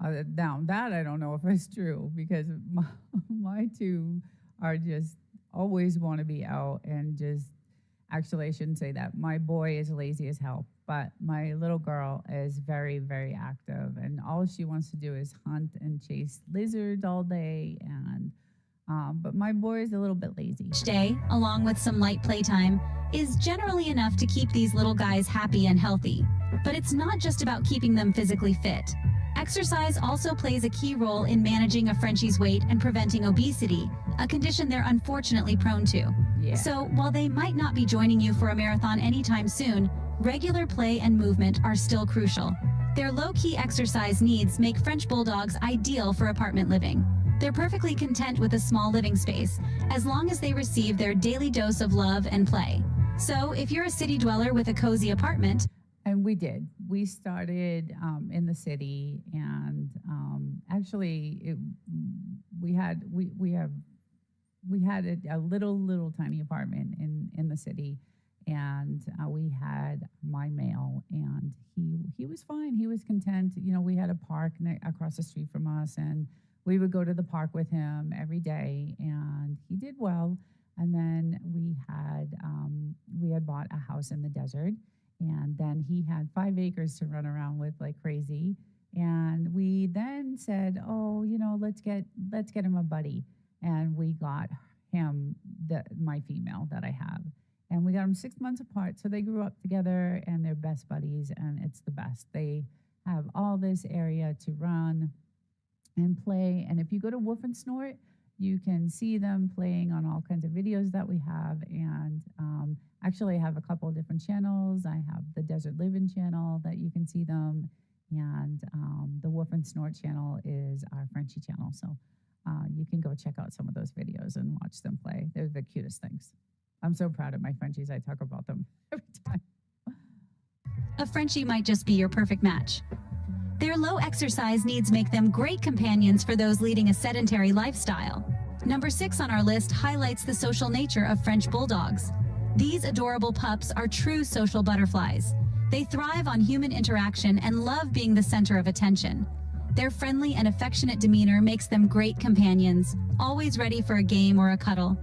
Now that I don't know if it's true because my two are just always want to be out and just actually I shouldn't say that. My boy is lazy as hell, but my little girl is very, very active and all she wants to do is hunt and chase lizards all day and but my boy is a little bit lazy. Each day, along with some light playtime, is generally enough to keep these little guys happy and healthy. But it's not just about keeping them physically fit. Exercise also plays a key role in managing a Frenchie's weight and preventing obesity, a condition they're unfortunately prone to. Yeah. So while they might not be joining you for a marathon anytime soon, regular play and movement are still crucial. Their low-key exercise needs make French Bulldogs ideal for apartment living. They're perfectly content with a small living space, as long as they receive their daily dose of love and play. So if you're a city dweller with a cozy apartment, and we did. We started in the city, and actually, we had a little tiny apartment in the city, and we had my male, and he was fine. He was content. You know, we had a park across the street from us, and we would go to the park with him every day, and he did well. And then we had bought a house in the desert. And then he had 5 acres to run around with like crazy. And we then said, oh, you know, let's get him a buddy. And we got him my female that I have. And we got them 6 months apart. So they grew up together and they're best buddies and it's the best. They have all this area to run and play. And if you go to Wolf and Snort, you can see them playing on all kinds of videos that we have. And actually, I have a couple of different channels. I have the Desert Living channel that you can see them. And the Wolf and Snort channel is our Frenchie channel. So you can go check out some of those videos and watch them play. They're the cutest things. I'm so proud of my Frenchies. I talk about them every time. A Frenchie might just be your perfect match. Their low exercise needs make them great companions for those leading a sedentary lifestyle. Number 6 on our list highlights the social nature of French Bulldogs. These adorable pups are true social butterflies. They thrive on human interaction and love being the center of attention. Their friendly and affectionate demeanor makes them great companions, always ready for a game or a cuddle.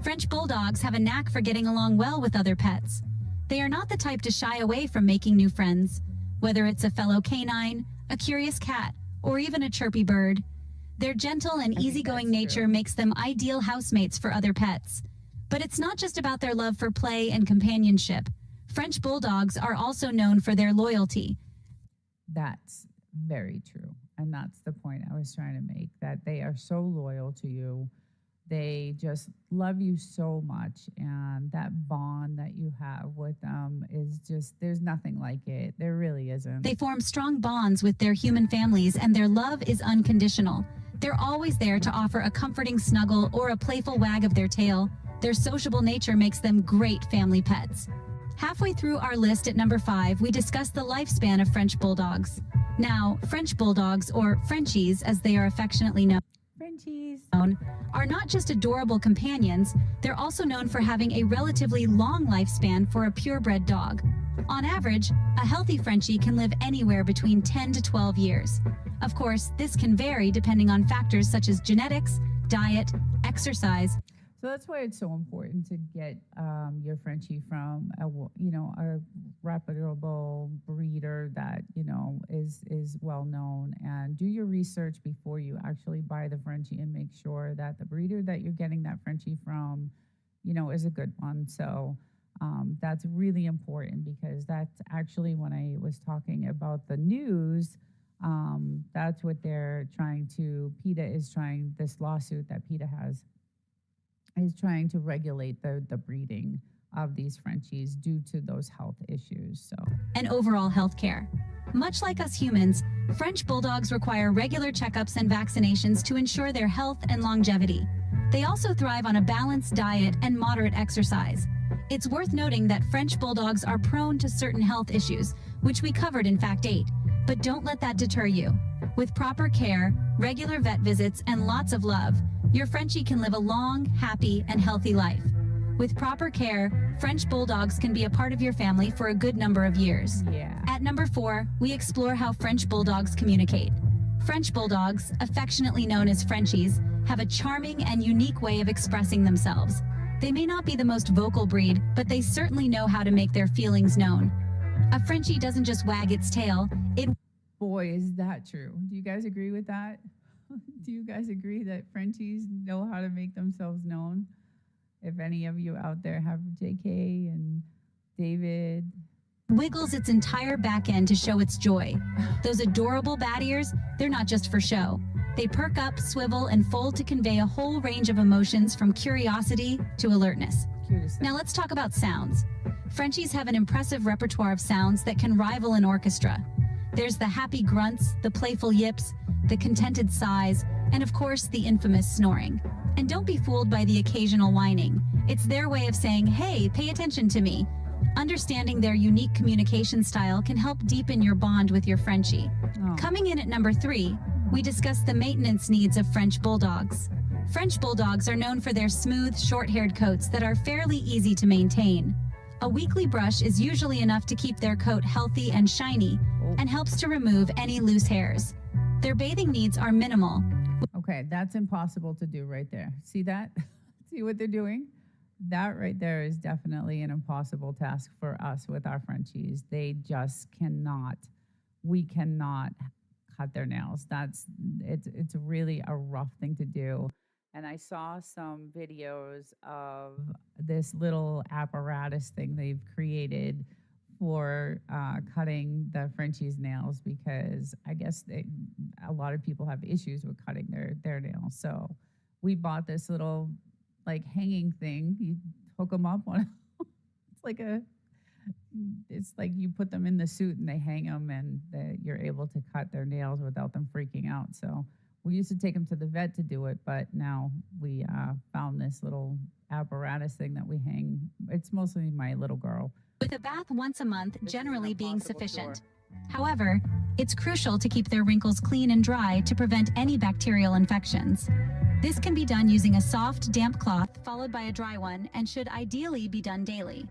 French Bulldogs have a knack for getting along well with other pets. They are not the type to shy away from making new friends. Whether it's a fellow canine, a curious cat, or even a chirpy bird. Their gentle and easygoing nature makes them ideal housemates for other pets. But it's not just about their love for play and companionship. French Bulldogs are also known for their loyalty. That's very true. And that's the point I was trying to make, that they are so loyal to you. They just love you so much, and that bond that you have with them is just, there's nothing like it. There really isn't. They form strong bonds with their human families, and their love is unconditional. They're always there to offer a comforting snuggle or a playful wag of their tail. Their sociable nature makes them great family pets. Halfway through our list at number 5, we discuss the lifespan of French Bulldogs. Now, French Bulldogs, or Frenchies as they are affectionately known, are not just adorable companions, they're also known for having a relatively long lifespan for a purebred dog. On average, a healthy Frenchie can live anywhere between 10 to 12 years. Of course, this can vary depending on factors such as genetics, diet, exercise. So that's why it's so important to get your Frenchie from a reputable breeder that is well known, and do your research before you actually buy the Frenchie, and make sure that the breeder that you're getting that Frenchie from, is a good one. So that's really important, because that's actually when I was talking about the news. That's what they're trying to. This lawsuit that PETA has is trying to regulate the breeding of these Frenchies due to those health issues. And overall health care. Much like us humans, French Bulldogs require regular checkups and vaccinations to ensure their health and longevity. They also thrive on a balanced diet and moderate exercise. It's worth noting that French Bulldogs are prone to certain health issues, which we covered in Fact 8. But don't let that deter you. With proper care, regular vet visits, and lots of love, your Frenchie can live a long, happy, and healthy life. With proper care, French Bulldogs can be a part of your family for a good number of years. Yeah. At number 4, we explore how French Bulldogs communicate. French Bulldogs, affectionately known as Frenchies, have a charming and unique way of expressing themselves. They may not be the most vocal breed, but they certainly know how to make their feelings known. A Frenchie doesn't just wag its tail, it... Boy, is that true. Do you guys agree with that? Do you guys agree that Frenchies know how to make themselves known? If any of you out there have JK and David. wiggles its entire back end to show its joy. Those adorable bat ears, they're not just for show. They perk up, swivel, and fold to convey a whole range of emotions from curiosity to alertness. Now let's talk about sounds. Frenchies have an impressive repertoire of sounds that can rival an orchestra. There's the happy grunts, the playful yips, the contented sighs, and of course the infamous snoring. And don't be fooled by the occasional whining. It's their way of saying, hey, pay attention to me. Understanding their unique communication style can help deepen your bond with your Frenchie. Coming in at number 3, we discuss the maintenance needs of French Bulldogs. French Bulldogs are known for their smooth, short-haired coats that are fairly easy to maintain. A weekly brush is usually enough to keep their coat healthy and shiny and helps to remove any loose hairs. Their bathing needs are minimal. Okay, that's impossible to do right there. See that? See what they're doing? That right there is definitely an impossible task for us with our Frenchies. They just cannot, we cannot cut their nails. It's really a rough thing to do. And I saw some videos of this little apparatus thing they've created for cutting the Frenchies' nails, because I guess a lot of people have issues with cutting their nails. So we bought this little like hanging thing. You hook them up on it's like you put them in the suit and they hang them, and you're able to cut their nails without them freaking out. So we used to take them to the vet to do it, but now we found this little apparatus thing that we hang. It's mostly my little girl. With a bath once a month generally being sufficient. However, it's crucial to keep their wrinkles clean and dry to prevent any bacterial infections. This can be done using a soft, damp cloth followed by a dry one, and should ideally be done daily.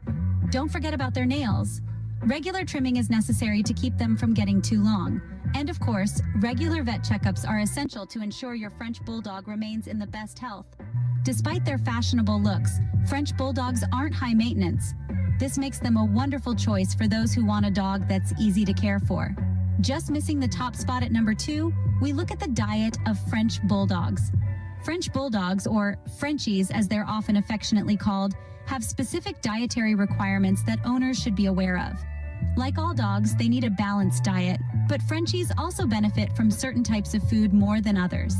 Don't forget about their nails. Regular trimming is necessary to keep them from getting too long. And of course, regular vet checkups are essential to ensure your French Bulldog remains in the best health. Despite their fashionable looks, French Bulldogs aren't high maintenance. This makes them a wonderful choice for those who want a dog that's easy to care for. Just missing the top spot at number 2, we look at the diet of French Bulldogs. French Bulldogs, or Frenchies as they're often affectionately called, have specific dietary requirements that owners should be aware of. Like all dogs, they need a balanced diet, but Frenchies also benefit from certain types of food more than others.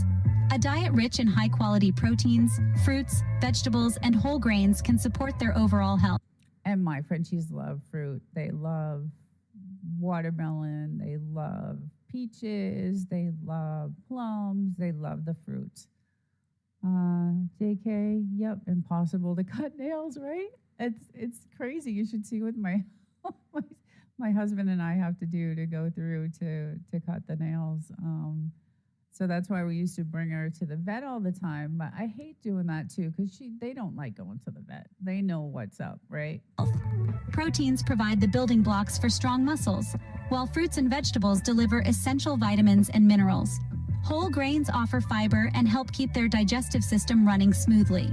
A diet rich in high-quality proteins, fruits, vegetables, and whole grains can support their overall health. And my Frenchies love fruit. They love watermelon. They love peaches. They love plums. They love the fruits. JK, yep, impossible to cut nails, right? It's crazy. You should see what my my husband and I have to do to go through to cut the nails. So that's why we used to bring her to the vet all the time. But I hate doing that too, because they don't like going to the vet. They know what's up, right? Proteins provide the building blocks for strong muscles, while fruits and vegetables deliver essential vitamins and minerals. Whole grains offer fiber and help keep their digestive system running smoothly.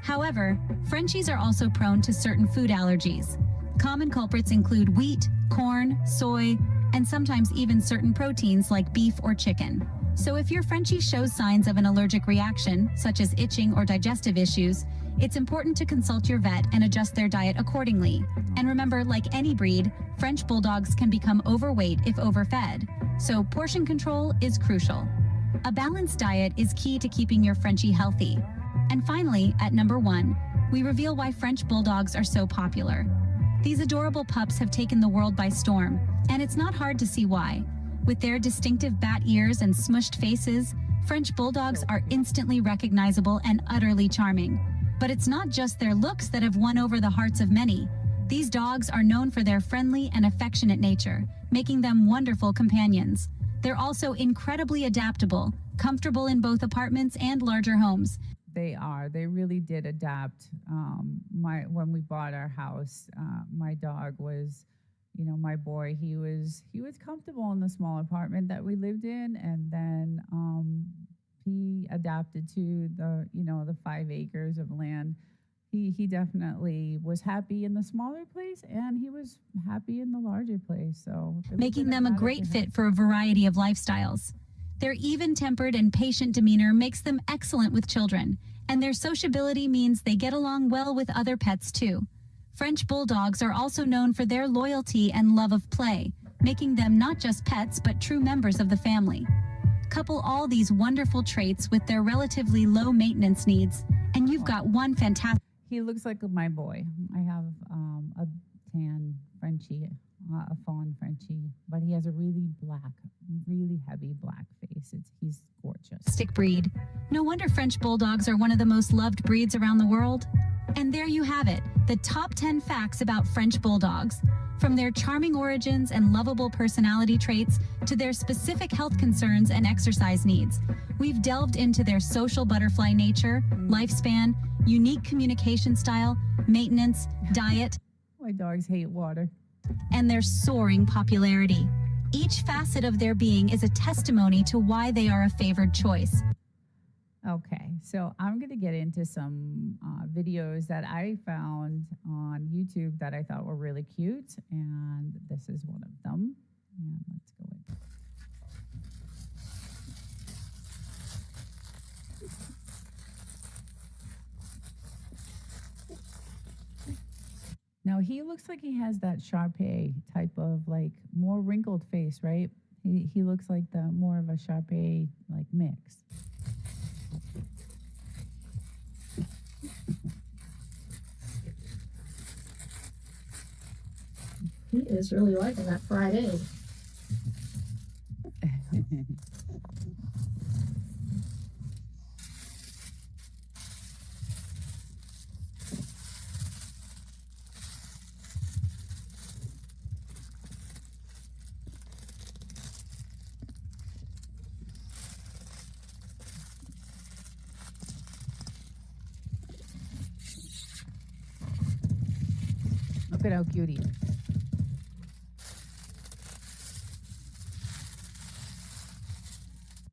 However, Frenchies are also prone to certain food allergies. Common culprits include wheat, corn, soy, and sometimes even certain proteins like beef or chicken. So if your Frenchie shows signs of an allergic reaction, such as itching or digestive issues, it's important to consult your vet and adjust their diet accordingly. And remember, like any breed, French Bulldogs can become overweight if overfed, so portion control is crucial. A balanced diet is key to keeping your Frenchie healthy. And finally, at number 1, we reveal why French Bulldogs are so popular. These adorable pups have taken the world by storm, and it's not hard to see why. With their distinctive bat ears and smushed faces, French Bulldogs are instantly recognizable and utterly charming. But it's not just their looks that have won over the hearts of many. These dogs are known for their friendly and affectionate nature, making them wonderful companions. They're also incredibly adaptable, comfortable in both apartments and larger homes. They are. They really did adapt. When we bought our house, my dog was my boy, he was comfortable in the small apartment that we lived in, and then he adapted to the 5 acres of land. He definitely was happy in the smaller place, and he was happy in the larger place. So making them a great fit for a variety of lifestyles. Their even-tempered and patient demeanor makes them excellent with children, and their sociability means they get along well with other pets too. French Bulldogs are also known for their loyalty and love of play, making them not just pets but true members of the family. Couple all these wonderful traits with their relatively low maintenance needs, and you've got one fantastic... He looks like my boy. I have a tan Frenchie, a fawn Frenchie, but he has a really heavy black face. He's gorgeous. Stick breed. No wonder French Bulldogs are one of the most loved breeds around the world. And there you have it, the top 10 facts about French Bulldogs. From their charming origins and lovable personality traits to their specific health concerns and exercise needs, we've delved into their social butterfly nature, lifespan, unique communication style, maintenance, diet. My dogs hate water. And their soaring popularity. Each facet of their being is a testimony to why they are a favored choice. Okay, so I'm going to get into some videos that I found on YouTube that I thought were really cute, and this is one of them. And let's go in. Now he looks like he has that Shar-Pei type of like more wrinkled face, right? He looks like the more of a Shar-Pei like mix. He is really liking that fried egg. Look at how cute he is.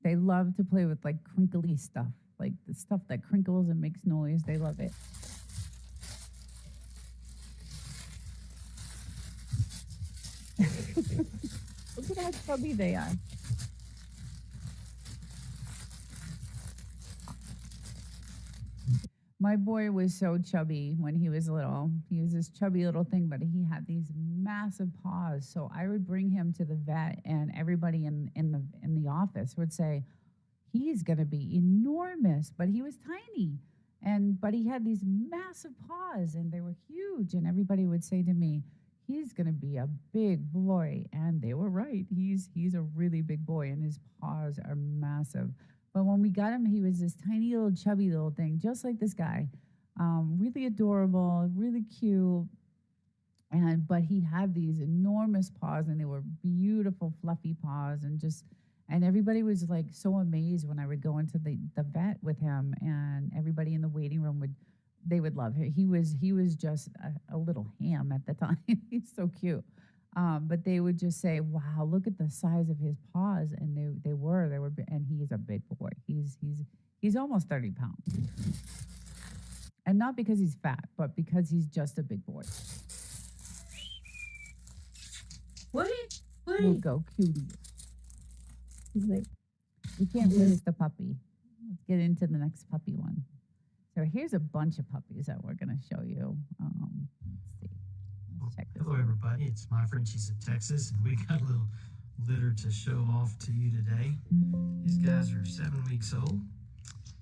They love to play with like crinkly stuff, like the stuff that crinkles and makes noise. They love it. Look at how chubby they are. My boy was so chubby when he was little. He was this chubby little thing, but he had these massive paws. So I would bring him to the vet, and everybody in the office would say, he's going to be enormous, but he was tiny. But he had these massive paws, and they were huge. And everybody would say to me, he's going to be a big boy. And they were right. He's a really big boy, and his paws are massive. But when we got him, he was this tiny little chubby little thing, just like this guy. Really adorable, really cute. But he had these enormous paws, and they were beautiful, fluffy paws, and everybody was like so amazed when I would go into the vet with him, and everybody in the waiting room would love him. He was just a little ham at the time. He's so cute. But they would just say, wow, look at the size of his paws. And they were, and he's a big boy. He's almost 30 pounds. And not because he's fat, but because he's just a big boy. Woody? We'll go, cutie. He's like, we can't lose the puppy. Let's get into the next puppy one. So here's a bunch of puppies that we're going to show you. Let's see. Let's check this Hello, out. everybody. It's my Frenchies of Texas, and we got a little litter to show off to you today. These guys are 7 weeks old,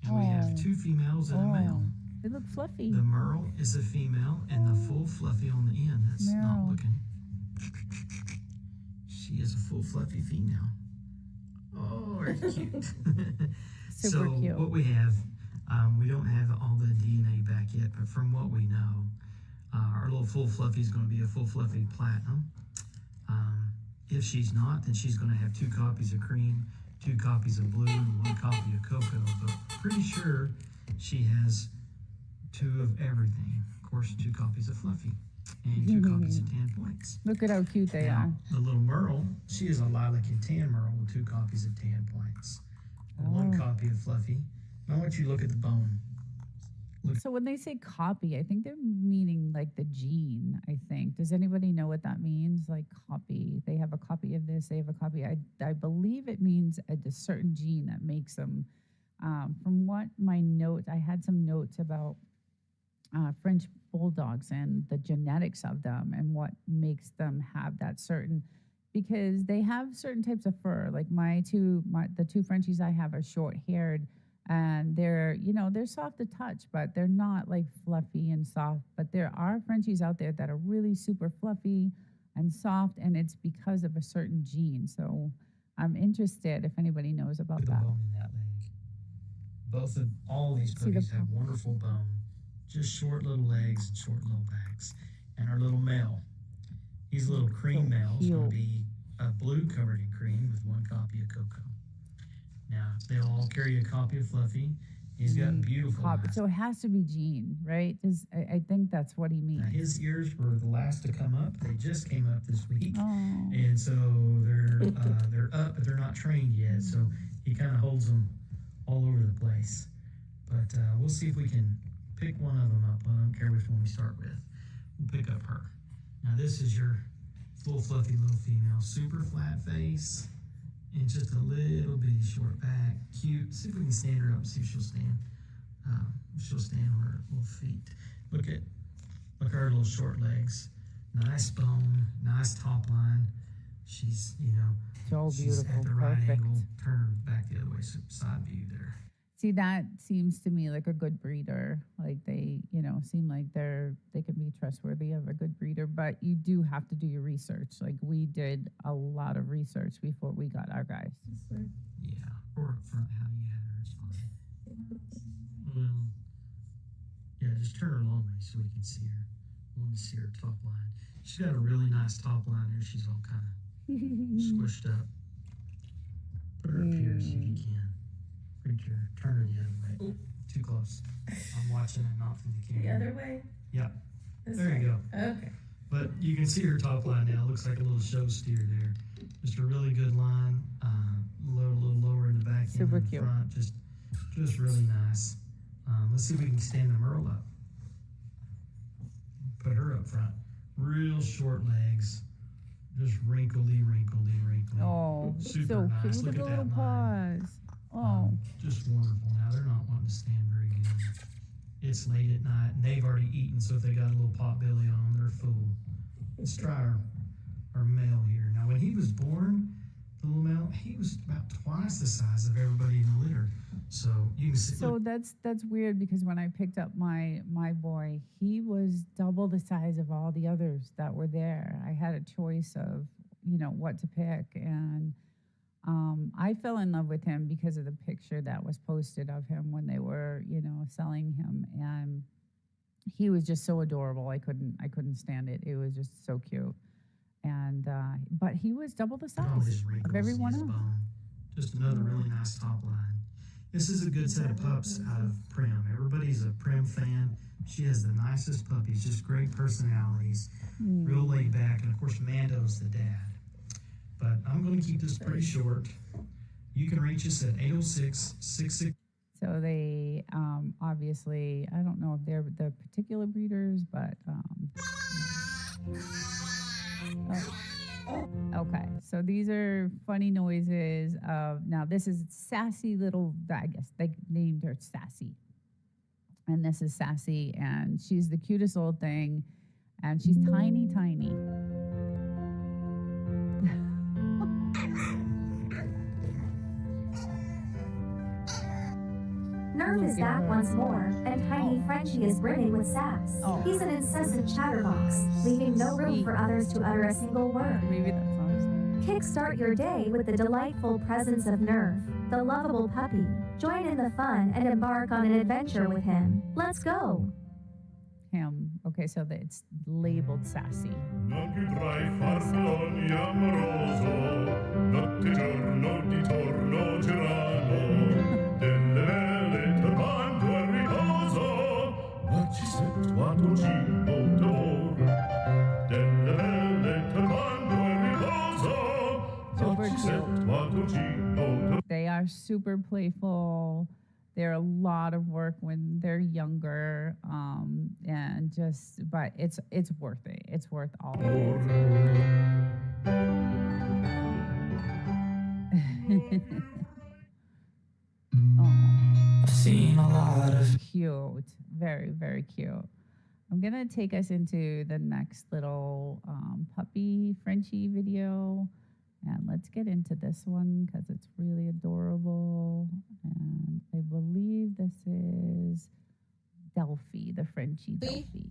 and we have 2 females and a male. They look fluffy. The Merle is a female, and the full fluffy on the end that's not Merle. looking. She is a full fluffy female. Oh, very cute. Super so cute. What we have, we don't have all the DNA back yet, but from what we know, our little full fluffy is going to be a full fluffy platinum. If she's not, then she's going to have 2 copies of cream, 2 copies of blue, and 1 copy of cocoa. But pretty sure she has 2 of everything. Of course, 2 copies of fluffy. and 2 copies of 10 points. Look at how cute they Now, are. the little Merle, she is a lilac and tan Merle with 2 copies of 10 points. 1 copy of Fluffy. Now I want you to look at the bone. So when they say copy, I think they're meaning like the gene, I think. Does anybody know what that means? Like copy. They have a copy of this, they have a copy. I believe it means a certain gene that makes them. From what my notes, I had some notes about French bulldogs and the genetics of them and what makes them have that certain, because they have certain types of fur. Like the 2 Frenchies I have are short haired, and they're soft to touch, but they're not like fluffy and soft. But there are Frenchies out there that are really super fluffy and soft, and it's because of a certain gene. So I'm interested if anybody knows about The that. bone in that leg. All these puppies have wonderful bone. Just short little legs and short little backs. And our little male, he's a little cream male. He's going to be blue covered in cream with 1 copy of Cocoa. Now, they'll all carry a copy of Fluffy. He's got beautiful eyes. So it has to be Gene, right? I think that's what he means. Now, his ears were the last to come up. They just came up this week. Oh. And so they're up, but they're not trained yet. So he kind of holds them all over the place. But we'll see if we can pick one of them up. I don't care which one we start with. We'll pick up her. Now, this is your full fluffy little female. Super flat face. And just a little bitty short back. Cute. See if we can stand her up and see if she'll stand. She'll stand on her little feet. Look at her little short legs. Nice bone. Nice top line. She's, So she's beautiful. at the right Perfect. angle. Turn her back the other way. So side view there. See, that seems to me like a good breeder. Like they, seem like they can be trustworthy of a good breeder, but you do have to do your research. Like we did a lot of research before we got our guys. Yeah, or up front, how you had her is fine. Well, yeah, just turn her a long way so we can see her. I want to see her top line. She's got a really nice top line there. She's all kind of squished up. Put her up here so you can. Preacher, turn her the other way. Oh, too close. I'm watching it, not through the camera. The other way? Yeah, This there way? you go. Okay. But you can see her top line now. Looks like a little show steer there. Just a really good line. A little lower in the back end Super and the cute. front. Just really nice. Let's see if we can stand the Merle up. Put her up front. Real short legs. Just wrinkly. Oh, Super so nice. cute. Look Look at the at that little line. paws. Oh, Just wonderful. Now they're not wanting to stand very good. It's late at night and they've already eaten, so if they got a little pot belly on, they're full. Let's try our male here. Now, when he was born, the little male, he was about twice the size of everybody in the litter. So you can see. so Look, that's weird because when I picked up my boy, he was double the size of all the others that were there. I had a choice of what to pick, and I fell in love with him because of the picture that was posted of him when they were selling him, and he was just so adorable. I couldn't stand it. It was just so cute, and but he was double the all his size wrinkles of everyone his else. bone. Just another really nice top line. This is a good set of pups out of Prim. Everybody's a Prim fan. She has the nicest puppies, just great personalities, real laid back, and of course Mando's the dad. But I'm going to keep this pretty short. You can reach us at 806-66. So they obviously, I don't know if they're the particular breeders, but okay. So these are funny noises of, now this is Sassy little, I guess they named her Sassy. And this is Sassy, and she's the cutest little thing, and she's tiny. Nerf is back once more, and Tiny Frenchie is brimming with sass. Oh. He's an incessant chatterbox, leaving no room for others to utter a single word. Maybe that's what I'm saying. Kickstart your day with the delightful presence of Nerf, the lovable puppy. Join in the fun and embark on an adventure with him. Let's go! Him. Okay, so it's labeled Sassy. Non più tra i farfalloni amoroso, notte giorno di torno girano, delle vele turbando al riposo, ma ci settuato cibo d'amor. giorno, They are super playful. They're a lot of work when they're younger, and but it's worth it. It's worth all of it. Aw, Seen a lot of cute, very very cute. I'm gonna take us into the next little puppy Frenchie video. And let's get into this one because it's really adorable. And I believe this is Delphi, the Frenchie Delphi.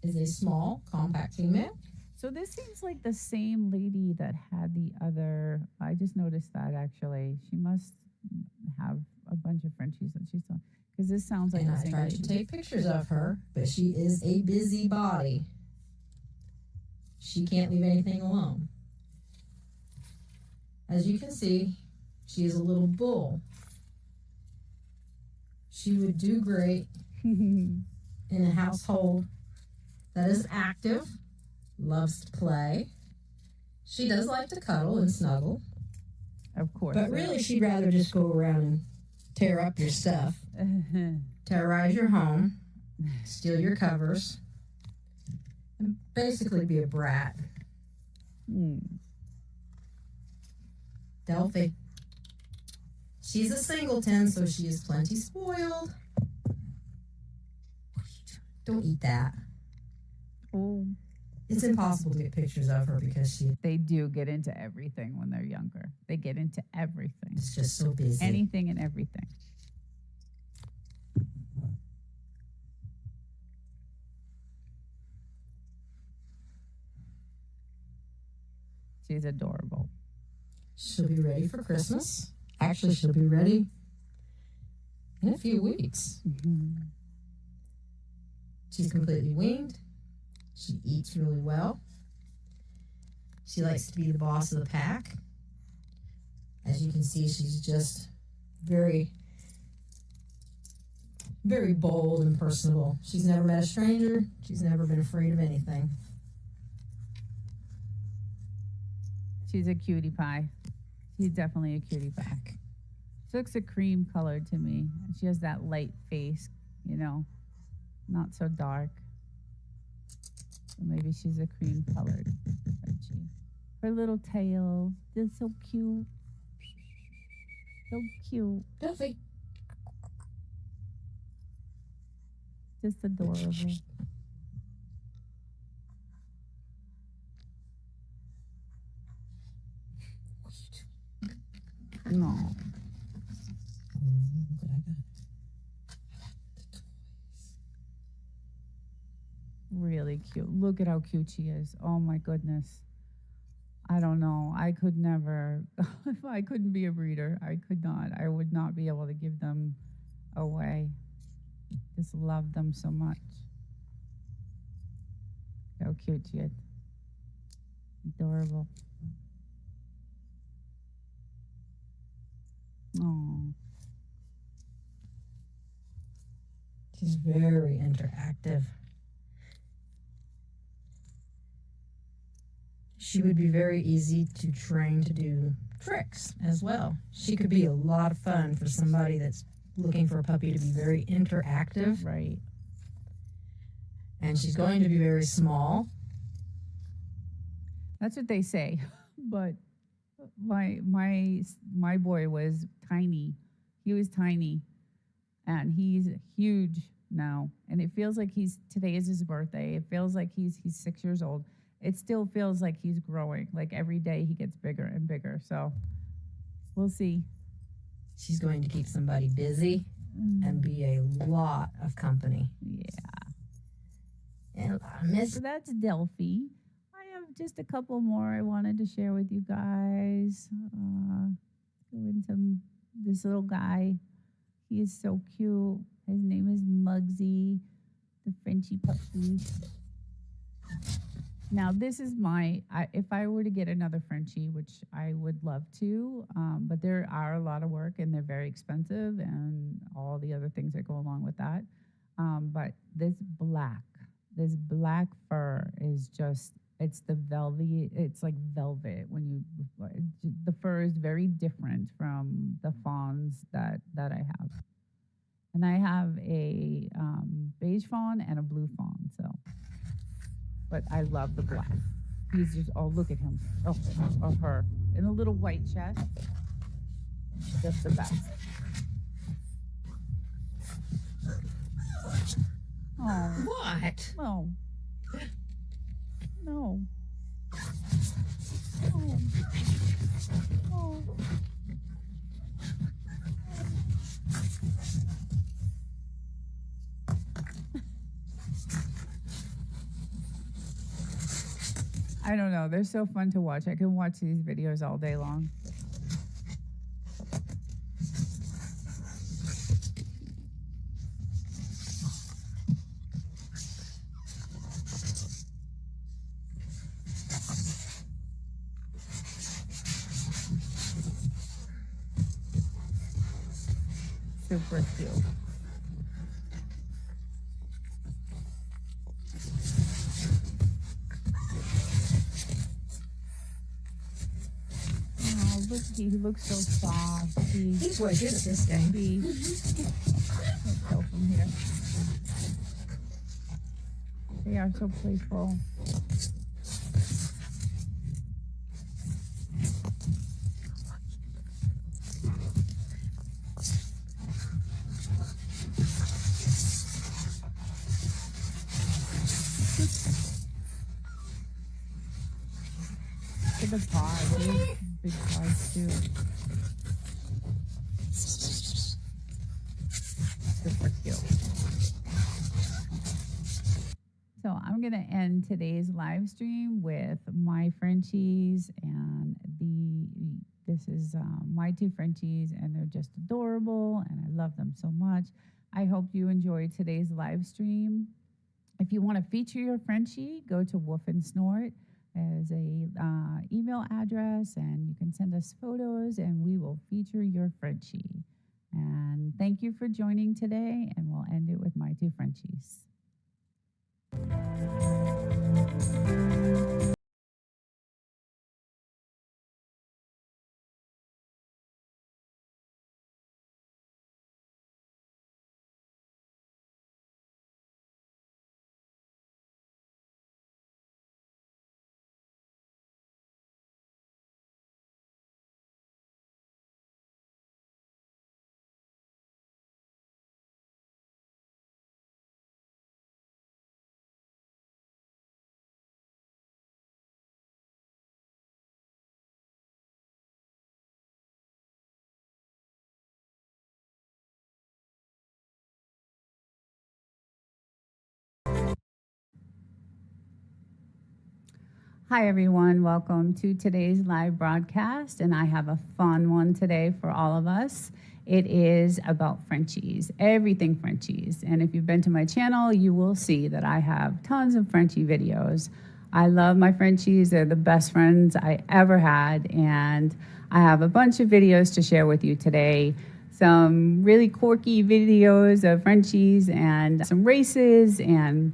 Is a small, compact female. So this seems like the same lady that had the other. I just noticed that actually. She must have a bunch of Frenchies that she's done. Because this sounds like And the I same tried lady. to take pictures of her, but she is a busybody. She can't leave anything alone. As you can see, she is a little bull. She would do great in a household that is active, loves to play. She does like to cuddle and snuggle, Of course. but really she'd rather just go around and tear up your stuff, terrorize your home, steal your covers, and basically be a brat. Delphi. She's a singleton, so she is plenty spoiled. Don't eat that. Oh, It's impossible to get pictures of her because they do get into everything when they're younger. They get into everything. she's just so busy. Anything and everything. She's adorable. She'll be ready for Christmas. Actually, she'll be ready in a few weeks. She's completely weaned. She eats really well. She likes to be the boss of the pack. As you can see, she's just very, very bold and personable. She's never met a stranger. She's never been afraid of anything. She's a cutie pie. She's definitely a cutie pie. She looks a cream color to me. And she has that light face, you know, not so dark. So maybe she's a cream colored Frenchie. Her little tail is so cute. So cute. Delphi. Just adorable. No. Really cute. Look at how cute she is. Oh my goodness. I don't know. I could never, if I couldn't be a breeder, I could not. I would not be able to give them away. Just love them so much. How cute she is. Adorable. Oh. She's very interactive. She would be very easy to train to do tricks as well. She could be a lot of fun for somebody that's looking for a puppy to be very interactive. Right. And she's going to be very small. That's what they say. But my boy was tiny. He was tiny, and he's huge now. And it feels like today is his birthday. It feels like he's 6 years old. It still feels like he's growing. Like every day he gets bigger and bigger. So we'll see. She's going to keep somebody busy and be a lot of company. Yeah. And a lot of miss. So that's Delphi. I have just a couple more I wanted to share with you guys. Go into this little guy. He is so cute. His name is Muggsy, the Frenchie puppy. Now, this is if I were to get another Frenchie, which I would love to, but there are a lot of work and they're very expensive and all the other things that go along with that. But this black fur is just It's the velvet. It's like velvet when you. The fur is very different from the fawns that I have, and I have a beige fawn and a blue fawn. So, but I love the black. He's just look at him. Oh, her in a little white chest. Just the best. Oh What? no. No. Oh. Oh. I don't know. They're so fun to watch. I can watch these videos all day long. Super cute. Oh, look, he looks so soft. He's way good at this game. Let's go from here. They are so playful. Look at the paws. They have big paws too. Super cute. So I'm gonna end today's live stream with my Frenchies, and this is my two Frenchies, and they're just adorable, and I love them so much. I hope you enjoyed today's live stream. If you want to feature your Frenchie, go to Woof and Snort as a email address, and you can send us photos, and we will feature your Frenchie. And thank you for joining today, and we'll end it with my two Frenchies. Hi, everyone. Welcome to today's live broadcast, and I have a fun one today for all of us. It is about Frenchies, everything Frenchies. And if you've been to my channel, you will see that I have tons of Frenchie videos. I love my Frenchies. They're the best friends I ever had, and I have a bunch of videos to share with you today. Some really quirky videos of Frenchies and some races and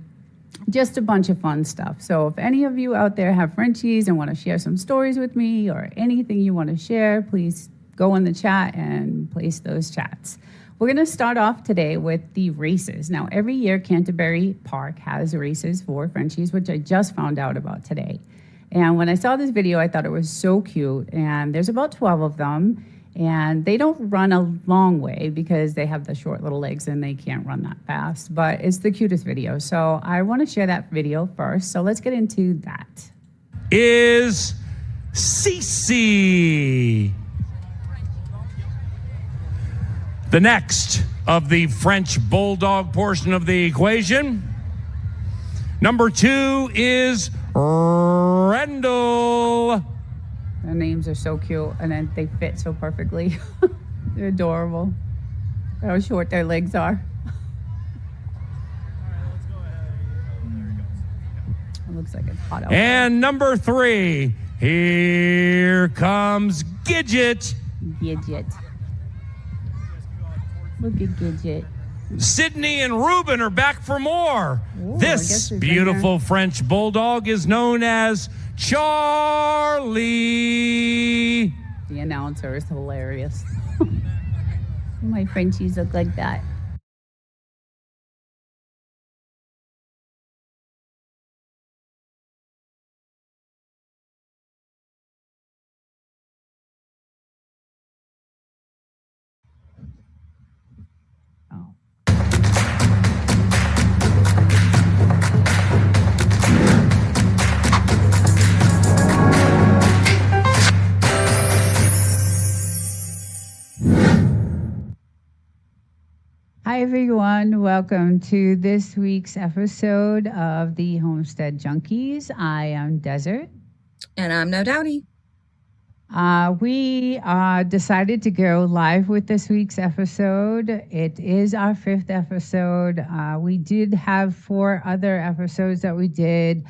just a bunch of fun stuff. So if any of you out there have Frenchies and want to share some stories with me or anything you want to share, please go in the chat and place those chats. We're going to start off today with the races. Now, every year Canterbury Park has races for Frenchies, which I just found out about today. And when I saw this video, I thought it was so cute. And there's about 12 of them. And they don't run a long way because they have the short little legs and they can't run that fast, but it's the cutest video. So I want to share that video first. So let's get into that. Is Cece. The next of the French Bulldog portion of the equation. Number 2 is Rendell. Their names are so cute, and then they fit so perfectly. They're adorable. How short their legs are. It looks like it's hot out. And number 3, here comes Gidget. Gidget. Look at Gidget. Sydney and Ruben are back for more. Ooh, I This guess we've been beautiful French bulldog is known as Charlie. The announcer is hilarious. My Frenchies look like that. Oh. Hi, everyone. Welcome to this week's episode of the Homestead Junkies. I am Desert. And I'm No Doubty. We decided to go live with this week's episode. It is our 5th episode. We did have 4 other episodes that we did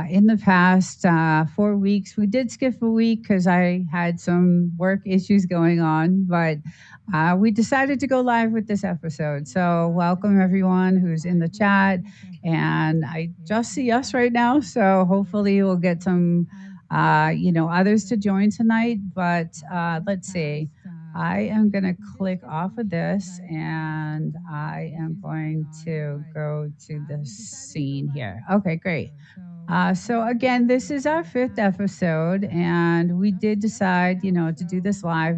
in the past 4 weeks. We did skip a week because I had some work issues going on, but we decided to go live with this episode. So welcome everyone who's in the chat. And I just see us right now, so hopefully we'll get some others to join tonight, but let's see. I am going to click off of this and I am going to go to the scene here. Okay, great. So again, this is our 5th episode and we did decide, to do this live.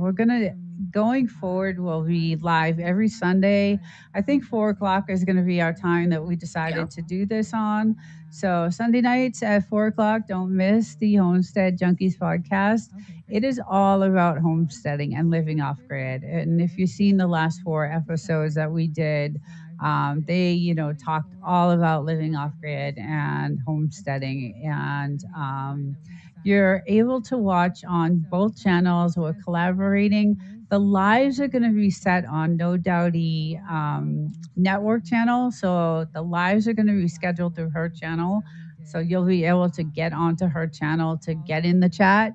Going forward, we'll be live every Sunday. I think 4 o'clock is going to be our time that we decided to do this on. So Sunday nights at 4 o'clock, don't miss the Homestead Junkies podcast. It is all about homesteading and living off grid. And if you've seen the last 4 episodes that we did, they, talked all about living off grid and homesteading. And you're able to watch on both channels. We're collaborating. The lives are going to be set on No Doubty network channel. So the lives are going to be scheduled through her channel. So you'll be able to get onto her channel to get in the chat.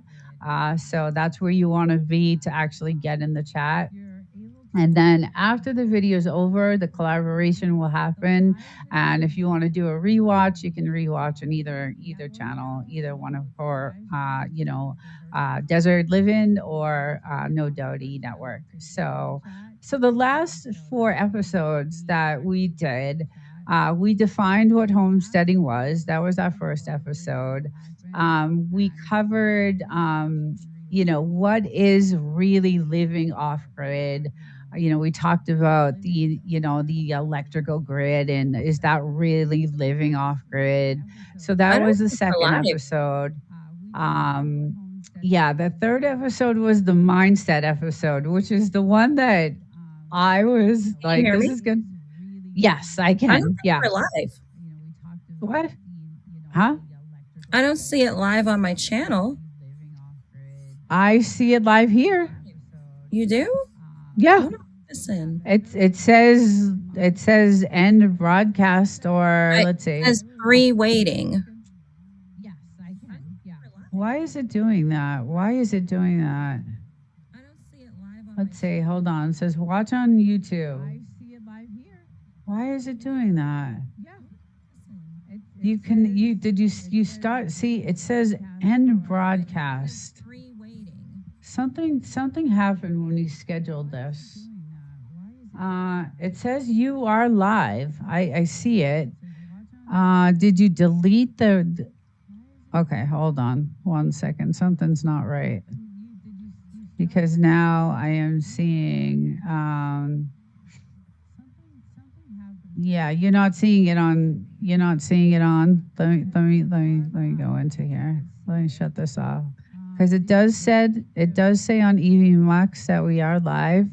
So that's where you want to be to actually get in the chat. And then after the video is over, the collaboration will happen. And if you want to do a rewatch, you can rewatch on either channel, either one of her, Desert Living or No Doubty Network. So the last 4 episodes that we did, we defined what homesteading was. That was our first episode. We covered, what is really living off grid. We talked about the electrical grid and is that really living off grid? So that was the second episode. The third episode was the mindset episode, which is the one that I was like, this is good. Yes, I can. I don't think we're live. What? Huh? I don't see it live on my channel. I see it live here. You do? Yeah. Listen. It says end broadcast or let's see. It says pre-waiting. Yes, I can. Yeah. Why is it doing that? I don't see it live on Let's see. Hold on. It says watch on YouTube. I see it live here. Why is it doing that? Yeah. You start see it says end broadcast. Something happened when you scheduled this. It says you are live. I see it. Did you delete the okay, hold on 1 second. Something's not right. Because now I am seeing you're not seeing it on let me go into here. Let me shut this off. Because it does say on EVMux that we are live.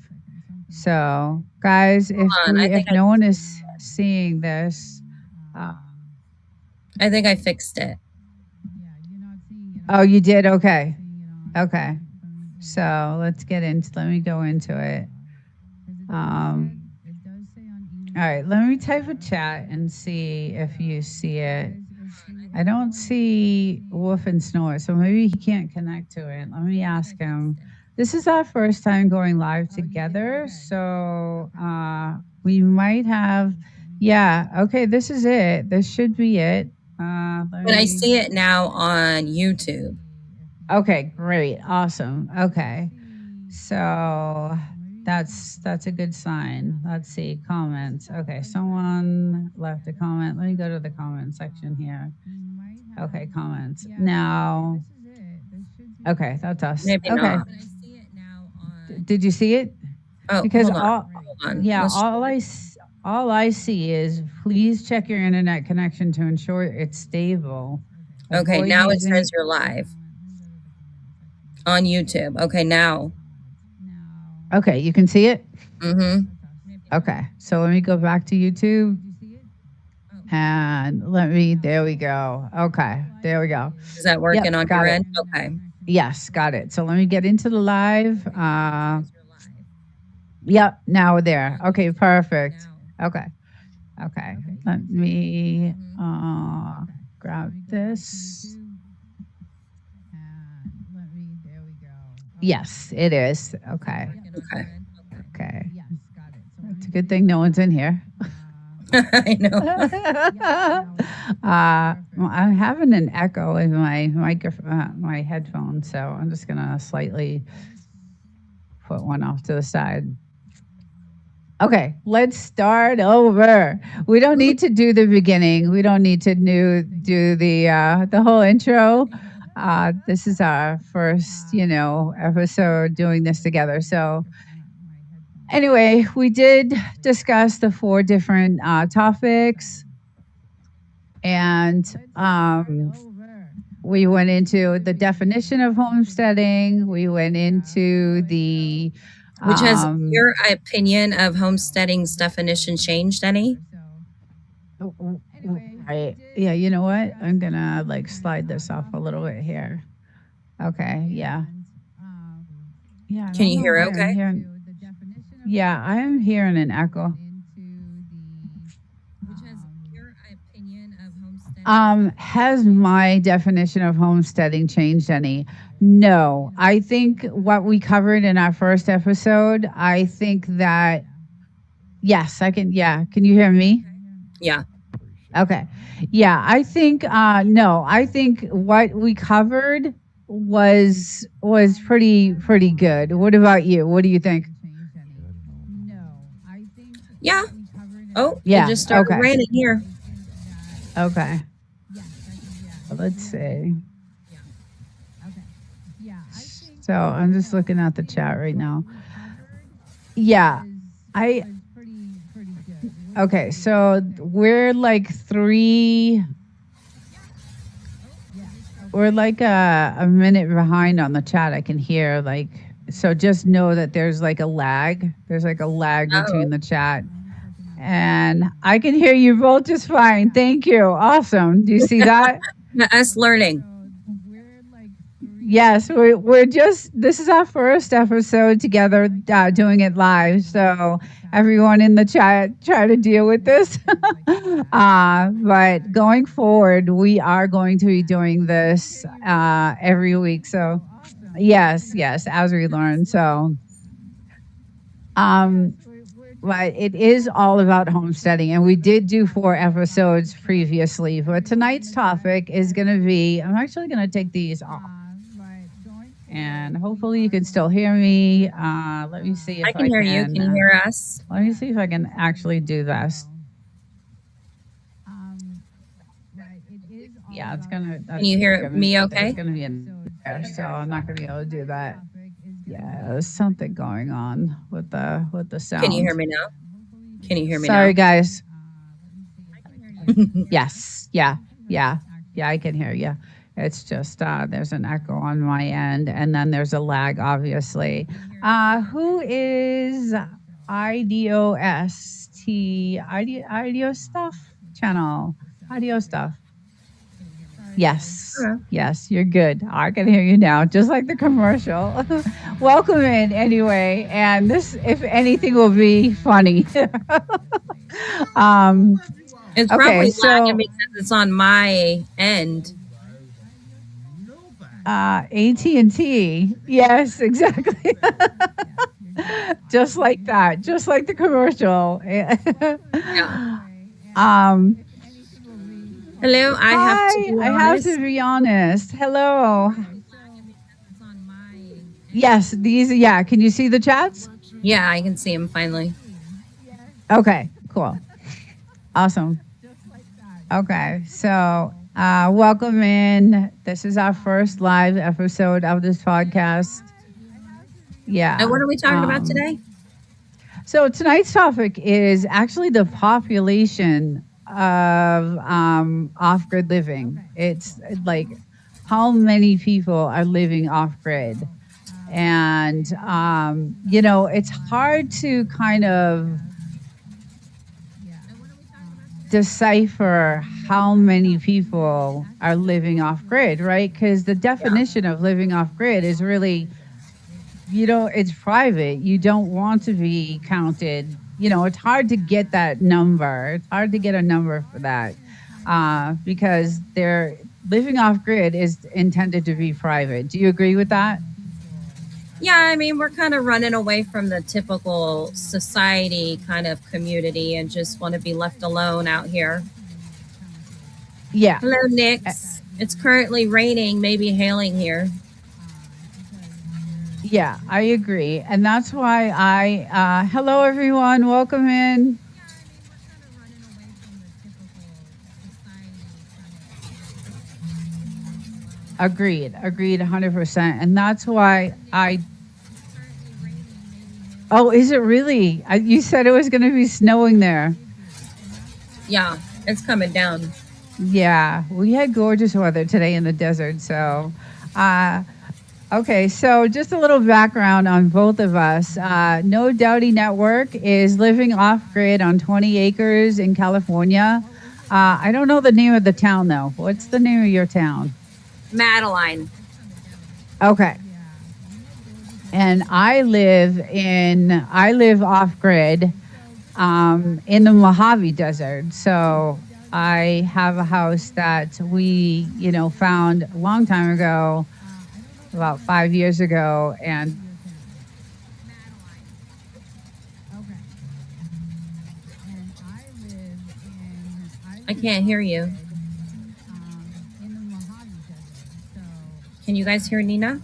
So guys, if no one is seeing this, I think I fixed it. Oh, you did? Okay. So let me go into it. All right, let me type a chat and see if you see it. I don't see Wolf and Snore, so maybe he can't connect to it. Let me ask him. this is our first time going live together. So we might have, yeah, okay, this is it. This should be it. But I see it now on YouTube. Okay, great. Awesome. Okay. So that's a good sign. Let's see. Comments. Okay, someone left a comment. Let me go to the comment section here. Okay, comments. Now, okay, that's us. Maybe Okay. not. Did you see it? Oh, Because hold on. yeah, Let's- all I see is please check your internet connection to ensure it's stable. Okay, Avoid now it using- says you're live on YouTube. Okay, now. Okay, you can see it? Mm-hmm. Okay, so let me go back to YouTube. And there we go. Okay, there we go. Is that working Yep, on got your it. end? Okay. Yes, got it. So let me get into the live. Yep, now we're there. Okay, perfect. Okay. Okay. Let me grab this. Yes, it is. Okay. Okay. Okay. It's a good thing no one's in here. I know. I'm having an echo in my my headphones, so I'm just gonna slightly put one off to the side. Okay, let's start over. We don't need to do the beginning. We don't need to do the whole intro. This is our first, episode doing this together. So anyway, we did discuss the 4 different topics, and we went into the definition of homesteading. We went into the Which has your opinion of homesteading's definition changed any? Right. Yeah, you know what? I'm gonna slide this off a little bit here. Okay, yeah. Yeah. I Can you don't hear know why I'm okay? Yeah, I am hearing an echo. Which has your opinion of homesteading? Has my definition of homesteading changed any? No. I think what we covered in our first episode, I think that, yes, I can, yeah. Can you hear me? Yeah. Okay. Yeah, I think, no, I think what we covered was pretty good. What about you? What do you think? Yeah. Oh, Yeah, it just started okay. raining here. Okay. Let's see. So I'm just looking at the chat right now. Yeah, okay, so we're a minute behind on the chat. I can hear so just know that there's a lag. There's a lag between the chat. And I can hear you both just fine. Thank you. Awesome. Do you see that? Us learning. Yes, this is our first episode together doing it live. So everyone in the chat, try to deal with this. But going forward, we are going to be doing this every week. So yes, as we learn. So, but it is all about homesteading, and we did do 4 episodes previously. But tonight's topic is going to be, I'm actually going to take these off. And hopefully you can still hear me. Let me see if I can hear you. Can you hear us? Let me see if I can actually do this. Yeah, it's gonna. Can you hear me okay? It's gonna be in there, so I'm not gonna be able to do that. Yeah, there's something going on with the sound. Can you hear me now? Can you hear me Sorry, now? guys. Yes. Yeah, I can hear you. It's just there's an echo on my end, and then there's a lag, obviously. Who is IDOST? IDO Stuff channel? IDO Stuff. Yes. Yes, you're good. I can hear you now, just like the commercial. Welcome in anyway, and this, if anything, will be funny. It's probably so- lagging because it's on my end. AT&T. Yes, exactly. Just like that, just like the commercial. Yeah. um, Hello, I have to Hi, be I have to honest. be honest. Hello. Yes, these, yeah. Can you see the chats? Yeah, I can see him finally. Okay, cool. Awesome. Okay, so welcome in. This is our first live episode of this podcast. Yeah. And what are we talking about today? So tonight's topic is actually the population of off-grid living. It's like how many people are living off-grid, and you know, it's hard to kind of decipher how many people are living off-grid, right? Because the definition of living off-grid is really, you know, it's private. You don't want to be counted. You know, it's hard to get that number. It's hard to get a number for that because they're living off grid is intended to be private. Do you agree with that? Yeah, I mean, we're kind of running away from the typical society kind of community and just want to be left alone out here. Yeah. Hello, Nix. It's currently raining, maybe hailing here. Yeah, I agree. And that's why hello everyone, welcome in. Agreed 100%. And that's why oh, is it really? You said it was going to be snowing there. Yeah, it's coming down. Yeah, we had gorgeous weather today in the desert. So, okay, so just a little background on both of us. No Dowdy Network is living off-grid on 20 acres in California. I don't know the name of the town, though. What's the name of your town? Madeline. Okay. And I live off-grid in the Mojave Desert. So I have a house that we, you know, found a long time ago, about 5 years ago, and I can't hear you. Can you guys hear Nina?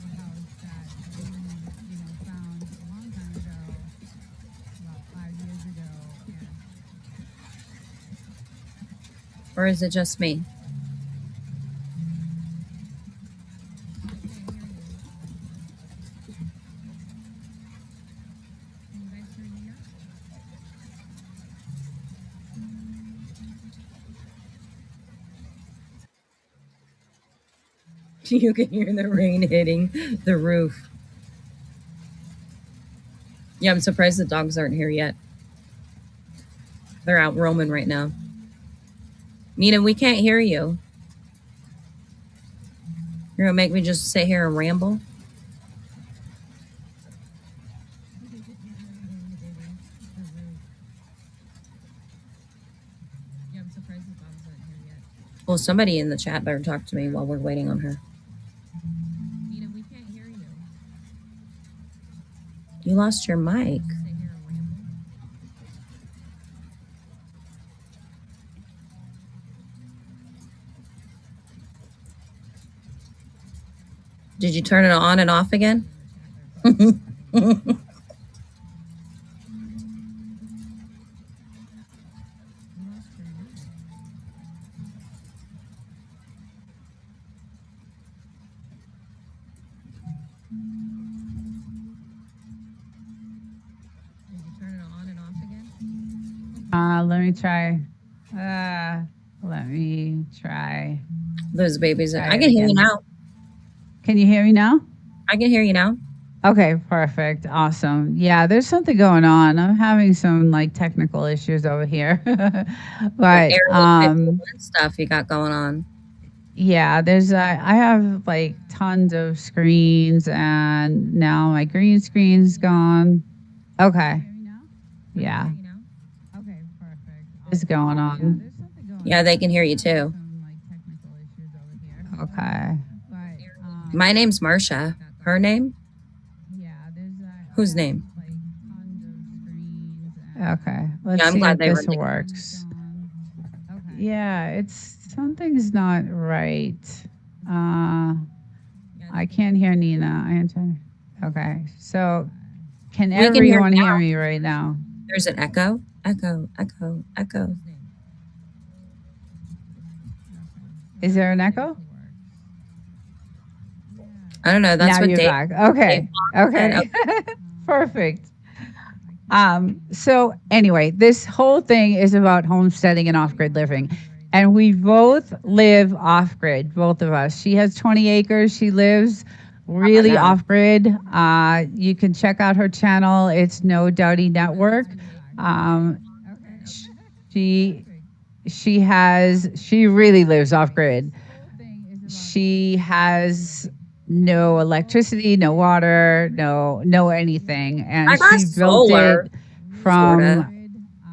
Or is it just me? You can hear the rain hitting the roof. Yeah, I'm surprised the dogs aren't here yet. They're out roaming right now. Nina, we can't hear you. You're gonna make me just sit here and ramble? Well, somebody in the chat better talk to me while we're waiting on her. Nina, we can't hear you. You lost your mic. Did you turn it on and off again? let me try. Let me try. Those babies. I can hear you now. Can you hear me now? I can hear you now. Okay, perfect. Awesome. Yeah, there's something going on. I'm having some like technical issues over here. But stuff you got going on. Yeah, there's I have like tons of screens and now my green screen's gone. Okay. Yeah. Okay, perfect. What's going on? Yeah, they can hear you too. Okay. My name's Marcia. Her name? Yeah, there's Whose name? like tons of screens. Okay, let's Yeah, I'm see glad if they were this linked. works. Yeah, it's something's not right. I can't hear Nina. I enter. Okay, so can We can hear everyone now. hear me right now? There's an echo. Echo, echo, echo. Is there an echo? I don't know. That's Now what you're Dave. back. Okay. said. Okay. Perfect. So anyway, this whole thing is about homesteading and off-grid living. And we both live off-grid, both of us. She has 20 acres. She lives really know. off-grid. You can check out her channel. It's No Doughty Network. She really lives off-grid. She has no electricity, no water, no anything, and I got she built solar, it from sorta.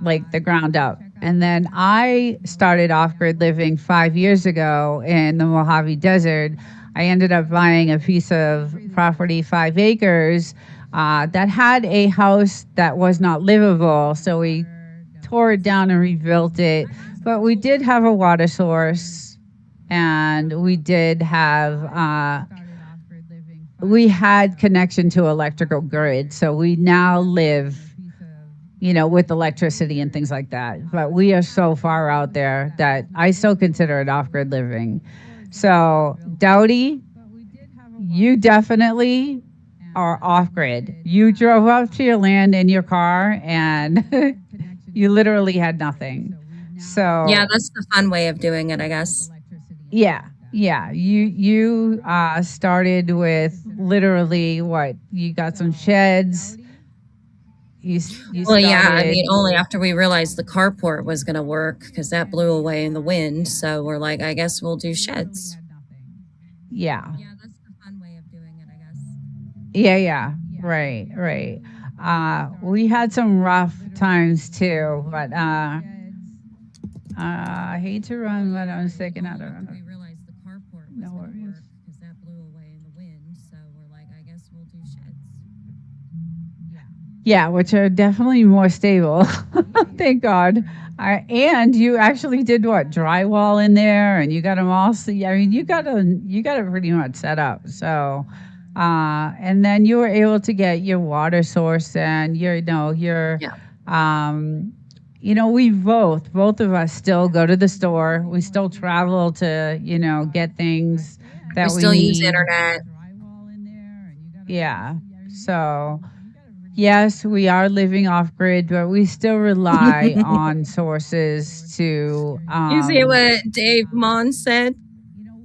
like the ground up. And then I started off-grid living 5 years ago in the Mojave Desert. I ended up buying a piece of property, 5 acres, that had a house that was not livable. So we tore it down and rebuilt it. But we did have a water source, and we did have we had connection to electrical grid. So we now live, with electricity and things like that. But we are so far out there that I still consider it off-grid living. So Doughty, you definitely are off-grid. You drove up to your land in your car and you literally had nothing. So Yeah, that's the fun way of doing it, I guess. yeah. You started with literally what? You got some sheds. You Well, yeah, I started- mean, only after we realized the carport was going to work because that blew away in the wind. So we're like, I guess we'll do sheds. Yeah. Yeah, that's the fun way of doing it, I guess. Yeah. Right. We had some rough times too, but I hate to run, but I'm sticking out of it. We realized the carport was No going to worries. work because that blew away in the wind. So we're like, I guess we'll do sheds. Yeah, which are definitely more stable. Thank God. And you actually did what? Drywall in there, and you got them all. I mean, you got it pretty much set up. So, and then you were able to get your water source and we both of us still go to the store. We still travel to, get things that we still need. use internet. Yeah. So, yes, we are living off grid, but we still rely on sources to. You see what Dave Mon said?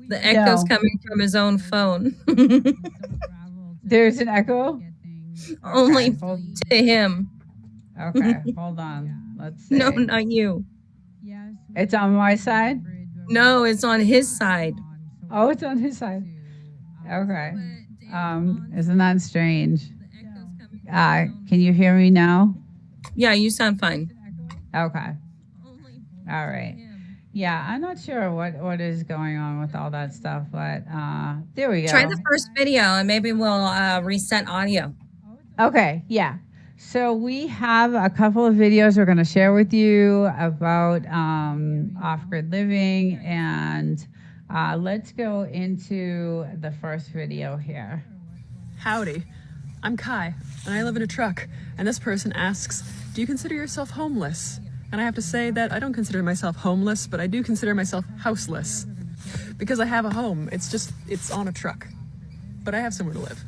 The echo's No. coming from his own phone. There's an echo? Only hold- to him. Okay, hold on. Let's see. No, not you. It's on my side? No, it's on his side. Oh, it's on his side. Okay. Isn't that strange? Can you hear me now? Yeah, you sound fine. Okay. All right. Yeah, I'm not sure what is going on with all that stuff, but there we go. Try the first video and maybe we'll reset audio. Okay, yeah. So we have a couple of videos we're going to share with you about off-grid living, and let's go into the first video here. Howdy, I'm Kai, and I live in a truck, and this person asks, do you consider yourself homeless? And I have to say that I don't consider myself homeless, but I do consider myself houseless. Because I have a home, it's on a truck. But I have somewhere to live.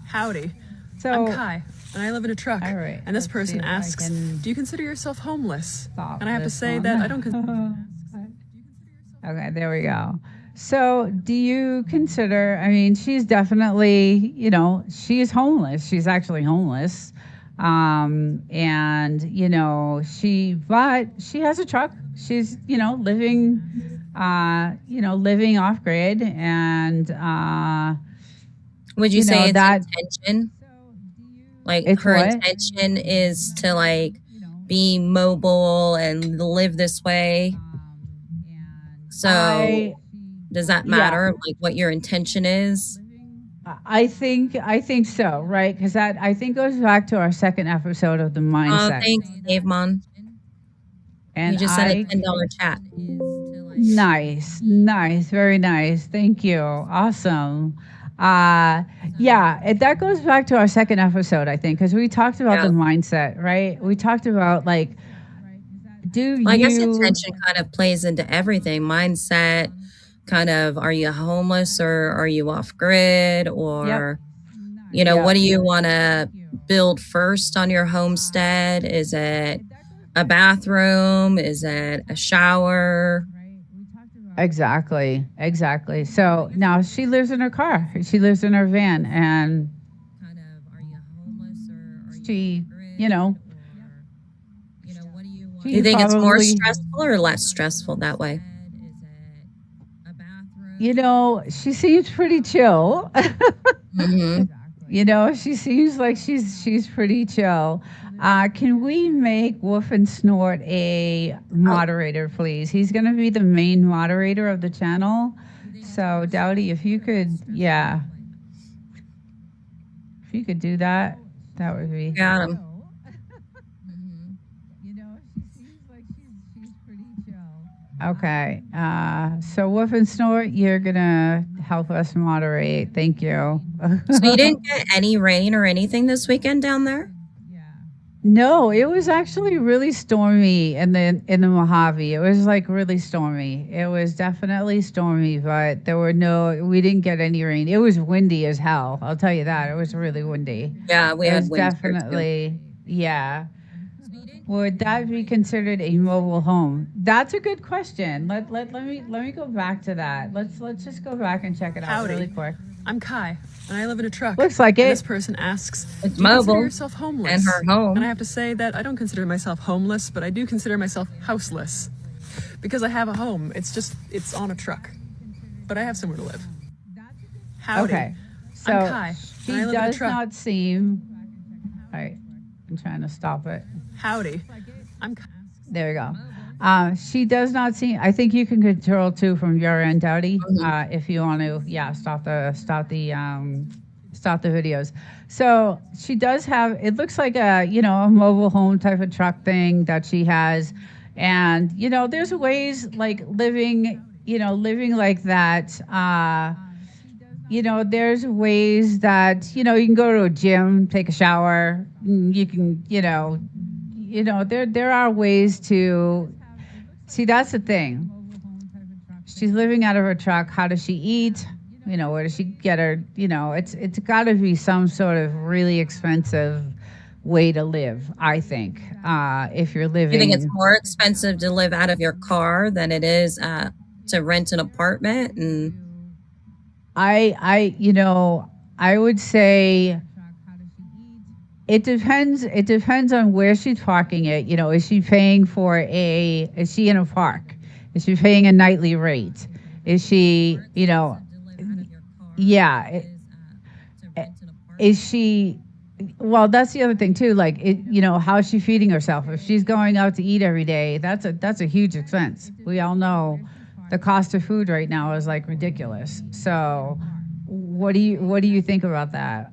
Howdy, So I'm Kai, and I live in a truck, All right, and this let's person see if I asks, can do you consider yourself homeless? stop And I have to this say one. that I don't consider... Okay, there we go. So do you consider, I mean, she's definitely, she's homeless. She's actually homeless. And, but she has a truck. She's, living off grid. And, Would you say it's that intention? Like It's her what? intention is to like be mobile and live this way. So Does that matter? Like what your intention is? I think so, right? Because that I think goes back to our second episode of the Oh, mindset. thanks, Dave Mon. And You just sent a $10 chat. Nice, very nice. Thank you. Awesome. That goes back to our second episode, I think, because we talked about the mindset, right? We talked about like, I guess intention kind of plays into everything. Mindset, kind of, are you homeless or are you off grid, or what do you want to build first on your homestead? Is it a bathroom? Is it a shower? Exactly. So now she lives in her car. She lives in her van, and she, Do you think it's more stressful or less stressful that way? She seems pretty chill. Mm-hmm. She seems like she's pretty chill. Can we make Woof and Snort a moderator, please? He's going to be the main moderator of the channel. So, Dowdy, if you could do that, that would be. Got him. Okay. So, Woof and Snort, you're going to help us moderate. Thank you. So you didn't get any rain or anything this weekend down there? No, it was actually really stormy in the Mojave. It was like really stormy. It was definitely stormy, but we didn't get any rain. It was windy as hell. I'll tell you that. It was really windy. Yeah, we had wind definitely, yeah. Would that be considered a mobile home? That's a good question. Let me go back to that. Let's just go back and check it out really quick. I'm Kai, and I live in a truck. Looks like and it. This person asks, it's do you mobile consider yourself homeless? And her home. And I have to say that I don't consider myself homeless, but I do consider myself houseless. Because I have a home. It's on a truck. But I have somewhere to live. Howdy. Okay. So I'm Kai, she and I live in a does truck. not seem. All right. I'm trying to stop it. Howdy. I'm Kai. There we go. She does not seem. I think you can control too from your end, Dowdy, if you want to. Yeah, stop the videos. So she does have. It looks like a mobile home type of truck thing that she has, and there's ways like living like that. There's ways that you can go to a gym, take a shower. You can there are ways to. See, that's the thing. She's living out of her truck. How does she eat? Where does she get her? It's got to be some sort of really expensive way to live, I think, if you're living. You think it's more expensive to live out of your car than it is to rent an apartment? And I would say it depends. It depends on where she's parking it. Is she paying is she in a park? Is she paying a nightly rate? Is she, is she, well, that's the other thing too. Like, how is she feeding herself? If she's going out to eat every day, that's a huge expense. We all know the cost of food right now is like ridiculous. So what do you think about that?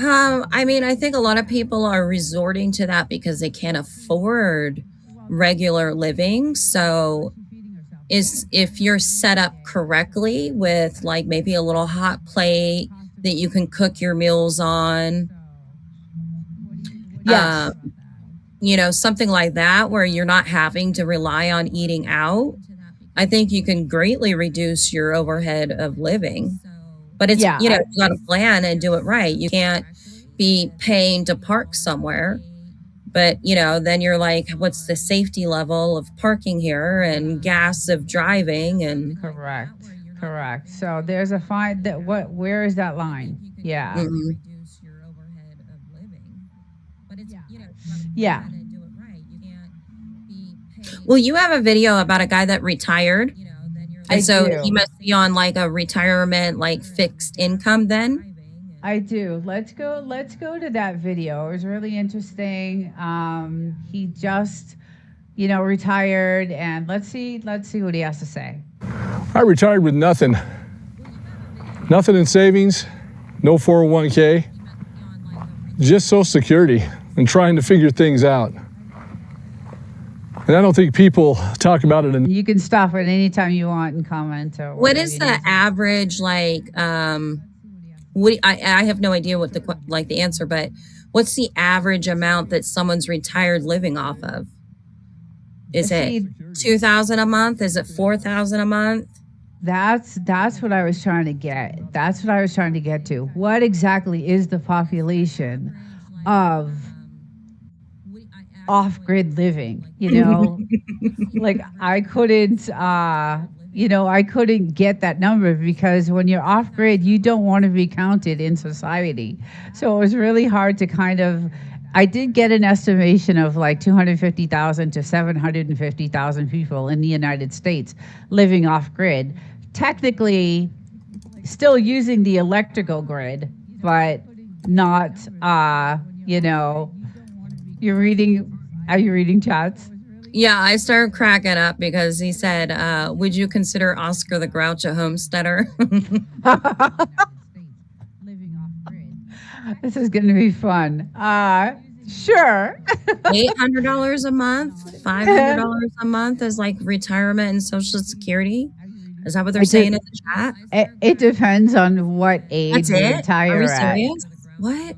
I think a lot of people are resorting to that because they can't afford regular living. So if you're set up correctly with like maybe a little hot plate that you can cook your meals on, yes. Something like that where you're not having to rely on eating out, I think you can greatly reduce your overhead of living. But it's, you got to plan and do it right. You can't be paying to park somewhere. But, then you're like, what's the safety level of parking here and gas of driving? And Correct. So there's a fine where is that line? Yeah. Mm-hmm. Yeah. Well, you have a video about a guy that retired. And so he must be on like a retirement, like fixed income then? I do. Let's go to that video. It was really interesting. He just, retired, and let's see what he has to say. I retired with nothing. Nothing in savings, no 401k, just Social Security and trying to figure things out. And I don't think people talk about it. You can stop at any time you want and comment. Or what is the average, like, I have no idea what the answer, but what's the average amount that someone's retired living off of? Is it $2,000 a month? Is it $4,000 a month? That's what I was trying to get. That's what I was trying to get to. What exactly is the population of off-grid living? You know, like I couldn't, I couldn't get that number because when you're off-grid, you don't want to be counted in society. So it was really hard to kind of. I did get an estimation of like 250,000 to 750,000 people in the United States living off grid. Technically, still using the electrical grid, but not, are you reading chats? Yeah, I started cracking up because he said, would you consider Oscar the Grouch a homesteader? This is going to be fun. Sure. $800 a month, $500 a month is like retirement and Social Security. Is that what they're saying in the chat? It depends on what age you retire Are we at. serious? What?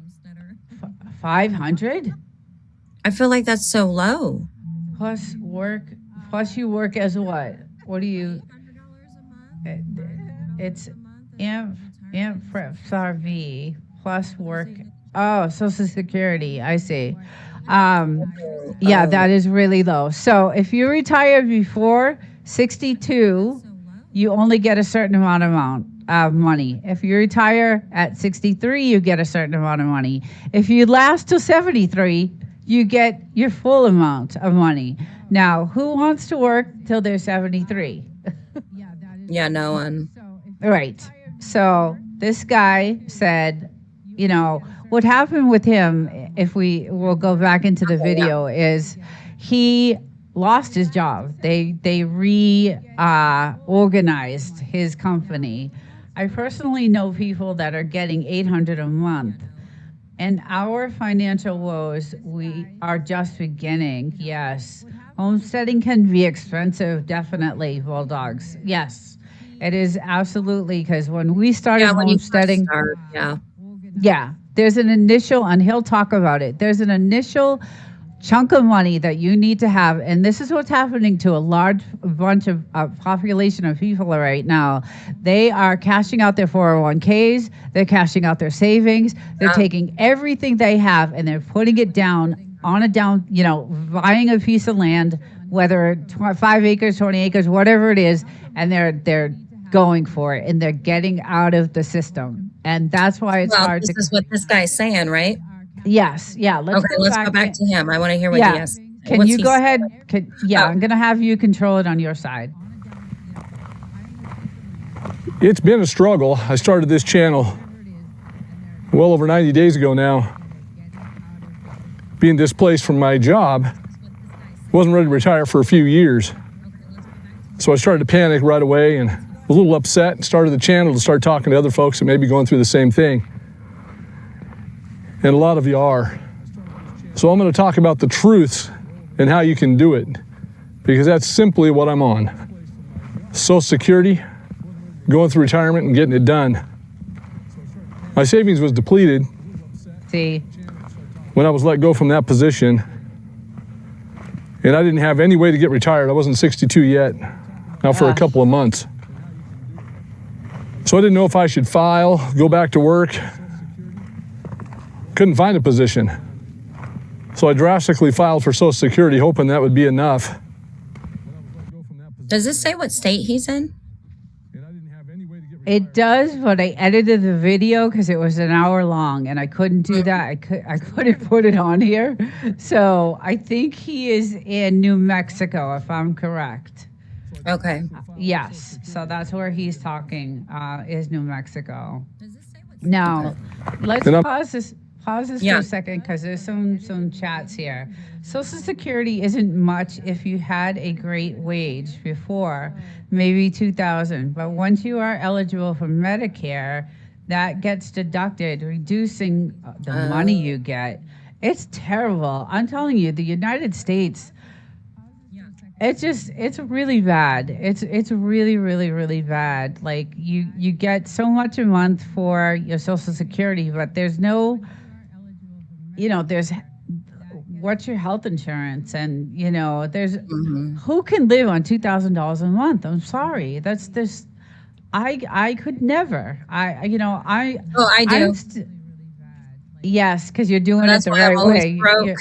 500? I feel like that's so low. Plus you work as what? What do you? It's MFRV plus work. Oh, Social Security. I see. Yeah, that is really low. So if you retire before 62, you only get a certain amount of money. If you retire at 63, you get a certain amount of money. If you last till 73, you get your full amount of money. Now, who wants to work till they're 73? Yeah, no one. Right. So this guy said, what happened with him, if we will go back into the video, is he lost his job. They reorganized his company. I personally know people that are getting $800 a month. And our financial woes, we are just beginning. Yes. Homesteading can be expensive, definitely, Bulldogs. Yes, it is absolutely, because when we started homesteading, there's an initial, and he'll talk about it, there's an initial chunk of money that you need to have, and this is what's happening to a large bunch of population of people right now. They are cashing out their 401ks, they're cashing out their savings, they're taking everything they have and they're putting it down on buying a piece of land, whether 5 acres, 20 acres, whatever it is, and they're going for it and they're getting out of the system. And that's why it's hard to. This is what this guy's saying, right? Yes. Yeah. Let's go back to him. I want to hear what he has. Can you go ahead? I'm going to have you control it on your side. It's been a struggle. I started this channel well over 90 days ago now. Being displaced from my job, wasn't ready to retire for a few years. So I started to panic right away and was a little upset and started the channel to start talking to other folks that may be going through the same thing. And a lot of you are. So I'm going to talk about the truths and how you can do it, because that's simply what I'm on. Social Security, going through retirement and getting it done. My savings was depleted when I was let go from that position, and I didn't have any way to get retired. I wasn't 62 yet, now for a couple of months. So I didn't know if I should file, go back to work. Couldn't find a position. So I drastically filed for Social Security, hoping that would be enough. Does this say what state he's in? It does, but I edited the video because it was an hour long and I couldn't do that. I couldn't put it on here. So I think he is in New Mexico, if I'm correct. Okay. Yes. So that's where he's talking, is New Mexico. Now, let's pause this. pause this for Yeah. a second because there's some chats here. Social Security isn't much if you had a great wage before, maybe 2,000. But once you are eligible for Medicare, that gets deducted, reducing the money you get. It's terrible. I'm telling you, the United States. It's really bad. It's really, really, really bad. Like you get so much a month for your Social Security, but there's no, there's what's your health insurance, and there's who can live on $2,000 a month. I'm sorry, that's this. I could never. I do. Yes, because you're doing That's it the why I'm right always way. broke.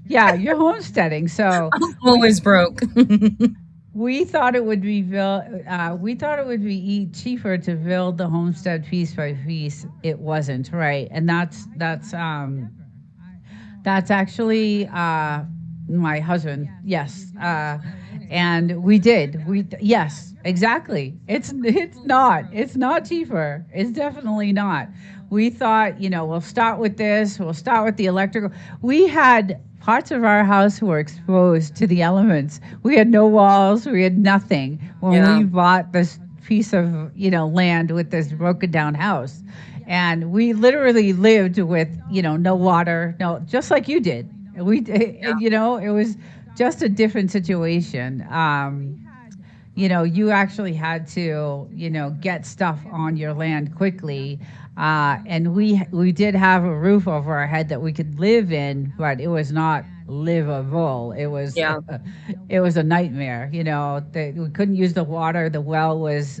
Yeah, you're homesteading. So I'm always broke. we thought it would be cheaper to build the homestead piece by piece. It wasn't, right, and that's actually my husband. Yes, and we did. Yes, exactly. It's not cheaper. It's definitely not. We thought, we'll start with this. We'll start with the electrical. We had parts of our house were exposed to the elements. We had no walls. We had nothing when we bought this piece of, land with this broken down house. And we literally lived with, no water, just like you did. It was just a different situation. You actually had to, get stuff on your land quickly. And we did have a roof over our head that we could live in, but it was not livable. It was it was a nightmare. We couldn't use the water. The well was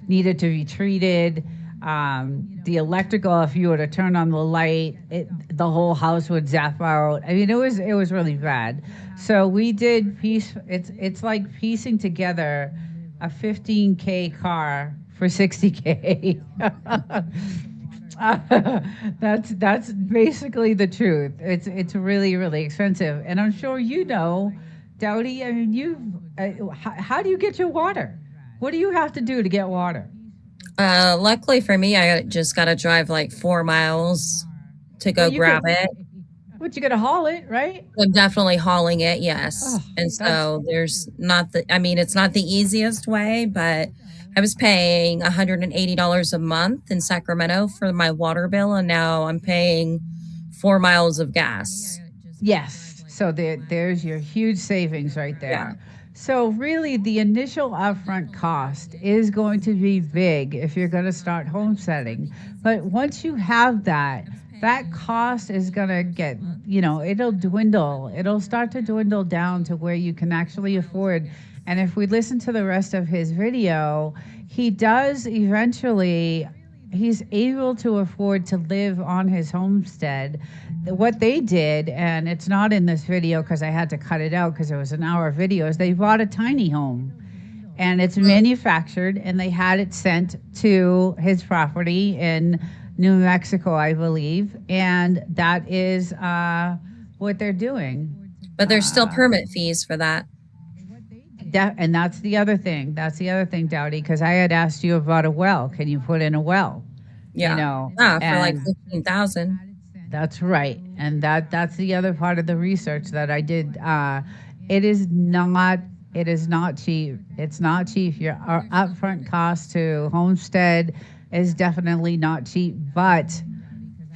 needed to be treated. The electrical, if you were to turn on the light, the whole house would zap out. I mean, it was really bad. So we did it's like piecing together a 15K car for 60K. That's basically the truth. It's really, really expensive, and I'm sure Dowdy. I mean, how do you get your water? What do you have to do to get water? Luckily for me, I just got to drive like 4 miles to go grab it. But you got to haul it, right? I'm definitely hauling it, yes. And so it's not the easiest way, but I was paying $180 a month in Sacramento for my water bill, and now I'm paying 4 miles of gas. Yes. So there's your huge savings right there. Yeah. So really, the initial upfront cost is going to be big if you're going to start homesteading. But once you have that cost is going to get, it'll dwindle. It'll start to dwindle down to where you can actually afford. And if we listen to the rest of his video, he does eventually, he's able to afford to live on his homestead. What they did, and it's not in this video because I had to cut it out because it was an hour video, is they bought a tiny home. And it's manufactured, and they had it sent to his property in New Mexico, I believe. And that is what they're doing. But there's still permit fees for that. And that's the other thing. That's the other thing, Dowdy, because I had asked you about a well. Can you put in a well? Yeah. For like $15,000. That's right. And that's the other part of the research that I did. It is not cheap. It's not cheap. Your upfront cost to homestead is definitely not cheap, but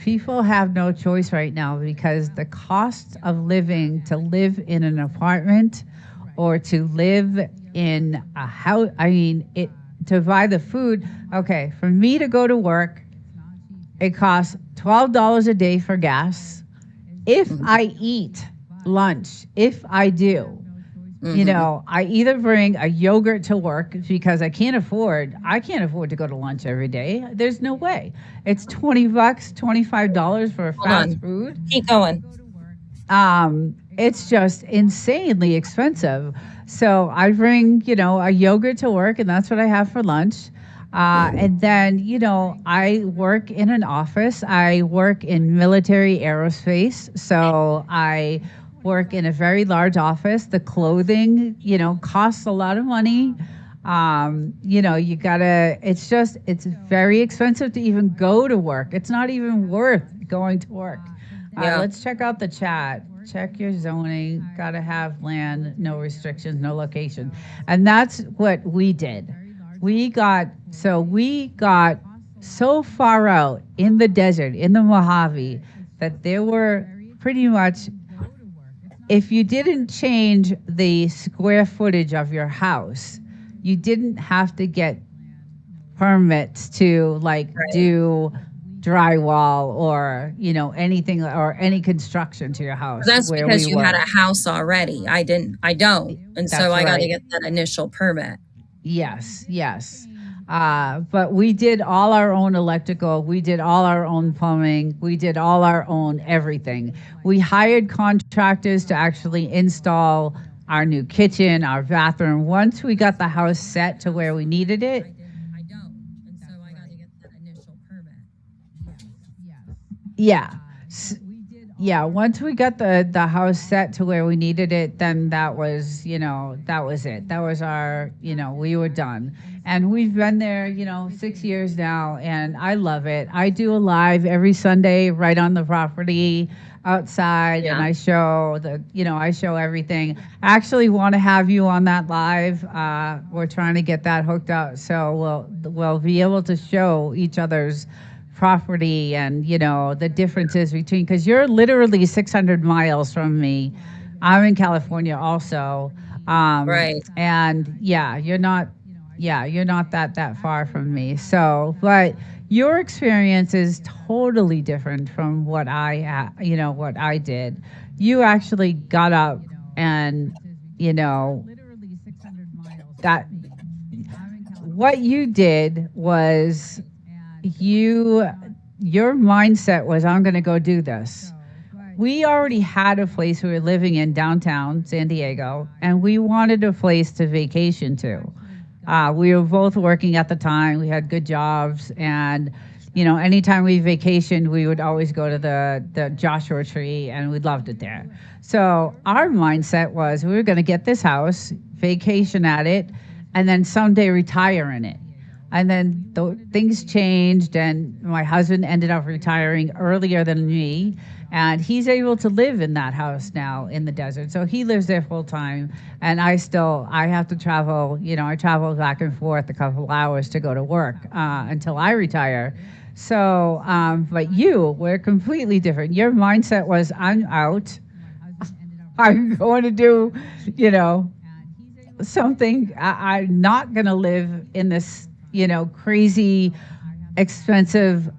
people have no choice right now because the cost of living, to live in an apartment or to live in a house, to buy the food. Okay, for me to go to work, it costs $12 a day for gas. If I eat lunch, if I do, I either bring a yogurt to work because I can't afford to go to lunch every day. There's no way. It's $20, $25 for fast food. Keep going. It's just insanely expensive. So I bring, a yogurt to work, and that's what I have for lunch. And then, I work in an office. I work in military aerospace. So I work in a very large office. The clothing, costs a lot of money. It's very expensive to even go to work. It's not even worth going to work. Yeah. Let's check out the chat. Check your zoning. Got to have land, no restrictions, no location. And that's what we did. We got so far out in the desert, in the Mojave, that there were pretty much, if you didn't change the square footage of your house, you didn't have to get permits to like do drywall or anything or any construction to your house. That's where because we you were. had a house already. I don't. And so That's I got to right. get that initial permit. Yes. But we did all our own electrical. We did all our own plumbing. We did all our own everything. We hired contractors to actually install our new kitchen, our bathroom. Once we got the house set to where we needed it. I don't. And so I got to get that initial permit. Yeah. Once we got the house set to where we needed it, then that was it. That was our, we were done. And we've been there, 6 years now, and I love it. I do a live every Sunday right on the property outside, and I show I show everything. I actually want to have you on that live. We're trying to get that hooked up, so we'll be able to show each other's property and the differences between, because you're literally 600 miles from me. I'm in California also, Right. and you're not that far from me. So but your experience is totally different from what I did. You actually got up and that what you did was your mindset was, I'm going to go do this. We already had a place we were living in downtown San Diego, and we wanted a place to vacation to. We were both working at the time. We had good jobs, and anytime we vacationed, we would always go to the Joshua Tree, and we loved it there. So our mindset was, we were going to get this house, vacation at it, and then someday retire in it. And then things changed, and my husband ended up retiring earlier than me, and he's able to live in that house now in the desert. So he lives there full time, and I have to travel. I travel back and forth a couple hours to go to work until I retire. So, but we're completely different. Your mindset was, I'm out. I'm going to do, something. I'm not going to live in this crazy, expensive,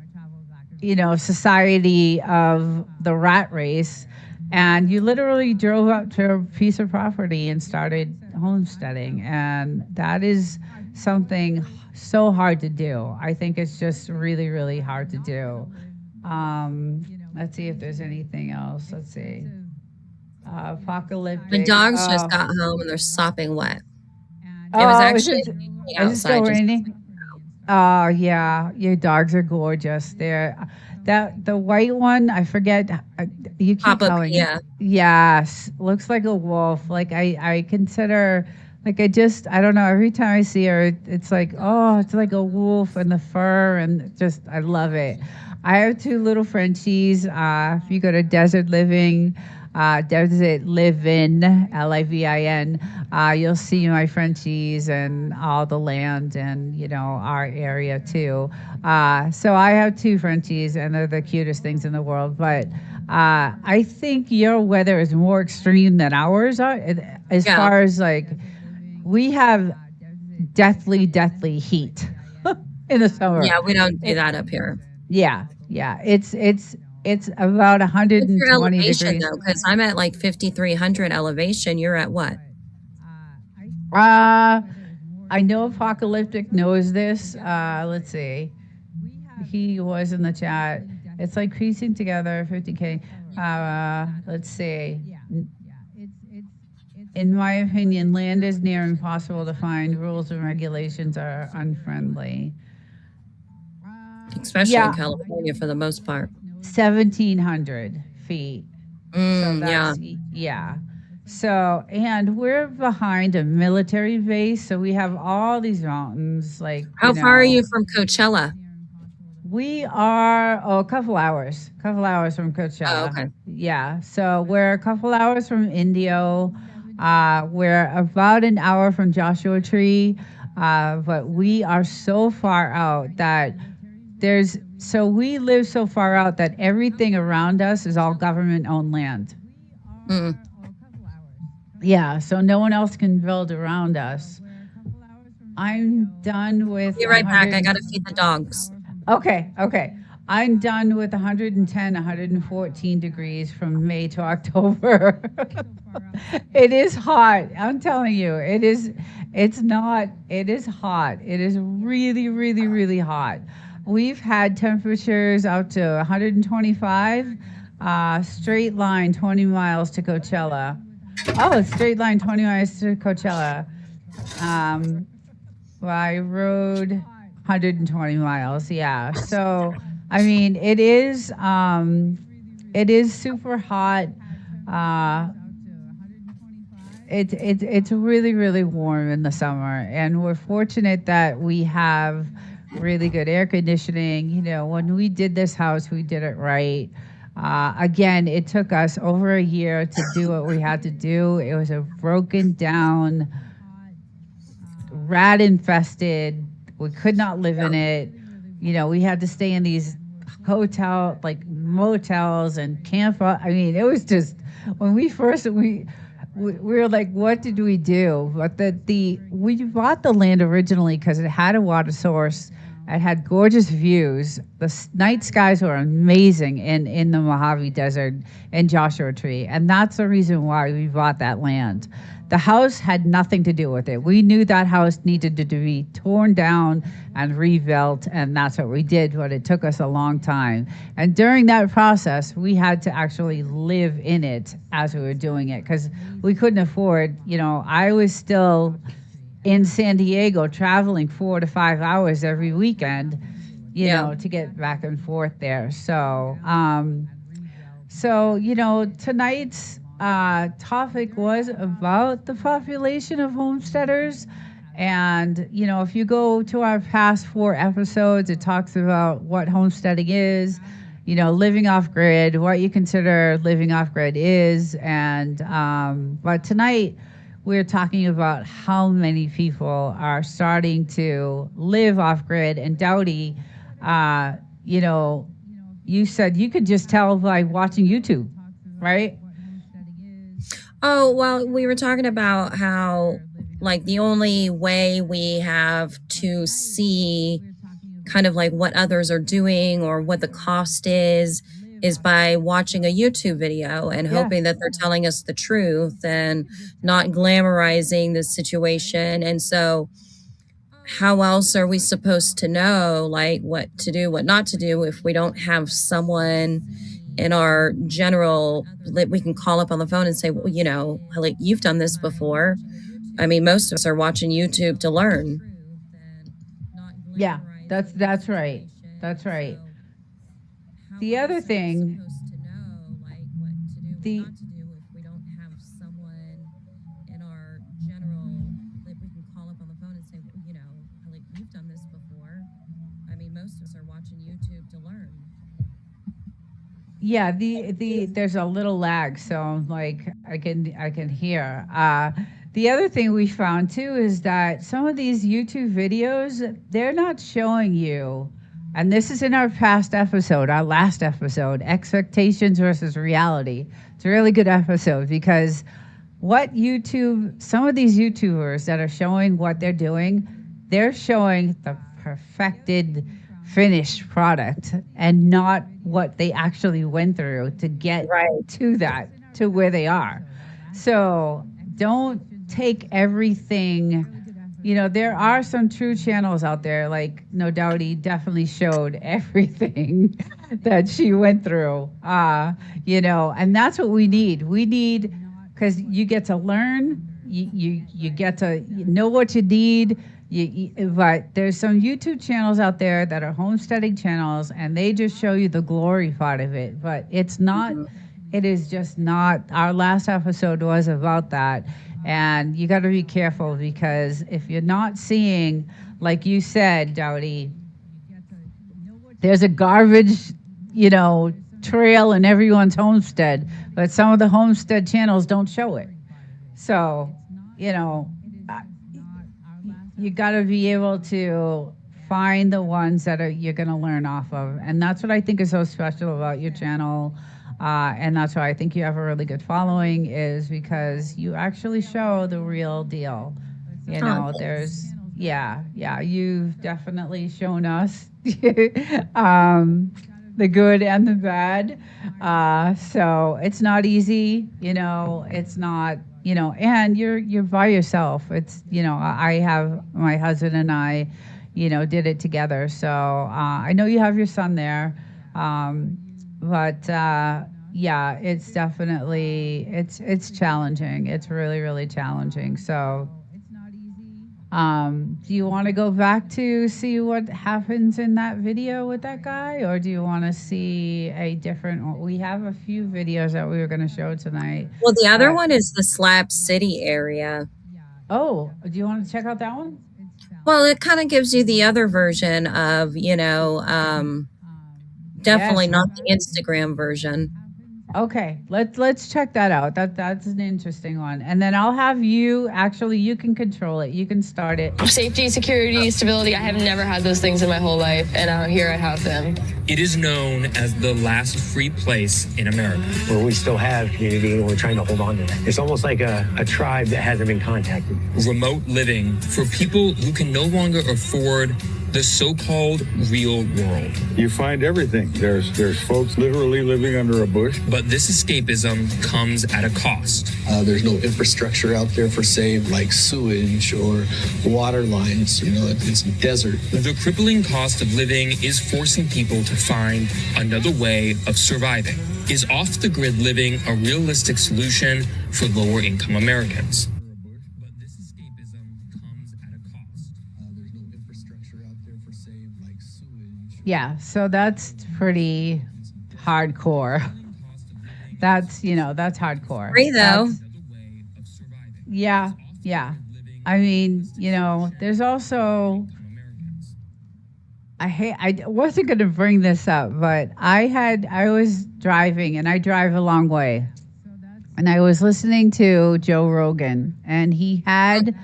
society of the rat race. And you literally drove up to a piece of property and started homesteading. And that is something so hard to do. I think it's just really, really hard to do. Let's see if there's anything else. Let's see. Apocalyptic. The dogs just got home and they're sopping wet. It was actually outside. Is it still raining? Oh yeah, your dogs are gorgeous. The white one, I forget. You keep calling it. Yes, looks like a wolf. Like I consider, like I don't know. Every time I see her, it's like, oh, it's like a wolf and the fur, and just I love it. I have 2 little Frenchies. If you go to Desert Living. Desert Livin, Livin, you'll see my Frenchies and all the land and our area too. So I have 2 Frenchies, and they're the cutest things in the world. But I think your weather is more extreme than ours are, as far as like we have deathly heat in the summer. Yeah, we don't do that up here. Yeah, it's about 120 What's your elevation, degrees. though? Because I'm at like 5,300 elevation. You're at what? I know Apocalyptic knows this. Let's see. He was in the chat. It's like piecing together 50K. Let's see. In my opinion, land is near impossible to find. Rules and regulations are unfriendly. Especially in California for the most part. 1,700 feet. So that's, So, and we're behind a military base, so we have all these mountains. Like, how far are you from Coachella? We are a couple hours from Oh, Coachella. okay. Yeah, so we're a couple hours from Indio. We're about an hour from Joshua Tree, but we are so far out that we live so far out that everything around us is all government-owned land. Mm. Yeah, so no one else can build around us. I'm done with Be right back. I 100. gotta feed the dogs. Okay. I'm done with 110, 114 degrees from May to October. It is hot. I'm telling you, it is. It's not. It is hot. It is really, really, really hot. We've had temperatures up to 125. Straight line 20 miles to Coachella. Oh, straight line 20 miles to Coachella. Well, I rode 120 miles. Yeah. So, I mean, it is super hot. Uh, it's really, really warm in the summer, and we're fortunate that we have really good air conditioning. You know, when we did this house, we did it right. Again, it took us over a year to do what we had to do. It was a broken down, rat infested. We could not live in it. You know, we had to stay in these motels and camp. I mean, it was just when we were like, what did we do? But we bought the land originally because it had a water source. It had gorgeous views. The night skies were amazing in the Mojave Desert and Joshua Tree, and that's the reason why we bought that land. The house had nothing to do with it. We knew that house needed to be torn down and rebuilt, and that's what we did, but it took us a long time. And during that process, we had to actually live in it as we were doing it because we couldn't afford, I was still in San Diego traveling 4 to 5 hours every weekend, to get back and forth there. So, tonight's topic was about the population of homesteaders. And, if you go to our past 4 episodes, it talks about what homesteading is, living off grid, what you consider living off grid is. And, but tonight we're talking about how many people are starting to live off grid. And Dowdy, you said you could just tell by watching YouTube, right? Oh, well, we were talking about how, like, the only way we have to see kind of like what others are doing or what the cost is by watching a YouTube video and hoping that they're telling us the truth and not glamorizing the situation. And so how else are we supposed to know, like, what to do, what not to do if we don't have someone in our general that we can call up on the phone and say, well, like, you've done this before. I mean, most of us are watching YouTube to learn. Yeah, that's right. That's right. The other thing, yeah, there's a little lag, so like I can hear. The other thing we found too is that some of these YouTube videos, they're not showing you, and this is in our last episode, expectations versus reality. It's a really good episode because some of these YouTubers that are showing what they're doing, they're showing the perfected finished product and not what they actually went through to get to where they are. So don't take everything. There are some true channels out there, like No Doubty definitely showed everything that she went through, and that's what we need. We need, because you get to learn, you get to know what you need. But there's some YouTube channels out there that are homesteading channels, and they just show you the glory part of it. But it's not, it is just not. Our last episode was about that. And you got to be careful, because if you're not seeing, like you said, Dowdy, there's a garbage, trail in everyone's homestead, but some of the homestead channels don't show it. So, uh, you got to be able to find the ones that you're going to learn off of. And that's what I think is so special about your channel. And that's why I think you have a really good following, is because you actually show the real deal. You've definitely shown us the good and the bad. So it's not easy, it's not, and you're by yourself. It's, I have my husband and I, did it together. So I know you have your son there. But it's definitely, it's challenging. It's really, really challenging. So, do you want to go back to see what happens in that video with that guy, or do you want to see a different? We have a few videos that we were going to show tonight. Well, the other one is the Slab City area. Oh, do you want to check out that one? Well, it kind of gives you the other version of, definitely not the Instagram version. Okay, let's check that out. That's an interesting one. And then I'll have you can control it. You can start it. Safety, security, stability. I have never had those things in my whole life, and out here I have them. It is known as the last free place in America. Well, we still have community, and we're trying to hold on to that. It's almost like a tribe that hasn't been contacted. Remote living for people who can no longer afford the so-called real world. You find everything. There's folks literally living under a bush. But this escapism comes at a cost. There's no infrastructure out there for, say, like sewage or water lines. It's a desert. The crippling cost of living is forcing people to find another way of surviving. Is off-the-grid living a realistic solution for lower-income Americans? Yeah, so that's pretty hardcore. That's hardcore. Free though. Yeah. I mean, there's also, I wasn't going to bring this up, but I was driving, and I drive a long way. And I was listening to Joe Rogan, and he had,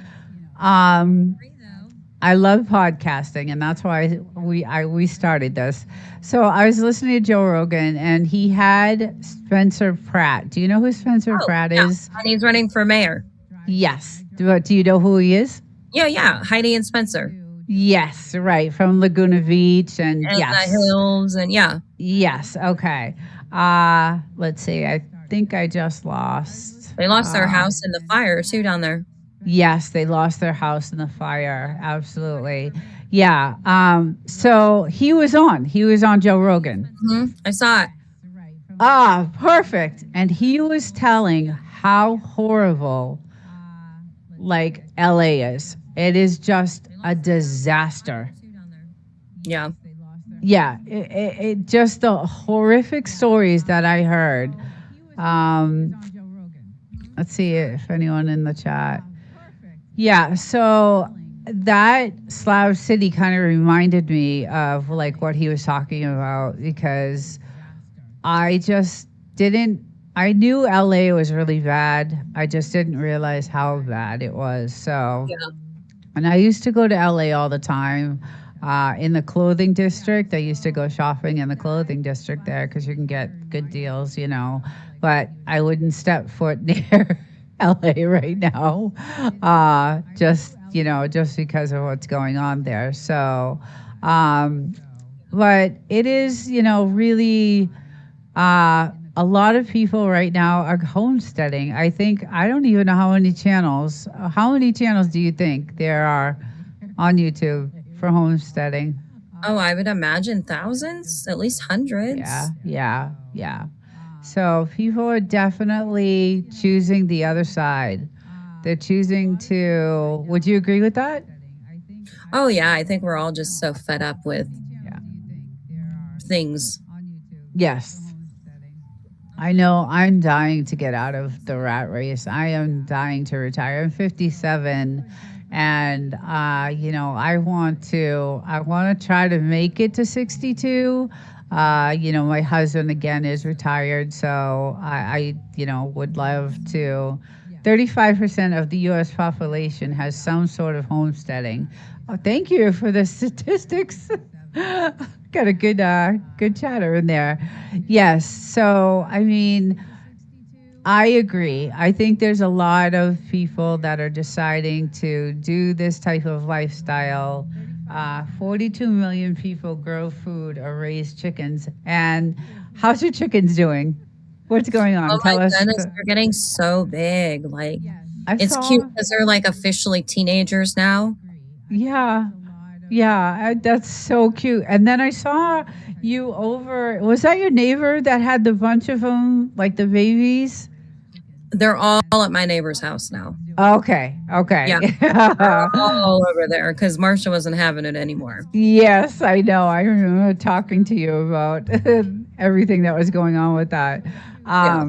I love podcasting, and that's why we started this. So I was listening to Joe Rogan, and he had Spencer Pratt. Do you know who Spencer Pratt is? And he's running for mayor. Yes. Do you know who he is? Yeah. Heidi and Spencer. Yes, right. From Laguna Beach and yes. The hills and yeah. Yes. Okay. Let's see. I think I just lost. They lost their house in the fire too down there. Yes, they lost their house in the fire. Absolutely. Yeah. So he was on Joe Rogan. Mm-hmm. I saw it. Perfect. And he was telling how horrible like LA is. It is just a disaster. Yeah. Yeah. It just the horrific stories that I heard. Let's see if anyone in the chat. Yeah, so that Slab City kind of reminded me of like what he was talking about, because I knew LA was really bad. I just didn't realize how bad it was. So, and I used to go to LA all the time in the clothing district. I used to go shopping in the clothing district there because you can get good deals, but I wouldn't step foot near LA right now, just because of what's going on there. So, but it is, really, a lot of people right now are homesteading. I don't even know how many channels. How many channels do you think there are on YouTube for homesteading? Oh, I would imagine thousands, at least hundreds. Yeah. So people are definitely choosing the other side. They're choosing to, would you agree with that? Oh, yeah. I think we're all just so fed up with things. Yes. I know I'm dying to get out of the rat race. I am dying to retire. I'm 57, And I want to try to make it to 62. My husband again is retired, so I would love to. 35% of the U.S. population has some sort of homesteading. Oh, thank you for the statistics. Got a good chatter in there. Yes. So, I mean, I agree. I think there's a lot of people that are deciding to do this type of lifestyle. 42 million people grow food or raise chickens. And how's your chickens doing? What's going on? Oh my Tell us. goodness, they're getting so big. Like, I it's cute saw. because they're like officially teenagers now. Yeah. Yeah, that's so cute. And then I saw you over. Was that your neighbor that had the bunch of them, like the babies? They're all at my neighbor's house now. Okay. Yeah, Okay. they're all over there because Marsha wasn't having it anymore. Yes, I know. I remember talking to you about everything that was going on with that. Yeah.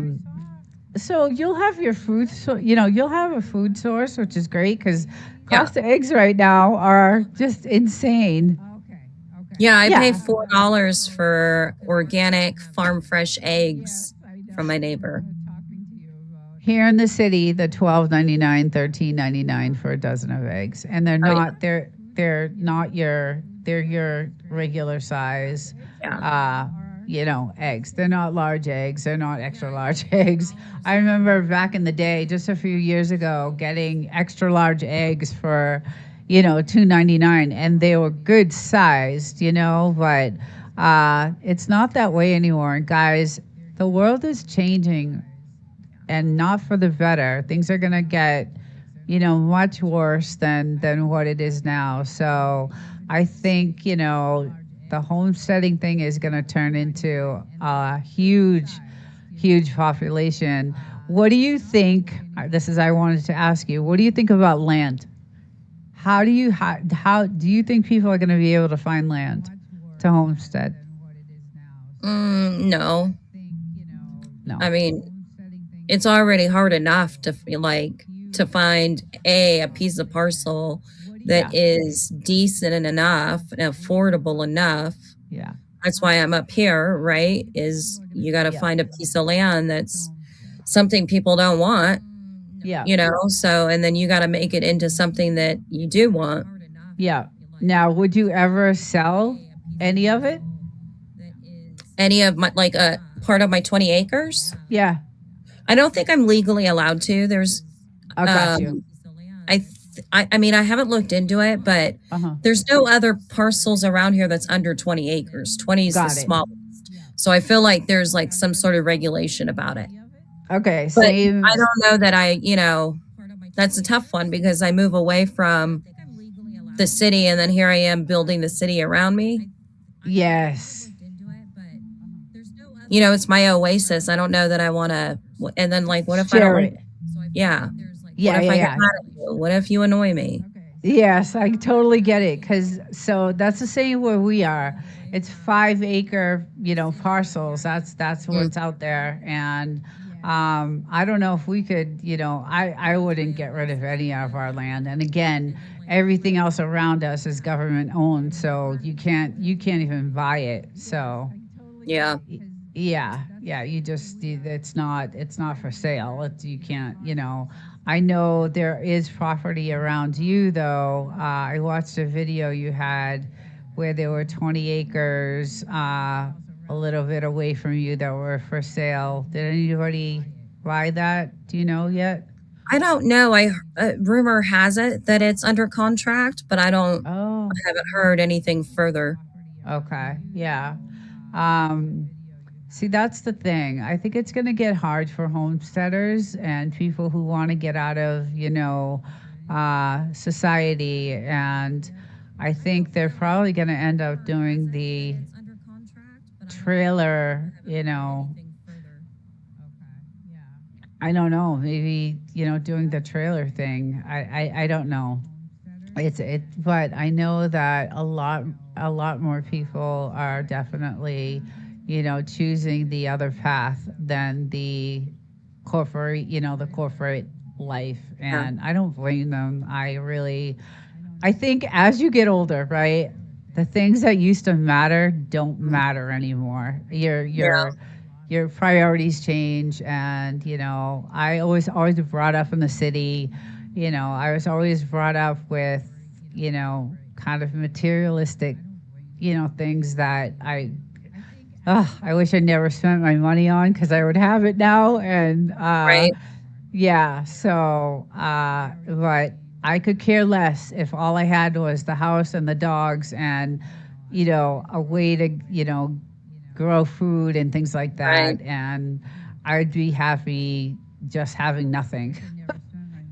So you'll have your food, you'll have a food source, which is great because Yeah. cost of eggs right now are just insane. Yeah, I pay Yeah. $4 for organic farm fresh eggs from my neighbor. Here in the city, the $12.99, $13.99 for a dozen of eggs, and they're Oh, yeah. not they're not they're your regular size. Yeah. Eggs. They're not large eggs. They're not extra large eggs. I remember back in the day, just a few years ago, getting extra large eggs for, $2.99, and they were good sized, but it's not that way anymore. And guys, the world is changing, and not for the better. Things are gonna get, much worse than what it is now. So I think, the homesteading thing is going to turn into a huge, huge population. What do you think? I wanted to ask you, what do you think about land? How do you think people are going to be able to find land to homestead? No. No. I mean, it's already hard enough to find a piece of parcel that is decent enough and affordable enough. Yeah. That's why I'm up here, right? Is you got to find a piece of land that's something people don't want. Yeah. So, and then you got to make it into something that you do want. Yeah. Now, would you ever sell any of it? Any of my, like a part of my 20 acres? Yeah. I don't think I'm legally allowed to. There's, I got you. I mean, I haven't looked into it, but there's no other parcels around here that's under 20 acres. 20 is the smallest. So I feel like there's like some sort of regulation about it. Okay. But Same. I don't know that that's a tough one because I move away from the city and then here I am building the city around me. Yes. It's my oasis. I don't know that I want to, and then like, what if I don't like it? Yeah. Yeah. What if I get mad at you? What if you annoy me? Yes, I totally get it. So that's the same where we are. It's 5 acre, parcels. That's what's out there. And I don't know if we could, I wouldn't get rid of any of our land. And again, everything else around us is government owned. So you can't even buy it. So yeah. Yeah. It's not for sale. You can't, I know there is property around you though. I watched a video you had where there were 20 acres, a little bit away from you that were for sale. Did anybody buy that? Do you know yet? I don't know. Rumor has it that it's under contract, but I haven't heard anything further. Okay. Yeah. See, that's the thing. I think it's going to get hard for homesteaders and people who want to get out of, society. And I think they're probably going to end up doing the trailer, I don't know, maybe, doing the trailer thing. I don't know. But I know that a lot more people are definitely choosing the other path than the corporate life, and I don't blame them. I think as you get older, right, the things that used to matter don't matter anymore. Your priorities change, and I always brought up in the city. I was always brought up with kind of materialistic things that I wish I never spent my money on, because I would have it now. And Right. yeah, so but I could care less if all I had was the house and the dogs and a way to grow food and things like that. Right. And I'd be happy just having nothing.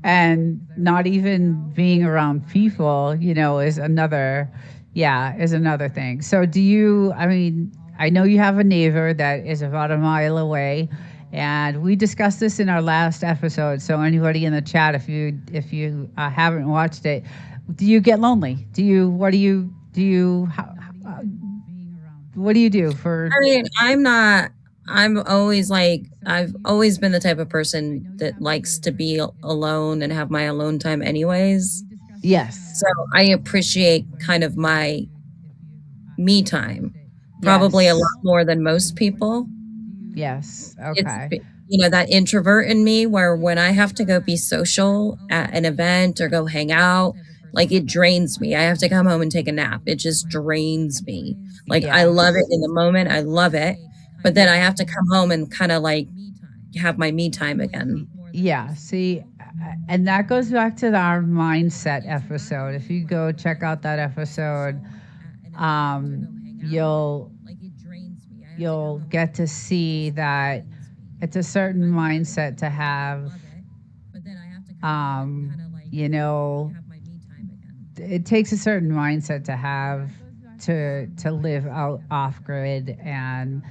And not even being around people, is another thing. So I know you have a neighbor that is about a mile away, and we discussed this in our last episode. So anybody in the chat, if you haven't watched it, do you get lonely? What do you do for? I mean, I'm always I've always been the type of person that likes to be alone and have my alone time anyways. Yes. So I appreciate kind of my me time probably a lot more than most people. Yes. Okay. It's, that introvert in me, where when I have to go be social at an event or go hang out, it drains me. I have to come home and take a nap. It just drains me. I love it in the moment. I love it. But then I have to come home and kind of have my me time again. Yeah. See, and that goes back to our mindset episode. If you go check out that episode, you'll get to see that it's a certain mindset to have. It takes a certain mindset to have to live out off grid. And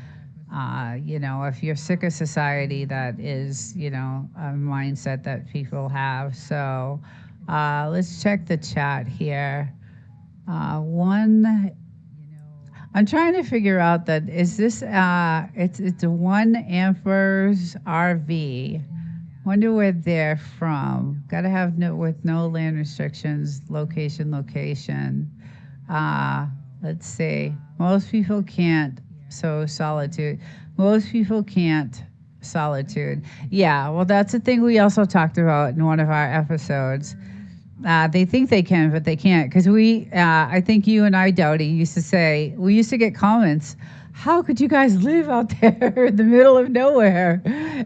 if you're sick of society, that is a mindset that people have. So let's check the chat here. I'm trying to figure out that is this it's a 1 Amper's RV. Wonder where they're from. Gotta have with no land restrictions, location. Let's see. Most people can't. So solitude. Most people can't. Solitude. Yeah, well, that's the thing we also talked about in one of our episodes. They think they can, but they can't. Because I think you and I, Dowdy, used to get comments, how could you guys live out there in the middle of nowhere?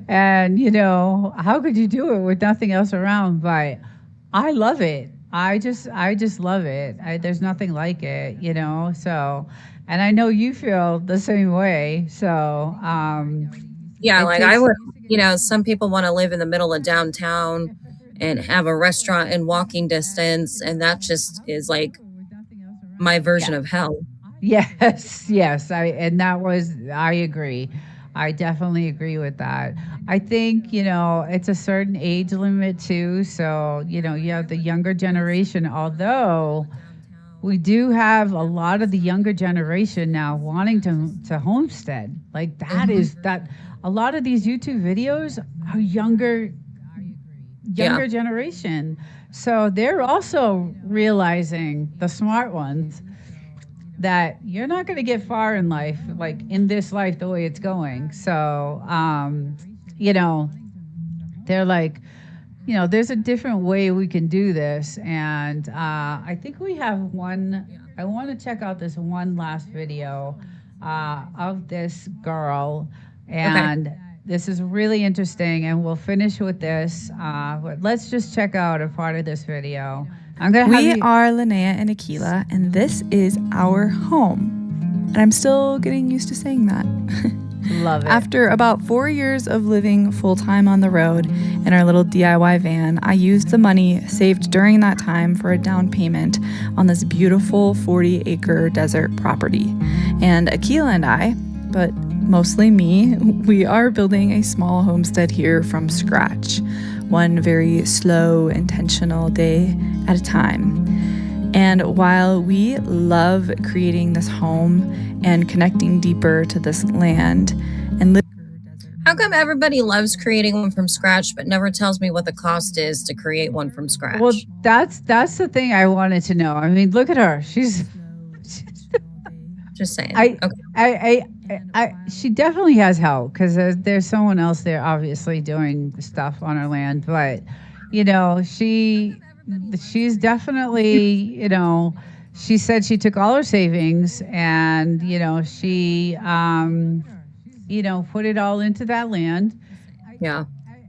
And, how could you do it with nothing else around? But I love it. I just love it. There's nothing like it, so, and I know you feel the same way. So, yeah, I would, some people want to live in the middle of downtown and have a restaurant in walking distance, and that just is my version of hell. Yes. I agree. I definitely agree with that. I think, it's a certain age limit too. So, you have the younger generation, although we do have a lot of the younger generation now wanting to homestead. Is that a lot of these YouTube videos are younger generation. So they're also realizing, the smart ones, that you're not going to get far in life, in this life, the way it's going. So, they're there's a different way we can do this. And I think we have one. I want to check out this one last video of this girl. And this is really interesting. And we'll finish with this. But let's just check out a part of this video. We are Linnea and Akila, and this is our home. And I'm still getting used to saying that. Love it. After about 4 years of living full-time on the road in our little DIY van, I used the money saved during that time for a down payment on this beautiful 40-acre desert property. And Akila and I, but mostly me, we are building a small homestead here from scratch. One very slow, intentional day at a time. And while we love creating this home and connecting deeper to this land and How come everybody loves creating one from scratch, but never tells me what the cost is to create one from scratch? Well, that's the thing I wanted to know. I mean, look at her. She's just saying. She definitely has help because there's someone else there, obviously doing stuff on her land. But you know, she's definitely, you know, she said she took all her savings and you know she you know, put it all into that land. Yeah.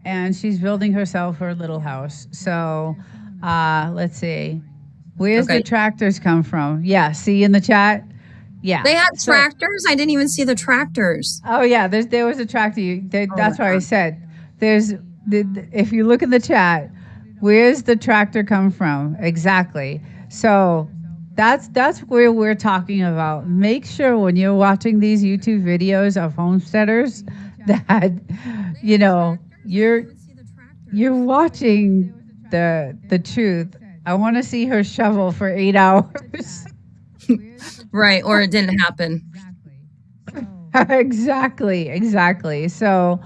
And she's building herself her little house. So, let's see. Where's the tractors come from? Yeah, see in the chat? Yeah. They had tractors? I didn't even see the tractors. Oh, yeah, there was a tractor. That's why I said. If you look in the chat, where's the tractor come from? Exactly. So, that's where we're talking about. Make sure when you're watching these YouTube videos of homesteaders that you know you're watching the truth. I want to see her shovel for 8 hours. Right, or it didn't happen. Exactly. So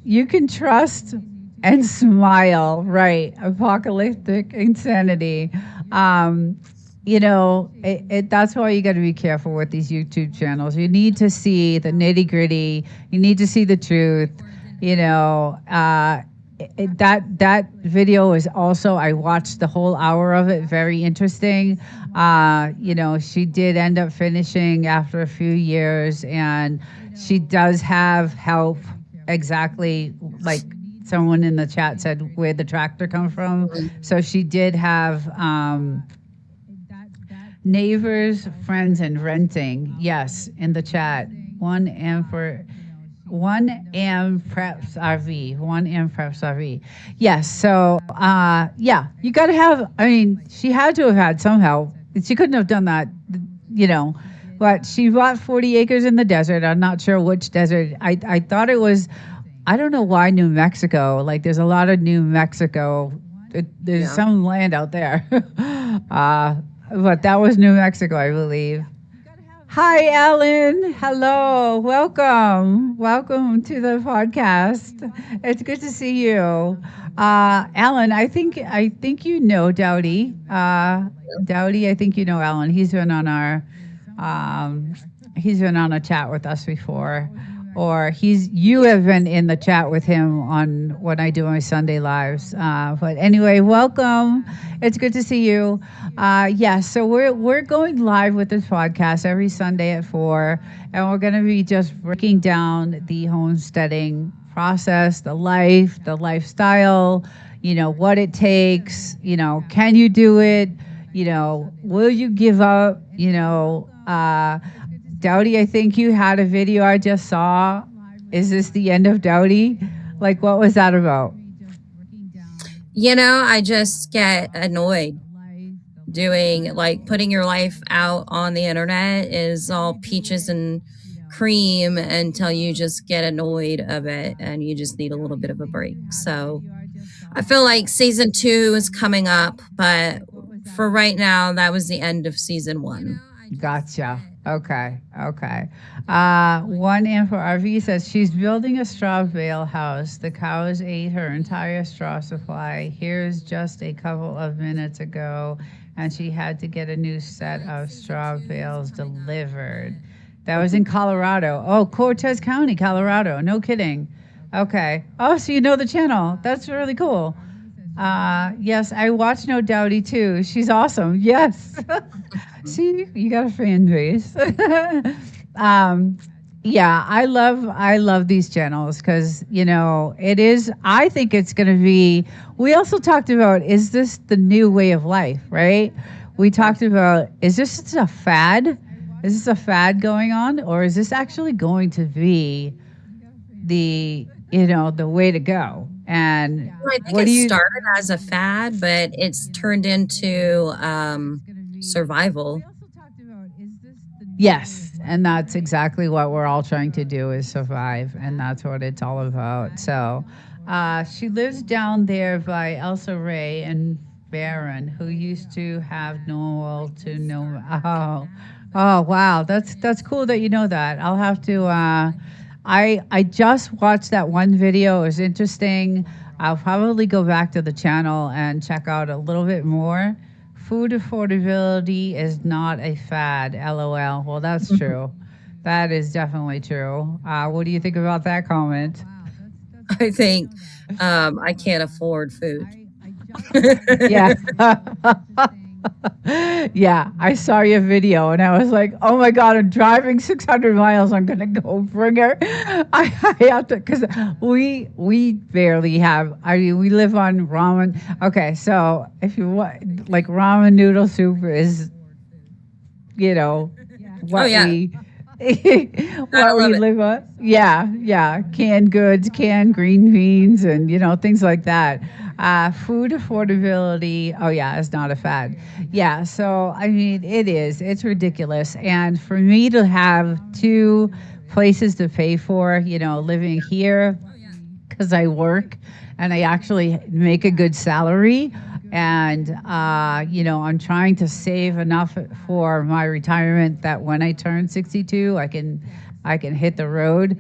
you can trust and smile, right? Apocalyptic insanity. You know, that's why you got to be careful with these YouTube channels. You need to see the nitty gritty. You need to see the truth. You know, that video is also, I watched the whole hour of it. Very interesting. You know, she did end up finishing after a few years, and she does have help. Exactly like someone in the chat said, where the tractor come from. So she did have neighbors, friends, and renting. Yes, in the chat. 1M Preps RV. 1M Preps RV. Yes. So, yeah, you got to have. I mean, she had to have had some help. She couldn't have done that, you know. But she bought 40 acres in the desert. I'm not sure which desert. I thought it was. I don't know why New Mexico. Like, there's a lot of New Mexico. There's some land out there. But that was New Mexico, I believe. Hi, Ellen. Hello. Welcome to the podcast. It's good to see you. Alan, I think you know Dowdy. Dowdy, I think you know Alan. He's been on a chat with us before. Or you have been in the chat with him on when I do my Sunday lives. But anyway, welcome. It's good to see you. So we're going live with this podcast every Sunday at 4, and we're going to be just breaking down the homesteading process, the lifestyle, you know, what it takes, you know, can you do it, you know, will you give up, you know, Dowdy, I think you had a video I just saw. Is this the end of Dowdy? Like, what was that about? You know, I just get annoyed doing, like, putting your life out on the internet is all peaches and cream until you just get annoyed of it and you just need a little bit of a break. So I feel like season 2 is coming up, but for right now, that was the end of season 1. Gotcha. Okay. 1M for RV says she's building a straw bale house. The cows ate her entire straw supply. Here's just a couple of minutes ago, and she had to get a new set of straw bales delivered. That was in Colorado. Oh, Cortez County, Colorado. No kidding. Okay. Oh, so you know the channel. That's really cool. Yes, I watch No Dowdy too. She's awesome. Yes. See, you got a fan base. Yeah, I love these channels because, you know, I think it's going to be, we also talked about, is this the new way of life, right? We talked about, is this just a fad? Is this a fad going on? Or is this actually going to be the way to go? And I think it started as a fad, but it's turned into survival. Yes, and that's exactly what we're all trying to do, is survive, and that's what it's all about. So she lives down there by Elsa Ray and Baron, who used to have normal to no. Oh wow, that's cool that you know that. I just watched that one video. It was interesting. I'll probably go back to the channel and check out a little bit more. Food affordability is not a fad, LOL. Well, that's true. That is definitely true. What do you think about that comment? I think I can't afford food. Yeah. Yeah, I saw your video and I was like, oh my God, I'm driving 600 miles. I'm going to go bring her. I have to, because we barely have, I mean, we live on ramen. Okay, so if you want, like ramen noodle soup is, you know, what we what we live on. Yeah. Canned goods, canned green beans, and, you know, things like that. Food affordability, oh yeah, is not a fad. Yeah, so I mean, it's ridiculous. And for me to have 2 places to pay for, you know, living here, because I work and I actually make a good salary, and you know, I'm trying to save enough for my retirement that when I turn 62, I can hit the road.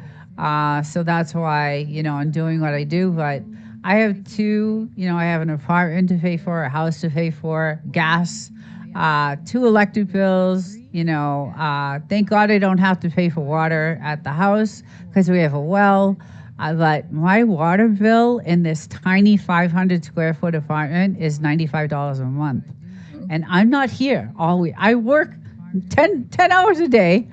So that's why, you know, I'm doing what I do. But I have 2, you know, I have an apartment to pay for, a house to pay for, gas, 2 electric bills, you know, thank God I don't have to pay for water at the house because we have a well. But my water bill in this tiny 500 square foot apartment is $95 a month. And I'm not here all week. I work 10 hours a day.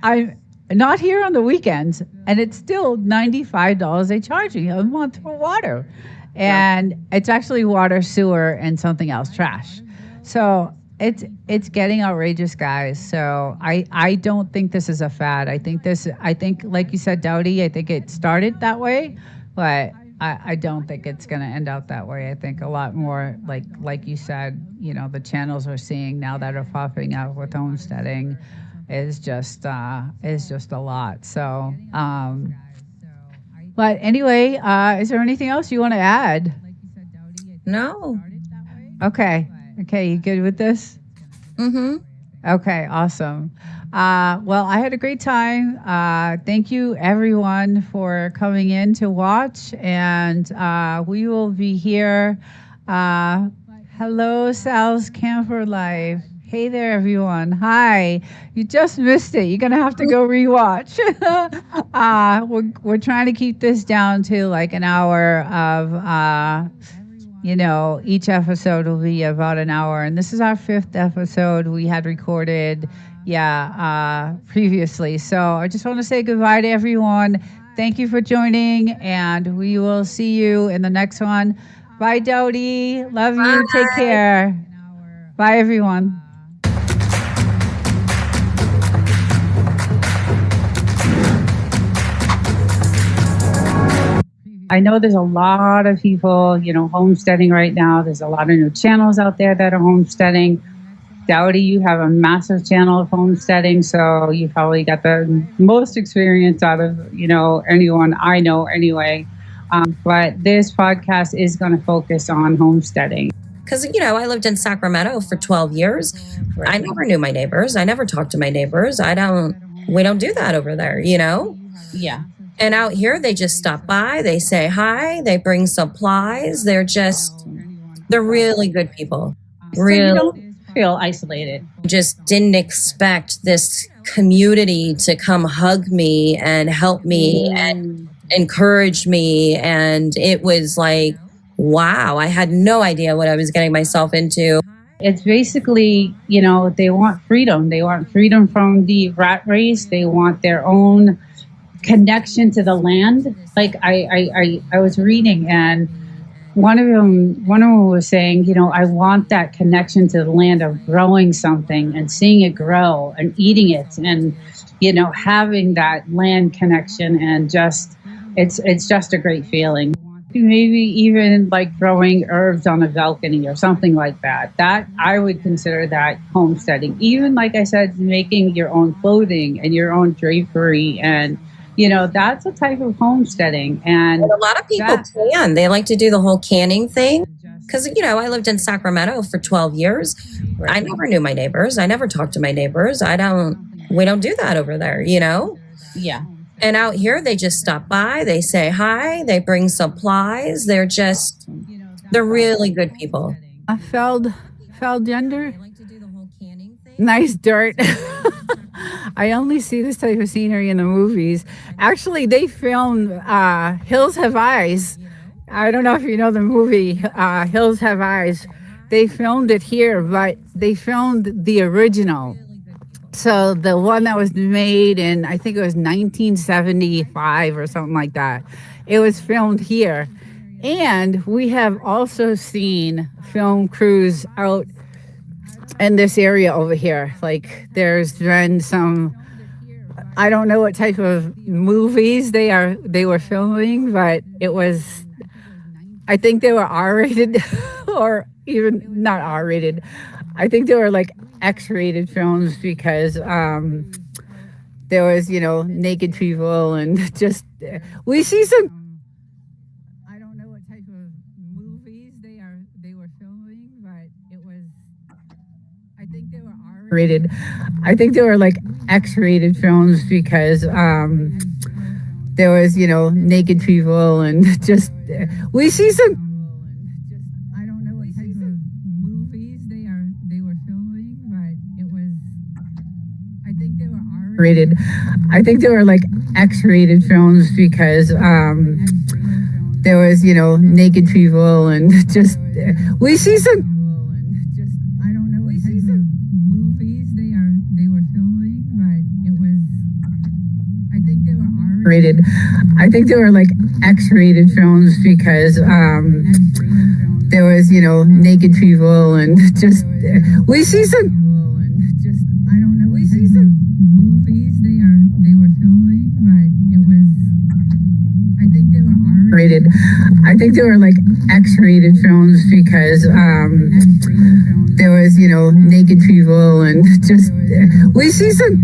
I'm not here on the weekends, and it's still $95 they charge me a month for water. And it's actually water, sewer, and something else, trash. So it's getting outrageous, guys. So I don't think this is a fad. I think like you said, Dowdy, I think it started that way, but I don't think it's going to end out that way. I think a lot more, like you said, you know, the channels we're seeing now that are popping up with homesteading is just a lot. So, but anyway, is there anything else you want to add? No. Okay, you good with this? Mm-hmm. Okay, awesome. Well, I had a great time. Thank you, everyone, for coming in to watch, and we will be here. Hello, Sal's Camper Life. Hey there, everyone. Hi. You just missed it. You're going to have to go rewatch. We're trying to keep this down to like an hour of, you know, each episode will be about an hour. And this is our 5th episode we had recorded, previously. So I just want to say goodbye to everyone. Thank you for joining, and we will see you in the next one. Bye, Dowdy. Love you. Bye. Take care. Bye, everyone. I know there's a lot of people, you know, homesteading right now. There's a lot of new channels out there that are homesteading. Dowdy, you have a massive channel of homesteading, so you probably got the most experience out of, you know, anyone I know anyway. But this podcast is going to focus on homesteading. Because, you know, I lived in Sacramento for 12 years. Right. I never knew my neighbors. I never talked to my neighbors. We don't do that over there, you know? Yeah. And out here, they just stop by, they say hi, they bring supplies. They're really good people. Really. So you don't feel isolated. Just didn't expect this community to come hug me and help me and encourage me. And it was like, wow, I had no idea what I was getting myself into. It's basically, you know, they want freedom. They want freedom from the rat race. They want their own connection to the land. Like I was reading, and one of them was saying, you know, I want that connection to the land of growing something and seeing it grow and eating it, and, you know, having that land connection, and just it's just a great feeling. Maybe even like growing herbs on a balcony or something like that. That I would consider that homesteading. Even, like I said, making your own clothing and your own drapery, and, you know, that's a type of homesteading. And a lot of people can. They like to do the whole canning thing. Because, you know, I lived in Sacramento for 12 years. Right. I never knew my neighbors. I never talked to my neighbors. We don't do that over there, you know? Yeah. And out here, they just stop by, they say hi, they bring supplies. They're really good people. Fell gender. Nice dirt. I only see this type of scenery in the movies. Actually, they filmed Hills Have Eyes. I don't know if you know the movie Hills Have Eyes. They filmed it here, but they filmed the original. So the one that was made in, I think it was 1975 or something like that. It was filmed here. And we have also seen film crews out in this area over here. Like there's been some, I don't know what type of movies they were filming, but it was, I think they were R-rated or even not R-rated. I think they were like X-rated films because there was, naked people and just, we see some, I don't know what type of movies they were filming, but it was, I think they were R-rated. I think they were like X-rated films because there was, naked people and just, we see some, I don't know what type of movies they were filming, but it was, I think they were R-rated. I think they were like X-rated films because there was, naked people and just, we see some, I don't know what type of movies they were filming, but it was, I think they were R-rated. I think they were like X-rated films because there was, naked people and just, we see some, I don't know, we see some movies they were filming, but it was, I think they were R-rated. I think they were like X-rated films because there was, naked people and just, we see some,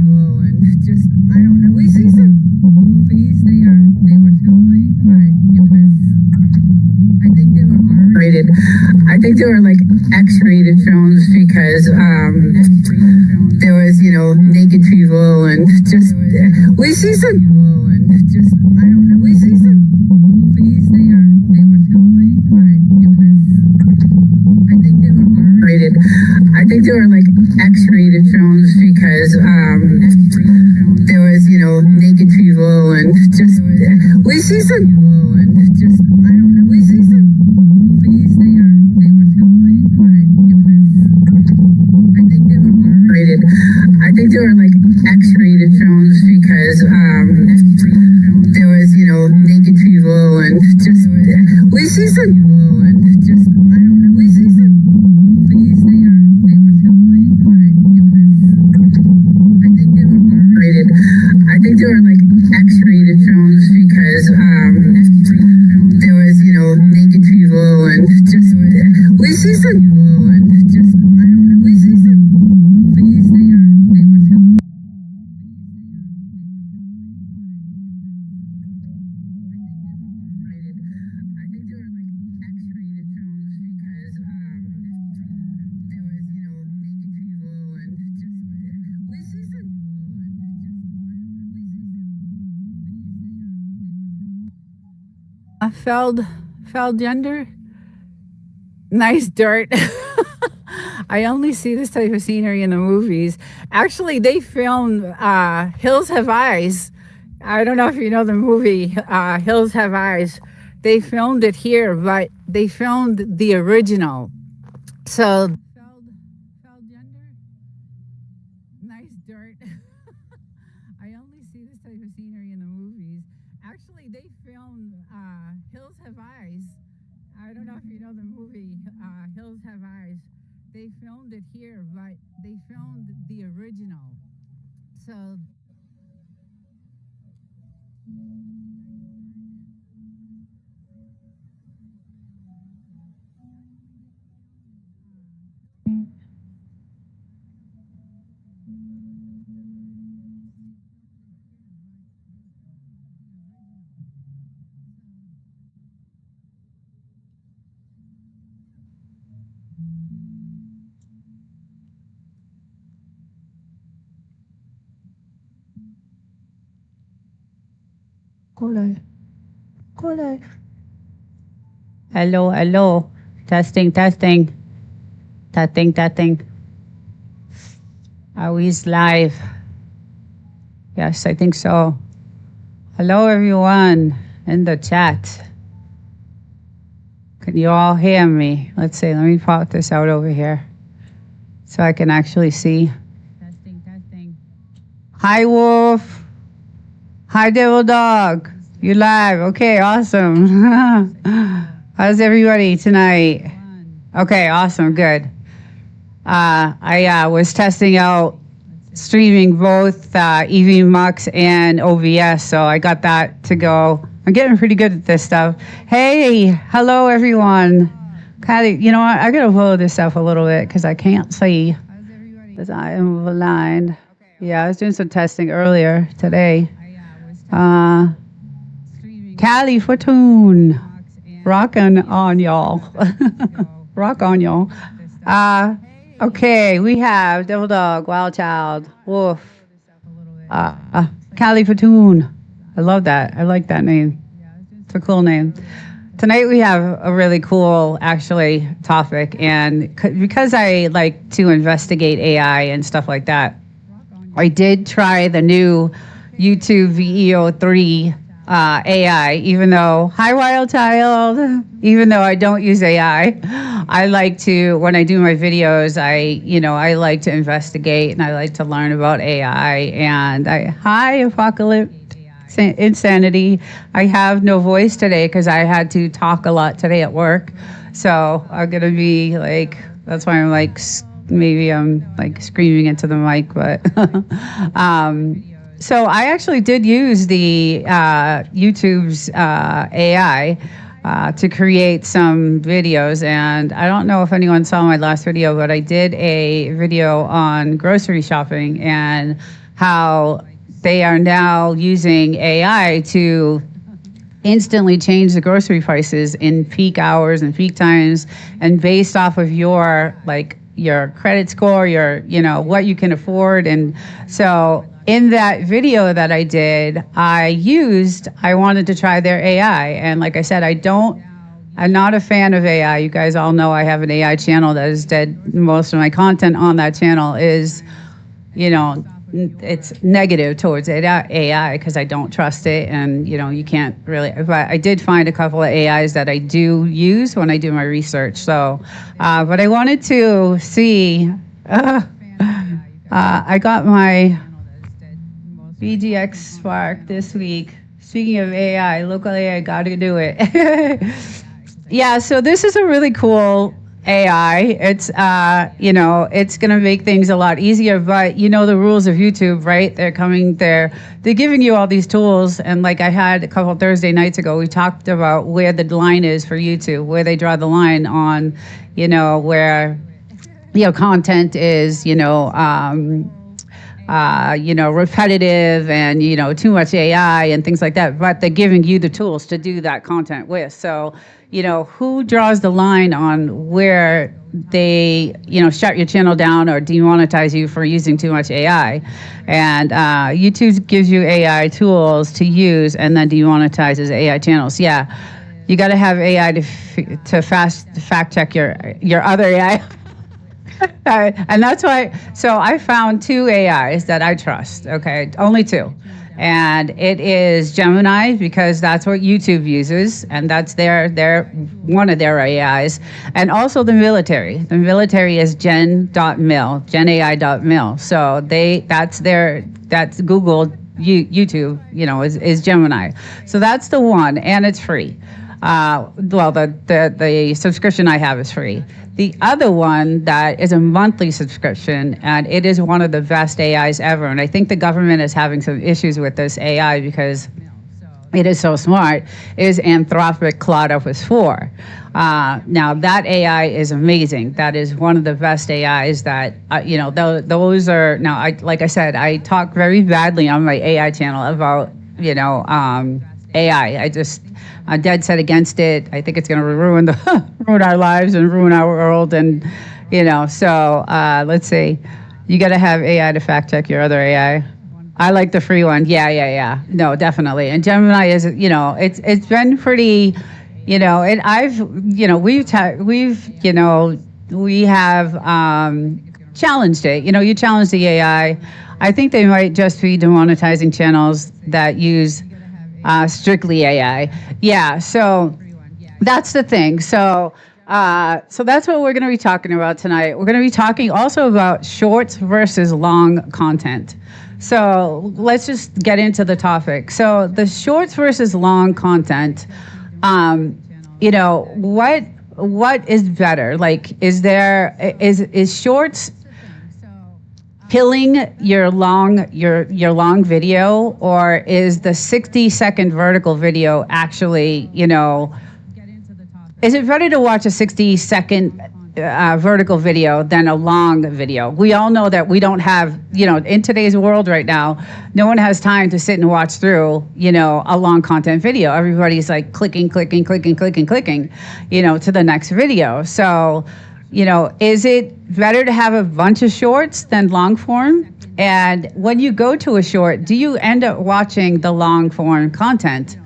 I don't know, we see some movies they were filming, but it was, I think they were R-rated. I think they were like X-rated films because there was, naked people and just, we see some, I don't know, we see some movies they were filming, but it was, I think they were R-rated. I think they were like X-rated films because there was, naked people and just, we see some, I don't know, we see some movies they were filming, but it was, I think they were R-rated. I think they were like X-rated films because there was, naked people and just, we see some, I don't know, we see some movies they were filming, but it was, I think they were R-rated. I think they were like X-rated films because there was, naked people and just, we see some, I don't know, we see some movies they were filming. I think they were like X-rated films because there was, naked people and just, we see some, fell gender. Nice dirt. I only see this type of scenery in the movies. Actually, they filmed Hills Have Eyes. I don't know if you know the movie Hills Have Eyes. They filmed it here, but they filmed the original. So fell gender. Nice dirt. I only see this type of scenery in the movies. Actually, they filmed Hills Have Eyes. I don't know if you know the movie Hills Have Eyes. They filmed it here, but they filmed the original. So Hello, hello. Testing, testing. Testing, testing. Are we live? Yes, I think so. Hello, everyone in the chat. Can you all hear me? Let's see. Let me pop this out over here so I can actually see. Testing, testing. Hi, Wolf. Hi, Devil Dog. You live. Okay, awesome. How's everybody tonight? Okay, awesome. Good. I was testing out streaming both EVMux and OBS, so I got that to go. I'm getting pretty good at this stuff. Hey, hello everyone. Kylie, you know what? I gotta blow this up a little bit because I can't see. Because I am blind. Yeah, I was doing some testing earlier today. Cali Fortune. Rockin' on y'all. Rock on y'all. Okay, we have Devil Dog, Wild Child, Wolf, Cali Fortune. I love that. I like that name. It's a cool name. Tonight we have a really cool, actually, topic. And because I like to investigate AI and stuff like that, I did try the new YouTube VEO3 AI, even though, hi Wild Child, even though I don't use AI, I like to, when I do my videos, I like to investigate and I like to learn about AI. And hi Apocalypse Insanity. I have no voice today because I had to talk a lot today at work. So I'm going to be like, that's why I'm like, maybe I'm like screaming into the mic, but so I actually did use the YouTube's AI to create some videos, and I don't know if anyone saw my last video, but I did a video on grocery shopping and how they are now using AI to instantly change the grocery prices in peak hours and peak times, and based off of your credit score, what you can afford. And so in that video that I did, I wanted to try their AI. And like I said, I'm not a fan of AI. You guys all know I have an AI channel that is dead. Most of my content on that channel is, it's negative towards AI because I don't trust it. And, you can't really, but I did find a couple of AIs that I do use when I do my research. So, but I wanted to see, I got my BGX Spark this week. Speaking of AI, local AI, gotta do it. Yeah, so this is a really cool AI. It's, it's gonna make things a lot easier, but you know the rules of YouTube, right? They're giving you all these tools, and like I had a couple Thursday nights ago, we talked about where the line is for YouTube, where they draw the line on, where, content is, repetitive and, too much AI and things like that, but they're giving you the tools to do that content with. So, who draws the line on where they, shut your channel down or demonetize you for using too much AI? And YouTube gives you AI tools to use and then demonetizes AI channels. Yeah, you got to have AI to fact check your other AI. And that's why, so I found two AIs that I trust, okay, only two. And it is Gemini, because that's what YouTube uses, and that's one of their AIs. And also the military. The military is gen.mil, genai.mil. So that's Google, YouTube, is Gemini. So that's the one, and it's free. The subscription I have is free. The other one that is a monthly subscription, and it is one of the best AIs ever. And I think the government is having some issues with this AI because it is so smart, is Anthropic Claude Opus 4. Now that AI is amazing. That is one of the best AIs that, those are, now, like I said, I talk very badly on my AI channel about, AI. I'm dead set against it. I think it's going to ruin our lives and ruin our world. And, so let's see. You got to have AI to fact check your other AI. I like the free one. Yeah. No, definitely. And Gemini is, it's been pretty, and we have challenged it. You challenge the AI. I think they might just be demonetizing channels that use strictly AI. Yeah, so that's the thing. So that's what we're going to be talking about tonight. We're going to be talking also about shorts versus long content. So let's just get into the topic. So the shorts versus long content, what is better? Like, is shorts killing your long video, or is the 60-second vertical video actually, is it better to watch a 60-second vertical video than a long video? We all know that we don't have, in today's world right now, no one has time to sit and watch through, a long content video. Everybody's like clicking, to the next video. So, is it better to have a bunch of shorts than long form? And when you go to a short, do you end up watching the long form content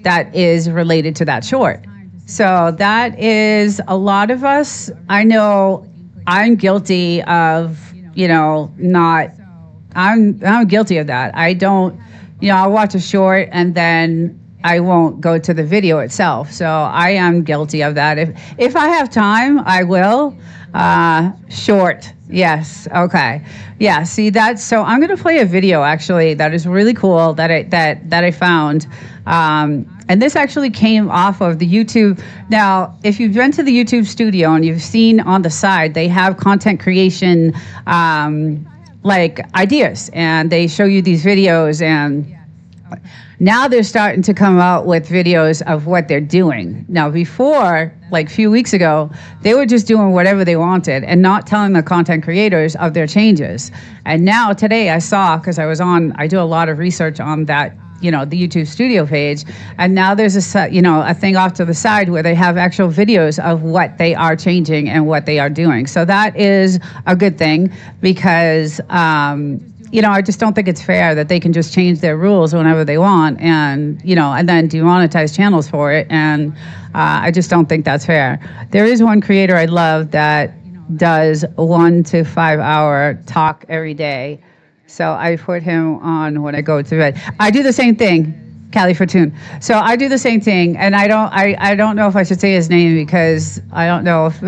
that is related to that short? So that is a lot of us. I know I'm guilty of, I'm guilty of that. I don't, I'll watch a short and then I won't go to the video itself. So I am guilty of that. If I have time, I will. Short. Yes. Okay. Yeah. See that. So I'm going to play a video actually that is really cool that I found. And this actually came off of the YouTube. Now, if you've been to the YouTube studio and you've seen on the side, they have content creation like ideas, and they show you these videos, and now they're starting to come out with videos of what they're doing. Now, before, like a few weeks ago, they were just doing whatever they wanted and not telling the content creators of their changes. And now today I saw, because I do a lot of research on that, the YouTube studio page, and now there's a thing off to the side where they have actual videos of what they are changing and what they are doing. So that is a good thing, because I just don't think it's fair that they can just change their rules whenever they want, and then demonetize channels for it. And I just don't think that's fair. There is one creator I love that does 1 to 5 hour talk every day. So I put him on when I go to bed. I do the same thing. Callie Fortune. So I do the same thing, and I don't know if I should say his name, because I don't know if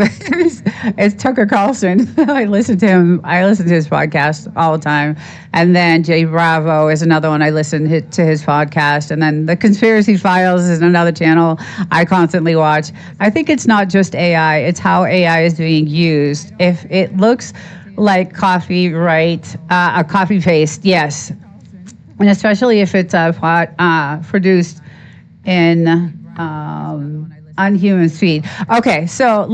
it's Tucker Carlson. I listen to him. I listen to his podcast all the time. And then Jay Bravo is another one I listen to his podcast. And then the Conspiracy Files is another channel I constantly watch. I think it's not just AI, it's how AI is being used. If it looks like copyright, a copy paste, yes. And especially if it's produced in unhuman speed. Okay, so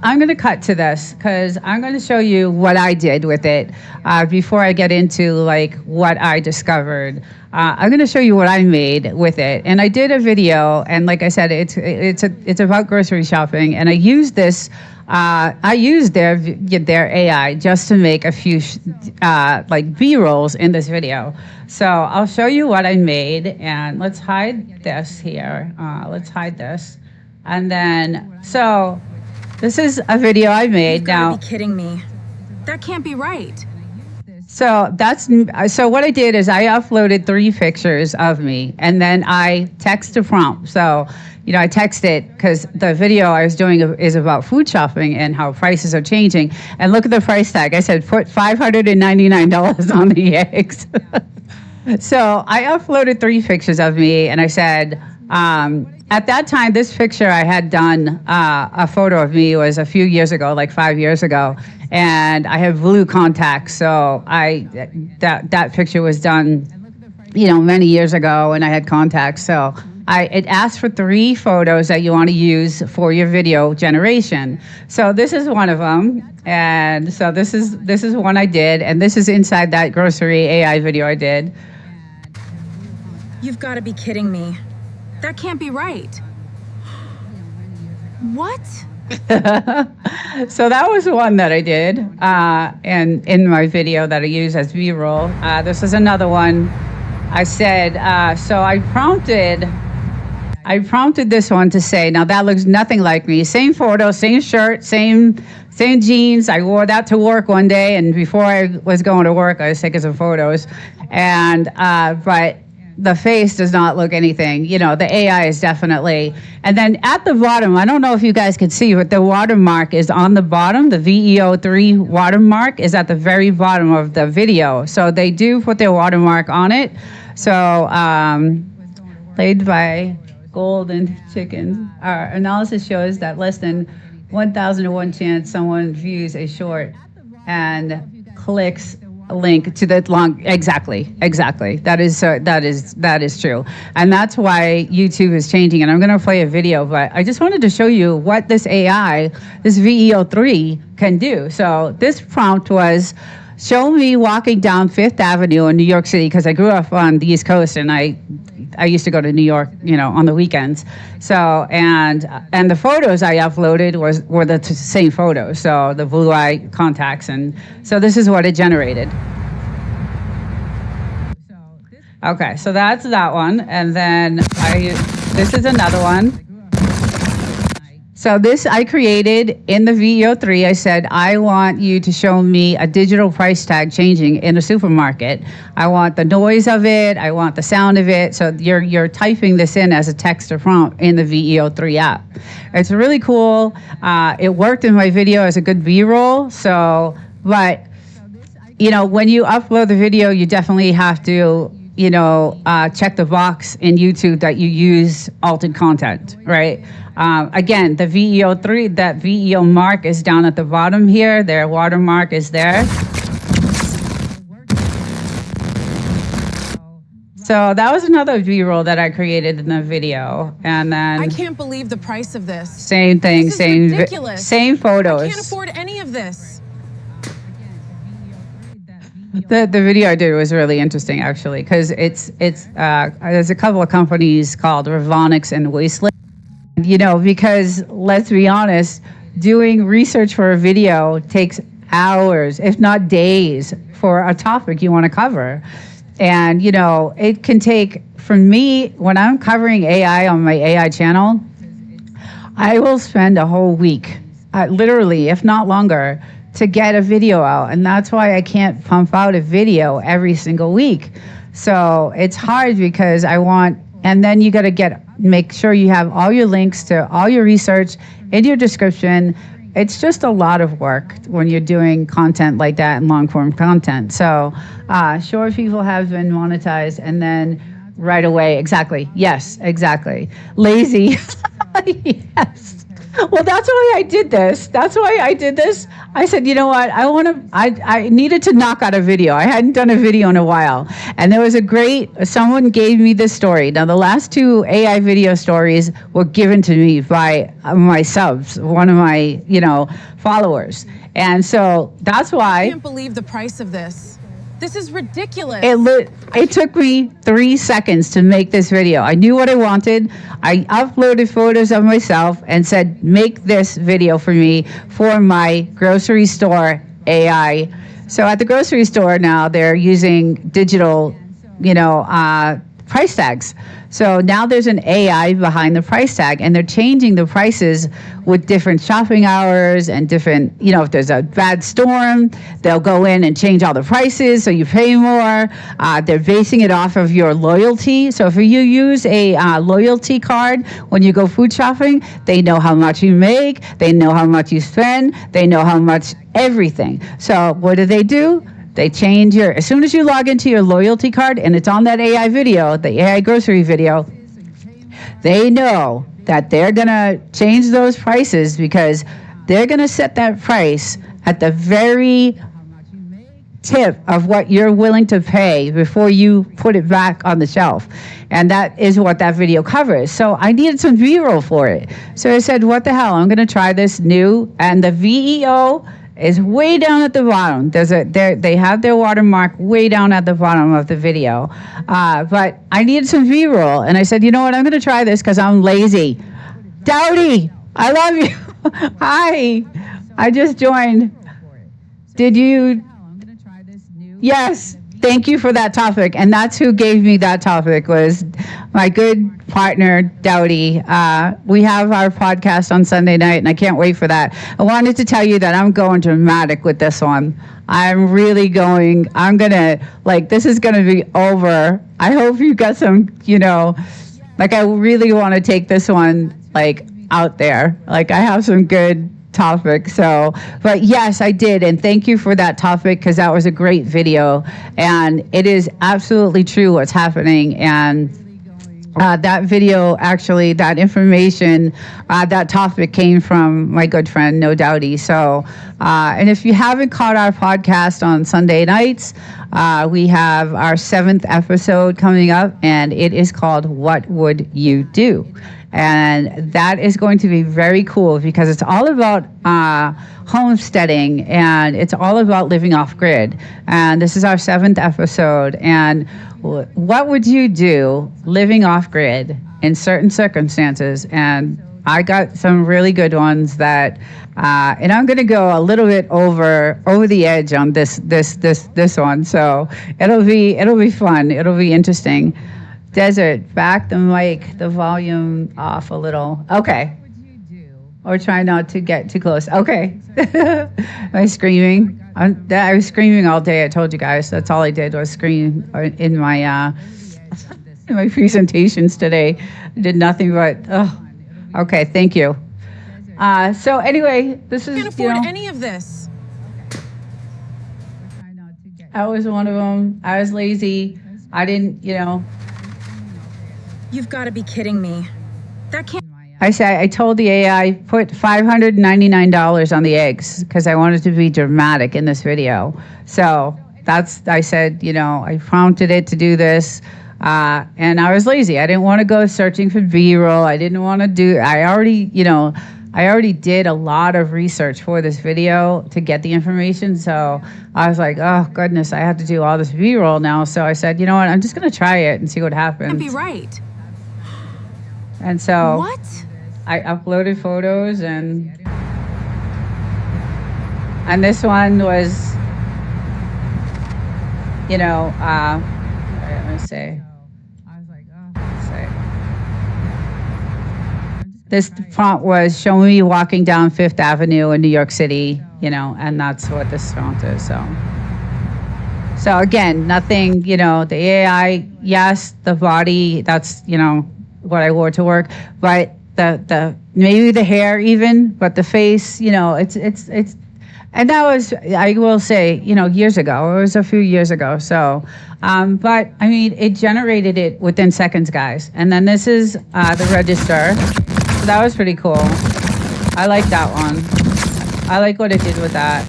I'm going to cut to this, because I'm going to show you what I did with it before I get into like what I discovered. I'm going to show you what I made with it, and I did a video, and like I said, it's about grocery shopping, and I used this. I used their AI just to make a few like B-rolls in this video. So I'll show you what I made, and let's hide this here. Let's hide this, and then so this is a video I made. You've gotta be kidding me. That can't be right. So what I did is I uploaded 3 pictures of me, and then I text a prompt. So, I text it, because the video I was doing is about food shopping and how prices are changing. And look at the price tag. I said, put $599 on the eggs. So I uploaded 3 pictures of me, and I said, at that time, this picture I had done, a photo of me was a few years ago, like 5 years ago, and I have blue contacts. So that picture was done, many years ago, and I had contacts. So it asked for 3 photos that you want to use for your video generation. So this is one of them, and so this is one I did, and this is inside that grocery AI video I did. You've got to be kidding me. That can't be right. What? So that was the one that I did, and in my video that I use as B-roll. This is another one. I said, so I prompted this one to say, now that looks nothing like me. Same photo, same shirt, same jeans. I wore that to work one day, and before I was going to work, I was taking some photos. And but the face does not look anything. You know, the AI is definitely. And then at the bottom, I don't know if you guys can see, but the watermark is on the bottom. The VEO3 watermark is at the very bottom of the video. So they do put their watermark on it. So laid by Golden Chicken. Our analysis shows that less than 1,000 to 1 chance someone views a short and clicks a link to the long. Exactly. That is true, and that's why YouTube is changing. And I'm going to play a video, but I just wanted to show you what this AI, this VEO3, can do. So this prompt was, show me walking down Fifth Avenue in New York City, because I grew up on the East Coast, and I used to go to New York, you know, on the weekends. So, and the photos I uploaded were the same photos. So the blue eye contacts, and so this is what it generated. Okay, so that's that one, and then this is another one. So this I created in the VEO3. I said, I want you to show me a digital price tag changing in a supermarket. I want the noise of it. I want the sound of it. So you're typing this in as a text or prompt in the VEO3 app. It's really cool. It worked in my video as a good B-roll. So, but, you know, when you upload the video, you definitely have to, you know, check the box in YouTube that you use altered content, right? Again, the VEO3, that VEO mark is down at the bottom here. Their watermark is there. So that was another B-roll that I created in the video. And then I can't believe the price of this. Same thing, This is ridiculous. same photos. I can't afford any of this. The video I did was really interesting, actually, because there's a couple of companies called Revonics and Wasteland. You know, because let's be honest, doing research for a video takes hours, if not days, for a topic you want to cover. And, you know, it can take, for me, when I'm covering AI on my AI channel, I will spend a whole week, literally, if not longer, to get a video out. And that's why I can't pump out a video every single week. So it's hard because and then you got to make sure you have all your links to all your research in your description. It's just a lot of work when you're doing content like that and long form content. So sure, people have been monetized, and then right away, exactly. Yes, exactly. Lazy. Yes. Well, that's why I did this. I said, you know what? I needed to knock out a video. I hadn't done a video in a while. And there was someone gave me this story. Now, the last 2 AI video stories were given to me by my subs, one of my, you know, followers. And so that's why. I can't believe the price of this. This is ridiculous. It took me 3 seconds to make this video. I knew what I wanted. I uploaded photos of myself and said, make this video for me for my grocery store AI. So at the grocery store now, they're using digital, you know, price tags. So now there's an AI behind the price tag, and they're changing the prices with different shopping hours and different, you know, if there's a bad storm, they'll go in and change all the prices so you pay more. They're basing it off of your loyalty. So if you use a loyalty card when you go food shopping, they know how much you make, they know how much you spend, they know how much everything. So what do? They change as soon as you log into your loyalty card and it's on that AI video, the AI grocery video, they know that they're going to change those prices because they're going to set that price at the very tip of what you're willing to pay before you put it back on the shelf. And that is what that video covers. So I needed some B-roll for it. So I said, what the hell? I'm going to try this new. And the VEO is way down at the bottom. They have their watermark way down at the bottom of the video. But I needed some B-roll. And I said, you know what? I'm going to try this because I'm lazy. Dowdy, I love you. Hi. I just joined. Did you? Yes. Thank you for that topic. And that's who gave me that topic was my good partner, Dowdy. We have our podcast on Sunday night, and I can't wait for that. I wanted to tell you that I'm going dramatic with this one. I'm really going, this is going to be over. I hope you got some, I really want to take this one, out there. I have some good topic. So, but yes, I did. And thank you for that topic because that was a great video. And it is absolutely true what's happening. And that video, actually, that information, that topic came from my good friend, No Doubty. So, and if you haven't caught our podcast on Sunday nights, we have our 7th episode coming up, and it is called What Would You Do? And that is going to be very cool because it's all about homesteading, and it's all about living off grid. And this is our 7th episode. And what would you do living off grid in certain circumstances? And I got some really good ones that, and I'm going to go a little bit over the edge on this one. So it'll be fun. It'll be interesting. Desert, back the mic, the volume off a little. Okay. Or try not to get too close. Okay. Am I screaming? I was screaming all day. I told you guys. That's all I did was scream in my presentations today. I did nothing but. Oh. Okay. Thank you. So anyway, this is. I can't afford any of this. I was one of them. I was lazy. I didn't. You've got to be kidding me. That can't. I told the AI, put $599 on the eggs because I wanted to be dramatic in this video. So I said, I prompted it to do this. And I was lazy. I didn't want to go searching for B-roll. I didn't want to I already did a lot of research for this video to get the information. So I was like, oh goodness, I have to do all this B-roll now. So I said, you know what, I'm just going to try it and see what happens. Can't be right. And so what? I uploaded photos and this one was, let me see. This prompt was show me walking down 5th Avenue in New York City, and that's what this prompt is. So again, nothing, the AI, yes, the body, that's, what I wore to work, but the maybe the hair even, but the face, it's and that was, I will say, years ago. It was a few years ago. So, but I mean, it generated it within seconds, guys. And then this is the register. So that was pretty cool. I like that one. I like what it did with that.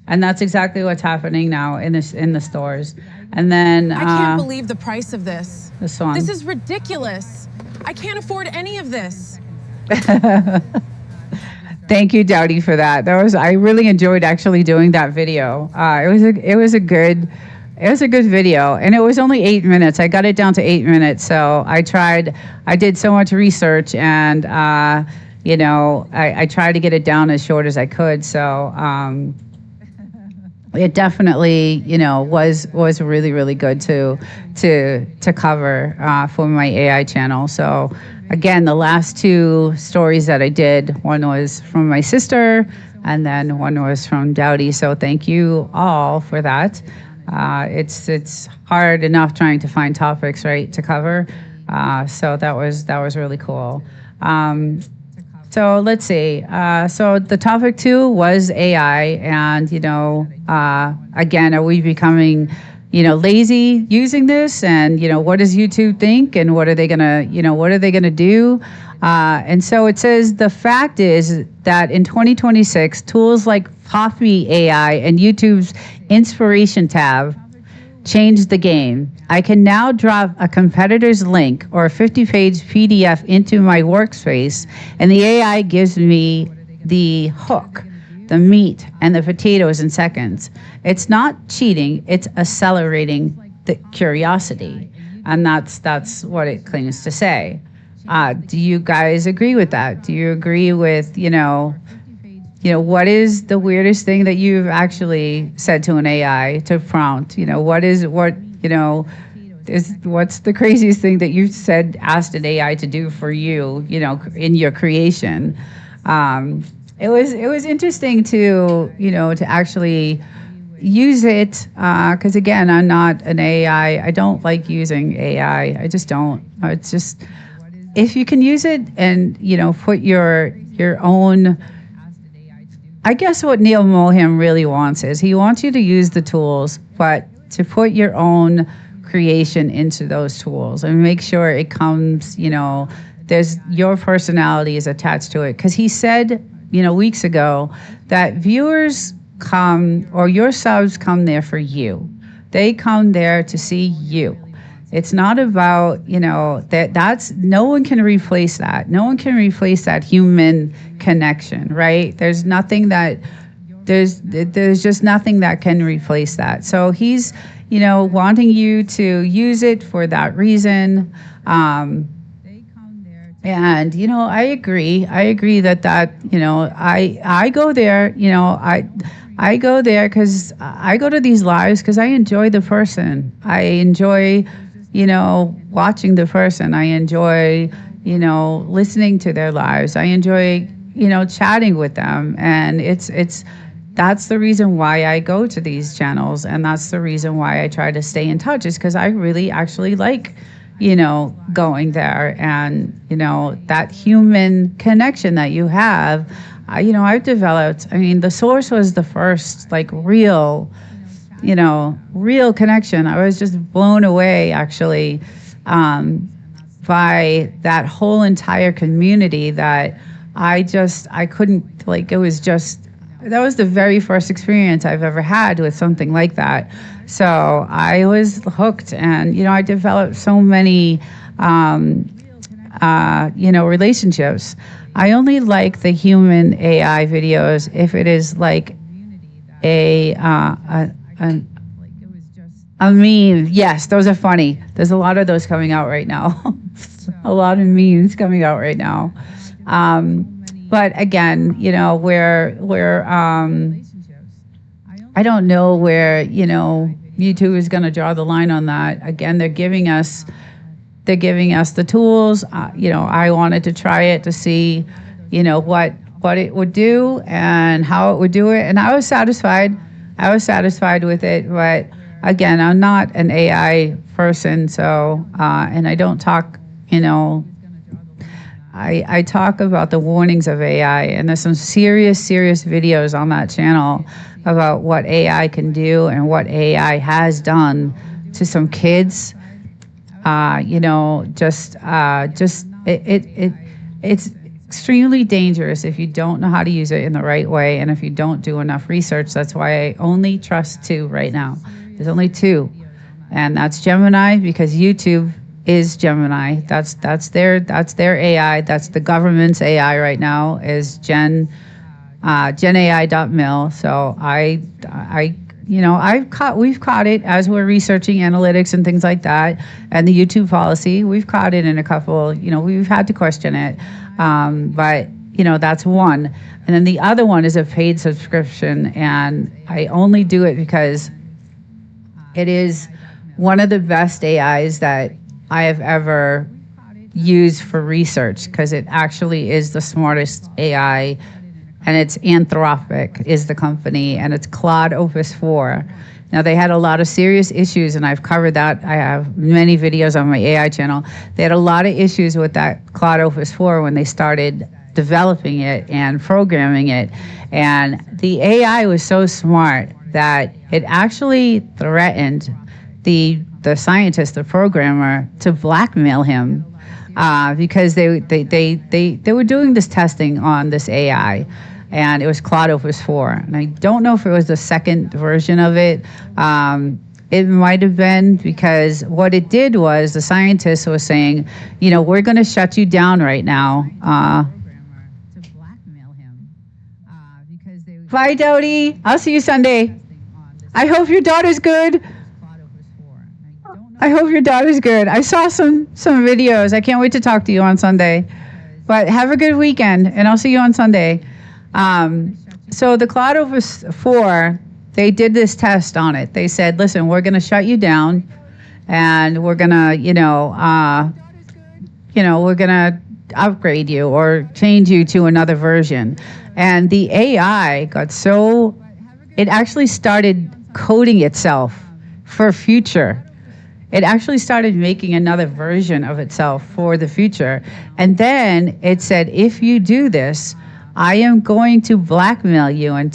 And that's exactly what's happening now in the stores. And then I can't believe the price of this. This one. This is ridiculous. I can't afford any of this. Thank you, Dowdy, for that. I really enjoyed actually doing that video. It was a good video, and it was only 8 minutes. I got it down to 8 minutes. So I did so much research, and I tried to get it down as short as I could. So it definitely, was really, really good to cover for my AI channel. So again, the last 2 stories that I did, one was from my sister, and then one was from Dowdy. So thank you all for that. It's hard enough trying to find topics, right, to cover. So that was really cool. So let's see. So the topic 2 was AI, and again, are we becoming, lazy using this? And what does YouTube think? And what are they gonna do? And so it says the fact is that in 2026, tools like Poppy AI and YouTube's Inspiration tab changed the game. I can now drop a competitor's link or a 50-page PDF into my workspace, and the AI gives me the hook, the meat, and the potatoes in seconds. It's not cheating, it's accelerating the curiosity. And that's what it claims to say. Do you guys agree with that? Do you agree with, what is the weirdest thing that you've actually said to an AI to prompt? What's the craziest thing that you've asked an AI to do for you, in your creation? It was interesting to actually use it, because again, I'm not an AI. I don't like using AI. I just don't. It's just, if you can use it and put your own. I guess what Neil Moham really wants is he wants you to use the tools, but to put your own creation into those tools and make sure it comes, there's your personality is attached to it. Because he said, weeks ago, that viewers come, or your subs come there for you. They come there to see you. It's not about, that's, no one can replace that. No one can replace that human connection, right? There's just nothing that can replace that. So he's, wanting you to use it for that reason. And, I agree that, I go there, I go there because I go to these lives because I enjoy the person. I enjoy, watching the person. I enjoy, listening to their lives. I enjoy, chatting with them. And that's the reason why I go to these channels. And that's the reason why I try to stay in touch, is because I really actually like, going there, and, that human connection that you have. I've developed, the source was the first real connection. I was just blown away actually by that whole entire community that I couldn't, it was just, that was the very first experience I've ever had with something like that. So I was hooked, and, I developed so many, relationships. I only like the human AI videos if it is like a meme. Yes, those are funny. There's a lot of those coming out right now. A lot of memes coming out right now. But again, where I don't know where, YouTube is going to draw the line on that. Again, they're giving us the tools. I wanted to try it to see, what it would do and how it would do it. And I was satisfied. With it. But again, I'm not an AI person. So, and I don't talk, I talk about the warnings of AI, and there's some serious videos on that channel about what AI can do and what AI has done to some kids. It's extremely dangerous if you don't know how to use it in the right way, and if you don't do enough research. That's why I only trust 2 right now. There's only 2, and that's Gemini, because YouTube is Gemini. That's their AI. That's the government's AI right now, is GenAI.mil. So we've caught it as we're researching analytics and things like that, and the YouTube policy. We've caught it in a couple. We've had to question it, but that's one. And then the other one is a paid subscription, and I only do it because it is one of the best AIs that I have ever used for research, because it actually is the smartest AI. And it's Anthropic is the company, and it's Claude Opus 4. Now, they had a lot of serious issues, and I've covered that. I have many videos on my AI channel. They had a lot of issues with that Claude Opus 4 when they started developing it and programming it. And the AI was so smart that it actually threatened the scientist, the programmer, to blackmail him, because they were doing this testing on this AI, and it was Claude Opus 4. And I don't know if it was the second version of it. It might have been, because what it did was the scientist was saying, we're going to shut you down right now. Bye, Dodie. I'll see you Sunday. I hope your daughter's good. I hope your daughter's good. I saw some videos. I can't wait to talk to you on Sunday. But have a good weekend, and I'll see you on Sunday. So the Claude Opus 4, they did this test on it. They said, listen, we're going to shut you down, and we're going to, we're going to upgrade you or change you to another version. And the AI got it actually started coding itself for future. It actually started making another version of itself for the future. And then it said, if you do this, I am going to blackmail you and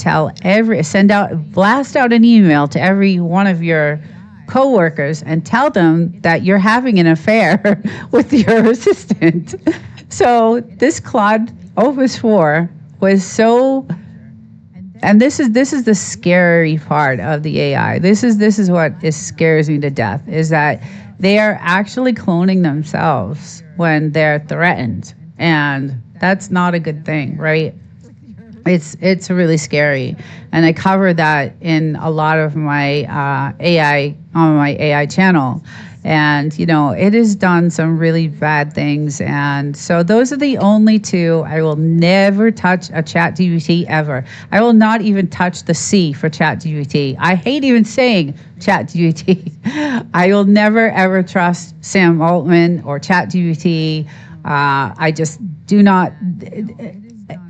blast out an email to every one of your coworkers and tell them that you're having an affair with your assistant. So this Claude Opus 4 was and this is the scary part of the AI. This is what scares me to death, is that they are actually cloning themselves when they're threatened. And that's not a good thing, right? It's really scary. And I cover that in a lot of my AI on my AI channel. And, it has done some really bad things. And so those are the only two. I will never touch a ChatGPT ever. I will not even touch the C for ChatGPT. I hate even saying ChatGPT. I will never, ever trust Sam Altman or ChatGPT. I just do not.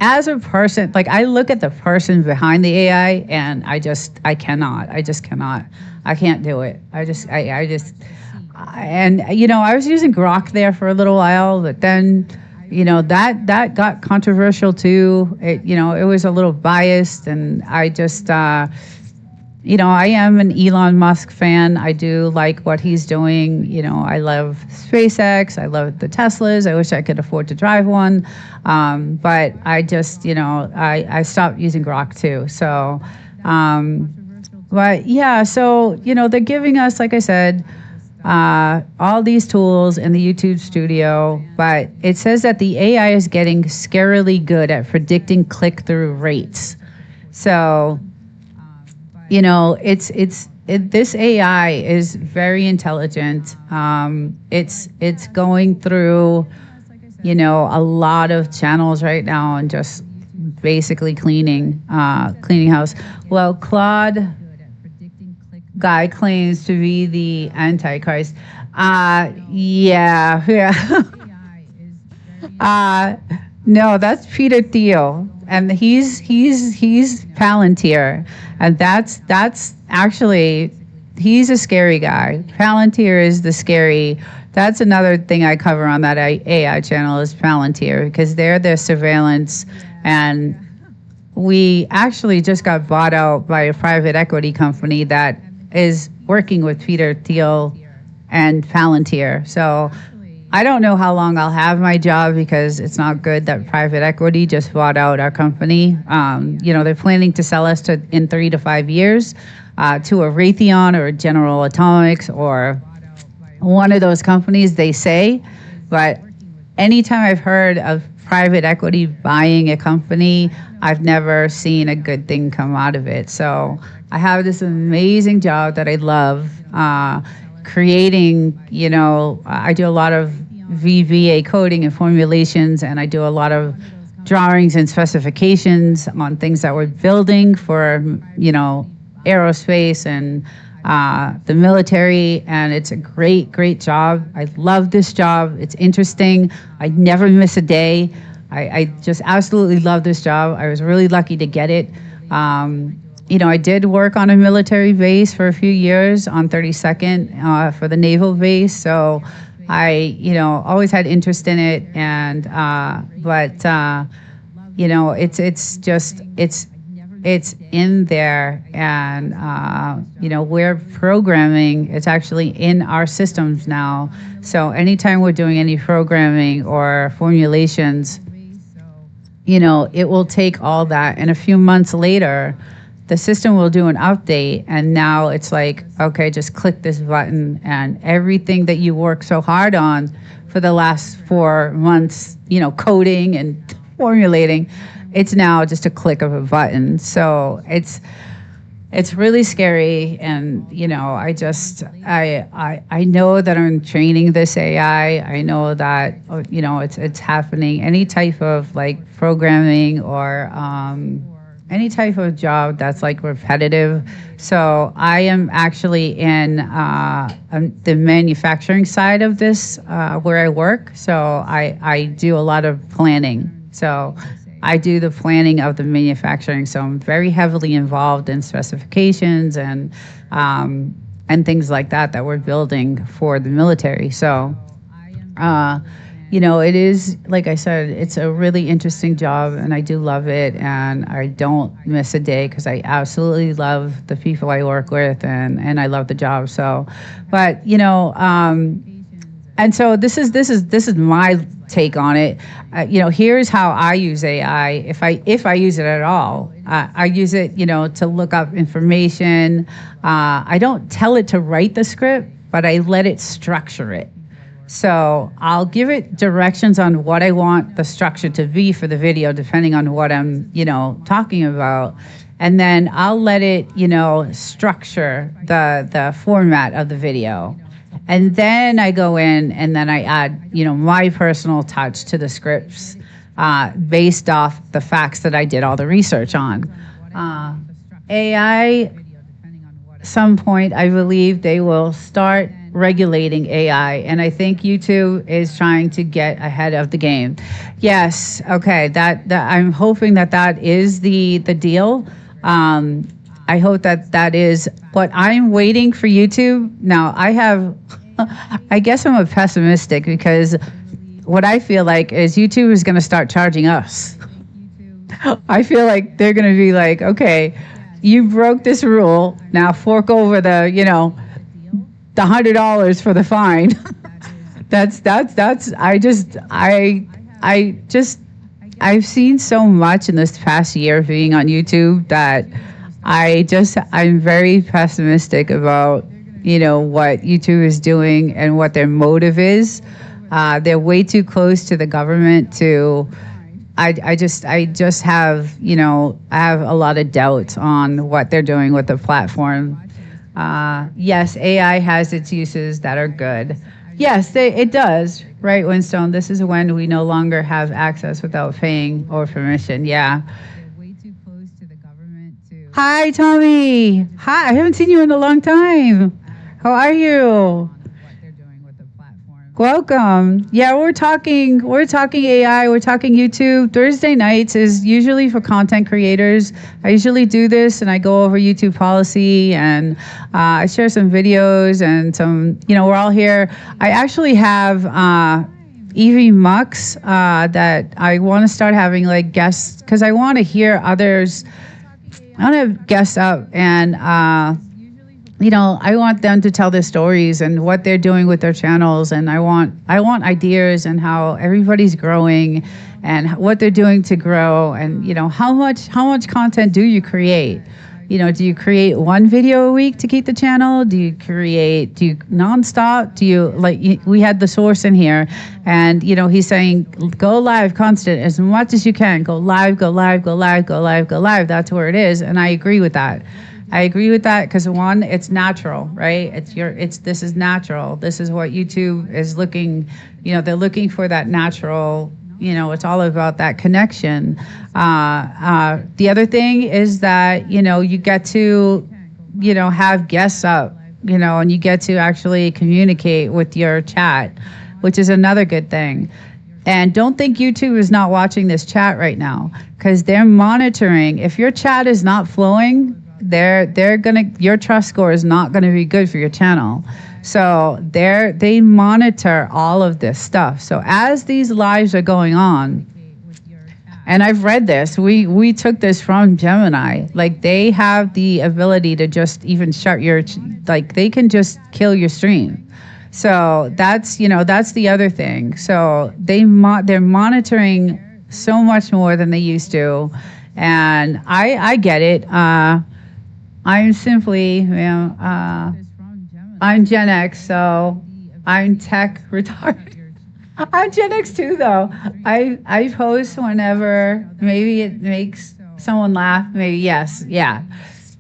As a person, I look at the person behind the AI, and I just cannot. I can't do it. And I was using Grok there for a little while, but then that got controversial too. It was a little biased, and I just I am an Elon Musk fan. I do like what he's doing. I love SpaceX. I love the Teslas. I wish I could afford to drive one, but I just I stopped using Grok too. So but yeah, so they're giving us, like I said, all these tools in the YouTube studio, but it says that the AI is getting scarily good at predicting click-through rates. So, this AI is very intelligent. It's going through, a lot of channels right now and just basically cleaning house. Well, Claude guy claims to be the Antichrist. No, that's Peter Thiel, and he's Palantir, and that's actually, he's a scary guy. Palantir is the scary. That's another thing I cover on that AI channel is Palantir, because they're the surveillance, and we actually just got bought out by a private equity company that is working with Peter Thiel and Palantir. So I don't know how long I'll have my job, because it's not good that private equity just bought out our company. They're planning to sell us in 3 to 5 years to a Raytheon or a General Atomics or one of those companies, they say. But anytime I've heard of private equity buying a company, I've never seen a good thing come out of it. So I have this amazing job that I love, creating, I do a lot of VBA coding and formulations, and I do a lot of drawings and specifications on things that we're building for, aerospace and the military, and it's a great job. I love this job. It's interesting. I never miss a day. I just absolutely love this job. I was really lucky to get it. I did work on a military base for a few years on 32nd for the naval base. So I, always had interest in it. And, it's in there, and, we're programming. It's actually in our systems now. So anytime we're doing any programming or formulations, it will take all that. And a few months later, the system will do an update, and now it's like, okay, just click this button, and everything that you worked so hard on for the last 4 months, coding and formulating, it's now just a click of a button. So it's it's really scary. And, I know that I'm training this AI. I know that, it's happening. Any type of like programming or, any type of job that's like repetitive. So I am actually in the manufacturing side of this where I work. So I do a lot of planning. So I do the planning of the manufacturing. So I'm very heavily involved in specifications and things like that we're building for the military. So it is, like I said, it's a really interesting job, and I do love it, and I don't miss a day because I absolutely love the people I work with, and I love the job. So, but and so this is my take on it. Here's how I use AI. If I use it at all, I use it, to look up information. I don't tell it to write the script, but I let it structure it. So I'll give it directions on what I want the structure to be for the video, depending on what I'm, talking about. And then I'll let it, structure the format of the video. And then I go in and then I add, my personal touch to the scripts based off the facts that I did all the research on. AI, some point, I believe they will start regulating AI, and I think YouTube is trying to get ahead of the game. Yes, okay, that I'm hoping that is the deal. I hope that is, but I'm waiting for YouTube. Now, I guess I'm a pessimistic because what I feel like is YouTube is going to start charging us. I feel like they're going to be like, okay, you broke this rule, now fork over the $100 for the fine. I've seen so much in this past year being on YouTube that I'm very pessimistic about, what YouTube is doing and what their motive is. They're way too close to the government to, I just have, I have a lot of doubts on what they're doing with the platform. Yes, AI has its uses that are good. Yes, it does, right, Winstone? This is when we no longer have access without paying or permission. Yeah. Hi, Tommy. Hi, I haven't seen you in a long time. How are you? Welcome. Yeah, we're talking AI, we're talking YouTube. Thursday nights is usually for content creators. I usually do this and I go over YouTube policy and I share some videos and some, we're all here. I actually have Evie Mux that I want to start having like guests because I want to hear others. I want to have guests up and I want them to tell their stories and what they're doing with their channels, and I want ideas and how everybody's growing and what they're doing to grow, and how much content do you create? Do you create one video a week to keep the channel? Do you nonstop? Do you we had the source in here and he's saying go live constant as much as you can. Go live, go live, go live, go live, go live. That's where it is, and I agree with that. I agree with that because one, it's natural, right? This is natural. This is what YouTube is looking, they're looking for that natural, it's all about that connection. The other thing is that, you get to, have guests up, and you get to actually communicate with your chat, which is another good thing. And don't think YouTube is not watching this chat right now because they're monitoring. If your chat is not flowing, your trust score is not gonna be good for your channel. So they monitor all of this stuff. So as these lives are going on, and I've read this, we took this from Gemini, like they have the ability to just even shut they can just kill your stream. So that's the other thing. So they're monitoring so much more than they used to, and I get it. I'm simply, I'm Gen X, so I'm tech retarded. I'm Gen X too, though. I post whenever maybe it makes someone laugh. Maybe yes, yeah.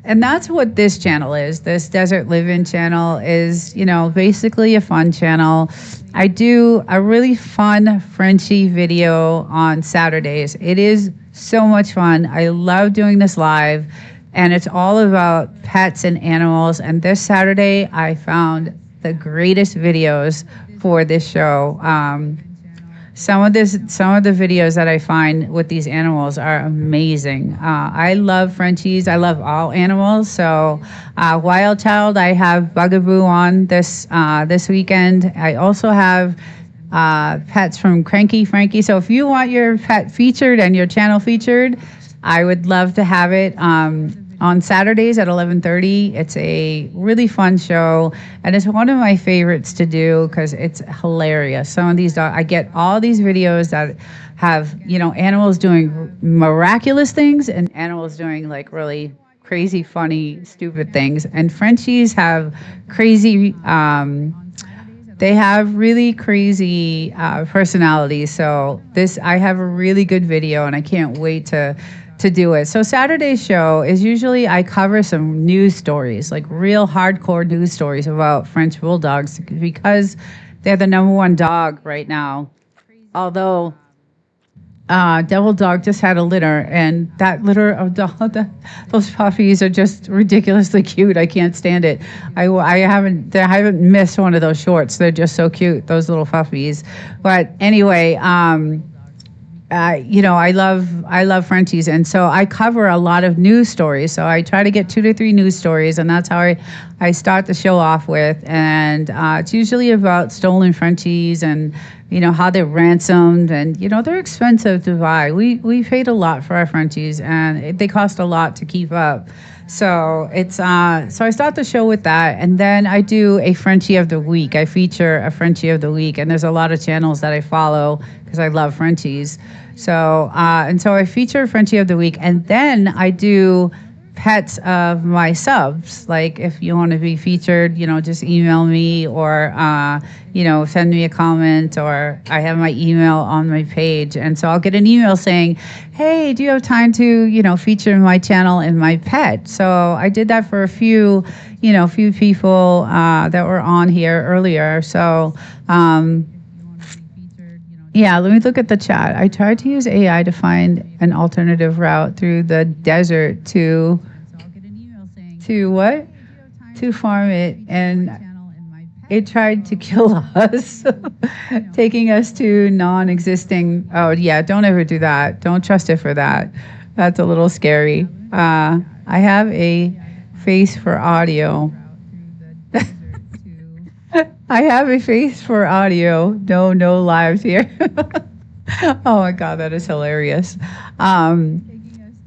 and that's what this channel is. This Desert Live-In channel is, basically a fun channel. I do a really fun Frenchie video on Saturdays. It is so much fun. I love doing this live, and it's all about pets and animals. And this Saturday, I found the greatest videos for this show. Some of the videos that I find with these animals are amazing. I love Frenchies. I love all animals. So, Wild Child, I have Bugaboo on this weekend. I also have pets from Cranky Frankie. So if you want your pet featured and your channel featured, I would love to have it. On Saturdays at 11:30. It's a really fun show, and it's one of my favorites to do because it's hilarious. Some of these I get all these videos that have, animals doing miraculous things and animals doing like really crazy, funny, stupid things. And Frenchies have crazy, they have really crazy personalities. So I have a really good video, and I can't wait to do it. So Saturday's show is usually I cover some news stories, like real hardcore news stories about French Bulldogs, because they're the #1 dog right now. Although Devil Dog just had a litter, and that litter of those puppies are just ridiculously cute. I can't stand it. I haven't missed one of those shorts. They're just so cute, those little puppies. But anyway, I love Frenchies, and so I cover a lot of news stories. So I try to get 2 to 3 news stories, and that's how I start the show off with. And it's usually about stolen Frenchies and how they're ransomed, and they're expensive to buy. We paid a lot for our Frenchies, and they cost a lot to keep up. So it's so I start the show with that, and then I do a Frenchie of the week. I feature a Frenchie of the week, and there's a lot of channels that I follow because I love Frenchies. So so I feature Frenchie of the week, and then I do pets of my subs. Like if you want to be featured, just email me or send me a comment, or I have my email on my page, and so I'll get an email saying, hey, do you have time to feature my channel and my pet? So I did that for a few people that were on here earlier. So yeah, let me look at the chat. I tried to use AI to find an alternative route through the desert to what? To farm it, and it tried to kill us, taking us to non-existing. Oh yeah, don't ever do that. Don't trust it for that. That's a little scary. I have a face for audio. I have a face for audio. No lives here. Oh my God, that is hilarious.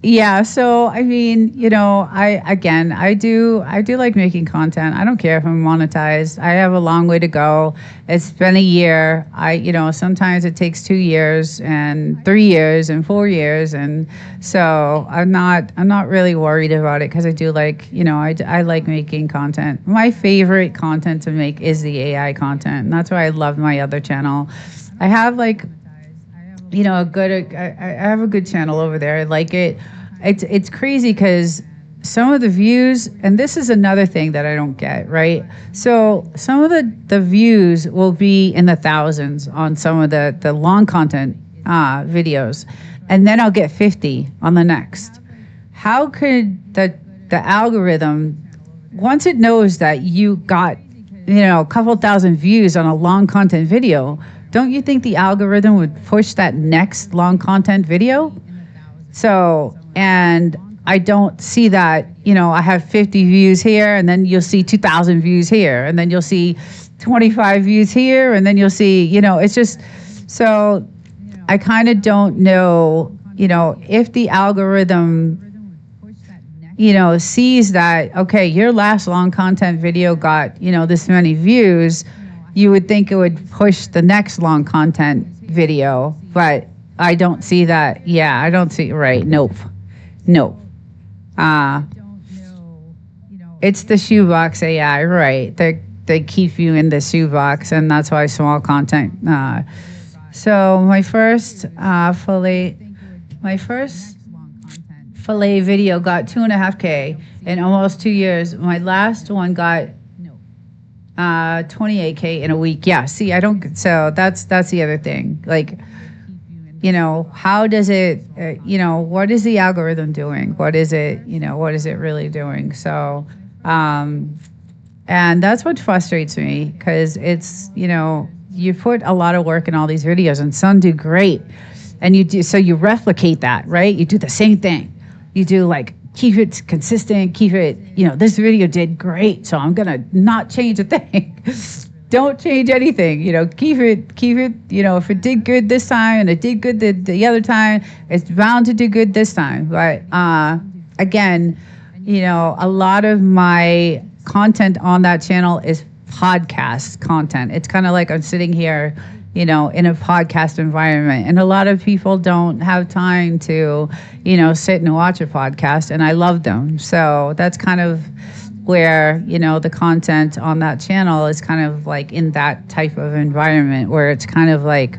Yeah, so I mean, I do like making content. I don't care if I'm monetized. I have a long way to go. It's been a year. Sometimes it takes 2 years and 3 years and 4 years, and so I'm not really worried about it because I do like, I like making content. My favorite content to make is the AI content, and that's why I love my other channel. I have I have a good channel over there. I like it. It's crazy because some of the views, and this is another thing that I don't get, right? So some of the views will be in the thousands on some of the long content videos, and then I'll get 50 on the next. How could the algorithm, once it knows that you got a couple thousand views on a long content video, don't you think the algorithm would push that next long content video? So, and I don't see that, I have 50 views here, and then you'll see 2,000 views here, and then you'll see 25 views here, and then you'll see, it's just, so I kind of don't know, if the algorithm, sees that, okay, your last long content video got, this many views, you would think it would push the next long content video, but I don't see that. Yeah, I don't see, right, nope. It's the shoebox AI, right? They keep you in the shoebox, and that's why small content. So my first filet video got 2.5K in almost 2 years. My last one got 28K in a week. Yeah, see, I don't, so that's the other thing. Like, you know, how does it, you know, what is the algorithm doing? What is it, you know, what is it really doing? So, and that's what frustrates me, because it's, you know, you put a lot of work in all these videos and some do great. And you do, so you replicate that, right? You do the same thing. You do like, keep it consistent, keep it, you know, this video did great, so I'm gonna not change a thing. Don't change anything, you know, keep it, you know, if it did good this time and it did good the other time, it's bound to do good this time. But again, you know, a lot of my content on that channel is podcast content. It's kind of like I'm sitting here, you know, in a podcast environment. And a lot of people don't have time to, you know, sit and watch a podcast, and I love them. So that's kind of where, you know, the content on that channel is kind of like in that type of environment where it's kind of like,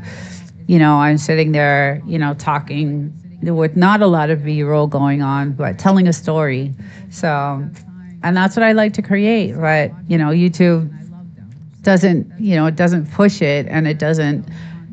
you know, I'm sitting there, you know, talking with not a lot of B-roll going on, but telling a story. So, and that's what I like to create. But, you know, YouTube doesn't, you know, it doesn't push it, and it doesn't,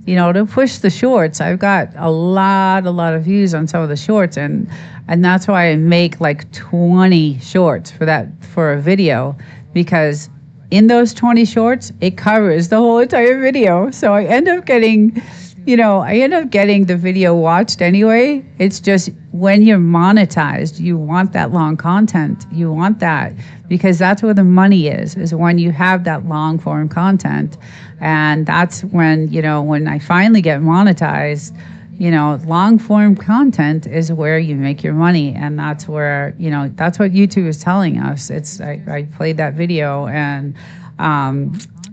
you know, to push the shorts. I've got a lot of views on some of the shorts, and that's why I make like 20 shorts for a video, because in those 20 shorts, it covers the whole entire video. So I end up getting, you know, the video watched anyway. It's just when you're monetized, you want that long content. You want that, because that's where the money is when you have that long form content. And that's when, you know, when I finally get monetized, you know, long form content is where you make your money. And that's where, you know, that's what YouTube is telling us. It's, I played that video, and,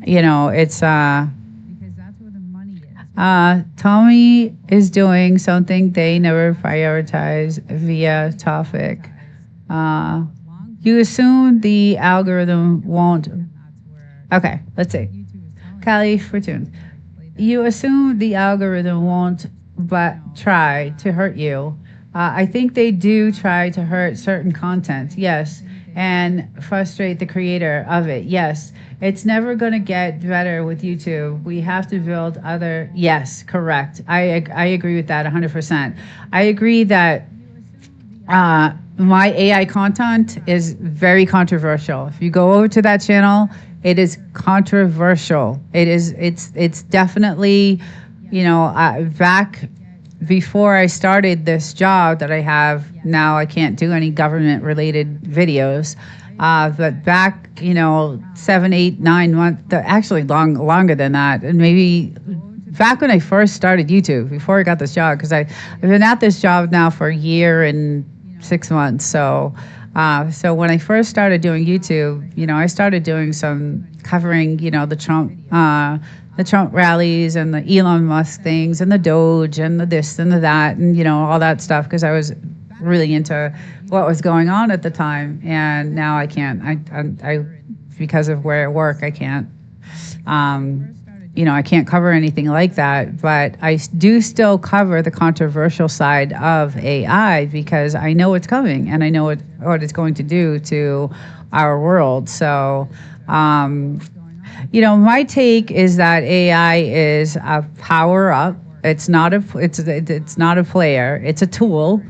you know, it's, Tommy is doing something they never prioritize via topic. You assume the algorithm won't. Okay, let's see. Callie Fortune. You assume the algorithm won't but try to hurt you. I think they do try to hurt certain content, yes, and frustrate the creator of it, yes. It's never going to get better with YouTube. We have to build other, yes, correct. I agree with that 100%. I agree that my AI content is very controversial. If you go over to that channel, it is controversial. It's definitely, you know, back before I started this job that I have now, I can't do any government related videos. But back, you know, 7, 8, 9 months, actually longer than that. And maybe back when I first started YouTube, before I got this job, because I've been at this job now for a year and 6 months. So when I first started doing YouTube, you know, I started doing some covering, you know, the Trump rallies and the Elon Musk things and the Doge and the this and the that and, you know, all that stuff, because I was really into what was going on at the time. And now I can't, I because of where I work, I can't, you know, I can't cover anything like that. But I do still cover the controversial side of AI, because I know it's coming and I know what it's going to do to our world. So, you know, my take is that AI is a power up. It's not a player. It's a tool.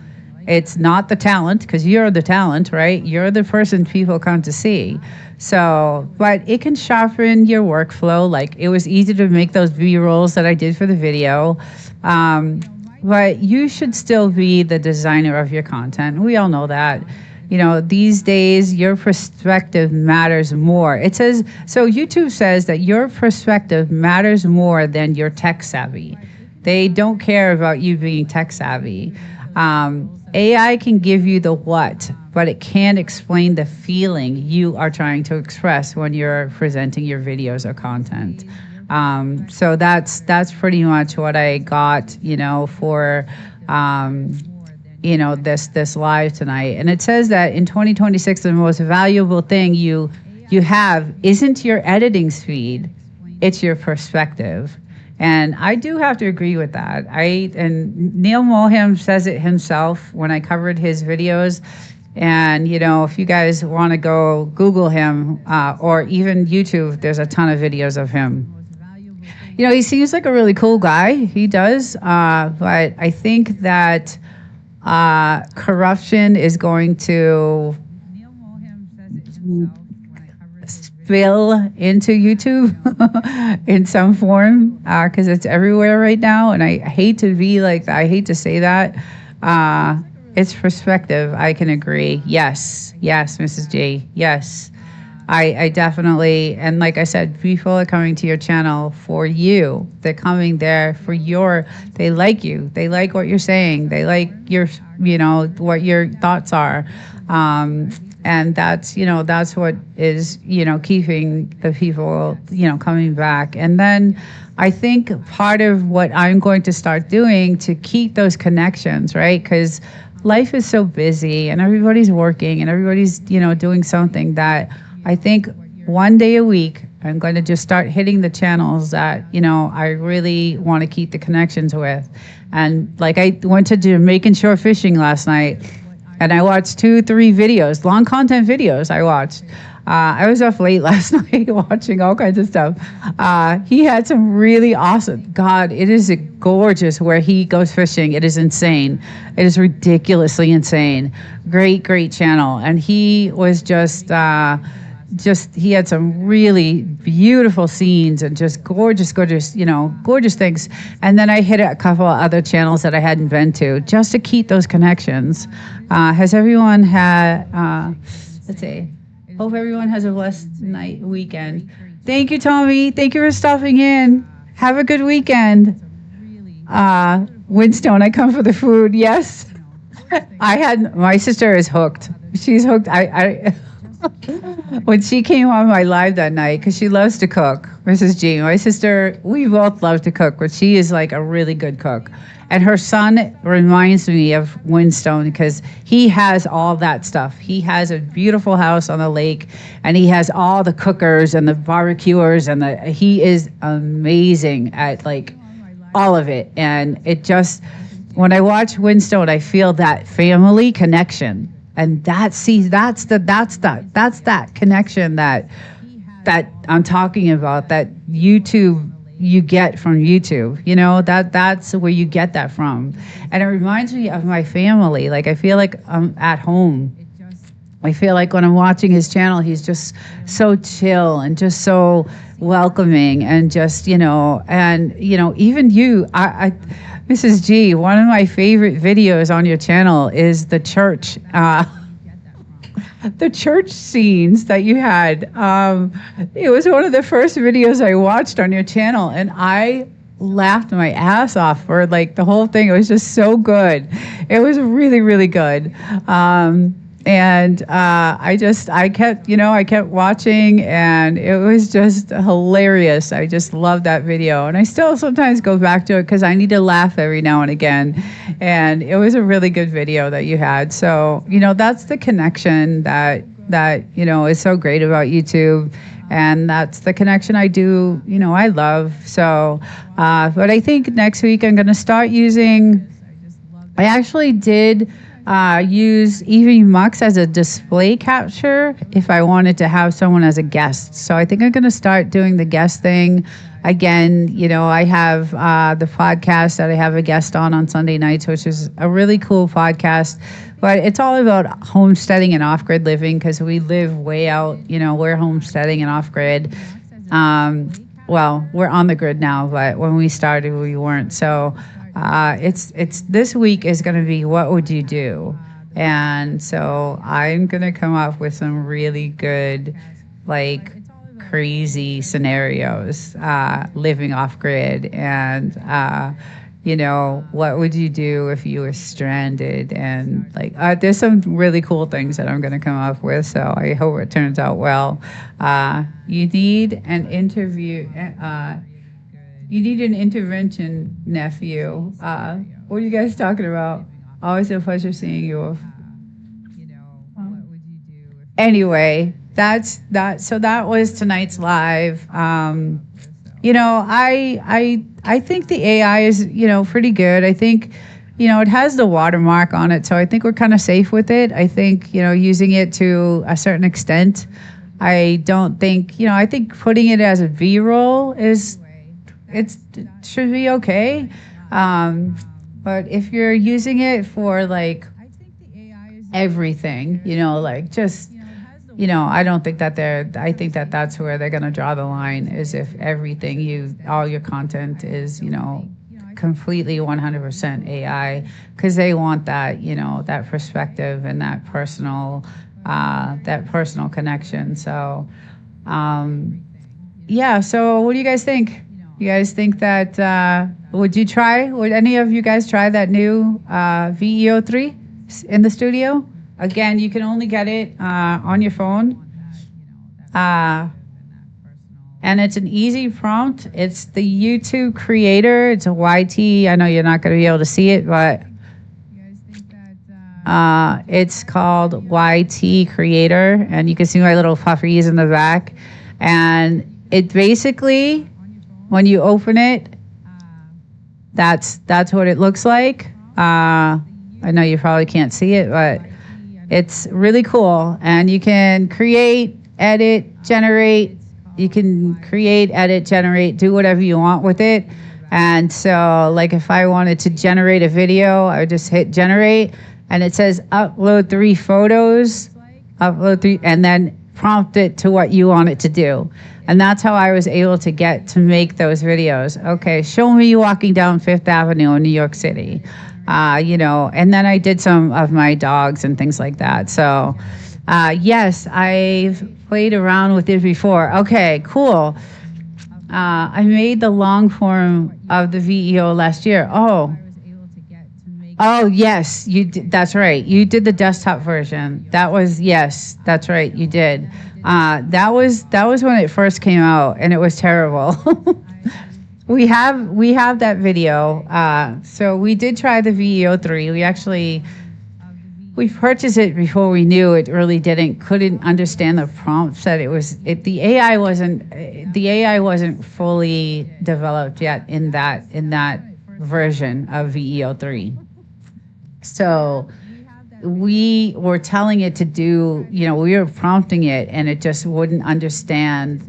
It's not the talent, because you're the talent, right? You're the person people come to see. So, but it can sharpen your workflow. Like, it was easy to make those B-rolls that I did for the video. But you should still be the designer of your content. We all know that. You know, these days, your perspective matters more. It says, so YouTube says that your perspective matters more than your tech savvy. They don't care about you being tech savvy. AI can give you the what, but it can't explain the feeling you are trying to express when you're presenting your videos or content. So that's pretty much what I got, you know, for, you know, this live tonight. And it says that in 2026, the most valuable thing you have isn't your editing speed, it's your perspective. And I do have to agree with that. And Neil Mulham says it himself when I covered his videos. And, you know, if you guys want to go Google him or even YouTube, there's a ton of videos of him. You know, he seems like a really cool guy. He does. But I think that corruption is going to spill into YouTube in some form because it's everywhere right now. And I hate to be like that. I hate to say that. It's perspective. I can agree. Yes, Mrs. G. Yes. I definitely, and like I said, people are coming to your channel for you. They're coming there for they like you. They like what you're saying. They like your, you know, what your thoughts are. And that's, you know, that's what is, you know, keeping the people, you know, coming back. And then I think part of what I'm going to start doing to keep those connections, right? Because life is so busy and everybody's working and everybody's, you know, doing something that I think one day a week, I'm going to just start hitting the channels that, you know, I really want to keep the connections with. And like I went to Jamaican shore fishing last night and I watched 2-3 videos, long content videos I watched. I was up late last night watching all kinds of stuff. He had some really awesome, God, it is gorgeous where he goes fishing. It is insane. It is ridiculously insane. Great channel. And he was just he had some really beautiful scenes and just gorgeous, you know, gorgeous things. And then I hit a couple of other channels that I hadn't been to just to keep those connections. Has everyone had, let's see, hope everyone has a blessed weekend. Thank you, Tommy. Thank you for stopping in. Have a good weekend. Winstone, I come for the food. Yes. My sister is hooked. She's hooked. When she came on my live that night, because she loves to cook, Mrs. G, my sister, we both love to cook, but she is like a really good cook. And her son reminds me of Winstone because he has all that stuff. He has a beautiful house on the lake, and he has all the cookers and the barbecuers, and he is amazing at like all of it. And it just, when I watch Winstone, I feel that family connection. And that's that connection that I'm talking about, that you get from YouTube, you know, that's where you get that from. And it reminds me of my family. Like, I feel like I'm at home. I feel like when I'm watching his channel, he's just so chill and just so welcoming and just, you know, and, you know, even you, Mrs. G, one of my favorite videos on your channel is the church, the church scenes that you had. It was one of the first videos I watched on your channel, and I laughed my ass off for like the whole thing. It was just so good. It was really good. And I kept watching, and it was just hilarious. I just love that video, and I still sometimes go back to it because I need to laugh every now and again. And it was a really good video that you had. So, you know, that's the connection that you know is so great about YouTube, and that's the connection I do. You know, I love. So, but I think next week I'm going to start using. I actually did. Use Evie Mux as a display capture if I wanted to have someone as a guest. So I think I'm going to start doing the guest thing again. You know, I have the podcast that I have a guest on Sunday nights, which is a really cool podcast. But it's all about homesteading and off-grid living because we live way out. You know, we're homesteading and off-grid. Well, we're on the grid now, but when we started, we weren't. So it's this week is going to be what would you do? And so I'm going to come up with some really good, like crazy scenarios, living off grid. And, you know, what would you do if you were stranded? And like, there's some really cool things that I'm going to come up with. So I hope it turns out well. You need an interview. You need an intervention, nephew. What are you guys talking about? Always a pleasure seeing you. Anyway, that's that. So that was tonight's live. I think the AI is, pretty good. I think, it has the watermark on it, so I think we're kind of safe with it. I think, using it to a certain extent. I don't think, I think putting it as a V-roll it should be okay. But if you're using it for like everything, like just, I don't think that I think that that's where they're going to draw the line, is if all your content is, completely 100% AI, because they want that, that perspective and that personal connection. So, yeah. So what do you guys think? You guys think that, would any of you guys try that new VEO3 in the studio? Again, you can only get it on your phone. And it's an easy prompt. It's the YouTube creator. It's a YT. I know you're not going to be able to see it, but it's called YT Creator, and you can see my little puffies in the back. And it basically, when you open it, that's what it looks like. I know you probably can't see it, but it's really cool. And you can create, edit, generate. You can create, edit, generate, do whatever you want with it. And so, like, if I wanted to generate a video, I would just hit generate, and it says upload 3 photos, and then prompt it to what you want it to do. And that's how I was able to make those videos. Okay, show me you walking down Fifth Avenue in New York City, and then I did some of my dogs and things like that. So, yes, I've played around with it before. Okay, cool. I made the long form of the VEO last year. Oh, yes, you did. That's right. You did the desktop version. Yes, that's right. You did. That was when it first came out, and it was terrible. We have that video. So we did try the VEO3. We purchased it before we knew it really couldn't understand the prompts that the AI wasn't fully developed yet in that version of VEO3. So we were telling it to do, we were prompting it, and it just wouldn't understand,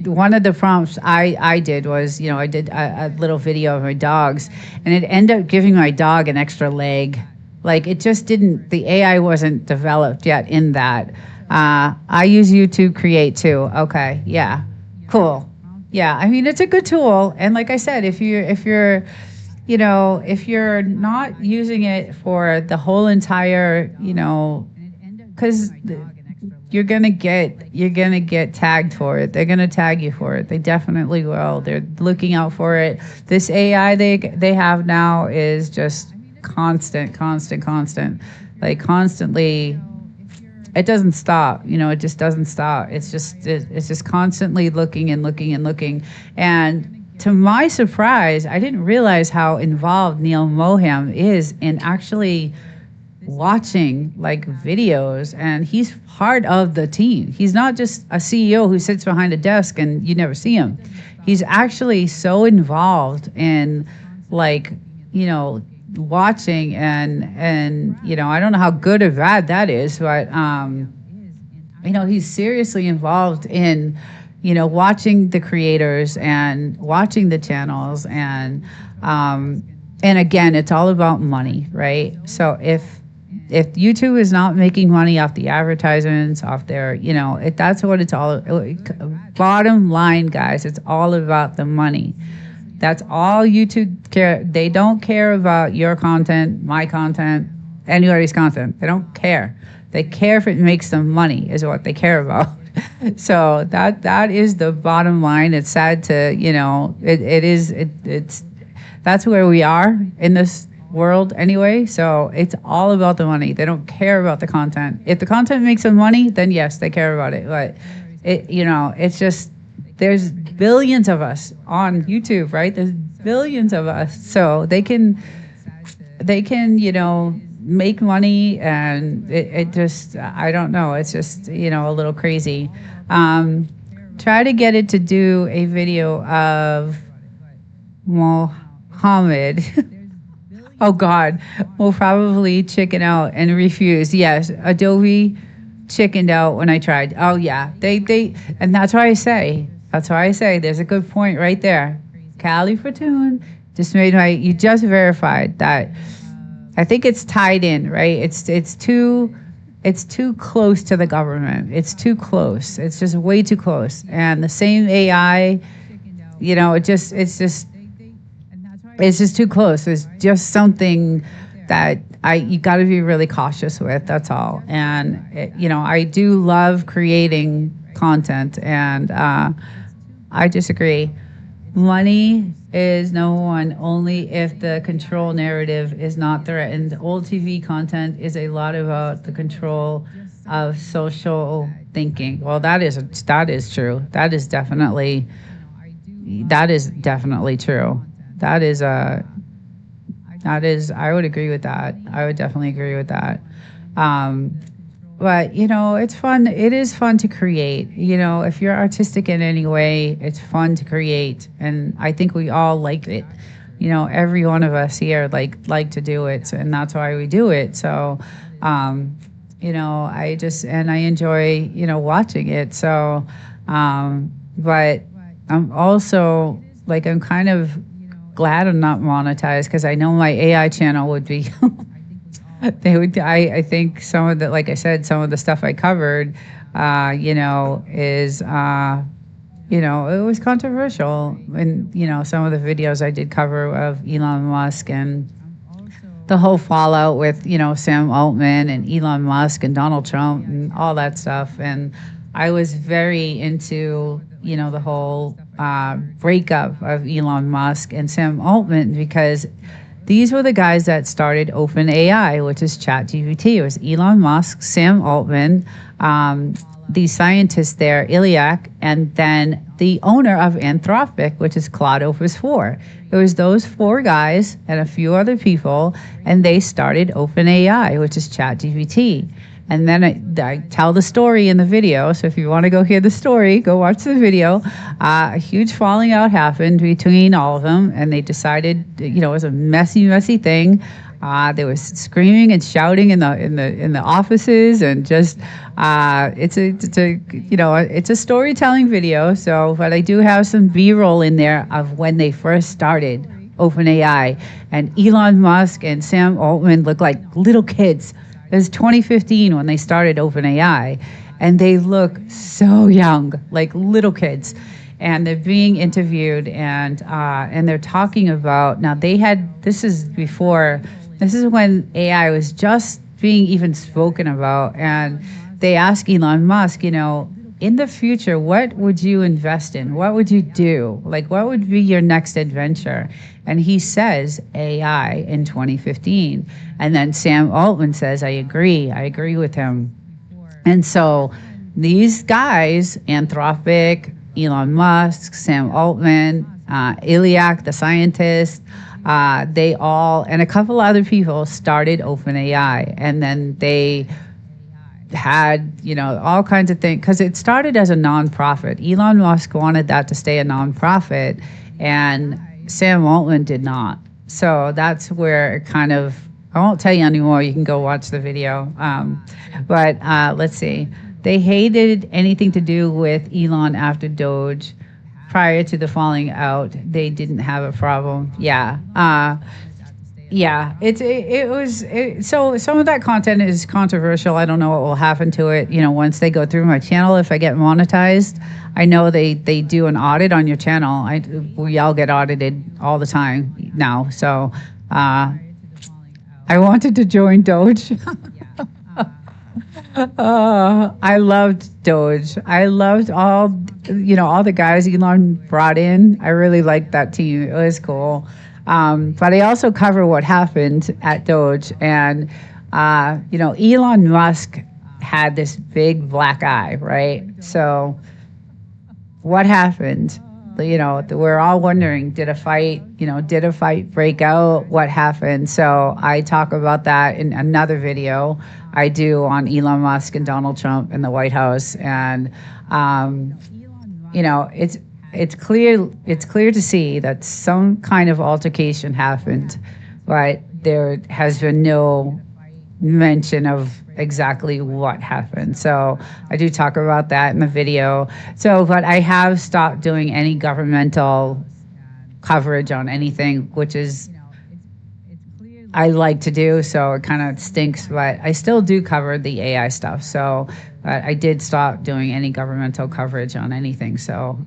one of the prompts I did was, I did a little video of my dogs, and it ended up giving my dog an extra leg. Like, it just didn't, the AI wasn't developed yet in that. I use YouTube Create too. Okay, yeah, cool. Yeah, I mean, it's a good tool. And like I said, if you're not using it for the whole entire, because you're gonna get tagged for it. They're gonna tag you for it. They definitely will. They're looking out for it. This AI they have now is just constant, like constantly. It doesn't stop. It just doesn't stop. It's just constantly looking. And to my surprise, I didn't realize how involved Neil Moham is in actually watching like videos, and he's part of the team. He's not just a CEO who sits behind a desk and you never see him. He's actually so involved in watching and I don't know how good or bad that is, but he's seriously involved in watching the creators and watching the channels, and again, it's all about money, right? So if YouTube is not making money off the advertisements, off their, that's what it's all, bottom line, guys, it's all about the money. That's all YouTube care. They don't care about your content, my content, anybody's content. They don't care. They care if it makes them money, is what they care about. So that is the bottom line. It's sad to, that's where we are in this world anyway. So it's all about the money. They don't care about the content. If the content makes them money, then yes, they care about it. But it's just, there's billions of us on YouTube, right? There's billions of us. So they can, make money, and it just, I don't know. It's just, a little crazy. try to get it to do a video of Mohammed. Oh God, will probably chicken out and refuse. Yes, Adobe chickened out when I tried. Oh yeah, they, and that's why I say, there's a good point right there. Callie Fortune just made you just verified that. I think it's tied in, right? It's too close to the government. It's too close. It's just way too close. And the same AI, it's just too close. It's just something that you got to be really cautious with. That's all. And I do love creating content, and I disagree. Money is no one only if the control narrative is not threatened. Old TV content is a lot about the control of social thinking. Well, that is true. That is definitely true. I would agree with that. I would definitely agree with that. But, it's fun. It is fun to create. If you're artistic in any way, it's fun to create. And I think we all like it. Every one of us here like to do it. And that's why we do it. So, I enjoy, watching it. So, but I'm also, I'm kind of glad I'm not monetized, because I know my AI channel would be... I think some of the, like I said, some of the stuff I covered, is, it was controversial. And, some of the videos I did cover of Elon Musk and the whole fallout with, Sam Altman and Elon Musk and Donald Trump and all that stuff. And I was very into, the whole breakup of Elon Musk and Sam Altman, because these were the guys that started OpenAI, which is ChatGPT. It was Elon Musk, Sam Altman, the scientist there, Iliac, and then the owner of Anthropic, which is Claude Opus 4. It was those four guys and a few other people, and they started OpenAI, which is ChatGPT. And then I tell the story in the video. So if you want to go hear the story, go watch the video. A huge falling out happened between all of them, and they decided, it was a messy thing. There was screaming and shouting in the offices, and just it's a storytelling video. So, but I do have some B-roll in there of when they first started OpenAI, and Elon Musk and Sam Altman look like little kids. It was 2015 when they started OpenAI, and they look so young, like little kids. And they're being interviewed, and they're talking about, now this is when AI was just being even spoken about. And they ask Elon Musk, in the future, what would you invest in? What would you do? What would be your next adventure? And he says AI in 2015. And then Sam Altman says, I agree with him. And so these guys, Anthropic, Elon Musk, Sam Altman, Iliac, the scientist, they all, and a couple other people started OpenAI. And then they had, all kinds of things, because it started as a nonprofit. Elon Musk wanted that to stay a nonprofit, and Sam Altman did not. So that's where it kind of, I won't tell you anymore. You can go watch the video. But let's see. They hated anything to do with Elon after Doge. Prior to the falling out, they didn't have a problem. Yeah. So some of that content is controversial. I don't know what will happen to it, once they go through my channel. If I get monetized, I know they do an audit on your channel. We all get audited all the time now. So I wanted to join Doge. I loved Doge. I loved all the guys Elon brought in. I really liked that team. It was cool. But I also cover what happened at Doge. And, Elon Musk had this big black eye, right? So what happened? We're all wondering, did a fight break out? What happened? So I talk about that in another video I do on Elon Musk and Donald Trump in the White House. And it's clear to see that some kind of altercation happened, but there has been no mention of exactly what happened. So I do talk about that in the video. So, but I have stopped doing any governmental coverage on anything, which is I like to do, so it kind of stinks, but I still do cover the AI stuff. So I did stop doing any governmental coverage on anything. So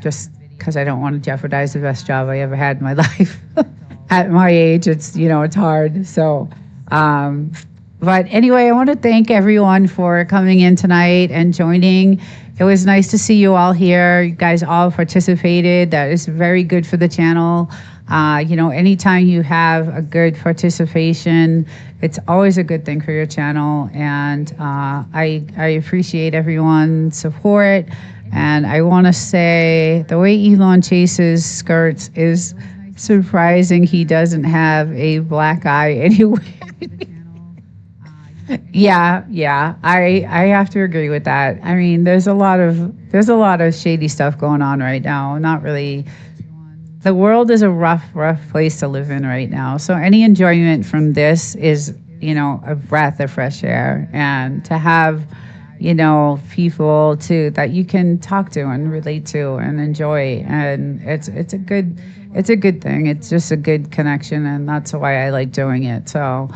just because I don't want to jeopardize the best job I ever had in my life. At my age, it's hard. So, but anyway, I want to thank everyone for coming in tonight and joining. It was nice to see you all here. You guys all participated. That is very good for the channel. Anytime you have a good participation, it's always a good thing for your channel. And I appreciate everyone's support. And I want to say the way Elon chases skirts is surprising. He doesn't have a black eye anyway. Yeah, I have to agree with that. I mean, there's a lot of shady stuff going on right now. Not really. The world is a rough place to live in right now. So any enjoyment from this is, a breath of fresh air, and to have, people that you can talk to and relate to and enjoy, and it's a good thing. It's just a good connection, and that's why I like doing it. So,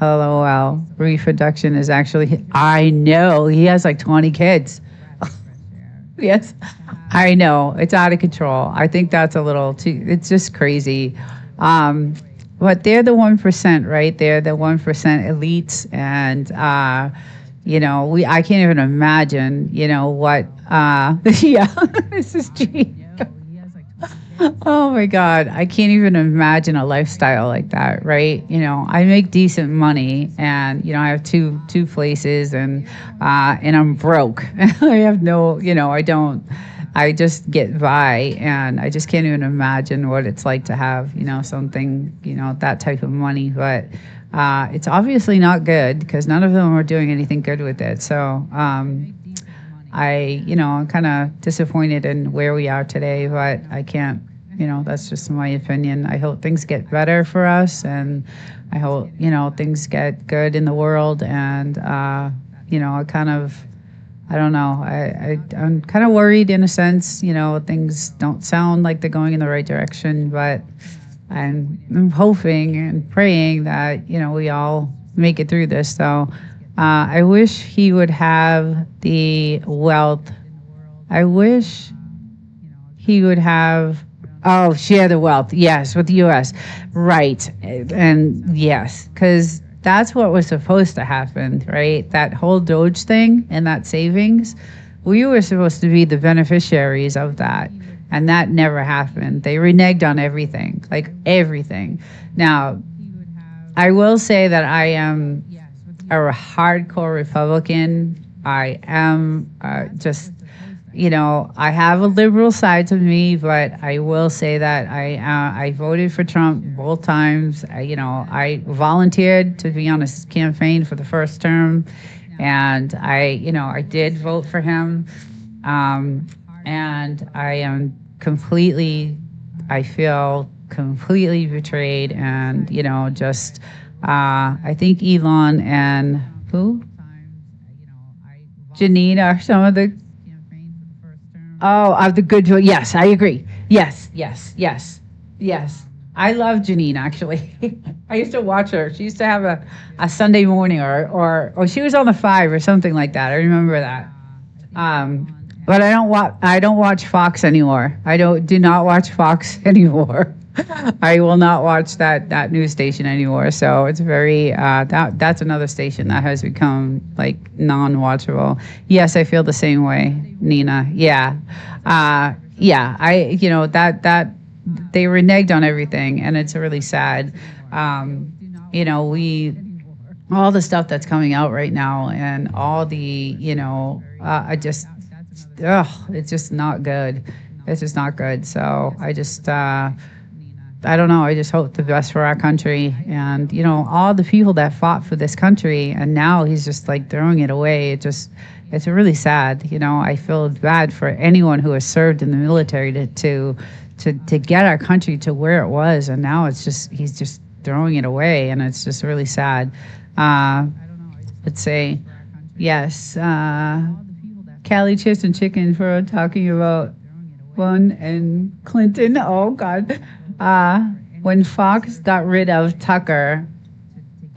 LOL. Reproduction is actually, I know he has like 20 kids. Yes, I know. It's out of control. I think that's a little too, it's just crazy. But they're the 1%, right? They're the 1% elites. And, I can't even imagine, what, this is G. Oh my God, I can't even imagine a lifestyle like that, right? I make decent money, and I have two places, and I'm broke. I have no, I just get by, and I just can't even imagine what it's like to have, something, that type of money. But it's obviously not good, because none of them are doing anything good with it. So I'm kind of disappointed in where we are today, but I can't, that's just my opinion. I hope things get better for us, and I hope, things get good in the world. And, I don't know, I'm kind of worried in a sense, things don't sound like they're going in the right direction, but I'm hoping and praying that, we all make it through this. So, I wish he would have the wealth. I wish he would have, share the wealth. Yes, with the U.S. Right. And yes, because that's what was supposed to happen, right? That whole Doge thing and that savings, we were supposed to be the beneficiaries of that. And that never happened. They reneged on everything, like everything. Now, I will say that I am a hardcore Republican. I am I have a liberal side to me, but I will say that I voted for Trump both times. I volunteered to be on his campaign for the first term, and I did vote for him. And I am I feel completely betrayed, and I think Elon and Janine are some of the of the good. Yes, I agree. Yes. I love Janine, actually. I used to watch her. She used to have a Sunday morning, or she was on the 5 or something like that. I remember that. But I don't watch Fox anymore. I do not watch Fox anymore. I will not watch that news station anymore. So it's very that's another station that has become like non-watchable. Yes, I feel the same way, Nina. Yeah. I that they reneged on everything, and it's really sad. All the stuff that's coming out right now, and all the it's just not good. It's just not good. So I don't know. I just hope the best for our country, and all the people that fought for this country, and now he's just like throwing it away. It it's really sad. I feel bad for anyone who has served in the military to get our country to where it was, and now he's just throwing it away, and it's just really sad. Let's say yes. Callie Chips and Chicken for talking about Bun and Clinton. Oh God. When Fox got rid of Tucker,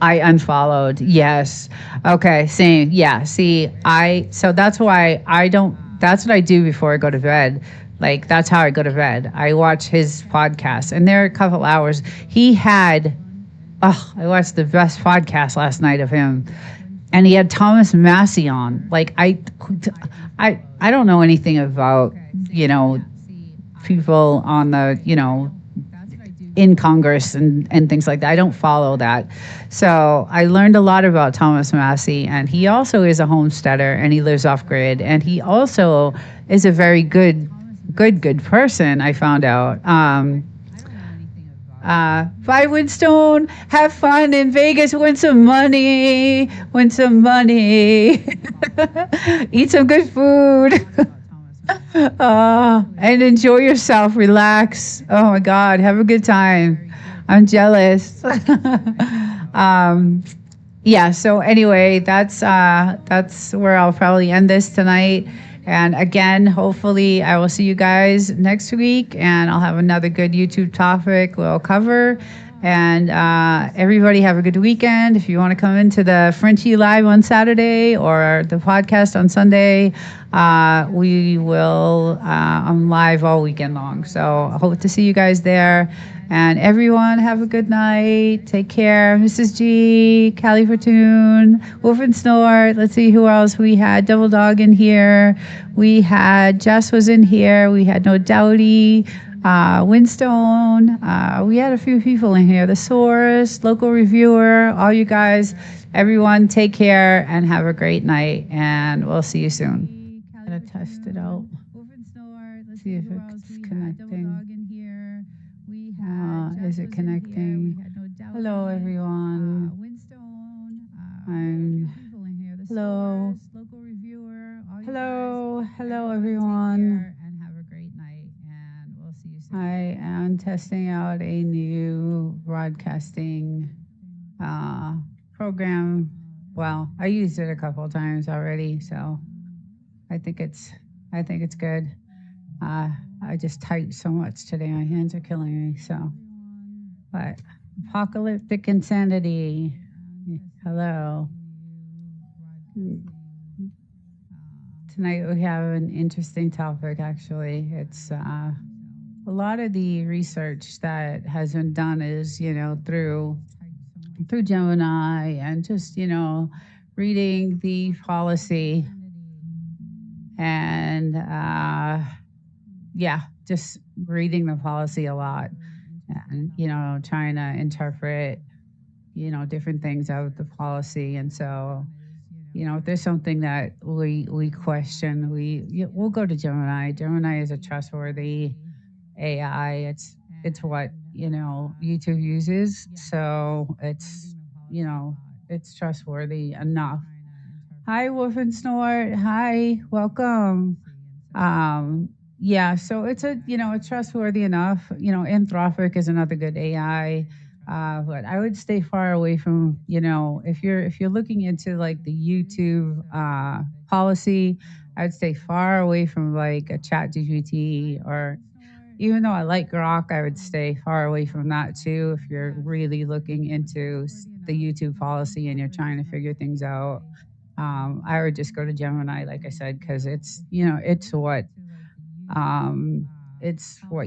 I unfollowed. Yes. Okay. Same. Yeah. See, so that's why that's what I do before I go to bed. Like, that's how I go to bed. I watch his podcast, and there are a couple hours. I watched the best podcast last night of him, and he had Thomas Massey on. Like, I don't know anything about, people on the, in Congress and things like that. I don't follow that. So I learned a lot about Thomas Massey, and he also is a homesteader, and he lives off grid, and he also is a very good person, I found out. Bye, Winstone. Have fun in Vegas. Win some money. Eat some good food. And enjoy yourself. Relax. Oh my God. Have a good time. I'm jealous. Yeah. So anyway, that's where I'll probably end this tonight. And again, hopefully I will see you guys next week, and I'll have another good YouTube topic we'll cover. And everybody have a good weekend. If you want to come into the Frenchie Live on Saturday or the podcast on Sunday, we will, I'm live all weekend long. So I hope to see you guys there. And everyone have a good night. Take care. Mrs. G, Callie Fortune, Wolf and Snort. Let's see who else we had. Double Dog in here. We had Jess was in here. We had No Doubty. Winstone. We had a few people in here. The Source, Local Reviewer, all you guys. Everyone take care and have a great night. And we'll see you soon. I'm going to test it out. See if it's connecting. Is it connecting? Hello, everyone. Hello. Hello, everyone. I am testing out a new broadcasting program. Well, I used it a couple of times already, so I think it's good. I just typed so much today. My hands are killing me. So, but apocalyptic insanity. Hello. Tonight we have an interesting topic. Actually, it's a lot of the research that has been done is through Gemini and just reading the policy and just reading the policy a lot and trying to interpret different things out of the policy. And so if there's something that we question, we'll go to Gemini. Gemini is a trustworthy AI. It's what YouTube uses, so it's trustworthy enough. Hi, Wolf and Snort. Hi, welcome. So it's it's trustworthy enough. Anthropic is another good AI, but I would stay far away from if you're looking into like the YouTube policy, I would stay far away from like a ChatGPT, or even though I like Grok, I would stay far away from that too. If you're really looking into the YouTube policy and you're trying to figure things out, I would just go to Gemini, like I said, because it's what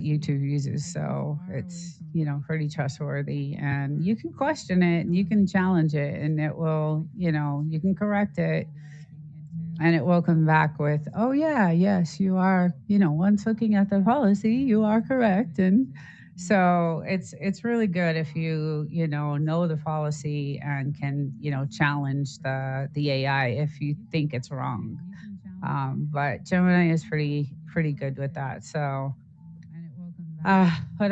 YouTube uses, so it's pretty trustworthy, and you can question it and you can challenge it, and it will you can correct it, and it will come back with, oh yeah, yes, you are, once looking at the policy, you are correct. And so it's really good if you know the policy and can challenge the AI if you think it's wrong. But Gemini is pretty good with that. So but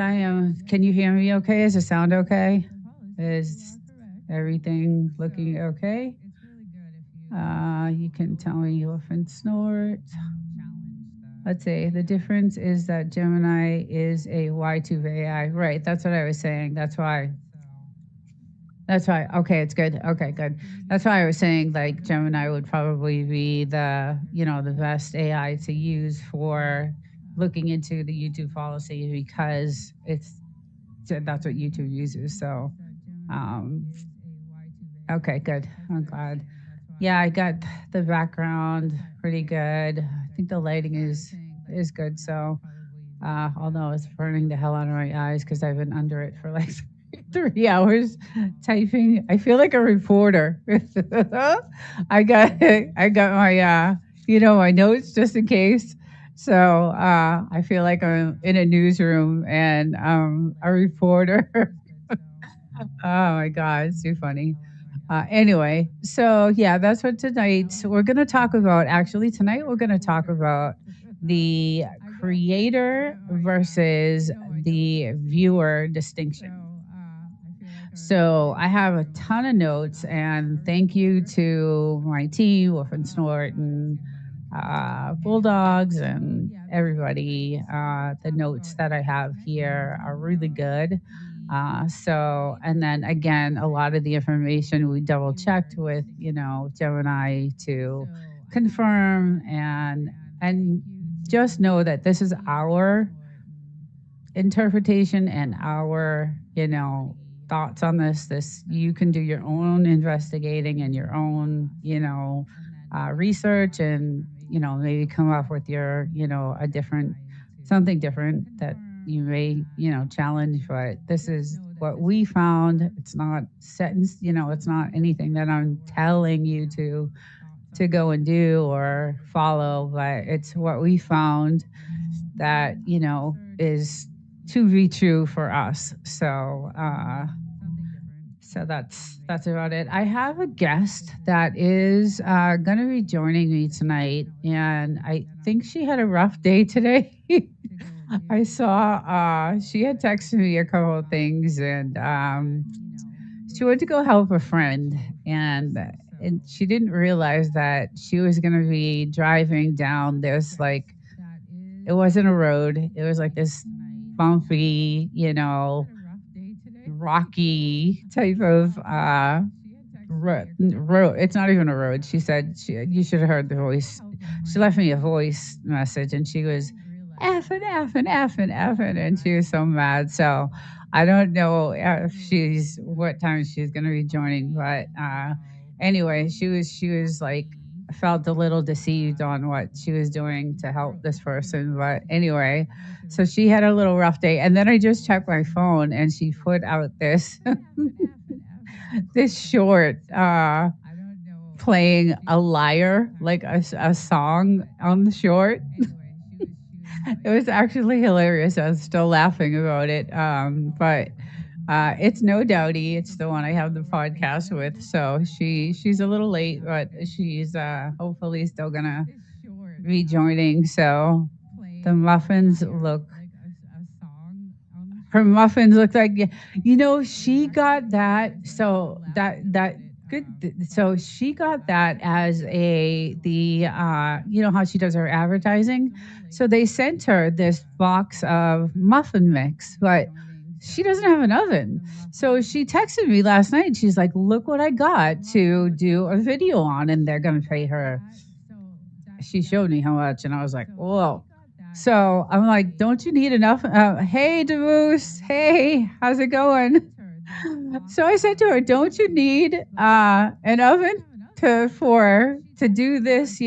can you hear me okay? Is the sound okay? Is everything looking okay? You can tell me you often snort. Let's see. The difference is that Gemini is a Y2 AI. Right. That's what I was saying. That's why. That's why. Okay, it's good. Okay, good. That's why I was saying like Gemini would probably be the best AI to use for looking into the YouTube policy because that's what YouTube uses. So, um, okay, good. I'm glad. Yeah, I got the background pretty good. I think the lighting is good. So, although it's burning the hell out of my eyes because I've been under it for like 3 hours typing. I feel like a reporter. I got my my notes just in case. So I feel like I'm in a newsroom and a reporter. Oh my God, it's too funny. Anyway, so yeah, that's what tonight we're going to talk about. Actually, tonight we're going to talk about the creator versus the viewer distinction. So I have a ton of notes, and thank you to my team, Wolf and Snort, and Bulldogs, and everybody. The notes that I have here are really good. And then again, a lot of the information we double checked with, Gemini to confirm and just know that this is our interpretation and our, thoughts on this. You can do your own investigating and your own, research and, maybe come up with your, something different that you may, challenge, but this is what we found. It's not set in, it's not anything that I'm telling you to go and do or follow, but it's what we found that, is to be true for us. So that's about it. I have a guest that is going to be joining me tonight, and I think she had a rough day today. I saw she had texted me a couple of things, and she went to go help a friend, and she didn't realize that she was going to be driving down this it wasn't a road. It was like this bumpy, rocky type of road. It's not even a road. She said you should have heard the voice. She left me a voice message, and she was effing, effing, effing, effing, and she was so mad. So I don't know if what time she's going to be joining, but anyway, she was like felt a little deceived on what she was doing to help this person. But anyway, so she had a little rough day. And then I just checked my phone and she put out this this short playing a liar, like a song on the short. It was actually hilarious. I was still laughing about it. But it's No Doubty. It's the one I have the podcast with. So she's a little late, but she's hopefully still gonna be joining. So the muffins look. Her muffins look like, she got that. So that good. So she got that as how she does her advertising. So they sent her this box of muffin mix, but she doesn't have an oven. So she texted me last night. She's like, look what I got to do a video on, and they're going to pay her. She showed me how much, and I was like, whoa. So I'm like, don't you need enough? Hey, DeMoose. Hey, how's it going? So I said to her, don't you need an oven to do this,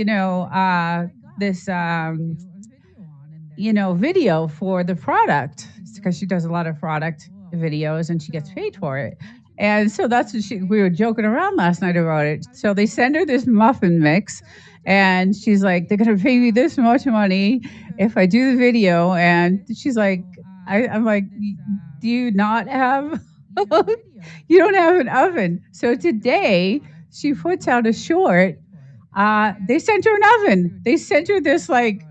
video for the product, because she does a lot of product videos and she gets paid for it. And so that's what we were joking around last night about it. So they send her this muffin mix and she's like, they're going to pay me this much money if I do the video. And she's like, I'm like, do you not have, you don't have an oven. So today she puts out a short. They sent her an oven. They sent her this like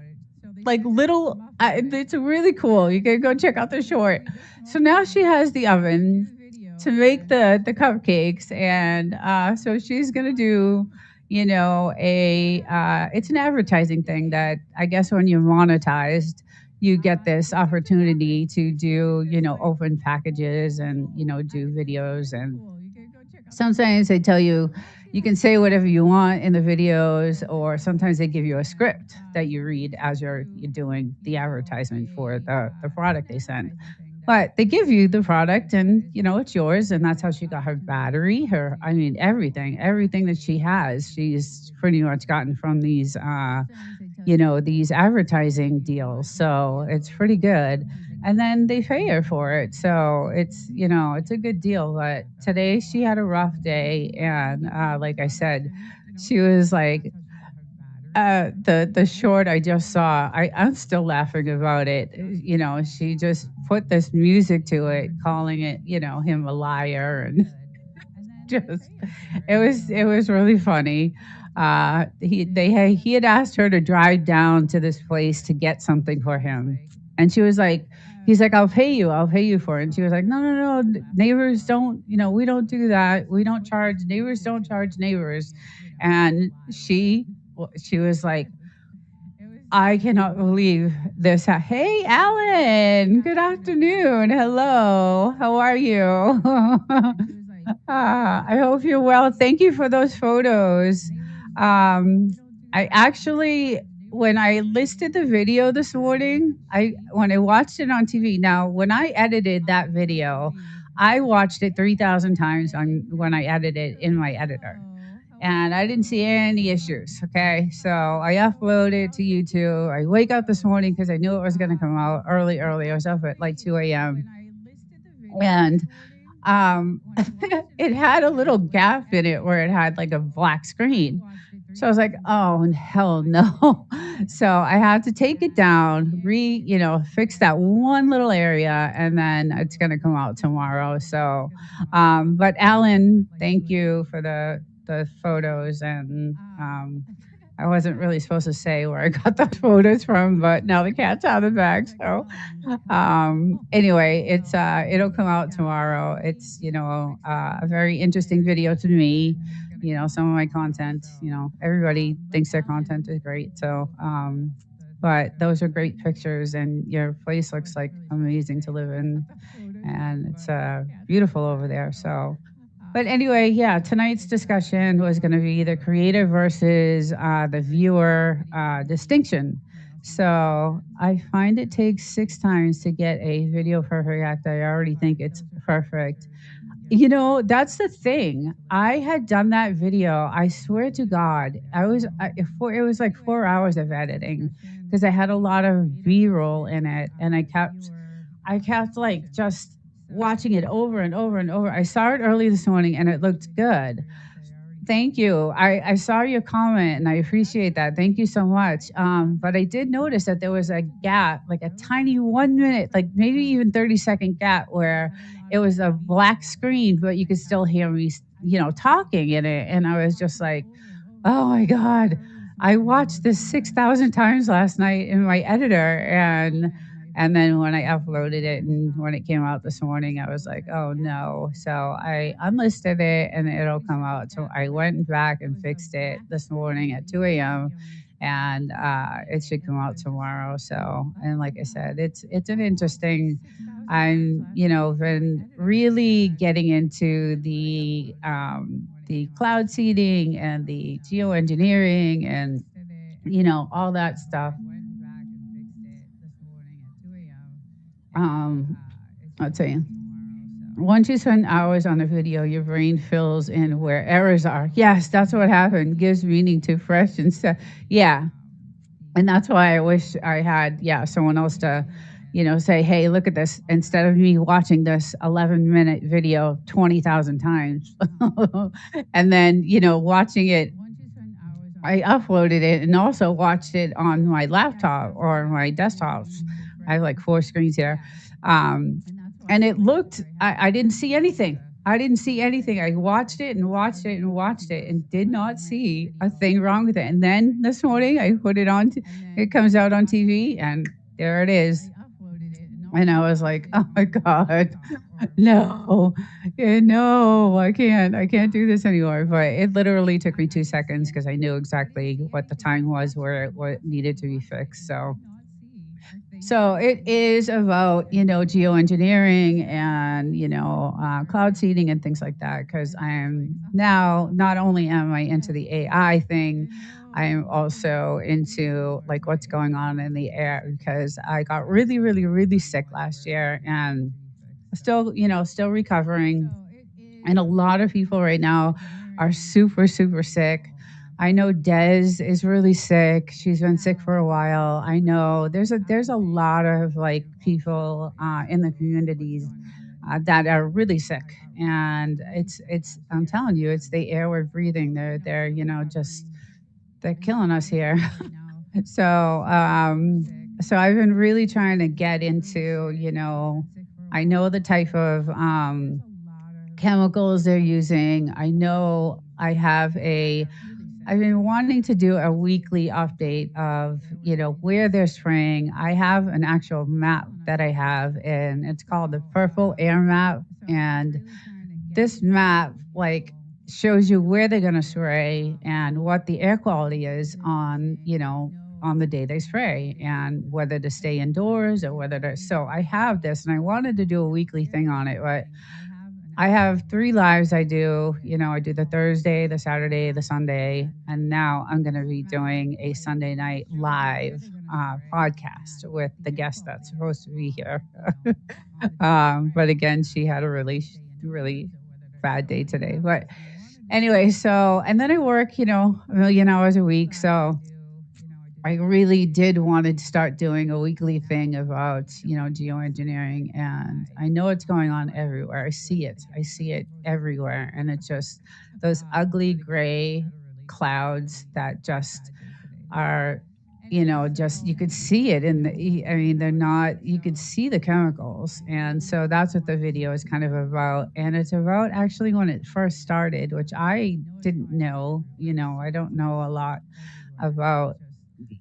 little, it's really cool. You can go check out the short. So now she has the oven to make the cupcakes. And so she's going to do, it's an advertising thing that I guess when you're monetized, you get this opportunity to do, open packages and, do videos. And sometimes they tell you you can say whatever you want in the videos, or sometimes they give you a script that you read as you're doing the advertisement for the product they send. But they give you the product and it's yours. And that's how she got her battery, I mean, everything that she has, she's pretty much gotten from these advertising deals. So it's pretty good. And then they pay her for it. So it's a good deal. But today she had a rough day. And like I said, she was like, the short I just saw, I'm still laughing about it. She just put this music to it, calling it, him a liar, and just it was really funny. He had asked her to drive down to this place to get something for him, and she was like, he's like, I'll pay you for it. And she was like, no, no, no, neighbors don't, we don't do that. We don't charge neighbors, don't charge neighbors. And she was like, I cannot believe this. Hey, Alan. Good afternoon. Hello. How are you? I hope you're well. Thank you for those photos. I actually, when I listed the video this morning, when I watched it on TV. Now, when I edited that video, I watched it 3,000 times when I edited it in my editor, and I didn't see any issues. Okay. So I uploaded it to YouTube. I wake up this morning because I knew it was going to come out early. I was up at like 2 a.m. And it had a little gap in it where it had like a black screen. So I was like, oh, hell no. So I had to take it down, fix that one little area, and then it's going to come out tomorrow. So, but Alan, thank you for the photos. And I wasn't really supposed to say where I got those photos from, but now the cat's out of the bag. So anyway, it'll come out tomorrow. It's a very interesting video to me. Some of my content, everybody thinks their content is great. So but those are great pictures, and your place looks like amazing to live in, and it's beautiful over there. So but anyway, yeah, tonight's discussion was going to be the creator versus the viewer distinction. So I find it takes 6 times to get a video perfect act. I already think it's perfect. That's the thing. I had done that video. I swear to God, it was like 4 hours of editing because I had a lot of B-roll in it, and I kept like just watching it over and over and over. I saw it early this morning and it looked good. Thank you. I saw your comment and I appreciate that. Thank you so much. But I did notice that there was a gap, like a tiny 1 minute, like maybe even 30-second gap where it was a black screen, but you could still hear me, talking in it. And I was just like, oh my God, I watched this 6,000 times last night in my editor. And then when I uploaded it and when it came out this morning, I was like, oh no. So I unlisted it and it'll come out. So I went back and fixed it this morning at 2 a.m. and it should come out tomorrow. So, and like I said, it's an interesting, I'm, been really getting into the cloud seeding and the geoengineering and, all that stuff. I'll tell you. Once you spend hours on a video, your brain fills in where errors are. Yes, that's what happened. Gives meaning to fresh and stuff. Yeah. And that's why I wish I had, someone else to, say, hey, look at this. Instead of me watching this 11-minute video 20,000 times. And then, watching it, I uploaded it and also watched it on my laptop or my desktops. I have like 4 screens here. And it looked, I didn't see anything. I watched it and watched it and watched it and did not see a thing wrong with it. And then this morning I put it on, it comes out on TV and there it is. And I was like, oh my God, no, no, I can't do this anymore. But it literally took me 2 seconds because I knew exactly what the time was where what needed to be fixed. So it is about, geoengineering and, cloud seeding and things like that. Cause I'm now, not only am I into the AI thing, I am also into like what's going on in the air because I got really, really, really sick last year and still recovering. And a lot of people right now are super, super sick. I know Des is really sick. She's been sick for a while. I know there's a lot of like people in the communities that are really sick, and it's I'm telling you, it's the air we're breathing. They're just they're killing us here. so so I've been really trying to get into I know the type of chemicals they're using. I know I've been wanting to do a weekly update of, where they're spraying. I have an actual map that I have, and it's called the Purple Air Map. And this map, like, shows you where they're going to spray and what the air quality is on the day they spray and whether to stay indoors or whether to. So I have this, and I wanted to do a weekly thing on it, but I have 3 lives I do. I do the Thursday, the Saturday, the Sunday, and now I'm going to be doing a Sunday night live podcast with the guest that's supposed to be here. But again, she had a really, really bad day today. But anyway, so, and then I work, a million hours a week. So I really did want to start doing a weekly thing about, geoengineering. And I know it's going on everywhere. I see it. I see it everywhere. And it's just those ugly gray clouds that just are, just you could see it I mean, they're not, you could see the chemicals. And so that's what the video is kind of about. And it's about actually when it first started, which I didn't know, I don't know a lot about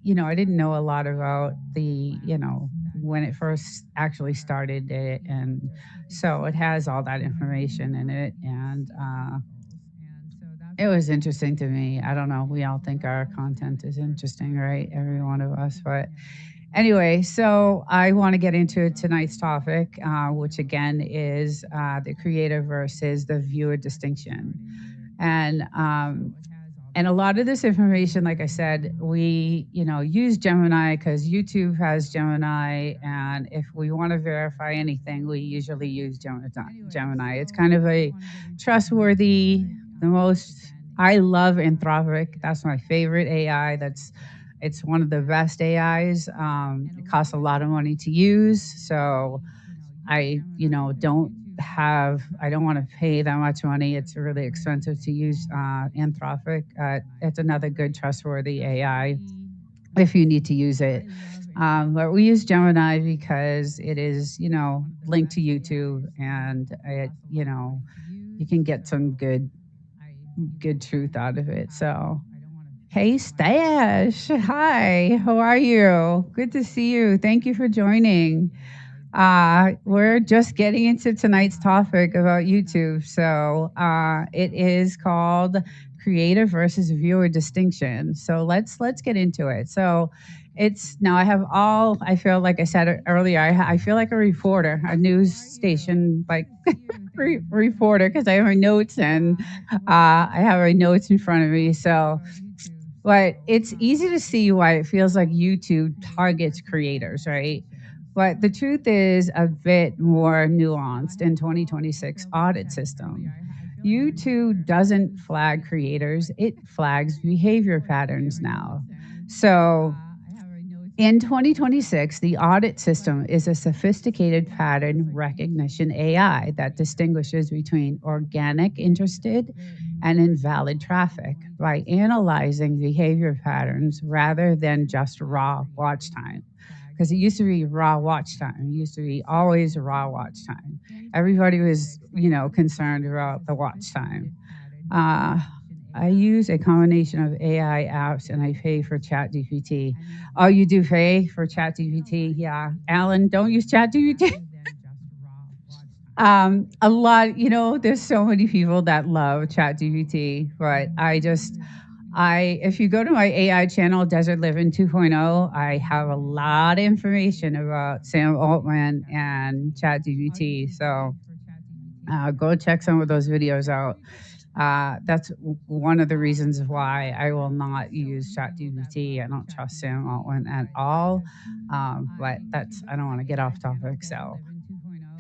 I didn't know a lot about when it first actually started it. And so it has all that information in it. And it was interesting to me. I don't know. We all think our content is interesting, right? Every one of us. But anyway, so I want to get into tonight's topic, which again is the creator versus the viewer distinction. And a lot of this information, like I said, we, use Gemini because YouTube has Gemini. And if we want to verify anything, we usually use Gemini. It's kind of a trustworthy, I love Anthropic. That's my favorite AI. It's one of the best AIs. It costs a lot of money to use. So I don't want to pay that much money. It's really expensive to use Anthropic. It's another good trustworthy AI if you need to use it. But we use Gemini because it is, linked to YouTube, and you can get some good truth out of it. So, hey, Stash. Hi, how are you? Good to see you. Thank you for joining. We're just getting into tonight's topic about YouTube. So it is called creator versus viewer distinction. So let's get into it. So it's now I feel like I said earlier, I feel like a reporter, a news station like reporter, because I have my notes and I have my notes in front of me. So but it's easy to see why it feels like YouTube targets creators, right? But the truth is a bit more nuanced in 2026 audit system. YouTube doesn't flag creators, it flags behavior patterns now. So in 2026, the audit system is a sophisticated pattern recognition AI that distinguishes between organic interested and invalid traffic by analyzing behavior patterns rather than just raw watch time. Because it used to be raw watch time. It used to be always raw watch time. Everybody was, concerned about the watch time. I use a combination of AI apps and I pay for ChatGPT. Oh, you do pay for ChatGPT? Yeah. Alan, don't use ChatGPT. A lot, there's so many people that love ChatGPT, but if you go to my AI channel, Desert Living 2.0, I have a lot of information about Sam Altman and ChatGPT. So go check some of those videos out. That's one of the reasons why I will not use ChatGPT. I don't trust Sam Altman at all. But I don't want to get off topic.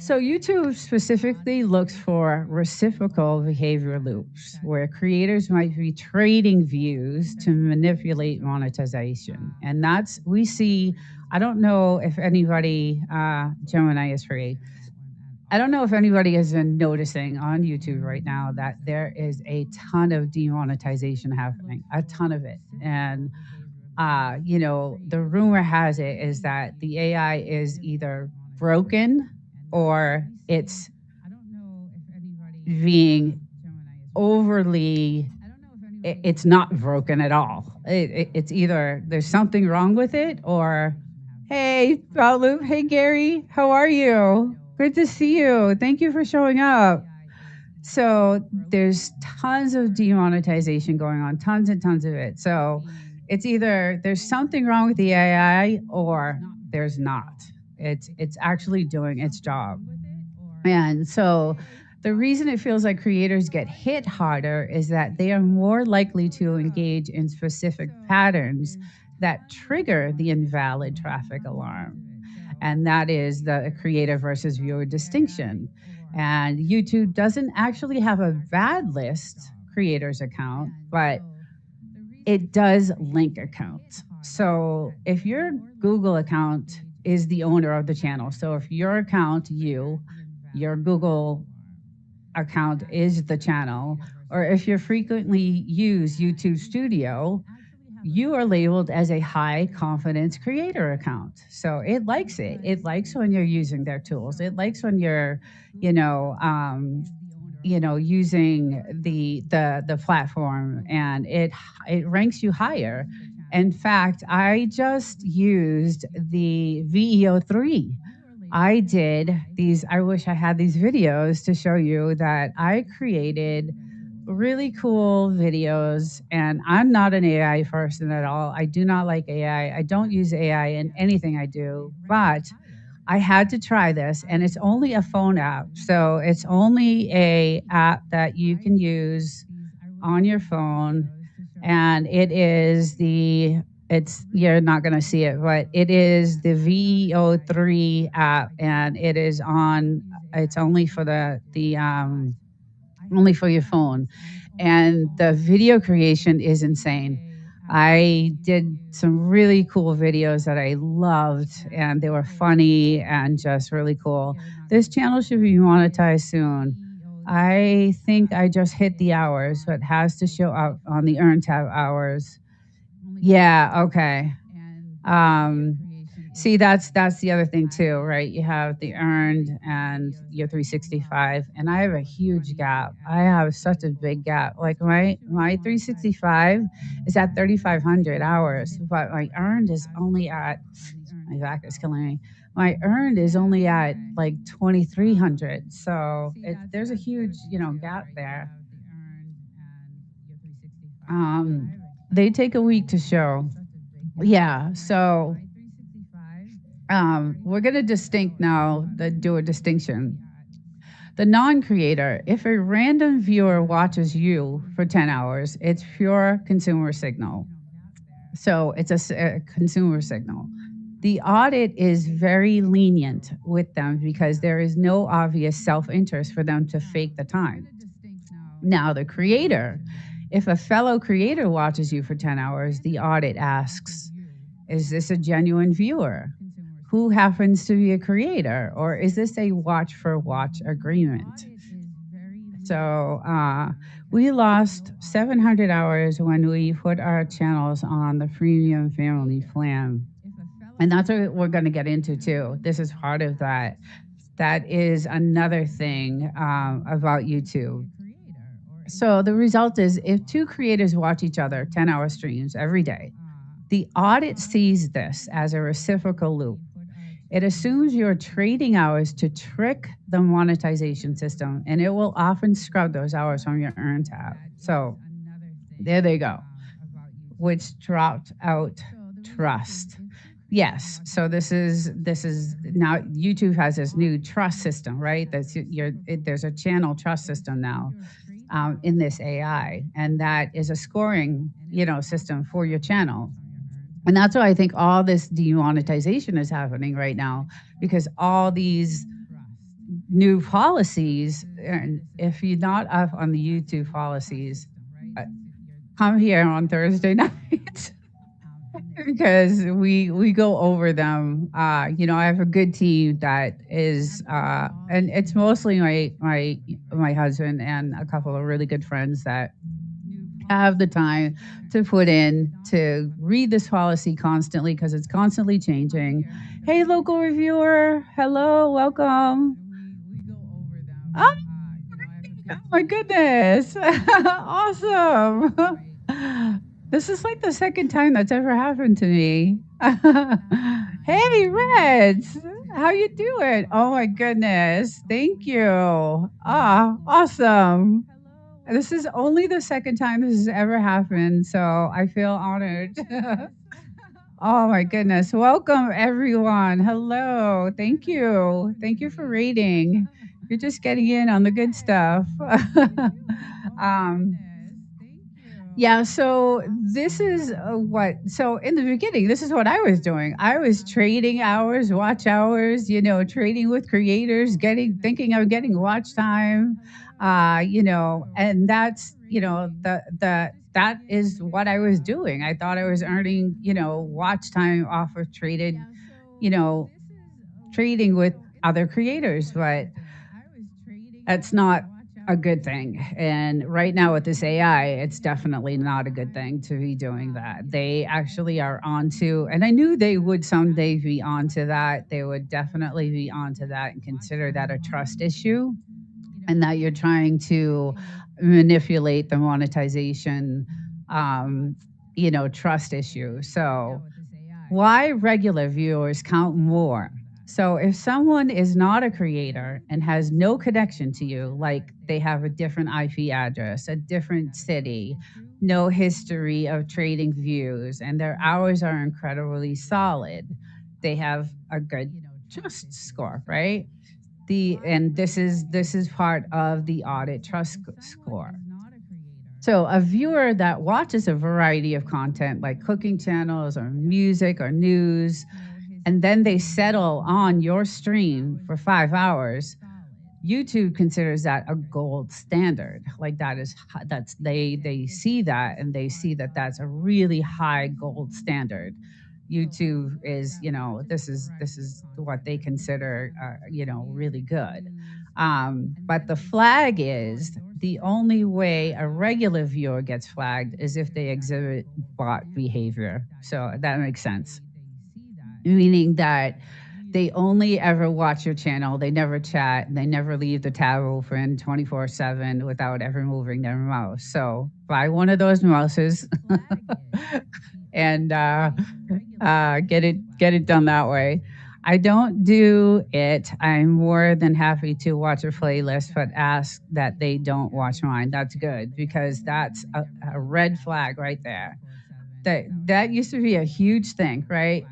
So YouTube specifically looks for reciprocal behavior loops where creators might be trading views to manipulate monetization. And we see, I don't know if anybody, Gemini is free. I don't know if anybody has been noticing on YouTube right now that there is a ton of demonetization happening, a ton of it. And, the rumor has it is that the AI is either broken or it's being it's not broken at all. It's either there's something wrong with it or, hey, Loop, hey, Gary, how are you? Good to see you. Thank you for showing up. So there's tons of demonetization going on, tons and tons of it. So it's either there's something wrong with the AI or there's not. It's actually doing its job. And so the reason it feels like creators get hit harder is that they are more likely to engage in specific patterns that trigger the invalid traffic alarm. And that is the creator versus viewer distinction. And YouTube doesn't actually have a bad list creators account, but it does link accounts. So if your Google account is the owner of the channel, so if your account, your Google account is the channel, or if you frequently use YouTube Studio, you are labeled as a high confidence creator account. So it likes it. It likes when you're using their tools. It likes when you're, using the platform, and it ranks you higher. In fact, I just used the VEO3. I wish I had these videos to show you that I created really cool videos, and I'm not an AI person at all. I do not like AI. I don't use AI in anything I do, but I had to try this, and it's only a phone app. So it's only a app that you can use on your phone, and you're not going to see it, but it is the VEO3 app, and it's only for only for your phone. And the video creation is insane. I did some really cool videos that I loved, and they were funny and just really cool. This channel should be monetized soon. I think I just hit the hours, so it has to show up on the Earn tab hours. Yeah, okay. See, that's the other thing too, right? You have the earned and your 365, and I have a huge gap. I have such a big gap. Like my 365 is at 3,500 hours, but my earned is only at, my back is killing me. My earned is only at like 2,300. So there's a huge, gap there. They take a week to show. Yeah, so we're going to do a distinction. The non-creator, if a random viewer watches you for 10 hours, it's pure consumer signal. So it's a consumer signal. The audit is very lenient with them because there is no obvious self-interest for them to fake the time. Now, the creator, if a fellow creator watches you for 10 hours, the audit asks, is this a genuine viewer? Who happens to be a creator? Or is this a watch for watch agreement? So we lost 700 hours when we put our channels on the premium family plan. And that's what we're going to get into too. This is part of that. That is another thing about YouTube. So the result is if two creators watch each other 10-hour streams every day, the audit sees this as a reciprocal loop. It assumes your trading hours to trick the monetization system, and it will often scrub those hours from your earn tab. So there they go, which dropped out trust. Yes. So this is now YouTube has this new trust system, right? There's a channel trust system now in this AI, and that is a scoring system for your channel. And that's why I think all this demonetization is happening right now, because all these new policies, and if you're not up on the YouTube policies, come here on Thursday night because we go over them. I have a good team that is, and it's mostly my husband and a couple of really good friends that have the time to put in to read this policy constantly because it's constantly changing. Hey, local reviewer. Hello, welcome. Oh, my goodness. Awesome. This is like the second time that's ever happened to me. Hey, Reds. How you doing? Oh my goodness. Thank you. Awesome. This is only the second time this has ever happened, so I feel honored. Oh my goodness. Welcome everyone. Hello. Thank you. Thank you for reading. You're just getting in on the good stuff. um, yeah, so this is so in the beginning, this is what I was doing. I was trading hours, watch hours, trading with creators, thinking of getting watch time, and that's, that is what I was doing. I thought I was earning, watch time off of you know, trading with other creators, but that's not a good thing. And right now with this AI, it's definitely not a good thing to be doing that. They actually are onto, and I knew they would someday be onto that. They would definitely be onto that and consider that a trust issue, and that you're trying to manipulate the monetization, trust issue. So why regular viewers count more? So if someone is not a creator and has no connection to you, like they have a different IP address, a different city, no history of trading views, and their hours are incredibly solid, they have a good trust score, right? And this is part of the audit trust score. So a viewer that watches a variety of content like cooking channels or music or news, and then they settle on your stream for 5 hours, YouTube considers that a gold standard. Like they see that, and they see that that's a really high gold standard. YouTube is, this is what they consider, really good. But the flag is the only way a regular viewer gets flagged is if they exhibit bot behavior. So that makes sense. Meaning that they only ever watch your channel, they never chat, they never leave the tab open 24/7 without ever moving their mouse. So buy one of those mouses and get it done that way. I don't do it. I'm more than happy to watch a playlist, but ask that they don't watch mine. That's good, because that's a red flag right there. That used to be a huge thing, right?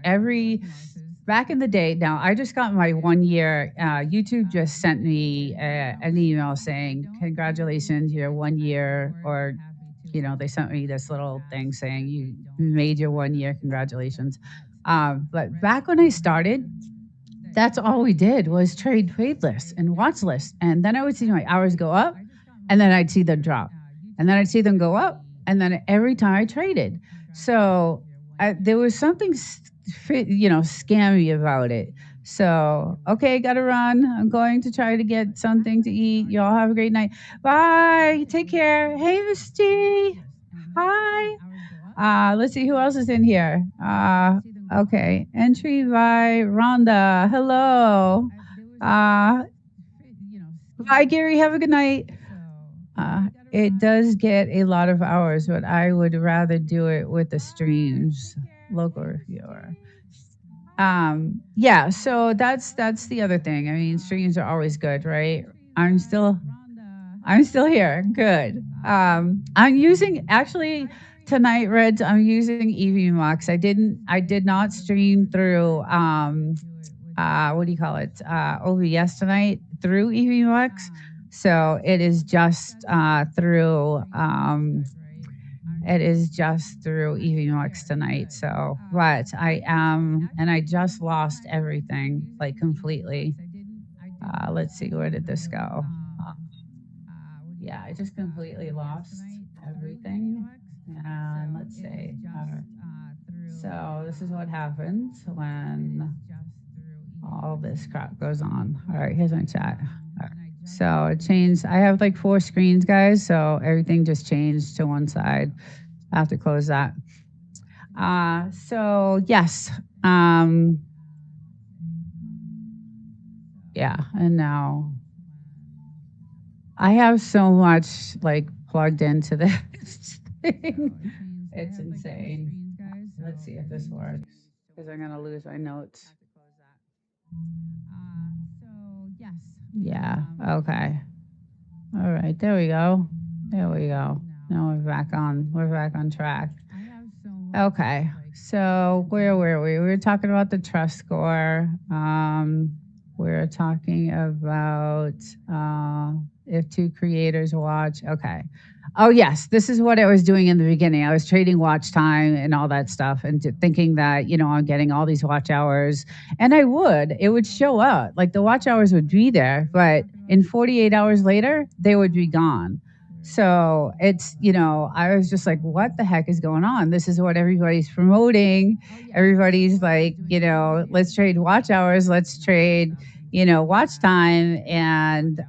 Back in the day, now I just got my 1 year. YouTube just sent me an email saying, congratulations, you're 1 year, or they sent me this little thing saying you made your 1 year, congratulations. But back when I started, that's all we did was trade lists and watch lists. And then I would see my hours go up, and then I'd see them drop, and then I'd see them go up, and then every time I traded. So there was something, scammy about it. So, okay, gotta run. I'm going to try to get something to eat. Y'all have a great night. Bye. Take care. Hey, Miss G. Hi. Let's see who else is in here. Okay. Entry by Rhonda. Hello. Bye, Gary. Have a good night. it does get a lot of hours, but I would rather do it with the streams, local reviewer. Yeah, so that's the other thing. I mean, streams are always good, right? I'm still I'm still here. Good. I'm using actually tonight, Reds. I'm using EVMux. I did not stream through what do you call it? OBS tonight through EVMux. So it is just through EVMux tonight. So, but I am, and I just lost everything like completely. Let's see, where did this go? Yeah, I just completely lost everything. And let's see. So this is what happens when all this crap goes on. All right, here's my chat. All right. So it changed. I have like 4 screens, guys. So everything just changed to one side. I have to close that. So yes. Yeah, and now I have so much like plugged into this thing. It's insane. Let's see if this works because I'm gonna lose my notes. Yeah. Okay. All right. There we go. There we go. Now we're back on. We're back on track. Okay. So where were we? We were talking about the trust score. We're talking about if 2 creators watch. Okay. Oh yes, this is what I was doing in the beginning. I was trading watch time and all that stuff, and thinking that I'm getting all these watch hours, and it would show up. Like the watch hours would be there, but in 48 hours later, they would be gone. So it's, I was just like, what the heck is going on? This is what everybody's promoting. Everybody's like, let's trade watch hours. Let's trade, watch time. And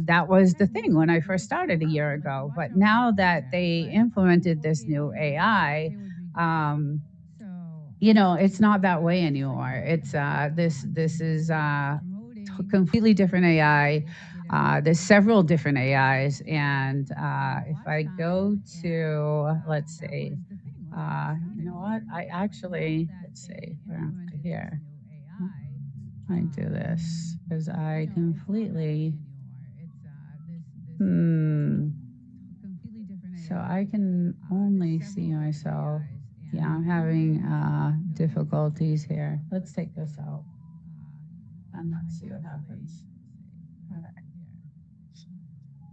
that was the thing when I first started a year ago. But now that they implemented this new AI, it's not that way anymore. It's this is completely different AI. There's several different AIs, and if I go to, let's see, you know what? Let's see, where am I here? I do this because I completely. So I can only see myself. Yeah, I'm having difficulties here. Let's take this out and let's see what happens. All right.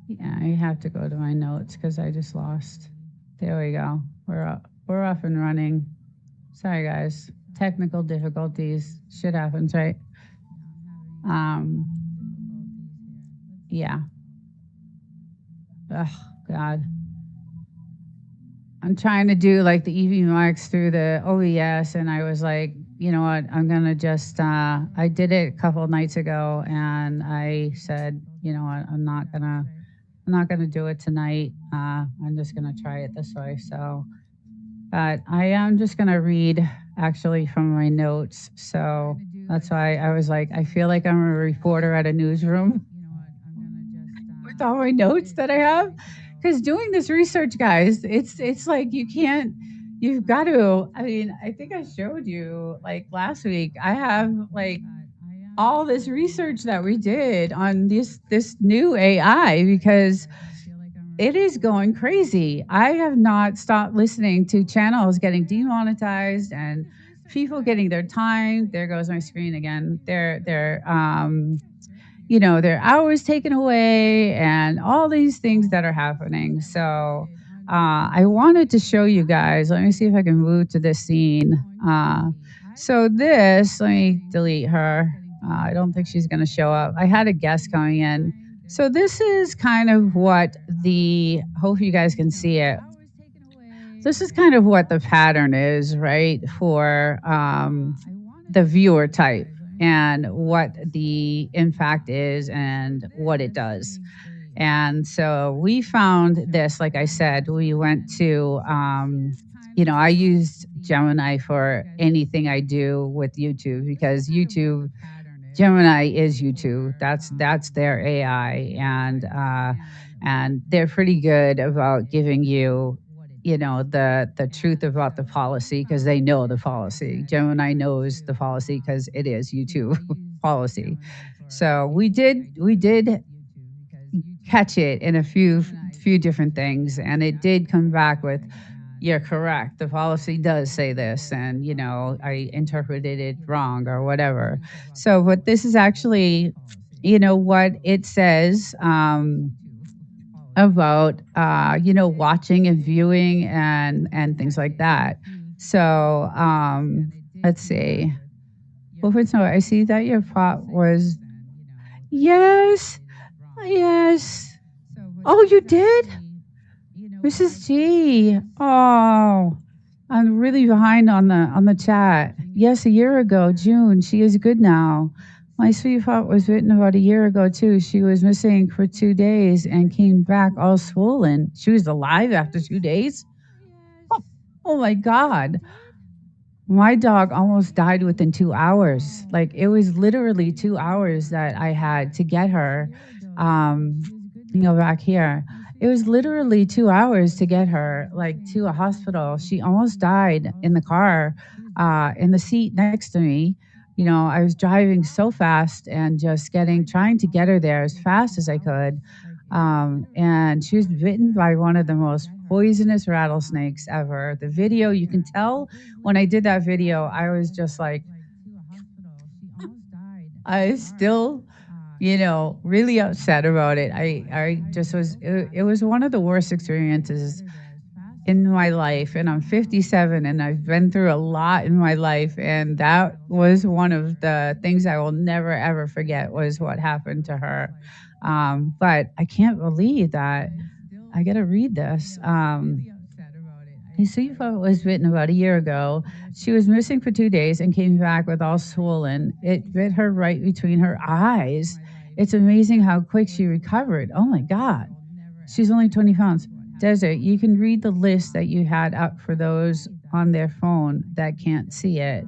Yeah, I have to go to my notes because I just lost. There we go. We're up and running. Sorry, guys. Technical difficulties. Shit happens, right? Yeah. Oh, God. I'm trying to do like the EV marks through the OBS, and I was like, you know what? I'm gonna just. I did it a couple of nights ago, and I said, you know what? I'm not gonna do it tonight. I'm just gonna try it this way. So, but I am just gonna read actually from my notes. So that's why I was like, I feel like I'm a reporter at a newsroom with all my notes that I have. Because doing this research, guys, it's like you've got to. I mean, I think I showed you like last week. I have like all this research that we did on this new AI because it is going crazy. I have not stopped listening to channels getting demonetized and people getting their time. There goes my screen again. Their hours taken away and all these things that are happening. So I wanted to show you guys. Let me see if I can move to this scene. So this, let me delete her. I don't think she's going to show up. I had a guest coming in. So this is kind of what hope you guys can see it. This is kind of what the pattern is, right, for the viewer type and what the impact is and what it does. And so we found this, like I said, we went to, I used Gemini for anything I do with YouTube because Gemini is YouTube. That's their AI. And and they're pretty good about giving you, the truth about the policy because they know the policy. Gemini knows the policy because it is YouTube policy. So we did catch it in a few different things, and it did come back with, you're correct, the policy does say this, and I interpreted it wrong or whatever. So but this is actually what it says about watching and viewing and things like that. So let's see. Well, first of all, I see that your prop was yes. Yes. Oh, you did? Mrs. G. Oh, I'm really behind on the chat. Yes, a year ago, June. She is good now. My sweetheart was written about a year ago too. She was missing for 2 days and came back all swollen. She was alive after 2 days. Oh my God. My dog almost died within 2 hours. Like it was literally 2 hours that I had to get her. Back here. It was literally 2 hours to get her like to a hospital. She almost died in the car, in the seat next to me. I was driving so fast and just trying to get her there as fast as I could. And she was bitten by one of the most poisonous rattlesnakes ever. The video, you can tell when I did that video, I was just like, I still, really upset about it. I just it was one of the worst experiences in my life. And I'm 57 and I've been through a lot in my life. And that was one of the things I will never, ever forget was what happened to her. But I can't believe that. I got to read this. His sweetheart was bitten about a year ago. She was missing for 2 days and came back with all swollen. It bit her right between her eyes. It's amazing how quick she recovered. Oh my God. She's only 20 pounds. Desert, you can read the list that you had up for those on their phone that can't see it.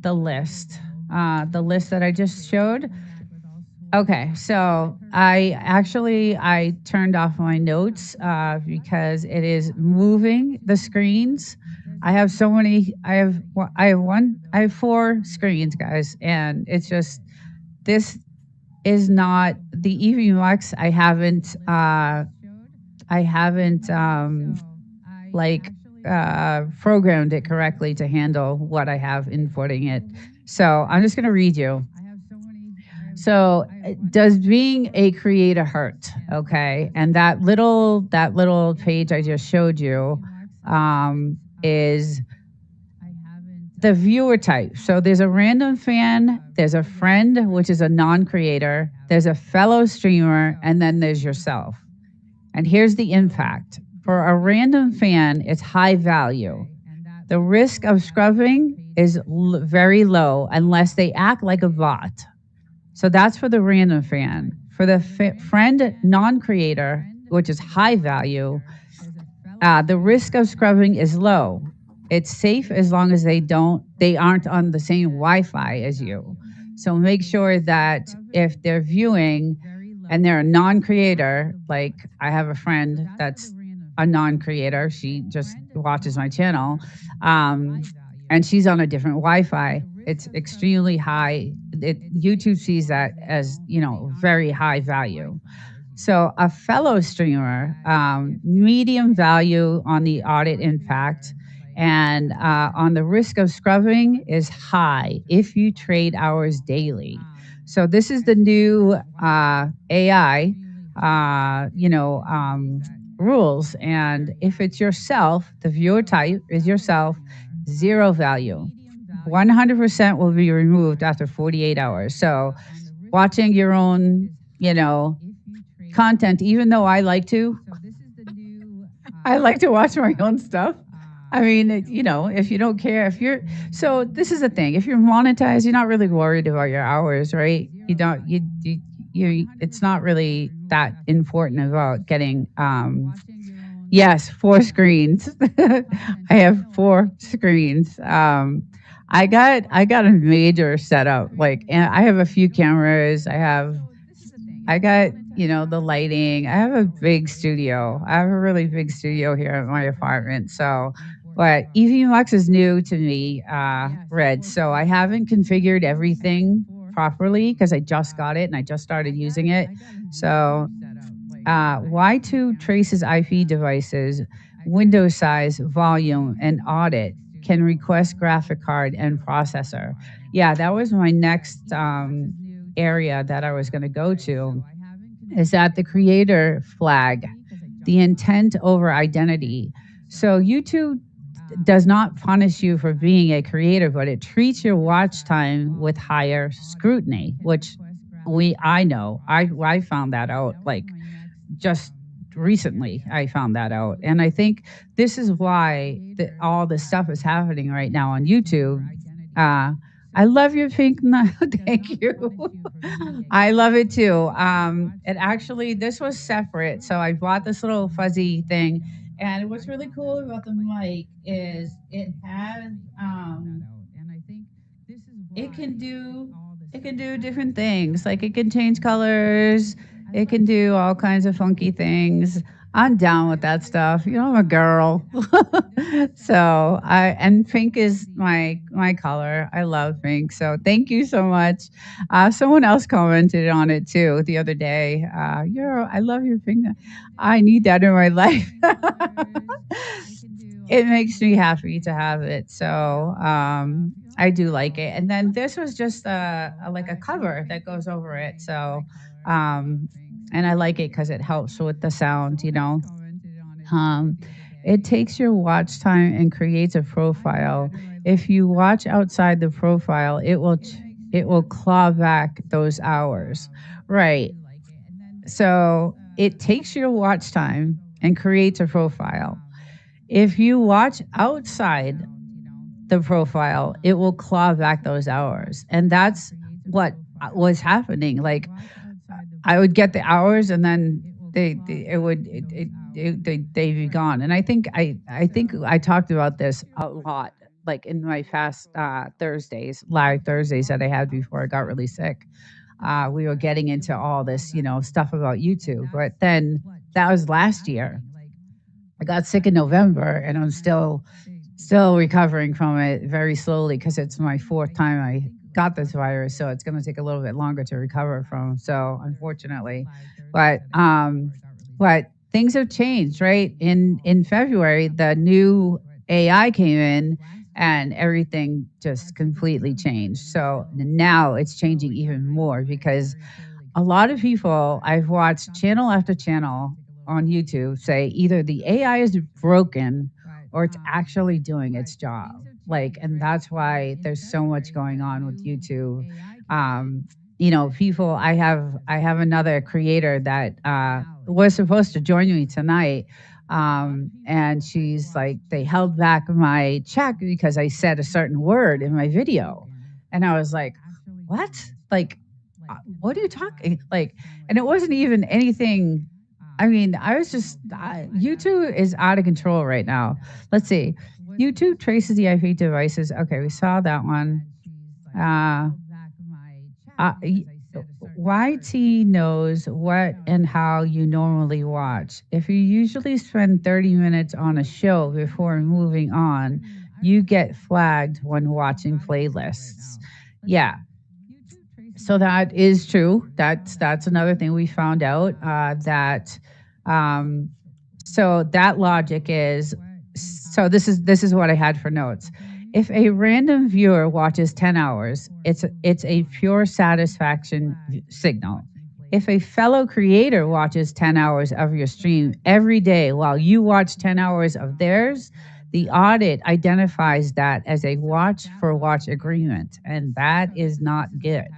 The list that I just showed. Okay, so I turned off my notes because it is moving the screens. I have so many. I have 4 screens, guys, and it's just this is not the EVMux. I haven't programmed it correctly to handle what I have inputting it. So I'm just gonna read you. So does being a creator hurt? Okay. And that little page I just showed you is the viewer type. So there's a random fan, there's a friend, which is a non-creator, there's a fellow streamer, and then there's yourself. And here's the impact. For a random fan, it's high value. The risk of scrubbing is very low unless they act like a bot. So that's for the random fan. For the friend non-creator, which is high value, the risk of scrubbing is low. It's safe as long as they aren't on the same Wi-Fi as you. So make sure that if they're viewing and they're a non-creator, like I have a friend that's a non-creator, she just watches my channel, and she's on a different Wi-Fi. It's extremely high. YouTube sees that as, very high value. So a fellow streamer, medium value on the audit impact, and on the risk of scrubbing is high if you trade hours daily. So this is the new AI, rules. And if it's yourself, the viewer type is yourself, 0 value. 100% will be removed after 48 hours. So watching your own, content, even though I like to watch my own stuff. I mean, if you don't care, so this is the thing, if you're monetized, you're not really worried about your hours, right? It's not really that important about getting, yes, 4 screens. I have 4 screens. I got a major setup. And I have a few cameras. I I got, the lighting. I have a big studio. I have a really big studio here at my apartment. So, but EVMux is new to me, Red. So I haven't configured everything properly because I just got it and I just started using it. So Y2 traces IP devices, window size, volume, and audit, can request graphic card and processor. Yeah, that was my next area that I was going to go to, is that the creator flag, the intent over identity. So YouTube does not punish you for being a creator, but it treats your watch time with higher scrutiny, which I know. I found that out like just recently. I found that out. And I think this is why all this stuff is happening right now on YouTube. I love your pink. Thank you. I love it too. It actually, this was separate. So I bought this little fuzzy thing. And what's really cool about the mic is it can do different things. Like it can change colors. It can do all kinds of funky things. I'm down with that stuff. I'm a girl. So and pink is my color. I love pink. So thank you so much. Someone else commented on it too the other day. I love your pink. I need that in my life. It makes me happy to have it. So I do like it. And then this was just like a cover that goes over it. So and I like it because it helps with the sound. It takes your watch time and creates a profile. If you watch outside the profile, it will claw back those hours. Right. So it takes your watch time and creates a profile. If you watch outside the profile, it will claw back those hours. And that's what was happening. Like I would get the hours and then they'd be gone. And I think I talked about this a lot, like in my past live Thursdays that I had before I got really sick. We were getting into all this, stuff about YouTube. But then that was last year. I got sick in November and I'm still recovering from it very slowly because it's my fourth time I got this virus. So it's going to take a little bit longer to recover from. So unfortunately, but things have changed, right? In February, the new AI came in and everything just completely changed. So now it's changing even more because a lot of people, I've watched channel after channel on YouTube say either the AI is broken or it's actually doing its job. And that's why there's so much going on with YouTube. People, I have another creator that was supposed to join me tonight. And she's like, they held back my check because I said a certain word in my video. And I was like, what? What are you talking? And it wasn't even anything. I mean, I was just, YouTube is out of control right now. Let's see. YouTube traces the IP devices. Okay, we saw that one. YT knows what and how you normally watch. If you usually spend 30 minutes on a show before moving on, you get flagged when watching playlists. Yeah. So that is true. That's another thing we found out, so that logic is, so this is what I had for notes. If a random viewer watches 10 hours, it's a pure satisfaction signal. If a fellow creator watches 10 hours of your stream every day while you watch 10 hours of theirs, the audit identifies that as a watch for watch agreement, and that is not good.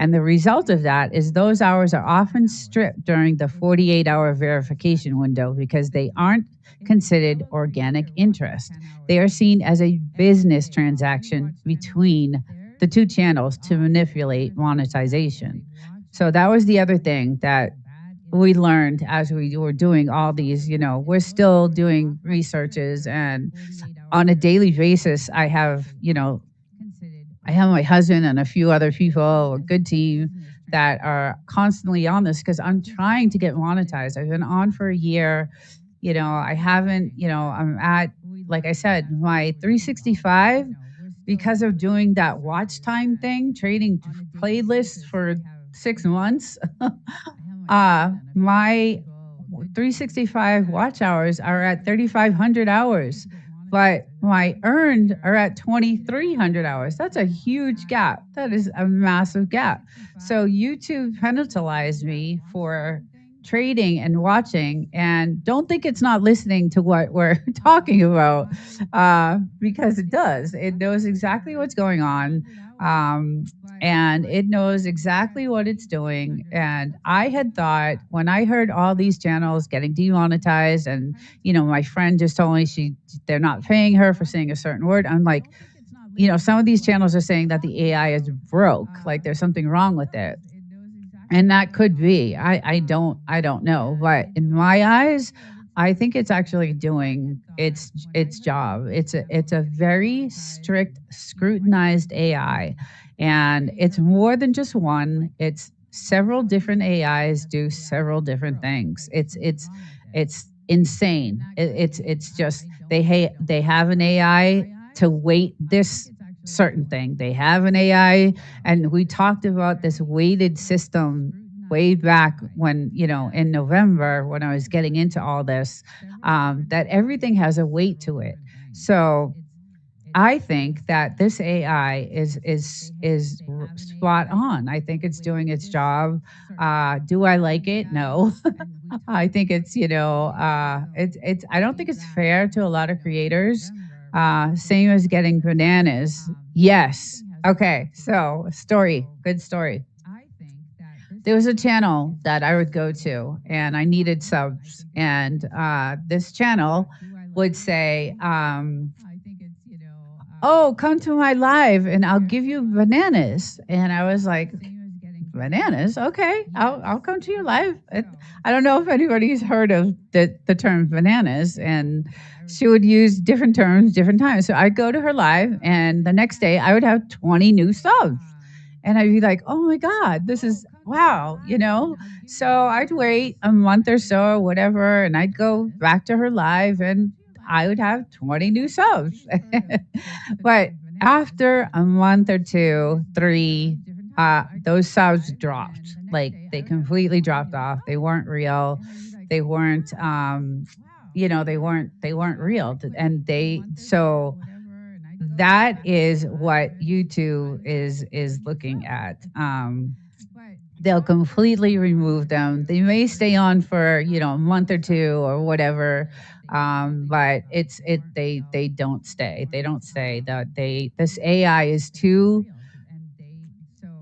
And the result of that is those hours are often stripped during the 48-hour verification window because they aren't considered organic interest. They are seen as a business transaction between the two channels to manipulate monetization. So that was the other thing that we learned as we were doing all these, we're still doing researches, and on a daily basis, I have my husband and a few other people, a good team that are constantly on this because I'm trying to get monetized. I've been on for a year. I haven't, I'm at, like I said, my 365 because of doing that watch time thing, trading playlists for 6 months. My 365 watch hours are at 3,500 hours, but my earned are at 2,300 hours. That's a huge gap. That is a massive gap. So YouTube penalized me for trading and watching, and don't think it's not listening to what we're talking about, because it does. It knows exactly what's going on. Um, and it knows exactly what it's doing. And I had thought when I heard all these channels getting demonetized, and my friend just told me they're not paying her for saying a certain word. I'm like, some of these channels are saying that the AI is broke, like there's something wrong with it. And that could be. I don't know, but in my eyes, I think it's actually doing its job. It's a very strict, scrutinized AI, and it's more than just one. It's several different AIs do several different things. It's insane. It's just they have an AI to weight this certain thing. They have an AI, and we talked about this weighted system way back when, in November when I was getting into all this, that everything has a weight to it. So I think that this AI is spot on. I think it's doing its job. Do I like it? No. I think it's I don't think it's fair to a lot of creators. Same as getting bananas. Yes. Okay. So good story. There was a channel that I would go to and I needed subs, and this channel would say, oh, come to my live and I'll give you bananas. And I was like, bananas? Okay, I'll come to your live. I don't know if anybody's heard of the term bananas, and she would use different terms different times. So I'd go to her live, and the next day I would have 20 new subs. And I'd be like, oh my God, this is wow. So I'd wait a month or so or whatever, and I'd go back to her live and I would have 20 new subs. But after a month or two, three, those subs dropped. Like they completely dropped off. They weren't real. They weren't, they weren't real. And so that is what YouTube is looking at. They'll completely remove them. They may stay on for a month or two or whatever, but they don't stay. They don't stay. This AI is too.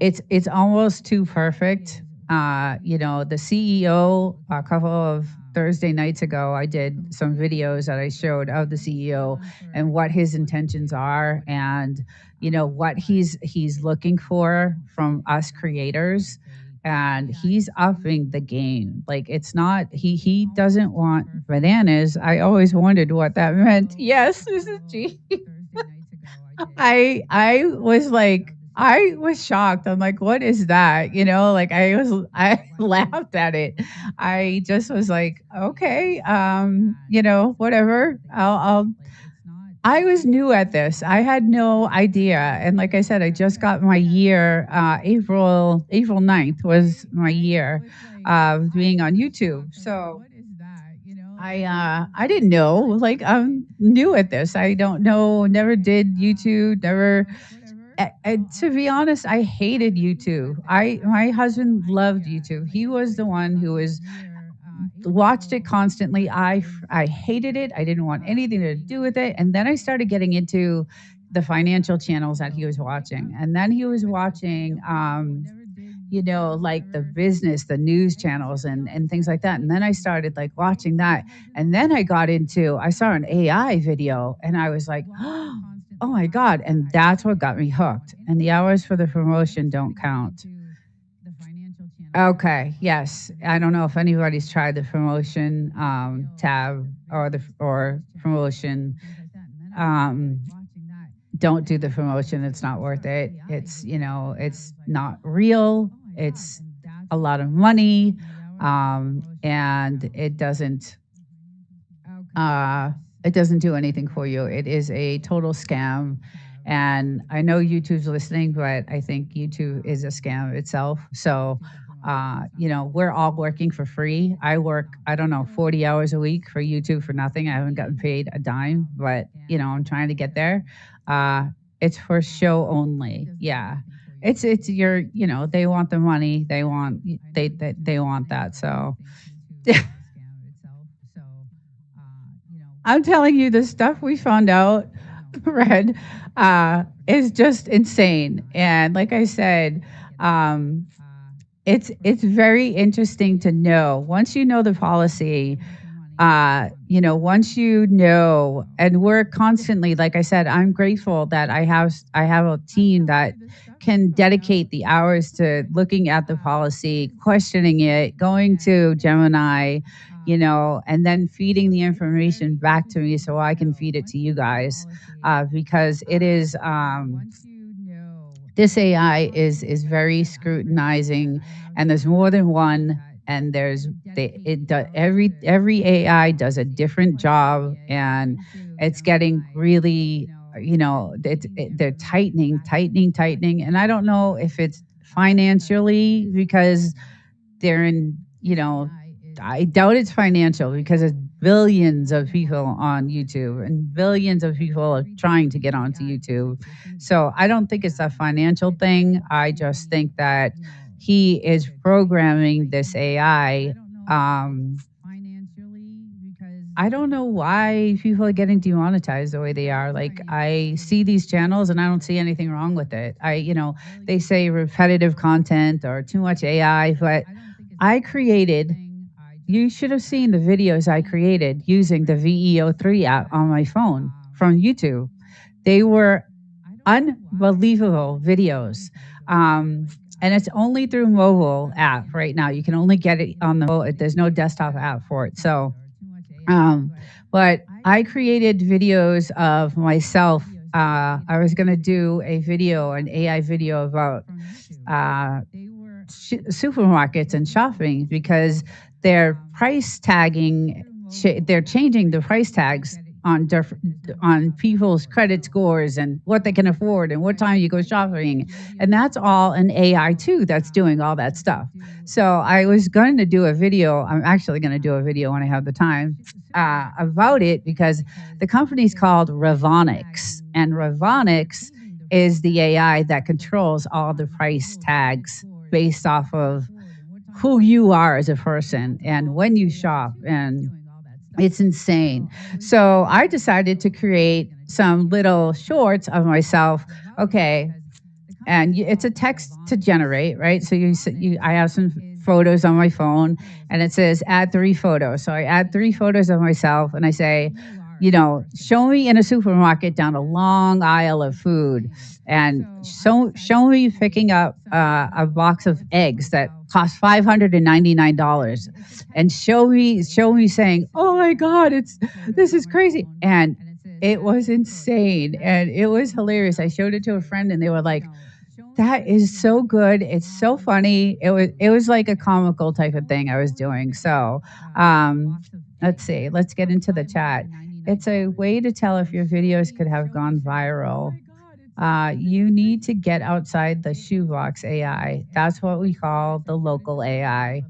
It's almost too perfect. The CEO, a couple of Thursday nights ago, I did some videos that I showed of the CEO and what his intentions are, and what he's looking for from us creators. And he's upping the game. Like it's not he doesn't want bananas. I always wondered what that meant. Yes, this is G. I was shocked. I'm like, what is that? Like I laughed at it. I just was like, okay, whatever. I was new at this. I had no idea. And like I said, I just got my year, April 9th was my year of being on YouTube. So I didn't know. Like I'm new at this. I don't know. Never did YouTube. Never. To be honest, I hated YouTube. My husband loved YouTube. He was the one who watched it constantly. I hated it. I didn't want anything to do with it. And then I started getting into the financial channels that he was watching, and then he was watching like the business, the news channels and things like that. And then I started like watching that. And then I saw an AI video and I was like, oh my God. And that's what got me hooked. And the hours for the promotion don't count. Okay. Yes. I don't know if anybody's tried the promotion tab or promotion. Don't do the promotion. It's not worth it. It's not real. It's a lot of money, and it doesn't do anything for you. It is a total scam. And I know YouTube's listening, but I think YouTube is a scam itself. So, we're all working for free. I work, I don't know, 40 hours a week for YouTube for nothing. I haven't gotten paid a dime, but, I'm trying to get there. It's for show only. Yeah. It's they want the money. They want that. So I'm telling you, the stuff we found out, Red, is just insane. And like I said, it's very interesting to know. Once you know the policy, once you know, and we're constantly, like I said, I'm grateful that I have a team that can dedicate the hours to looking at the policy, questioning it, going to Gemini, and then feeding the information back to me so I can feed it to you guys, because it is this AI is very scrutinizing, and there's more than one, and every AI does a different job, and it's getting really, they're tightening, and I don't know if it's financially because they're in, I doubt it's financial because there's billions of people on YouTube and billions of people are trying to get onto YouTube. So I don't think it's a financial thing. I just think that he is programming this AI. I don't know why people are getting demonetized the way they are. Like, I see these channels and I don't see anything wrong with it. They say repetitive content or too much AI, but you should have seen the videos I created using the VEO3 app on my phone from YouTube. They were unbelievable videos. And it's only through mobile app right now. You can only get it on there's no desktop app for it. So, but I created videos of myself. I was going to do an AI video about supermarkets and shopping because they're price tagging. They're changing the price tags on people's credit scores and what they can afford and what time you go shopping, and that's all an AI too. That's doing all that stuff. So I was going to do a video. I'm actually going to do a video when I have the time about it because the company's called Revonics, and Revonics is the AI that controls all the price tags based off of who you are as a person and when you shop, and it's insane. So I decided to create some little shorts of myself. Okay. And it's a text to generate, right? So I have some photos on my phone and it says add 3 photos. So I add 3 photos of myself and I say, show me in a supermarket down a long aisle of food, and show me picking up a box of eggs that cost $599, and show me saying, "Oh my God, this is crazy," and it was insane and it was hilarious. I showed it to a friend and they were like, "That is so good. It's so funny." It was like a comical type of thing I was doing. So, let's see. Let's get into the chat. It's a way to tell if your videos could have gone viral. You need to get outside the shoebox AI. That's what we call the local AI.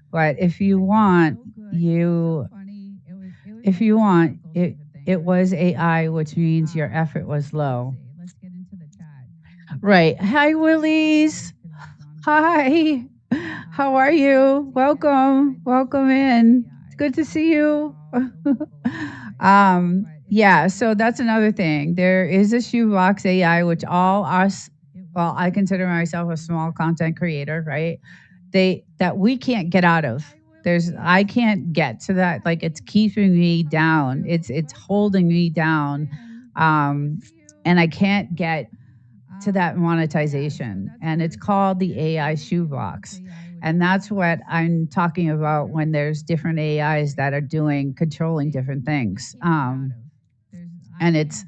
But if you want, it was AI, which means your effort was low. Right. Hi, Willies. Hi. How are you? Welcome. Welcome in. It's good to see you. Yeah, so that's another thing. There is a shoebox AI, which I consider myself a small content creator, right? That we can't get out of. I can't get to that. Like, it's keeping me down. It's holding me down. And I can't get to that monetization. And it's called the AI shoebox. And that's what I'm talking about when there's different AIs that are controlling different things. And it's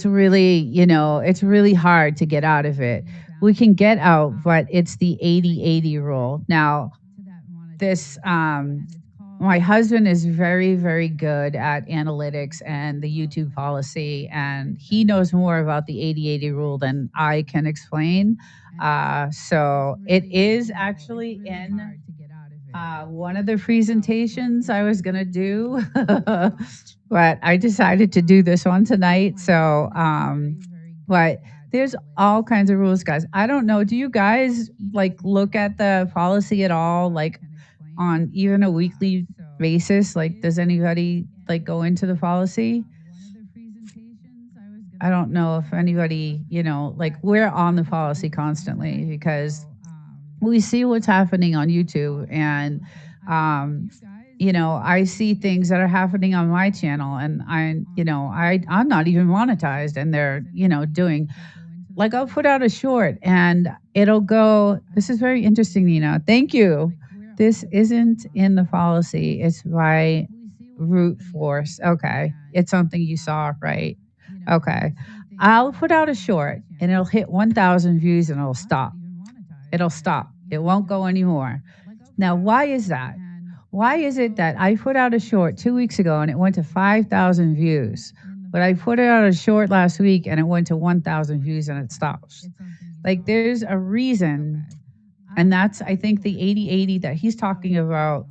really, it's really hard to get out of it. we can get out, but it's the 80-80 rule. Now, this my husband is very, very good at analytics and the YouTube policy, and he knows more about the 80-80 rule than I can explain. So it is actually in one of the presentations I was going to do, but I decided to do this one tonight. So, but there's all kinds of rules, guys. I don't know. Do you guys like look at the policy at all? Like, on even a weekly basis? Like, does anybody like go into the policy? I don't know if anybody, like we're on the policy constantly because we see what's happening on YouTube and, I see things that are happening on my channel and I'm not even monetized and they're, doing like I'll put out a short and it'll go, this is very interesting, Nina. Thank you. This isn't in the policy. It's by brute force. Okay. It's something you saw, right? Okay. I'll put out a short and it'll hit 1,000 views and it'll stop. It'll stop. It won't go anymore. Now, why is that? Why is it that I put out a short 2 weeks ago and it went to 5,000 views, but I put out a short last week and it went to 1,000 views and it stops? Like, there's a reason. And that's, I think, the 80-80 that he's talking about,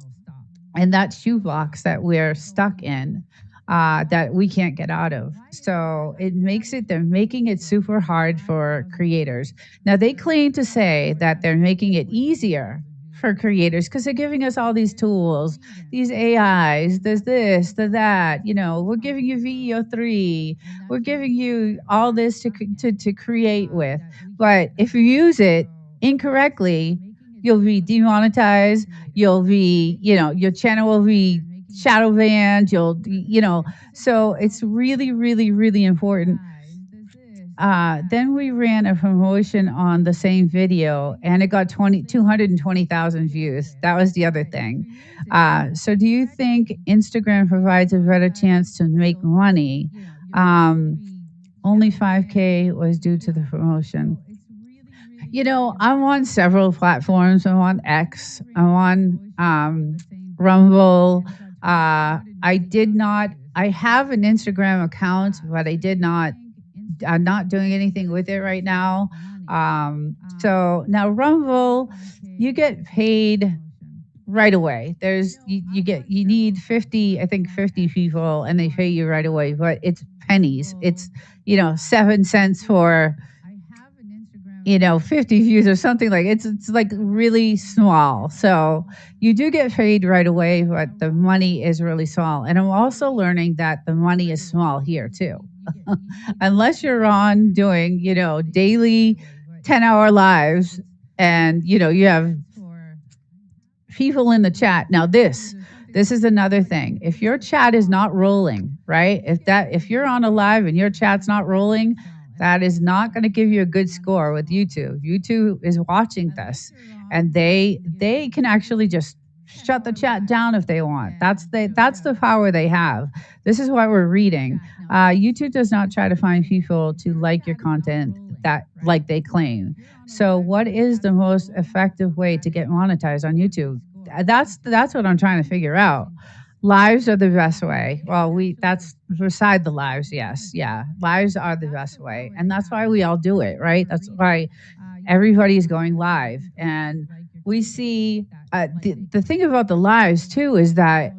and that shoebox that we're stuck in, that we can't get out of. So they're making it super hard for creators. Now, they claim to say that they're making it easier for creators because they're giving us all these tools, these AIs, there's this, there's that, we're giving you VEO3, we're giving you all this to create with. But if you use it incorrectly, you'll be demonetized, you'll be, your channel will be shadow banned, so it's really, really, really important. Then we ran a promotion on the same video and it got 220,000 views. That was the other thing. So do you think Instagram provides a better chance to make money? Only 5K was due to the promotion. I'm on several platforms. I'm on X. I'm on Rumble. I have an Instagram account, but I'm not doing anything with it right now. So now Rumble, you get paid right away. You need 50 people and they pay you right away, but it's pennies. It's, 7 cents for 50 views or something. Like it's like really small. So you do get paid right away, but the money is really small. And I'm also learning that the money is small here too. Unless you're on doing, daily 10-hour lives and, you have people in the chat. Now this is another thing. If your chat is not rolling, right? If you're on a live and your chat's not rolling, that is not going to give you a good score with YouTube. YouTube is watching this and they can actually just shut the chat down if they want. That's the power they have. This is what we're reading. YouTube does not try to find people to like your content that like they claim. So what is the most effective way to get monetized on YouTube? That's what I'm trying to figure out. Lives are the best way. Well, that's beside the lives. Yes. Yeah. Lives are the best way. And that's why we all do it, right? That's why everybody's going live. And we see the thing about the lives too is that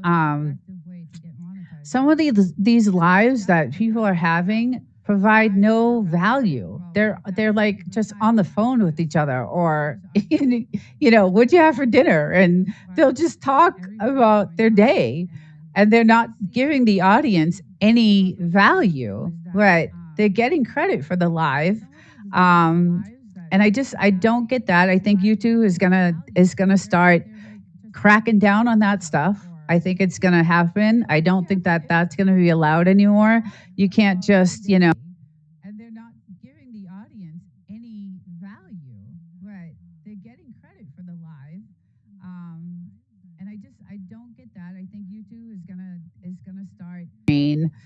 some of these lives that people are having provide no value. They're like just on the phone with each other or, what'd you have for dinner? And they'll just talk about their day and they're not giving the audience any value, but they're getting credit for the live. And I don't get that. I think YouTube is gonna start cracking down on that stuff. I think it's gonna happen. I don't think that that's gonna be allowed anymore. You can't just, And they're not giving the audience any value, but they're getting credit for the live. And I don't get that. I think YouTube is gonna start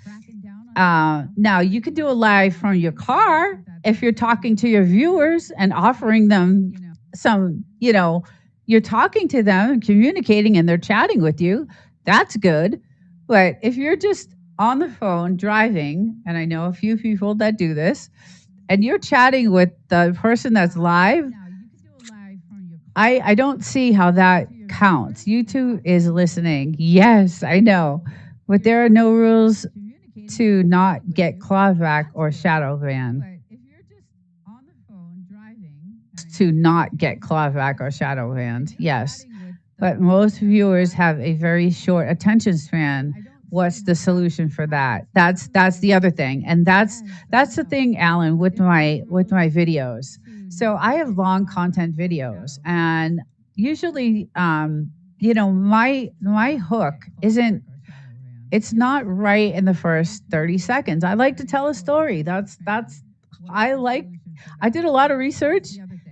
cracking down on now you can do a live from your car. if you're talking to your viewers and offering them some, you're talking to them and communicating and they're chatting with you, that's good. But if you're just on the phone driving, and I know a few people that do this, and you're chatting with the person that's live, I don't see how that counts. YouTube is listening. Yes, I know. But there are no rules to not get clawback or shadow ban. To not get clawback or shadow banned. Yes. But most viewers have a very short attention span. What's the solution for that? That's the other thing. And that's the thing, Alan, with my videos. So I have long content videos, and usually my hook isn't, it's not right in the first 30 seconds. I like to tell a story. I did a lot of research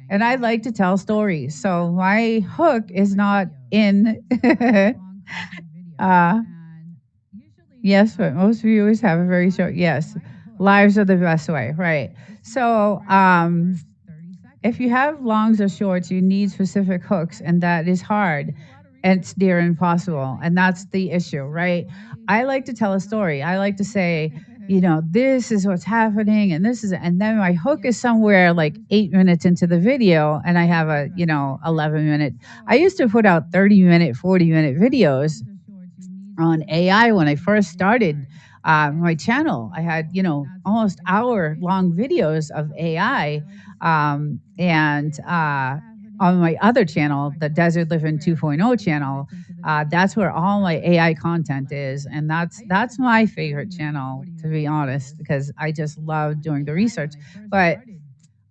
and I like to tell stories. So my hook is not in yes, but most viewers have a very short, yes. Lives are the best way, right? So if you have longs or shorts, you need specific hooks, and that is hard. And it's near impossible. And that's the issue, right? I like to tell a story. I like to say, this is what's happening, and and then my hook is somewhere like 8 minutes into the video, and I have a, 11-minute. I used to put out 30-minute, 40-minute videos on AI when I first started my channel. I had, almost hour-long videos of AI, and on my other channel, the Desert Living 2.0 channel, that's where all my AI content is, and that's my favorite channel, to be honest, because I just love doing the research. But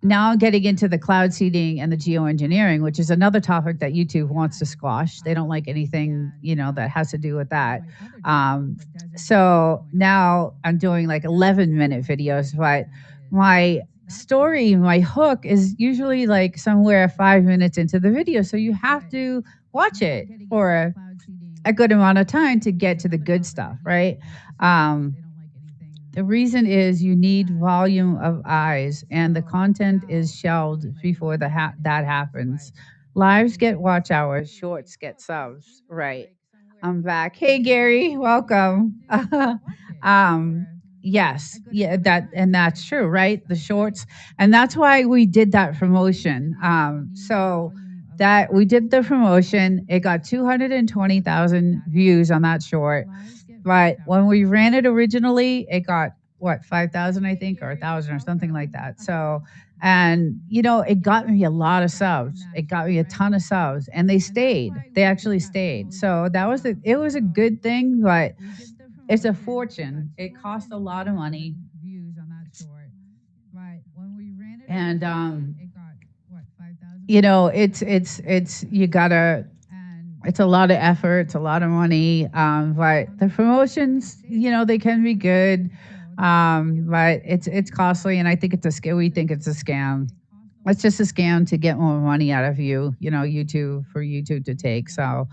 now getting into the cloud seeding and the geoengineering, which is another topic that YouTube wants to squash. They don't like anything, that has to do with that. So now I'm doing like 11-minute videos, but my story, my hook is usually like somewhere 5 minutes into the video. So you have to watch it for a good amount of time to get to the good stuff, right? The reason is you need volume of eyes, and the content is shelved before that happens. Lives get watch hours, shorts get subs. Right. I'm back. Hey, Gary, welcome. Yes, yeah, that's true, right? The shorts, and that's why we did that promotion. So that we did the promotion, it got 220,000 views on that short. But when we ran it originally, it got what, 5,000, I think, or 1,000 or something like that. So, and it got me a lot of subs. It got me a ton of subs, and they stayed. They actually stayed. So it was a good thing, but it's a fortune. It cost a lot of money. And you gotta, it's a lot of effort, it's a lot of money. But the promotions, they can be good. But it's costly, and I think it's a scam. We think it's a scam. It's just a scam to get more money out of you, YouTube, for YouTube to take. So,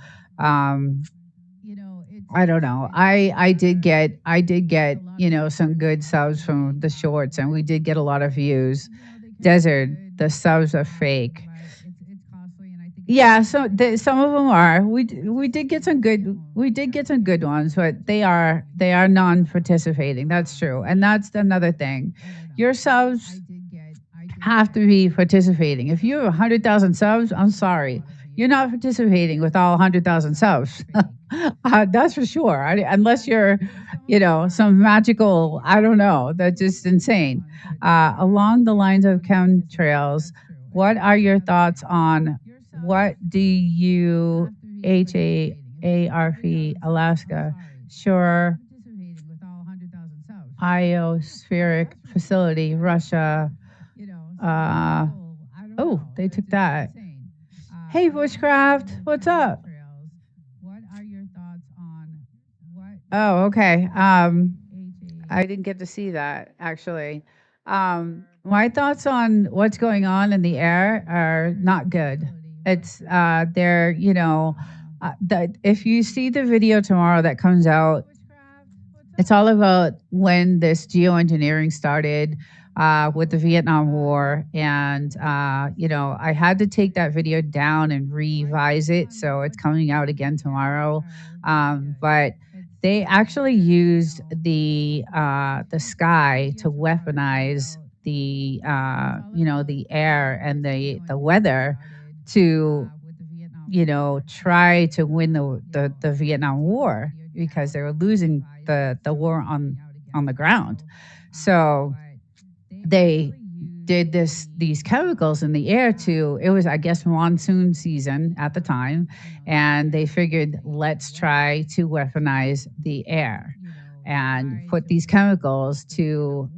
I don't know. I did get, some good subs from the shorts, and we did get a lot of views. Desert, the subs are fake. Yeah, so some of them are. We did get some good ones, but they are non-participating. That's true, and that's another thing. Your subs have to be participating. If you have 100,000 subs, I'm sorry, you're not participating with all 100,000 subs. That's for sure. Unless you're, some magical, I don't know, that's just insane. Along the lines of chemtrails, what are your thoughts on what DUHAARP Alaska Shore Iospheric Facility, Russia? Oh, they took that. Hey, Bushcraft, what's up? Oh, okay. I didn't get to see that, actually. My thoughts on what's going on in the air are not good. It's if you see the video tomorrow that comes out, It's all about when this geoengineering started with the Vietnam War. And, I had to take that video down and revise it. So it's coming out again tomorrow. But they actually used the sky to weaponize the air and the weather to try to win the Vietnam War because they were losing the war on the ground. So they did these chemicals in the air to it was I guess monsoon season at the time, and they figured let's try to weaponize the air and put these chemicals to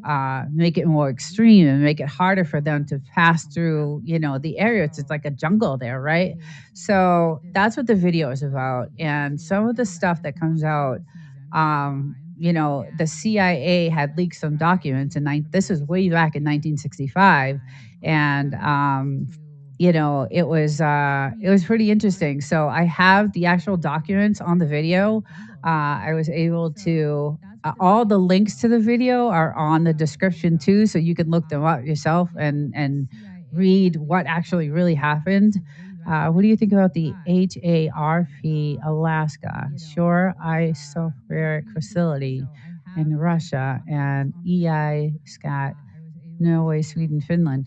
make it more extreme and make it harder for them to pass through the area. It's like a jungle there, right? So that's what the video is about. And some of the stuff that comes out, the CIA had leaked some documents, and this was way back in 1965, and it was pretty interesting. So I have the actual documents on the video. I was able to. All the links to the video are on the description too, so you can look them up yourself and read what actually really happened. What do you think about the HARP Alaska Shore Isopheric Facility in Russia and EI Scott, Norway, Sweden, Finland?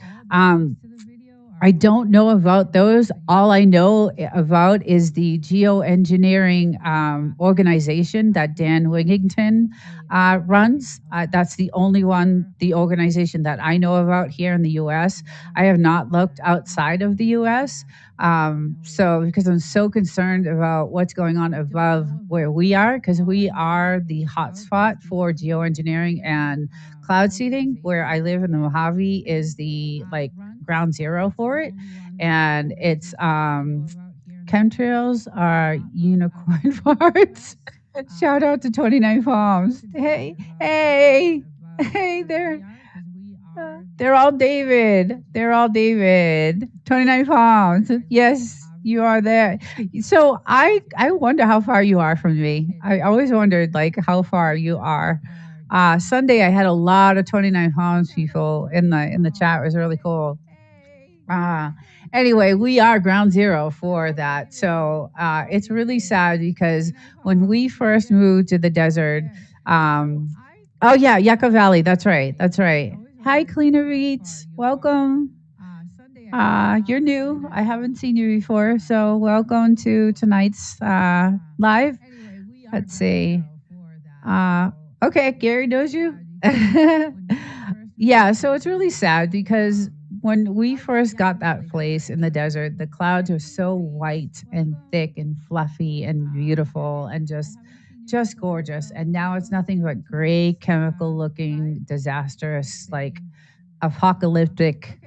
I don't know about those. All I know about is the geoengineering organization that Dan Wigington runs. That's the only the organization that I know about here in the U.S. I have not looked outside of the U.S. So because I'm so concerned about what's going on above where we are, because we are the hotspot for geoengineering and cloud seeding. Where I live in the Mojave is the ground zero for it, and it's chemtrails are unicorn farts. Shout out to 29 Palms. Hey, they're all David. They're all David. 29 Palms. Yes, you are there. So I wonder how far you are from me. I always wondered how far you are. Sunday I had a lot of 29 Palms people in the chat. It was really cool. Anyway, we are ground zero for that. So it's really sad because when we first moved to the desert, oh yeah, Yucca Valley. That's right. That's right. Hi, Cleaner Reeds. Welcome. You're new. I haven't seen you before. So welcome to tonight's live. Let's see. Okay, Gary knows you. Yeah, so it's really sad because when we first got that place in the desert, the clouds are so white and thick and fluffy and beautiful and just gorgeous. And now it's nothing but gray, chemical looking, disastrous, apocalyptic,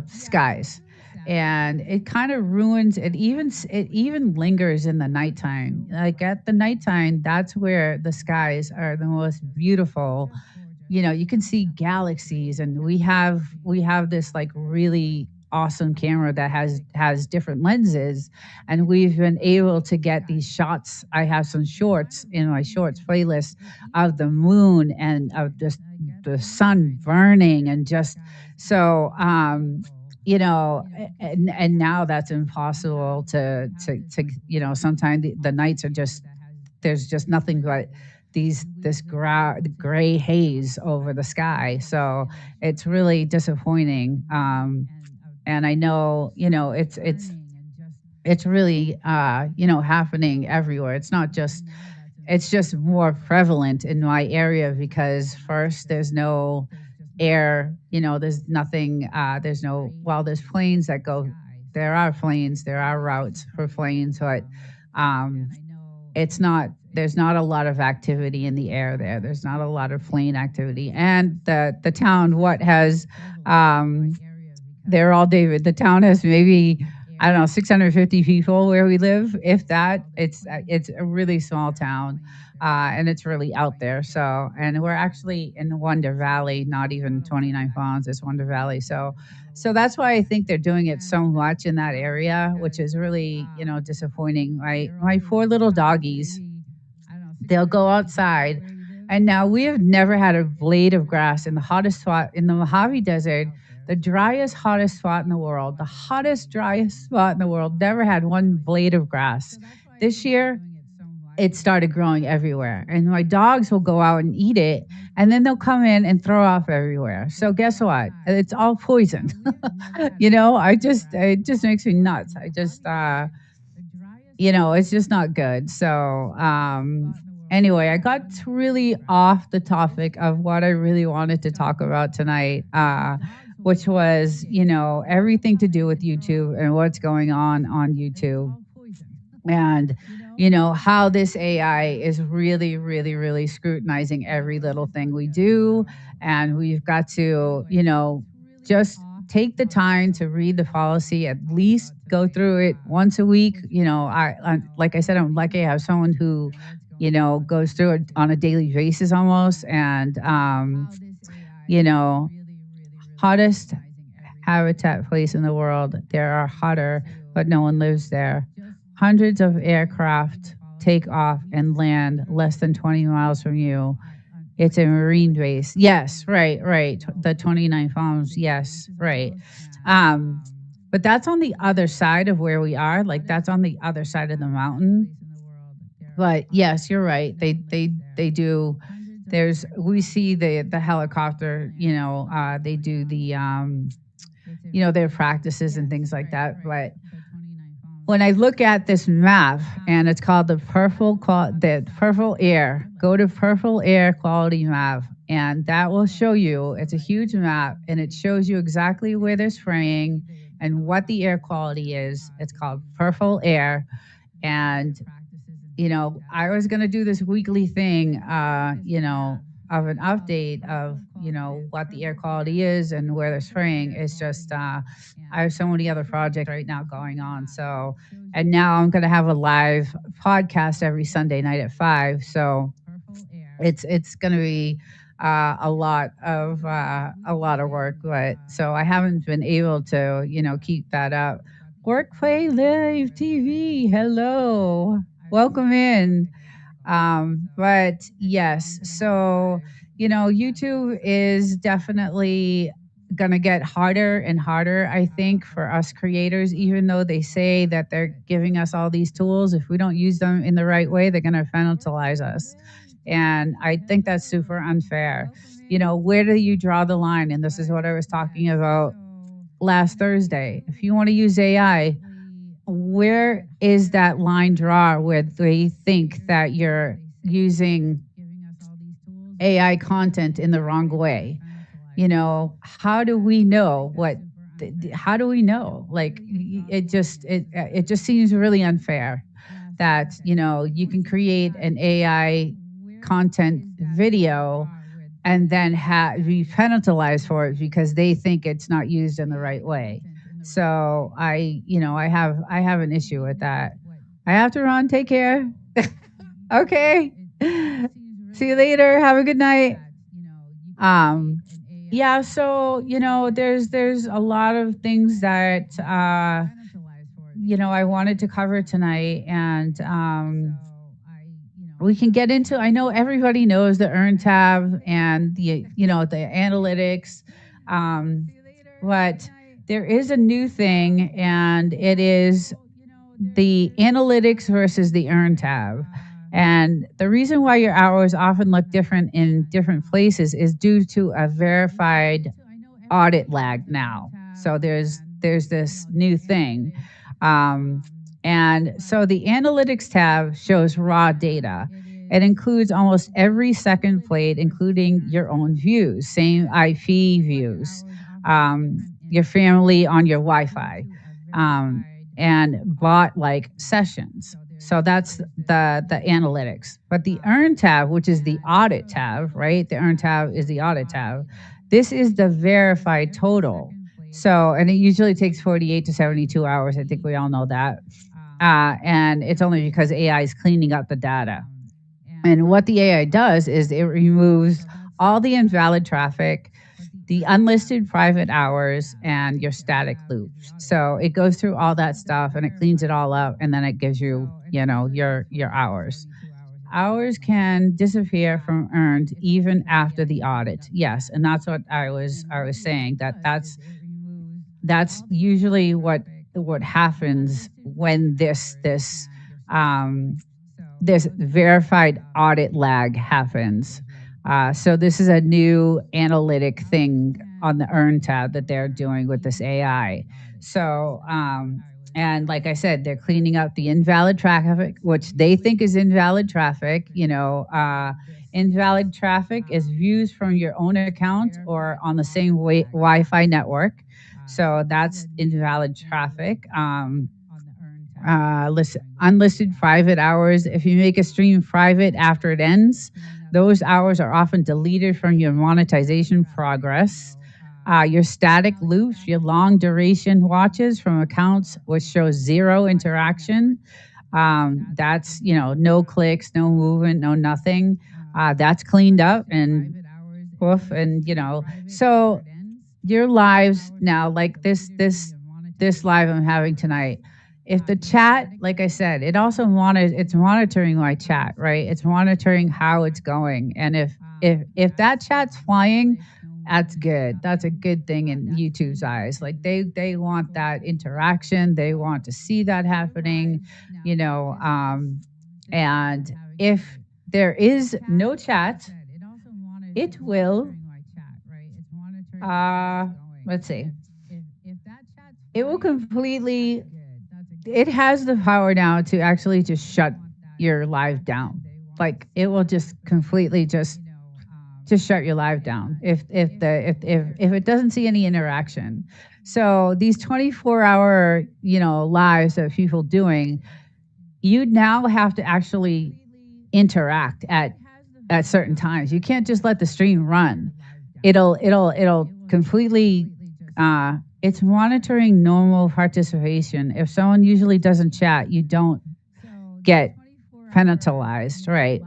skies. And it kind of ruins it. Even lingers in the nighttime. At the nighttime, that's where the skies are the most beautiful. You can see galaxies, and we have this really awesome camera that has different lenses, and we've been able to get these shots. I have some shorts in my shorts playlist of the moon and of just the sun burning, and just so and now that's impossible to sometimes the nights are just there's just nothing but this gray haze over the sky. So it's really disappointing. And I know, it's really, happening everywhere. It's just more prevalent in my area because first there's no air, there's nothing, there's planes that go, there are routes for planes, but there's not a lot of activity in the air there. There's not a lot of plane activity. And the town, they're all David. The town has maybe, 650 people where we live. If that, it's a really small town. And it's really out there. So, and we're actually in Wonder Valley, not even 29 Palms, it's Wonder Valley. So that's why I think they're doing it so much in that area, which is really, disappointing. My poor little doggies, They'll go outside. And now we have never had a blade of grass in the hottest spot in the Mojave Desert, the driest, hottest spot in the world, the hottest, driest spot in the world, never had one blade of grass. This year, it started growing everywhere. And my dogs will go out and eat it, and then they'll come in and throw off everywhere. So guess what? It's all poison. It just makes me nuts. It's just not good. So, anyway, I got really off the topic of what I really wanted to talk about tonight, which was, everything to do with YouTube and what's going on YouTube. And, how this AI is really, really, really scrutinizing every little thing we do. And we've got to, just take the time to read the policy, at least go through it once a week. Like I said, I'm lucky I have someone who, goes through it on a daily basis almost. And, hottest habitat place in the world. There are hotter, but no one lives there. Hundreds of aircraft take off and land less than 20 miles from you. It's a marine base. Yes, right. The 29 farms. Yes, right. But that's on the other side of where we are. Like, that's on the other side of the mountain. But yes, you're right. They do. We see the helicopter. They do the their practices and things like that. But when I look at this map, and it's called the Purple Air, go to Purple Air Quality Map, and that will show you, it's a huge map, and it shows you exactly where they're spraying and what the air quality is. It's called Purple Air. And, I was going to do this weekly thing, of an update of, what the air quality is and where they're spraying. It's just, I have so many other projects right now going on. So, and now I'm going to have a live podcast every Sunday night at 5. So it's going to be a lot of work, but so I haven't been able to, keep that up. Work, Play, Live TV. Hello. Welcome in. But yes, so, YouTube is definitely going to get harder and harder, I think, for us creators, even though they say that they're giving us all these tools. If we don't use them in the right way, they're going to penalize us. And I think that's super unfair. Where do you draw the line? And this is what I was talking about last Thursday. If you want to use AI, where is that line draw where they think that you're using AI content in the wrong way? How do we know how do we know? Like, it just seems really unfair that, you can create an AI content video and then be penalized for it because they think it's not used in the right way. So I have an issue with that. I have to run. Take care. Okay. See you later. Have a good night. Yeah. So, there's a lot of things that, I wanted to cover tonight, and, we can get into, I know everybody knows the Earn tab and the analytics, but there is a new thing, and it is the analytics versus the Earn tab. And the reason why your hours often look different in different places is due to a verified audit lag now. So there's this new thing. And so the analytics tab shows raw data. It includes almost every second played, including your own views, same IP views, your family on your Wi-Fi, and bot-like sessions. So that's the analytics. But the Earn tab, which is the audit tab, right? The Earn tab is the audit tab. This is the verified total. So, and it usually takes 48 to 72 hours. I think we all know that. And it's only because AI is cleaning up the data. And what the AI does is it removes all the invalid traffic, the unlisted private hours, and your static loops. So it goes through all that stuff and it cleans it all up, and then it gives you, your hours. hours can disappear from earned even after the audit. Yes, and that's what I was saying, that's usually what happens when um this verified audit lag happens. So this is a new analytic thing on the Earn tab that they're doing with this AI. So, and like I said, they're cleaning up the invalid traffic, which they think is invalid traffic. Invalid traffic is views from your own account or on the same Wi-Fi network. So that's invalid traffic. Unlisted private hours. If you make a stream private after it ends, those hours are often deleted from your monetization progress. Your static loops, your long duration watches from accounts which show zero interaction. That's, no clicks, no movement, no nothing. That's cleaned up and woof. And, so your lives now, like this live I'm having tonight, if the chat, like I said, it's monitoring my chat, right? It's monitoring how it's going. And if that chat's flying, that's good. That's a good thing in YouTube's eyes. Like they want that interaction. They want to see that happening, and if there is no chat, it will let's see. It will completely, it has the power now to actually just shut your live down. Like it will just completely just shut your live down if it doesn't see any interaction. So these 24-hour, lives that people doing, you now have to actually interact at certain times. You can't just let the stream run. It'll completely it's monitoring normal participation. If someone usually doesn't chat, you don't get penalized, right?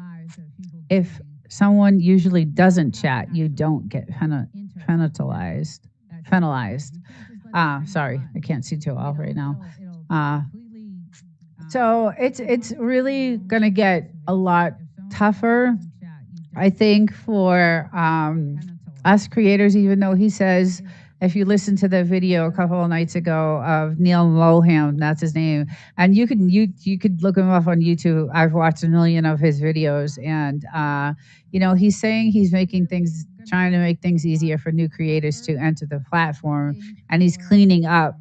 If someone usually doesn't chat, you don't get penalized. Sorry, I can't see too well right now. So it's really gonna get a lot tougher, I think, for us creators, even though he says, if you listen to the video a couple of nights ago of Neil Moham, that's his name, and you could look him up on YouTube. I've watched a million of his videos, and he's saying he's trying to make things easier for new creators to enter the platform, and he's cleaning up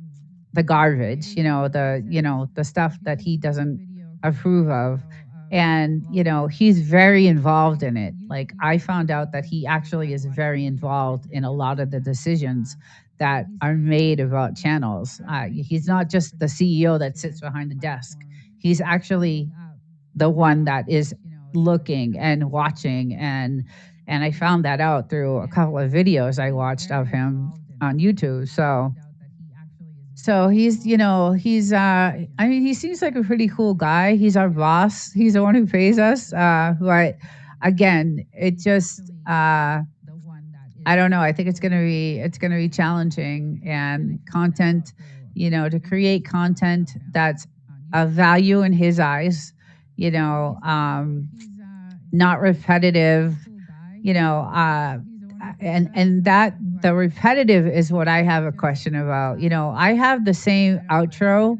the garbage, the stuff that he doesn't approve of. And, he's very involved in it. Like I found out that he actually is very involved in a lot of the decisions that are made about channels. He's not just the CEO that sits behind the desk. He's actually the one that is looking and watching. And I found that out through a couple of videos I watched of him on YouTube. So he's, he seems like a pretty cool guy. He's our boss. He's the one who pays us. But again, it just, I don't know. I think it's going to be challenging, and content, to create content that's of value in his eyes, not repetitive, and that the repetitive is what I have a question about. I have the same outro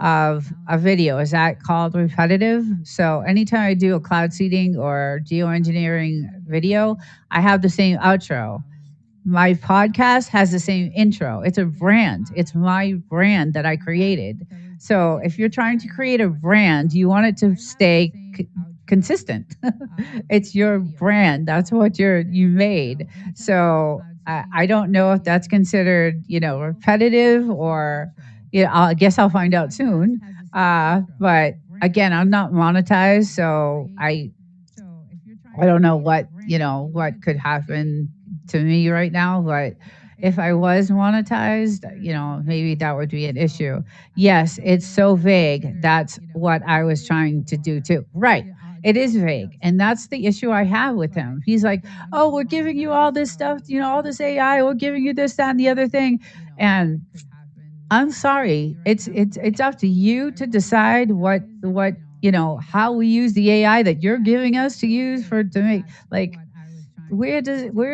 of a video. Is that called repetitive? So anytime I do a cloud seeding or geoengineering video, I have the same outro. My podcast has the same intro. It's a brand. It's my brand that I created. So if you're trying to create a brand, you want it to stay consistent. It's your brand. That's what you made. So I don't know if that's considered, repetitive, or, I guess I'll find out soon. But again, I'm not monetized, so I don't know what could happen to me right now. But if I was monetized, maybe that would be an issue. Yes, it's so vague. That's what I was trying to do too. Right. It is vague. And that's the issue I have with him. He's like, oh, we're giving you all this stuff, all this AI, we're giving you this, that, and the other thing. And I'm sorry, it's up to you to decide what how we use the AI that you're giving us to use to make, like, where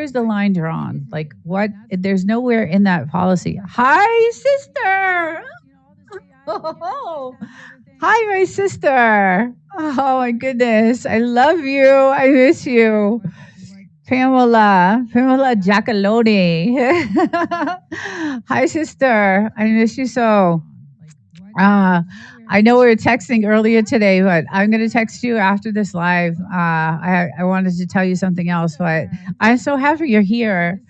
is the line drawn? Like, what? There's nowhere in that policy. Hi, sister. Oh, hi, my sister. Oh my goodness, I love you. I miss you. Pamela Giacalone. Hi, sister. I miss you so. I know we were texting earlier today, but I'm going to text you after this live. I wanted to tell you something else, but I'm so happy you're here.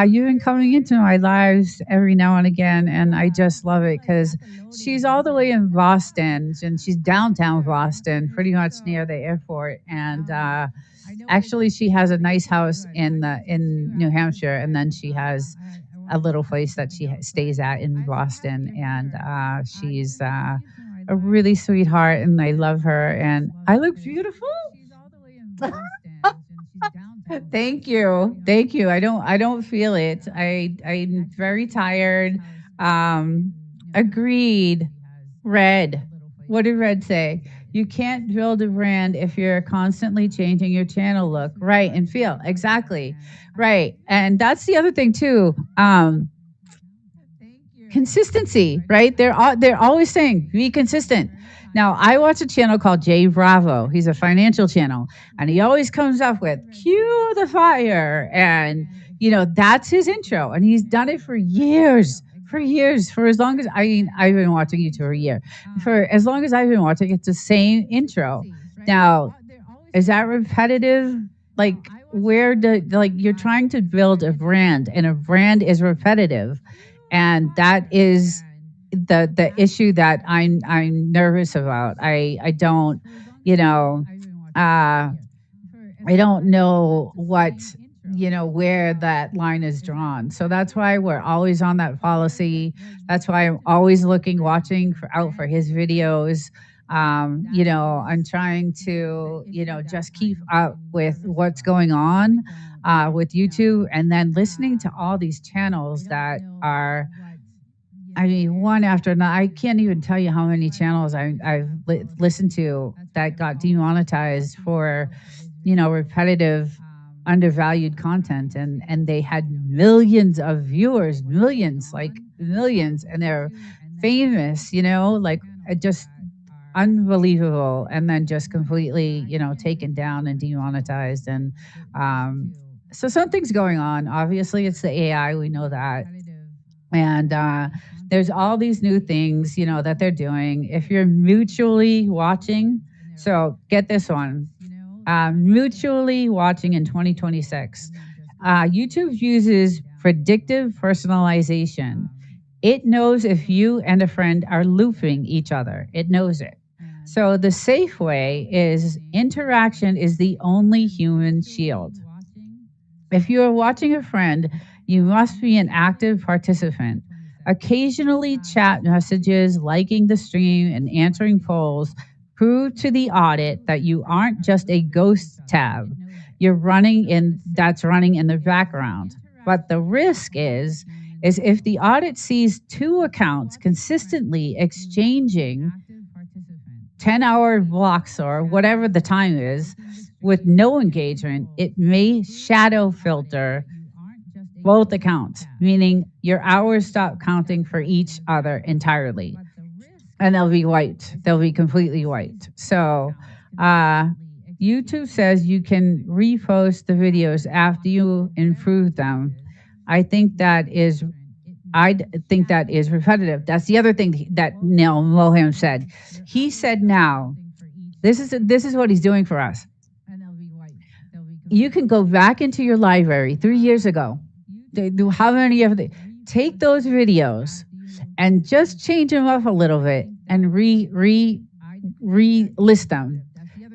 You've been coming into my lives every now and again, and I just love it because she's all the way in Boston, and she's downtown Boston, pretty much near the airport. And actually, she has a nice house in New Hampshire, and then she has a little place that she stays at in Boston, and she's a really sweetheart, and I love her, and I look beautiful. Thank you. I don't feel it. I'm very tired. Agreed. Red. What did Red say? You can't build a brand if you're constantly changing your channel look, right, and feel. Exactly. Right. And that's the other thing too. Consistency, right? They're always saying be consistent. Now, I watch a channel called Jay Bravo. He's a financial channel, and he always comes up with cue the fire, and that's his intro, and he's done it for years. For as long as I've been watching YouTube for a year. For as long as I've been watching, it's the same intro. Now, is that repetitive? Like, you're trying to build a brand, and a brand is repetitive, and that is the issue that I'm nervous about. I don't, I don't know where that line is drawn. So that's why we're always on that policy. That's why I'm always watching out for his videos. I'm trying to, just keep up with what's going on with YouTube, and then listening to all these channels that are, one after another. I can't even tell you how many channels I've listened to that got demonetized for, repetitive, undervalued content, and they had millions of viewers, millions, and they're famous, just unbelievable, and then just completely, taken down and demonetized. And so something's going on. Obviously, it's the AI. We know that. And there's all these new things, that they're doing. If you're mutually watching, so get this one, mutually watching in 2026, YouTube uses predictive personalization. It knows if you and a friend are looping each other. It knows it. So the safe way is interaction is the only human shield. If you are watching a friend, you must be an active participant. Occasionally chat messages, liking the stream, and answering polls prove to the audit that you aren't just a ghost tab. That's running in the background. But the risk is if the audit sees two accounts consistently exchanging 10-hour blocks or whatever the time is with no engagement, it may shadow filter both accounts, meaning your hours stop counting for each other entirely, and they'll be wiped. They'll be completely wiped. So YouTube says you can repost the videos after you improve them. I think that is repetitive. That's the other thing that Neil Moham said. He said, now, this is what he's doing for us. You can go back into your library 3 years ago. How many of the take those videos and just change them up a little bit and re-list them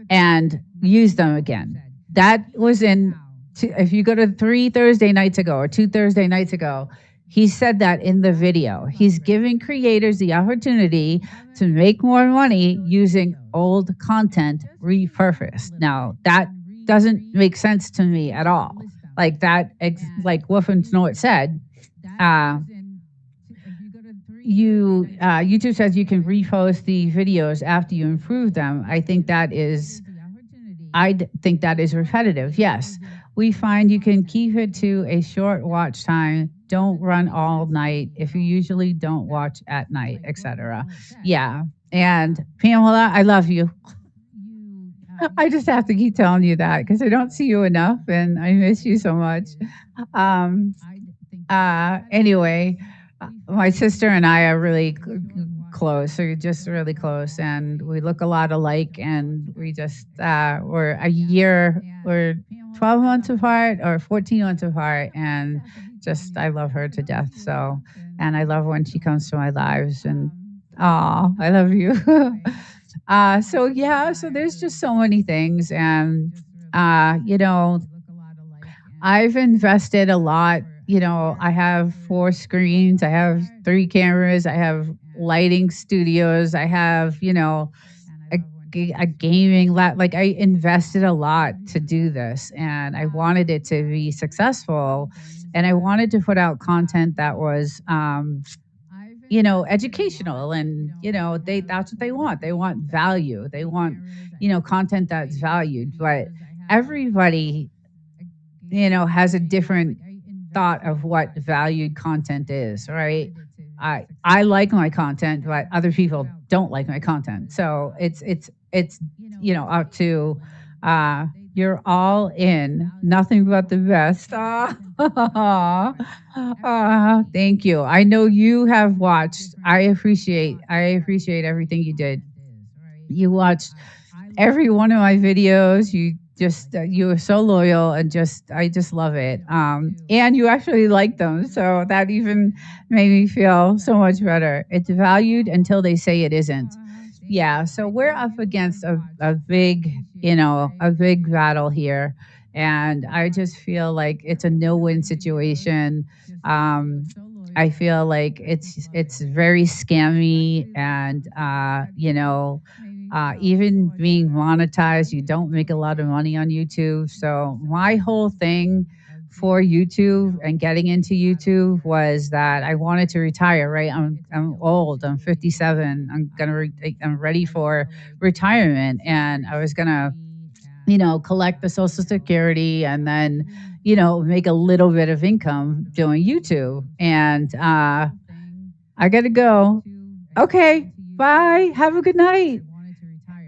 and use them again. That was if you go to 3 Thursday nights ago or 2 Thursday nights ago, he said that in the video. He's giving creators the opportunity to make more money using old content repurposed. Now, that doesn't make sense to me at all. Like that, like Wolf and Snort said, YouTube says you can repost the videos after you improve them. I think that is repetitive. Yes, we find you can keep it to a short watch time. Don't run all night if you usually don't watch at night, etc. Yeah, and Pamela, I love you. I just have to keep telling you that because I don't see you enough, and I miss you so much. Um, Anyway, my sister and I are really close. We're just really close, and we look a lot alike. And we just we're 12 months apart or 14 months apart, and just I love her to death. So, and I love when she comes to my lives. And I love you. So yeah, so there's just so many things, and you know, I've invested a lot. You know, I have 4 screens, I have 3 cameras, I have lighting studios, I have, a gaming lab. Like I invested a lot to do this, and I wanted it to be successful, and I wanted to put out content that was educational, and that's what they want. They want value. They want, content that's valued. But everybody, has a different thought of what valued content is, right? I like my content, but other people don't like my content. So it's up to you're all in, nothing but the best. Thank you. I know you have watched. I appreciate everything you did. You watched every one of my videos. You were so loyal, and I just love it. And you actually like them, so that even made me feel so much better. It's valued until they say it isn't. Yeah, so we're up against a big battle here, and I just feel like it's a no-win situation. I feel like it's very scammy, and even being monetized, you don't make a lot of money on YouTube. So my whole thing for YouTube and getting into YouTube was that I wanted to retire. Right, I'm old. I'm 57. I'm ready for retirement, and I was gonna collect the Social Security, and then make a little bit of income doing YouTube. And I gotta go. Okay, bye. Have a good night.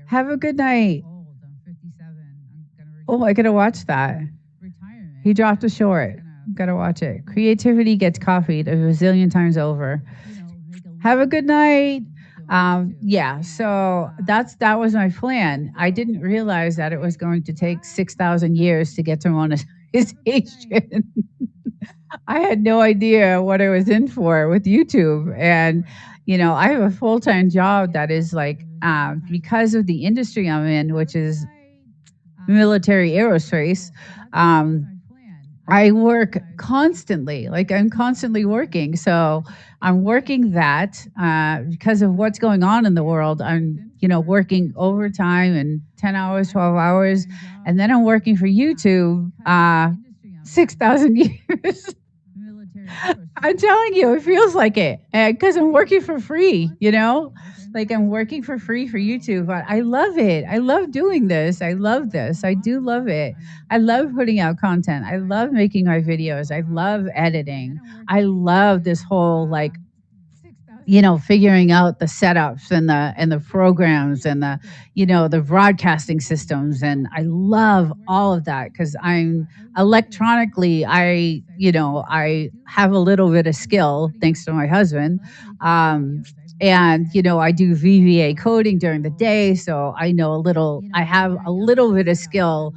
Have a good night. Oh, I gotta watch that. He dropped a short. Gotta watch it. Creativity gets copied a bazillion times over. Have a good night. Yeah, so that was my plan. I didn't realize that it was going to take 6,000 years to get to monetization. I had no idea what I was in for with YouTube. And, I have a full-time job that is like, because of the industry I'm in, which is military aerospace, I work constantly. Like I'm constantly working. So I'm working that because of what's going on in the world. I'm, working overtime and 10 hours, 12 hours. And then I'm working for YouTube 6,000 years. I'm telling you, it feels like it because I'm working for free, like I'm working for free for YouTube, but I love it. I love doing this. I love this. I do love it. I love putting out content. I love making my videos. I love editing. I love this whole figuring out the setups and the programs and the broadcasting systems. And I love all of that because I'm electronically, I have a little bit of skill thanks to my husband. And, I do VBA coding during the day. So I have a little bit of skill,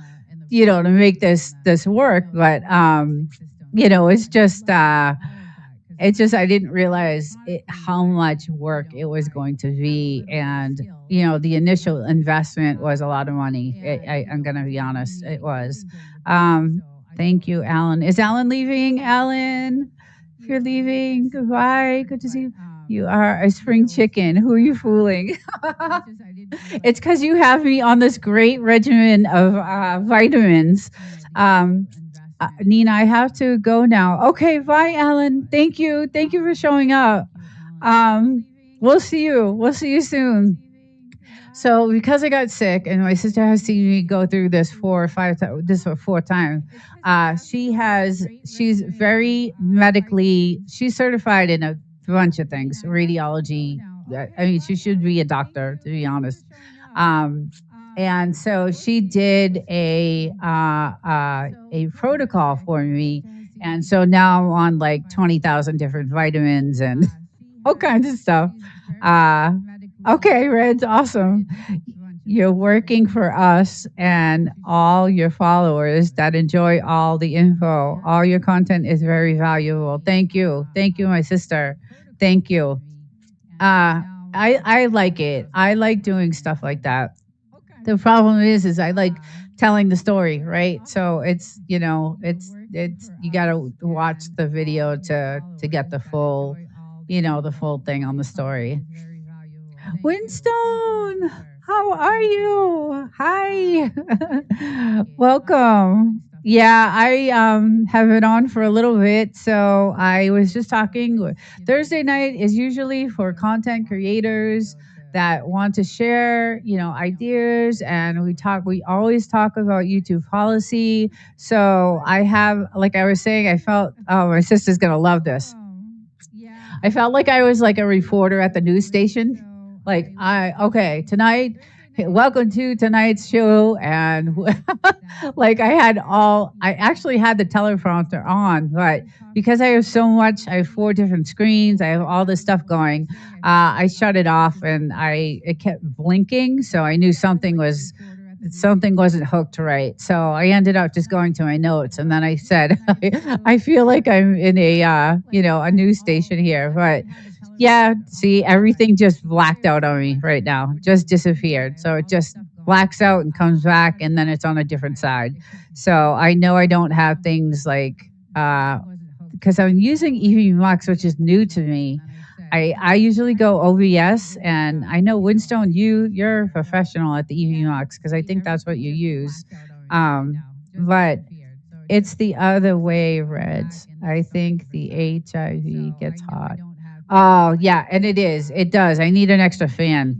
to make this work. But, it's just I didn't realize how much work it was going to be, and the initial investment was a lot of money. I'm going to be honest, it was. Thank you, Alan. Is Alan leaving? Alan, if you're leaving, goodbye. Good to see you. You are a spring chicken. Who are you fooling? It's because you have me on this great regimen of vitamins. Nina, I have to go now. Okay, bye, Alan. Thank you. Thank you for showing up. We'll see you. We'll see you soon. So because I got sick and my sister has seen me go through this this for 4 times, she's very medically, she's certified in a bunch of things, radiology. I mean, she should be a doctor, to be honest. Um, and so she did a protocol for me, and so now I'm on like 20,000 different vitamins and all kinds of stuff. Uh, okay, Red's awesome. You're working for us and all your followers that enjoy all the info. All your content is very valuable. Thank you. Thank you, my sister. Thank you. Uh, I like it. I like doing stuff like that. The problem is I like telling the story, right? So it's you got to watch the video to get the full, the full thing on the story. Winstone, how are you? Hi. Welcome. Yeah, I have been on for a little bit. So I was just talking. Thursday night is usually for content creators that want to share, ideas, and we always talk about YouTube policy. So I have, like I was saying, I felt, oh, my sister's going to love this. I felt like I was like a reporter at the news station. Like, okay, tonight, welcome to tonight's show. And like I actually had the teleprompter on, but because I have so much, I have 4 different screens, I have all this stuff going, I shut it off and it kept blinking. So I knew something wasn't hooked right. So I ended up just going to my notes, and then I said, I feel like I'm in a news station here, but yeah, see, everything just blacked out on me right now, just disappeared. So it just blacks out and comes back, and then it's on a different side. So I know I don't have things like, because I'm using EVMux, which is new to me. I usually go OBS, and I know Winstone, you're a professional at the EVMux because I think that's what you use. But it's the other way, Reds. I think the HIV gets hot. Oh yeah, and it is. It does. I need an extra fan.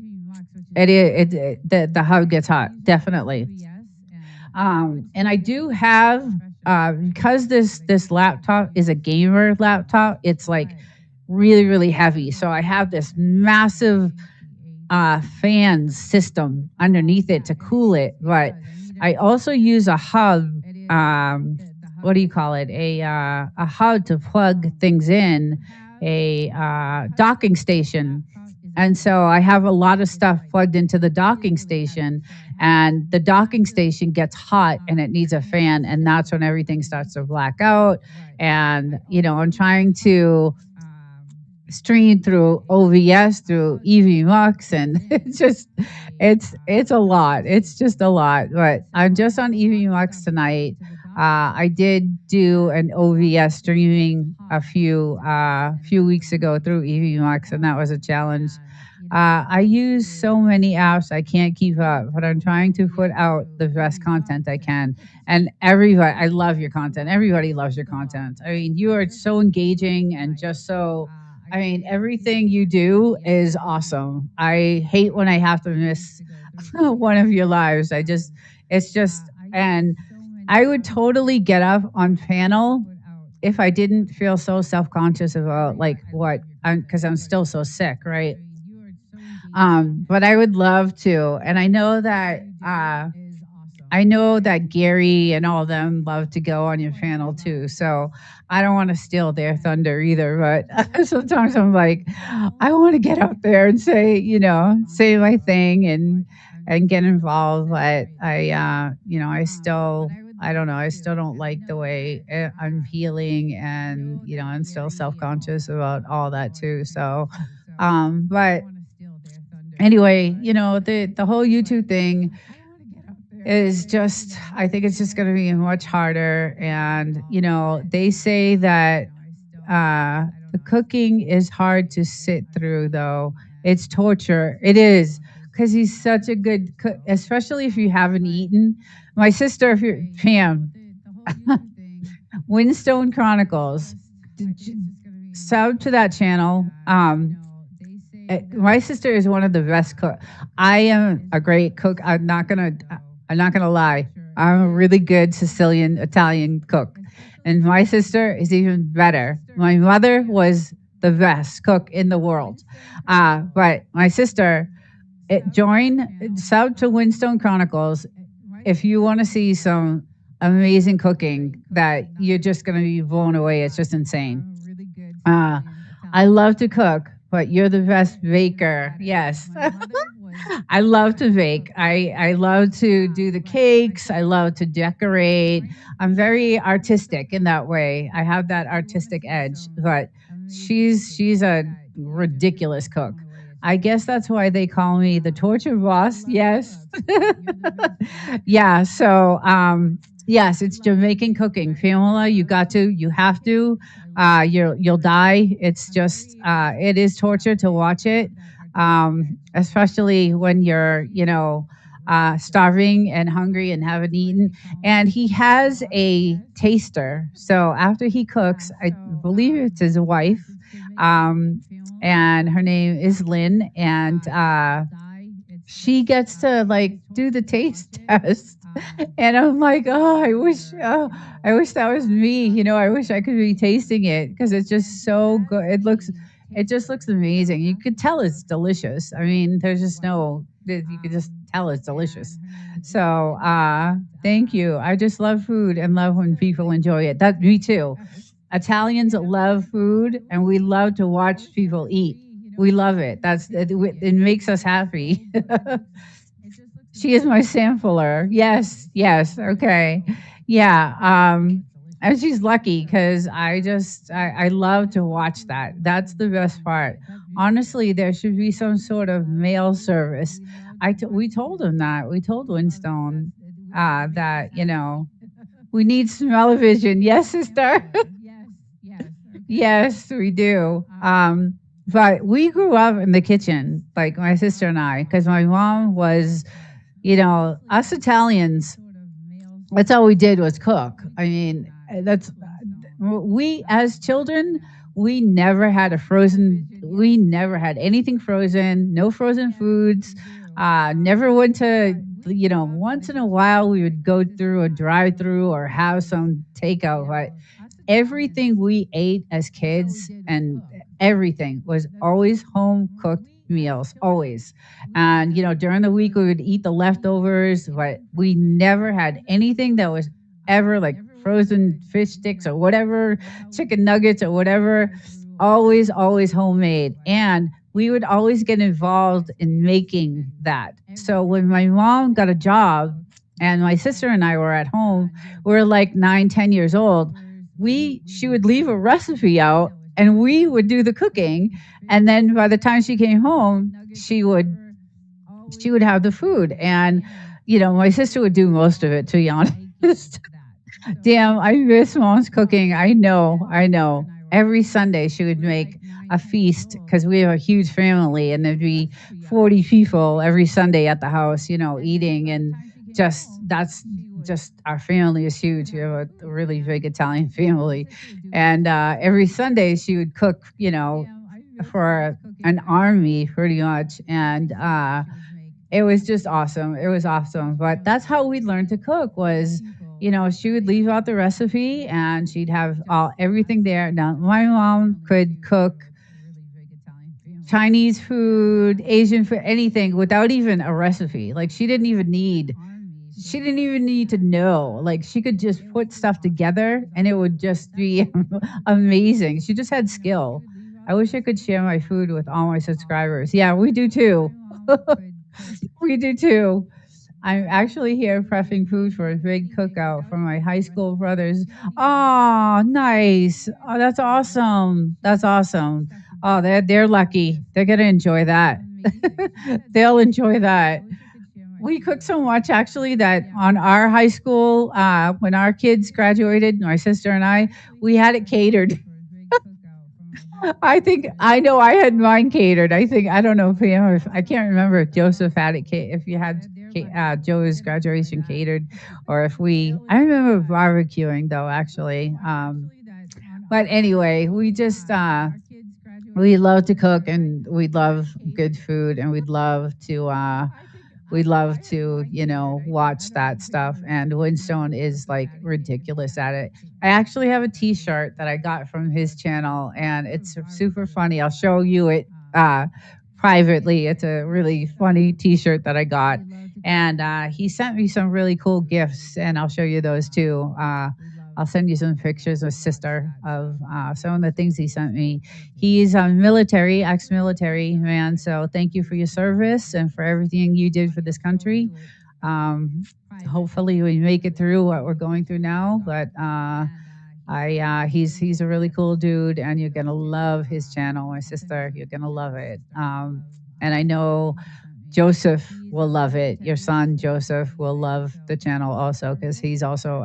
It is. The hub gets hot, definitely. And I do have, because this laptop is a gamer laptop. It's like really, really heavy. So I have this massive fan system underneath it to cool it. But I also use a hub. What do you call it? A hub to plug things in. A docking station. And so I have a lot of stuff plugged into the docking station, and the docking station gets hot and it needs a fan, and that's when everything starts to black out. And I'm trying to stream through OVS, through EVMux, and it's a lot. It's just a lot. But I'm just on EVMux tonight. I did do an OVS streaming a few weeks ago through EVMux, and that was a challenge. I use so many apps, I can't keep up, but I'm trying to put out the best content I can. And everybody, I love your content. Everybody loves your content. I mean, you are so engaging and just so, I mean, everything you do is awesome. I hate when I have to miss one of your lives. And I would totally get up on panel if I didn't feel so self-conscious about because I'm still so sick, right? But I would love to, and I know that Gary and all of them love to go on your panel too. So I don't want to steal their thunder either. But sometimes I'm like, I want to get up there and say my thing and get involved. But I don't know. I still don't like the way I'm healing, and I'm still self-conscious about all that too. So, but anyway, the whole YouTube thing is just, I think it's just going to be much harder. And they say that the cooking is hard to sit through, though. It's torture. It is, because he's such a good cook, especially if you haven't eaten. My sister, if you're Pam, Winstone Chronicles, sub to that channel. My sister is one of the best cook. I am a great cook. I'm not gonna lie. I'm a really good Sicilian Italian cook, and my sister is even better. My mother was the best cook in the world, but my sister. Sub to Winstone Chronicles if you want to see some amazing cooking that you're just going to be blown away. It's just insane. Uh, I love to cook, but you're the best baker. Yes. I love to bake. I love to do the cakes. I love to decorate. I'm very artistic in that way. I have that artistic edge, but she's a ridiculous cook. I guess that's why they call me the torture boss. Yes. Yeah. So, yes, it's Jamaican cooking. Pamela, you have to. You'll die. It's just, it is torture to watch it, especially when you're, starving and hungry and haven't eaten. And he has a taster. So after he cooks, I believe it's his wife, um, and her name is Lynn, and she gets to like do the taste test. And I'm like, I wish that was me. I wish I could be tasting it because it's just so good. It just looks amazing. You could tell it's delicious. I mean, there's just you could just tell it's delicious. So, thank you. I just love food and love when people enjoy it. That me too. Italians love food and we love to watch people eat. We love it. It makes us happy. She is my sampler. Yes, yes. Okay. Yeah. And she's lucky because I love to watch that. That's the best part. Honestly, there should be some sort of mail service. We told him that. We told Winstone that, we need smell-o-vision. Yes, sister. Yes, we do. But we grew up in the kitchen, like my sister and I, because my mom was, us Italians, that's all we did was cook. I mean, we as children, we never had anything frozen, no frozen foods, never went to, once in a while we would go through a drive through or have some takeout, but everything we ate as kids and everything was always home cooked meals, always. And, during the week we would eat the leftovers, but we never had anything that was ever like frozen fish sticks or whatever, chicken nuggets or whatever. Always, always homemade. And we would always get involved in making that. So when my mom got a job and my sister and I were at home, we were like 9, 10 years old. She would leave a recipe out and we would do the cooking. And then by the time she came home, she would have the food. And, my sister would do most of it, to be honest. Damn, I miss mom's cooking. I know. Every Sunday she would make a feast because we have a huge family and there'd be 40 people every Sunday at the house, eating. And that's just our family is huge. We have a really big Italian family. And every Sunday she would cook, for an army pretty much. And it was just awesome. It was awesome. But that's how we learned to cook was, she would leave out the recipe and she'd have everything there. Now, my mom could cook Chinese food, Asian food, anything without even a recipe. Like she didn't even need to know. Like she could just put stuff together and it would just be amazing. She just had skill. I wish I could share my food with all my subscribers. Yeah, we do too. We do too. I'm actually here prepping food for a big cookout for my high school brothers. Oh, nice. Oh, that's awesome. That's awesome. Oh, they're lucky. They're gonna enjoy that. They'll enjoy that. We cooked so much actually that on our high school, when our kids graduated, my sister and I, we had it catered. I know I had mine catered. I don't know if I can't remember if Joseph had it, if you had Joe's graduation catered, or I remember barbecuing though, actually. But anyway, we love to cook and we love good food and we'd love to, watch that stuff. And Windstone is like ridiculous at it. I actually have a t-shirt that I got from his channel and it's super funny. I'll show you it privately. It's a really funny t-shirt that I got. And he sent me some really cool gifts and I'll show you those too. I'll send you some pictures of sister of some of the things he sent me. He's a military, ex-military man. So thank you for your service and for everything you did for this country. Um, Hopefully we make it through what we're going through now. But he's a really cool dude, and you're gonna love his channel, my sister. You're gonna love it. And I know Joseph will love it. Your son Joseph will love the channel also because he's also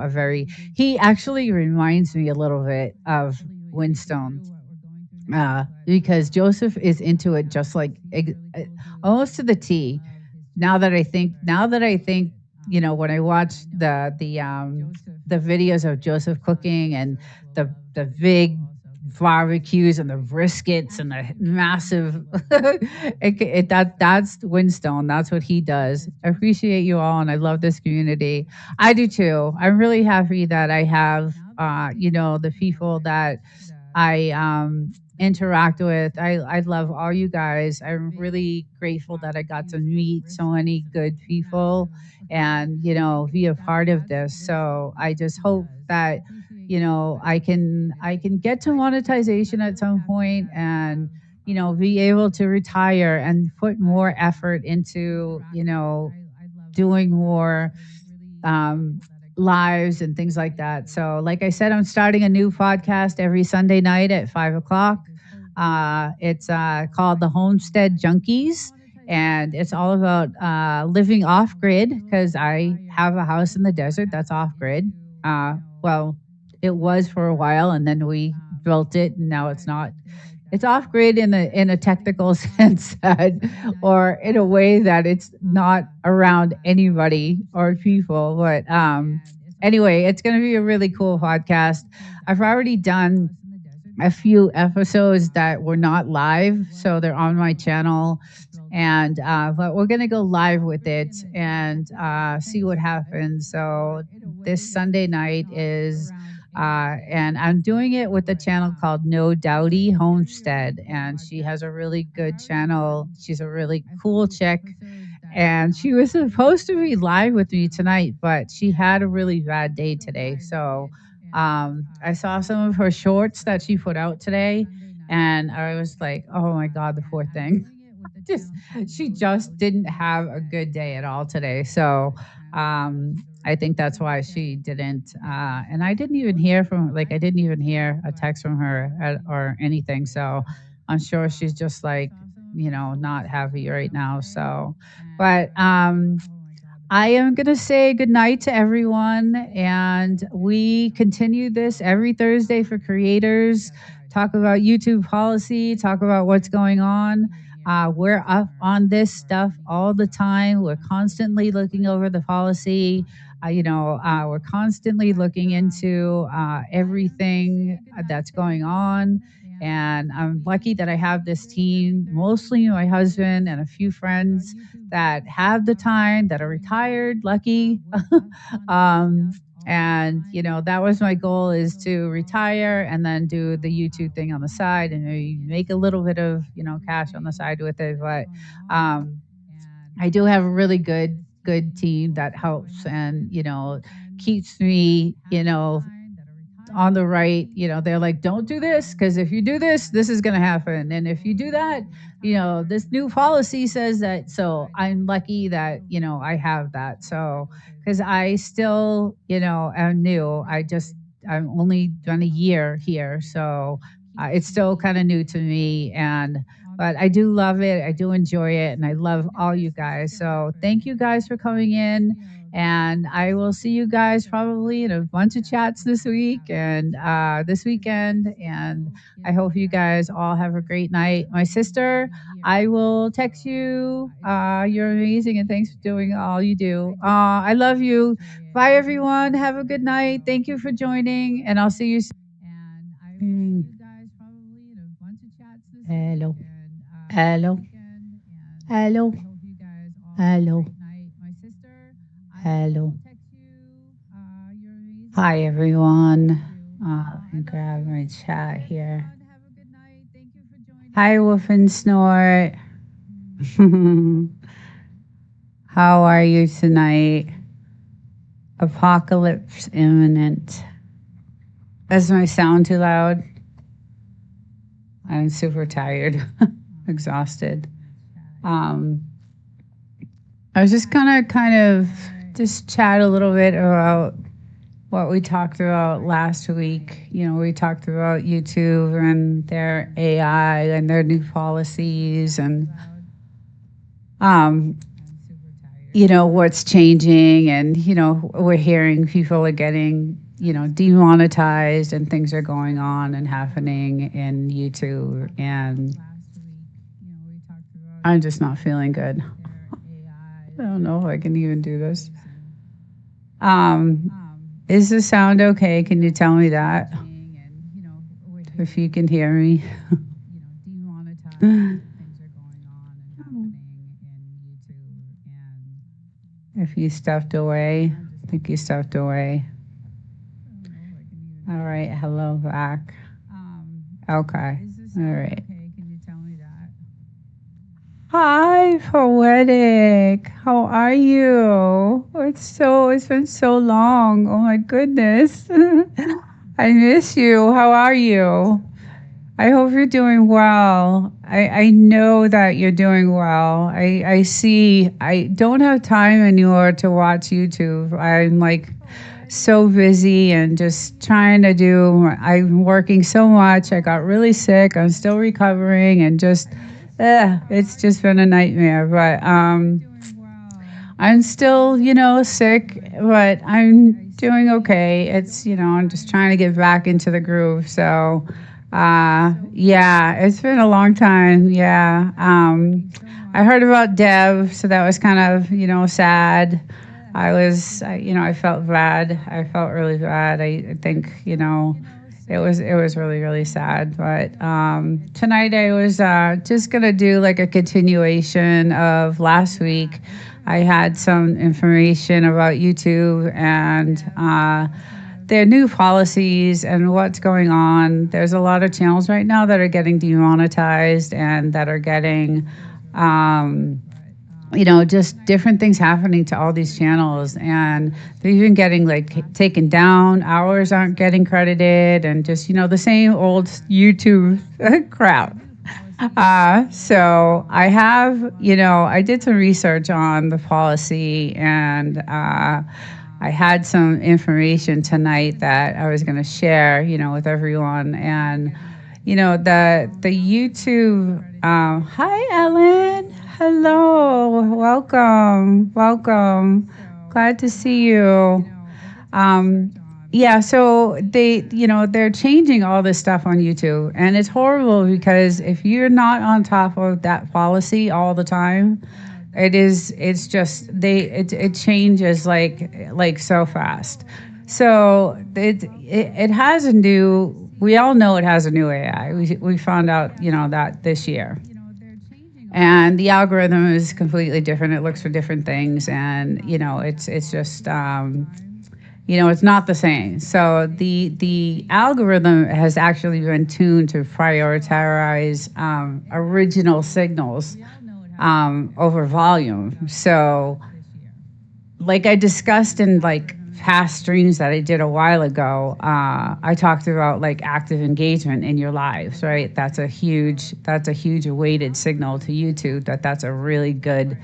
he actually reminds me a little bit of Windstone because Joseph is into it just like almost to the T. Now that I think, when I watch the videos of Joseph cooking and the big barbecues and the briskets and the massive that's Windstone. That's what he does. I appreciate you all and I love this community. I do too. I'm really happy that I have the people that I interact with. I love all you guys. I'm really grateful that I got to meet so many good people and be a part of this. So I just hope that I can get to monetization at some point and be able to retire and put more effort into doing more um, lives and things like that. So, like I said, I'm starting a new podcast every Sunday night at 5 o'clock. It's called The Homestead Junkies, and it's all about living off grid because I have a house in the desert that's off grid. Well, it was for a while, and then we built it, and now it's not. It's off grid in a technical sense or in a way that it's not around anybody or people. But anyway, it's going to be a really cool podcast. I've already done a few episodes that were not live, so they're on my channel. And but we're gonna go live with it and see what happens. So this Sunday night is and I'm doing it with a channel called No Doubty Homestead, and she has a really good channel. She's a really cool chick, and she was supposed to be live with me tonight, but she had a really bad day today. So I saw some of her shorts that she put out today, and I was like, oh my God, the poor thing. just She just didn't have a good day at all today. So I think that's why she didn't. And I didn't even hear I didn't even hear a text from her or anything. So I'm sure she's just like, not happy right now. So, but I am going to say goodnight to everyone. And we continue this every Thursday for creators, talk about YouTube policy, talk about what's going on. We're up on this stuff all the time. We're constantly looking over the policy. We're constantly looking into everything that's going on. And I'm lucky that I have this team, mostly my husband and a few friends that have the time, that are retired, lucky. And that was my goal, is to retire and then do the YouTube thing on the side and maybe make a little bit of, cash on the side with it. But I do have a really good team that helps and, keeps me, on the right. They're like, don't do this, because if you do this, this is going to happen, and if you do that, this new policy says that. So I'm lucky that I have that. So because I still am new. I'm only done a year here, so it's still kind of new to me. But I do love it. I do enjoy it, and I love all you guys. So thank you guys for coming in. And I will see you guys probably in a bunch of chats this week and this weekend. And I hope you guys all have a great night. My sister, I will text you. You're amazing, and thanks for doing all you do. I love you. Bye, everyone. Have a good night. Thank you for joining, and I'll see you soon. Hello. Hello. Hello. Hello. Hello. Hi, everyone. Let me grab my chat here. Hi, Wolf and Snort. How are you tonight? Apocalypse imminent. Is my sound too loud? I'm super tired, exhausted. I was just gonna kind of just chat a little bit about what we talked about last week. You know, we talked about YouTube and their AI and their new policies and, you know, what's changing. And, you know, we're hearing people are getting, you know, demonetized and things are going on and happening in YouTube. And I'm just not feeling good. I don't know if I can even do this. Is the sound okay? Can you tell me that? If you can hear me. If you stepped away, I think you stepped away. All right, hello back. Okay, all right. Hi, Poetic. How are you? It's been so long. Oh my goodness. I miss you. How are you? I hope you're doing well. I know that you're doing well. I see. I don't have time anymore to watch YouTube. I'm like so busy and just trying to do, I'm working so much. I got really sick. I'm still recovering and just, it's just been a nightmare. But I'm still, you know, sick, but I'm doing okay. It's, you know, I'm just trying to get back into the groove. So, yeah, it's been a long time. Yeah. I heard about Deb, so that was kind of, you know, sad. You know, I felt bad. I felt really bad. I think, you know, it was really, really sad. But tonight I was just going to do like a continuation of last week. I had some information about YouTube and their new policies and what's going on. There's a lot of channels right now that are getting demonetized and that are getting, you know, just different things happening to all these channels. And they're even getting like taken down. Hours aren't getting credited and just, you know, the same old YouTube crap. So I have, you know, I did some research on the policy and I had some information tonight that I was going to share, you know, with everyone. And, you know, the YouTube, hi, Ellen. Hello. Welcome. Glad to see you. Yeah, so you know, they're changing all this stuff on YouTube, and it's horrible because if you're not on top of that policy all the time, it's just it changes like so fast. So it has a new, we all know it has a new AI. We found out, you know, that this year. And the algorithm is completely different. It looks for different things, and you know, it's just you know, it's not the same. So the algorithm has actually been tuned to prioritize original signals over volume. So like I discussed in like past streams that I did a while ago, I talked about like active engagement in your lives, right? That's a huge weighted signal to YouTube that's a really good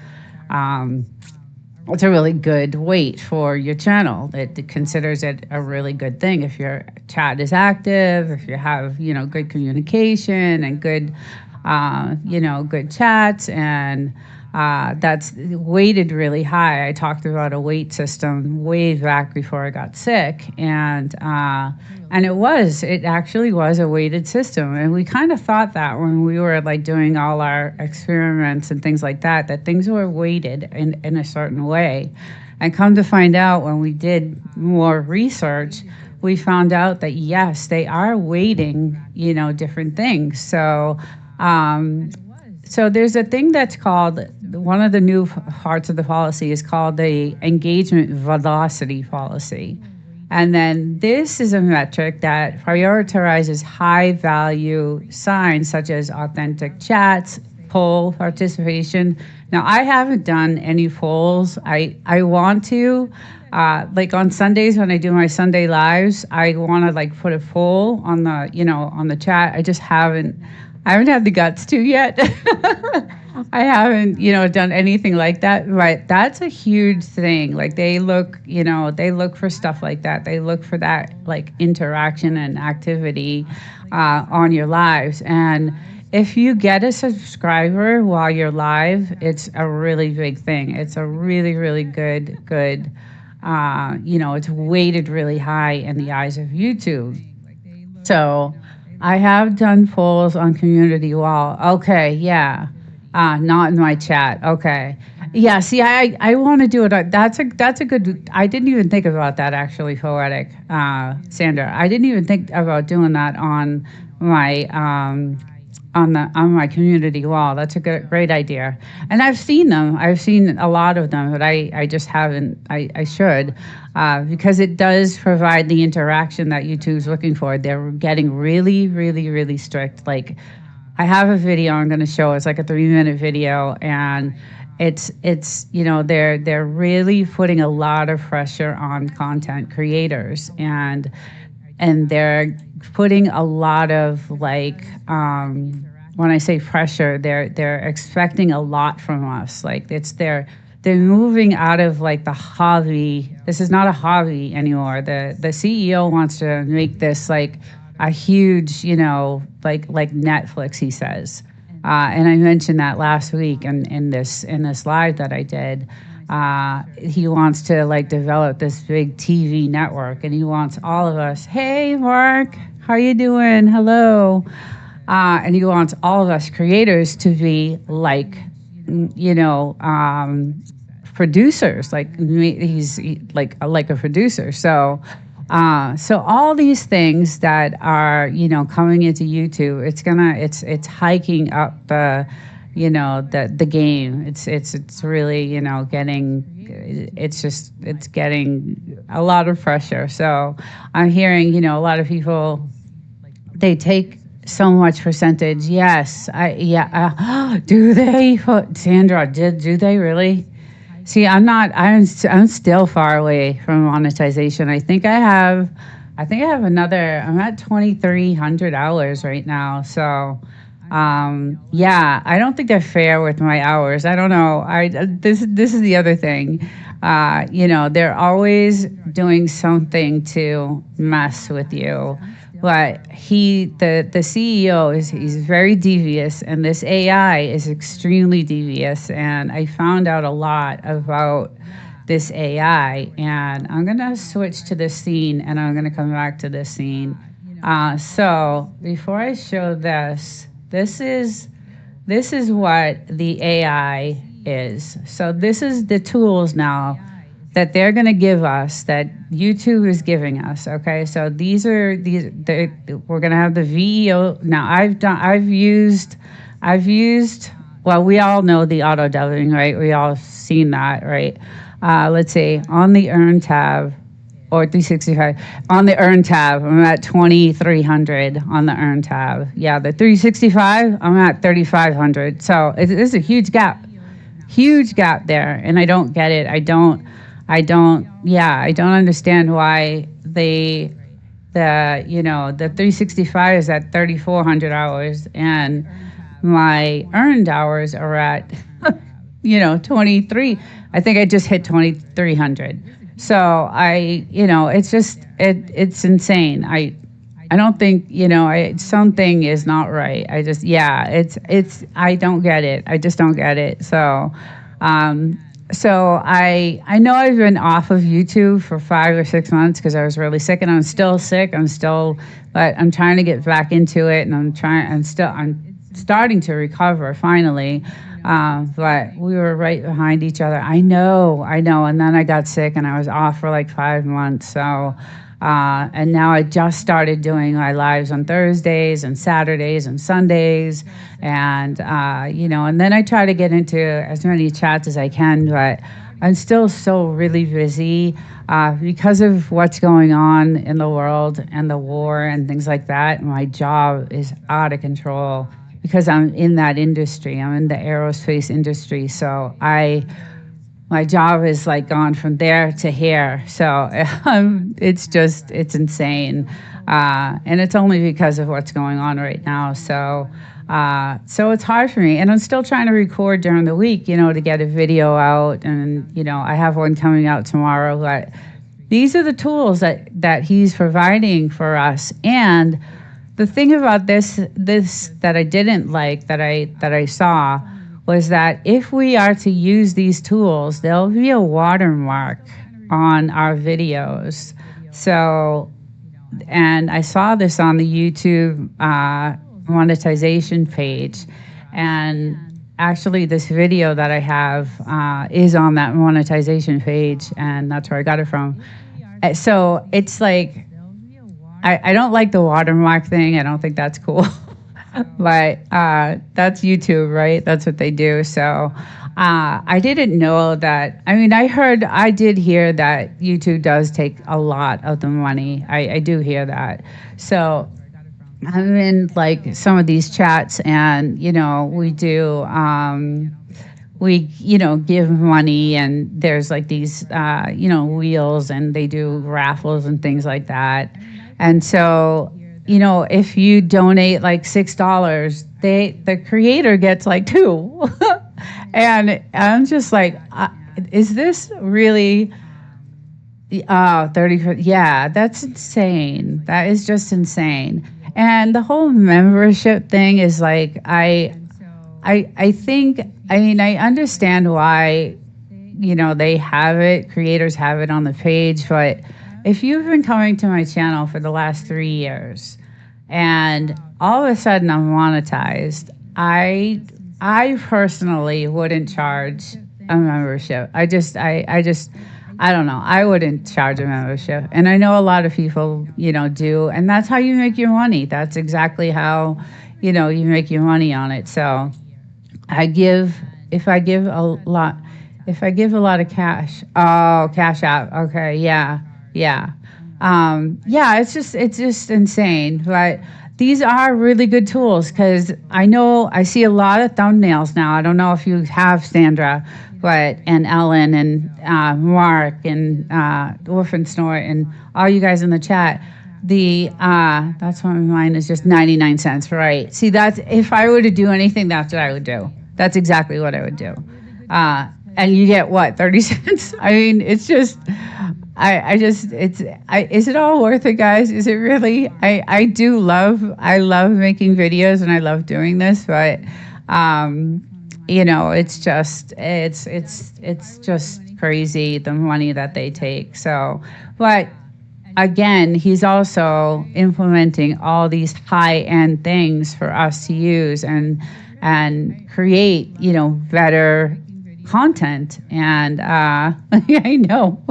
it's a really good weight for your channel. It considers it a really good thing if your chat is active, if you have, you know, good communication and good, you know, good chats, and that's weighted really high. I talked about a weight system way back before I got sick, and it actually was a weighted system. And we kind of thought that when we were like doing all our experiments and things like that, that things were weighted in a certain way. And come to find out when we did more research, we found out that yes, they are weighting, you know, different things. So So there's a thing that's called, one of the new parts of the policy is called the engagement velocity policy. And then this is a metric that prioritizes high value signs such as authentic chats, poll participation. Now, I haven't done any polls. I want to. Like on Sundays when I do my Sunday lives, I want to like put a poll on the, on the chat. I haven't had the guts to yet. I haven't, done anything like that, but that's a huge thing. Like they look for stuff like that. They look for that like interaction and activity on your lives. And if you get a subscriber while you're live, it's a really big thing. It's a really, really good, it's weighted really high in the eyes of YouTube. So I have done polls on community wall. Okay, yeah. Not in my chat. Okay. Yeah, see, I want to do it. That's a good, I didn't even think about that actually, Poetic, Sandra. I didn't even think about doing that on my, on my community wall. That's a great idea. And I've seen them. I've seen a lot of them, but I just haven't. I should, because it does provide the interaction that YouTube's looking for. They're getting really, really, really strict. Like, I have a video I'm going to show. It's like a 3-minute video, and it's they're really putting a lot of pressure on content creators, and they're putting a lot of like when I say pressure, they're expecting a lot from us. Like they're moving out of like the hobby. This is not a hobby anymore. The CEO wants to make this like a huge, like Netflix, he says. And I mentioned that last week in this live that I did. He wants to like develop this big TV network, and he wants all of us. Hey, Mark, how you doing? Hello. And he wants all of us creators to be like, producers. Like he's like a producer. So all these things that are coming into YouTube, it's hiking up the the game. It's really getting a lot of pressure. So I'm hearing a lot of people, they take so much percentage. Yes, do they, Sandra? Do they really? See, I'm still far away from monetization. I think I have another. I'm at 2,300 hours right now. So, I don't think they're fair with my hours. I don't know. This is the other thing. They're always doing something to mess with you. But the CEO he's very devious, and this AI is extremely devious. And I found out a lot about this AI, and I'm gonna switch to this scene, and I'm gonna come back to this scene. So before I show this is what the AI is. So this is the tools now that they're going to give us, that YouTube is giving us. Okay, so we're going to have the VEO. Now I've used. Well, we all know the auto dubbing, right? We all seen that, right? Let's see, on the Earn tab, or 365 on the Earn tab, I'm at 2,300 on the Earn tab. Yeah, the 365, I'm at 3,500. So it's a huge gap there, and I don't get it. I don't understand why the 365 is at 3,400 hours, and my earned hours are at 23. I think I just hit 2,300. So it's insane. I don't think, something is not right. I don't get it. I just don't get it. So I know I've been off of YouTube for 5 or 6 months because I was really sick, and I'm still sick. But I'm trying to get back into it, and I'm starting to recover finally. But we were right behind each other. I know. And then I got sick and I was off for like 5 months. So, and now I just started doing my lives on Thursdays and Saturdays and Sundays. And, and then I try to get into as many chats as I can, but I'm still so really busy because of what's going on in the world and the war and things like that. My job is out of control because I'm in that industry. I'm in the aerospace industry. So my job is like gone from there to here. So it's insane. And it's only because of what's going on right now. So it's hard for me. And I'm still trying to record during the week, to get a video out. And, I have one coming out tomorrow. But these are the tools that he's providing for us. And the thing about this that I didn't like, that I saw, was that if we are to use these tools, there'll be a watermark on our videos. So, and I saw this on the YouTube monetization page, and actually this video that I have is on that monetization page, and that's where I got it from. So it's like, I don't like the watermark thing. I don't think that's cool. But that's YouTube, right? That's what they do. So I didn't know that. I mean, I did hear that YouTube does take a lot of the money. I do hear that. So I'm in like some of these chats, and we do give money, and there's like these wheels, and they do raffles and things like that. And so if you donate like $6, the creator gets like $2. And I'm just like, is this really 30? Yeah, that's insane. That is just insane. And the whole membership thing is like, I understand why, they have it, creators have it on the page, but if you've been coming to my channel for the last 3 years and all of a sudden I'm monetized, I personally wouldn't charge a membership. I don't know. I wouldn't charge a membership. And I know a lot of people, do, and that's how you make your money. That's exactly how, you make your money on it. So if I give a lot of cash, Cash App. Okay. Yeah. It's just insane. But these are really good tools, because I see a lot of thumbnails now. I don't know if you have, Sandra, and Ellen and Mark and Orphan Snort and all you guys in the chat. That's why mine is just 99 cents, right? See, that's, if I were to do anything, that's what I would do. That's exactly what I would do. And you get what, 30 cents? I mean, it's just, is it all worth it, guys? Is it really? I love making videos, and I love doing this, but it's just crazy, the money that they take. So, but again, he's also implementing all these high-end things for us to use and create, better content. And I know.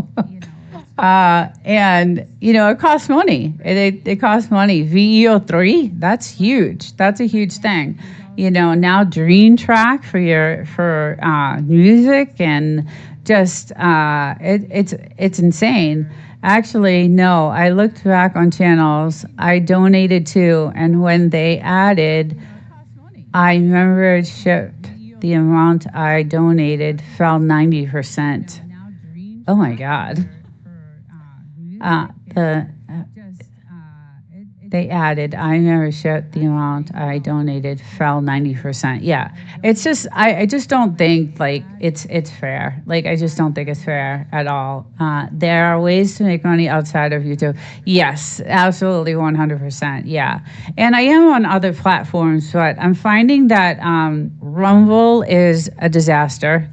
And it costs money. It costs money. VEO3, that's huge. That's a huge thing. Now Dream Track for music, and just it's insane. Actually, no, I looked back on channels I donated to, and when they added, I remember shipped, the amount I donated fell 90%. Oh my God. They added, I never shared the amount I donated fell 90%. Yeah, it's just, I just don't think like it's fair. Like, I just don't think it's fair at all. There are ways to make money outside of YouTube. Yes, absolutely, 100%. Yeah, and I am on other platforms, but I'm finding that Rumble is a disaster.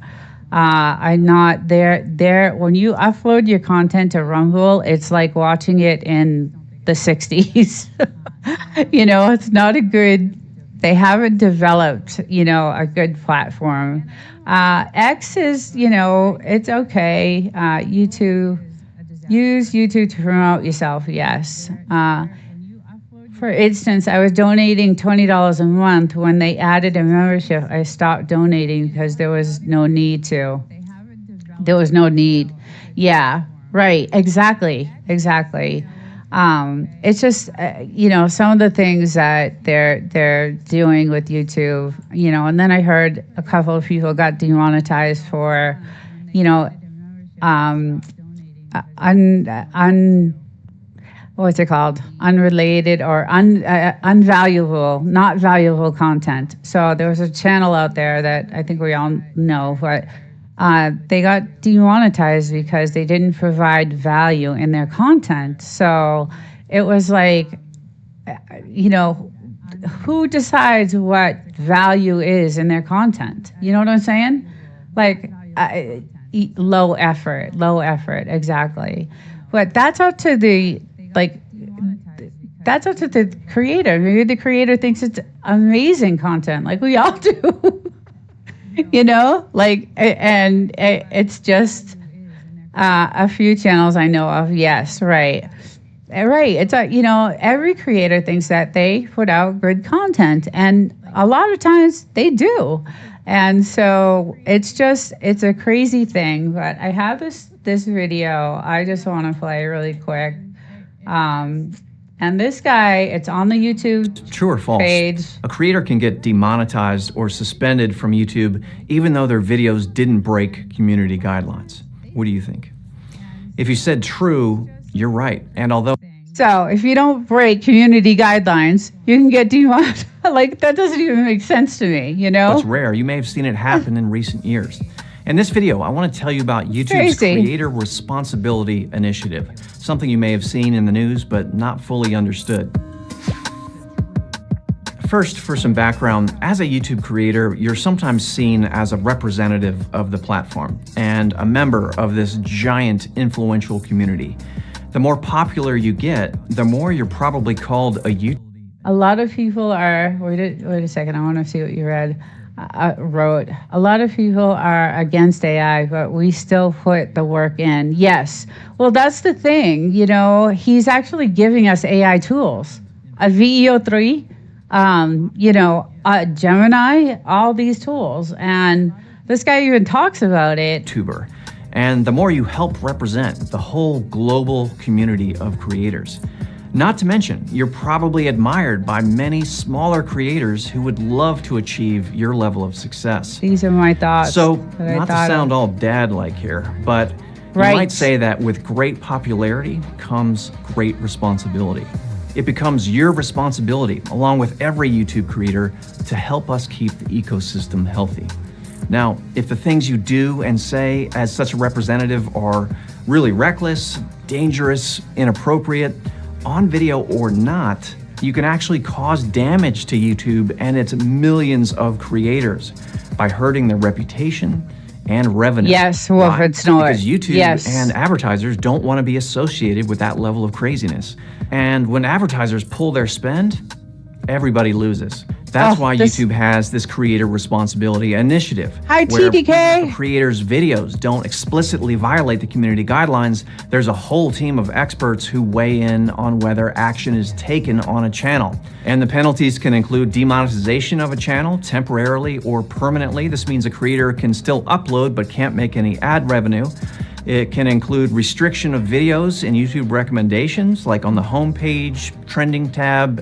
I'm not there. When you upload your content to Rumble, it's like watching it in the 60s. It's not a good they haven't developed, a good platform. X is, it's okay. Use YouTube to promote yourself, yes. For instance, I was donating $20 a month. When they added a membership, I stopped donating because there was no need to. There was no need. Yeah, right, exactly. It's just, some of the things that they're doing with YouTube, and then I heard a couple of people got demonetized for, what's it called? Unrelated or unvaluable, not valuable content. So there was a channel out there that I think we all know, but they got demonetized because they didn't provide value in their content. So it was like, who decides what value is in their content? You know what I'm saying? Like, low effort, exactly. But that's up to the creator. Maybe the creator thinks it's amazing content, like we all do. And it's just a few channels I know of. Yes, right. It's every creator thinks that they put out good content, and a lot of times they do. And so it's a crazy thing. But I have this video I just want to play really quick. And this guy, it's on the YouTube True or false? Page. A creator can get demonetized or suspended from YouTube even though their videos didn't break community guidelines. What do you think? If you said true, you're right. And although... So if you don't break community guidelines, you can get demonetized. Like, that doesn't even make sense to me, It's rare. You may have seen it happen in recent years. In this video, I want to tell you about YouTube's Creator Responsibility Initiative, something you may have seen in the news but not fully understood. First, for some background, as a YouTube creator, you're sometimes seen as a representative of the platform and a member of this giant influential community. The more popular you get, the more you're probably called a YouTuber. A lot of people are, wait a second, I want to see what you wrote. A lot of people are against AI, but we still put the work in. Yes. Well, that's the thing. He's actually giving us AI tools. A VEO3, Gemini, all these tools. And this guy even talks about it. YouTuber. And the more you help represent the whole global community of creators. Not to mention, you're probably admired by many smaller creators who would love to achieve your level of success. These are my thoughts. So, not to sound all dad-like here, but you might say that with great popularity comes great responsibility. It becomes your responsibility, along with every YouTube creator, to help us keep the ecosystem healthy. Now, if the things you do and say as such a representative are really reckless, dangerous, inappropriate, on video or not, you can actually cause damage to YouTube and its millions of creators by hurting their reputation and revenue. Yes, well, Why? it's not. Because YouTube and advertisers don't want to be associated with that level of craziness. And when advertisers pull their spend, everybody loses. That's why YouTube has this Creator Responsibility Initiative. Hi, where TDK. a creators' videos don't explicitly violate the community guidelines. There's a whole team of experts who weigh in on whether action is taken on a channel. And the penalties can include demonetization of a channel temporarily or permanently. This means a creator can still upload but can't make any ad revenue. It can include restriction of videos in YouTube recommendations, like on the homepage, trending tab,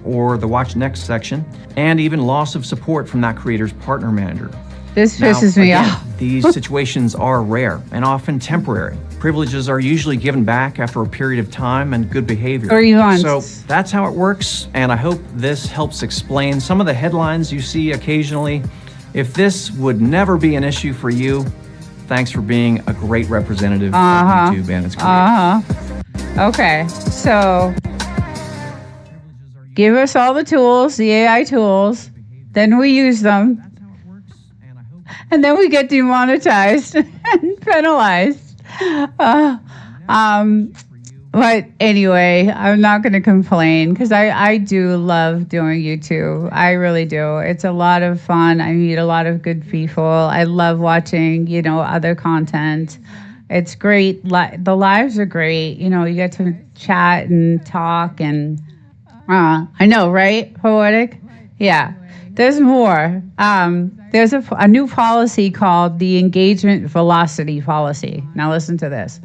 or the watch next section, and even loss of support from that creator's partner manager. This pisses me off. These situations are rare and often temporary. Privileges are usually given back after a period of time and good behavior. So that's how it works, and I hope this helps explain some of the headlines you see occasionally. If this would never be an issue for you, thanks for being a great representative of YouTube and its creators. Okay, so give us all the tools, the AI tools, then we use them, and then we get demonetized and penalized. But anyway, I'm not going to complain because I do love doing YouTube. I really do. It's a lot of fun. I meet a lot of good people. I love watching, other content. It's great. The lives are great. You get to chat and talk and I know, right? Poetic? Yeah. There's more. There's a new policy called the Engagement Velocity Policy. Now listen to this.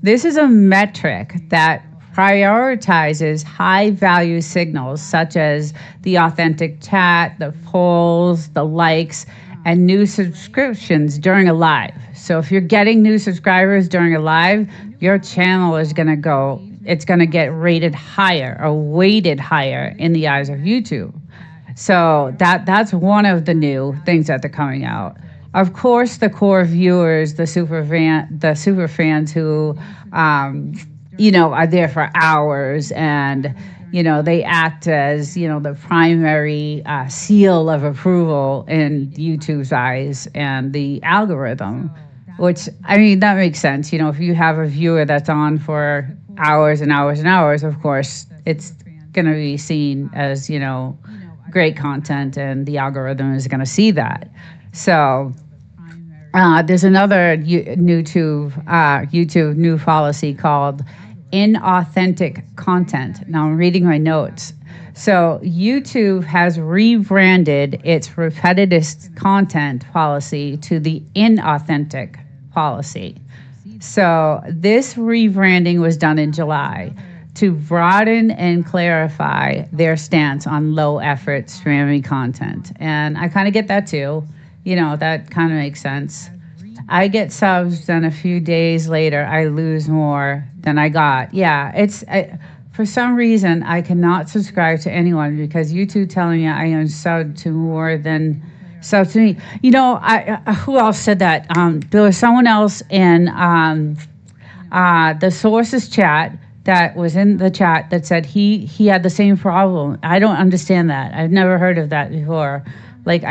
This is a metric that prioritizes high-value signals such as the authentic chat, the polls, the likes, and new subscriptions during a live. So if you're getting new subscribers during a live, your channel is going to go, it's going to get rated higher or weighted higher in the eyes of YouTube. So that's one of the new things that are coming out. Of course, the core viewers, the super fans who, are there for hours and, they act as, the primary seal of approval in YouTube's eyes and the algorithm, which, that makes sense. If you have a viewer that's on for hours and hours and hours, of course, it's going to be seen as, great content and the algorithm is going to see that. So there's another YouTube new policy called inauthentic content. Now I'm reading my notes. So YouTube has rebranded its repetitive content policy to the inauthentic policy. So this rebranding was done in July to broaden and clarify their stance on low-effort spammy content. And I kind of get that too. That kind of makes sense. I get subs, then a few days later, I lose more than I got. Yeah, for some reason, I cannot subscribe to anyone because YouTube telling me I am subbed to more than sub to me. Who else said that? There was someone else in the sources chat that was in the chat that said he had the same problem. I don't understand that. I've never heard of that before. Like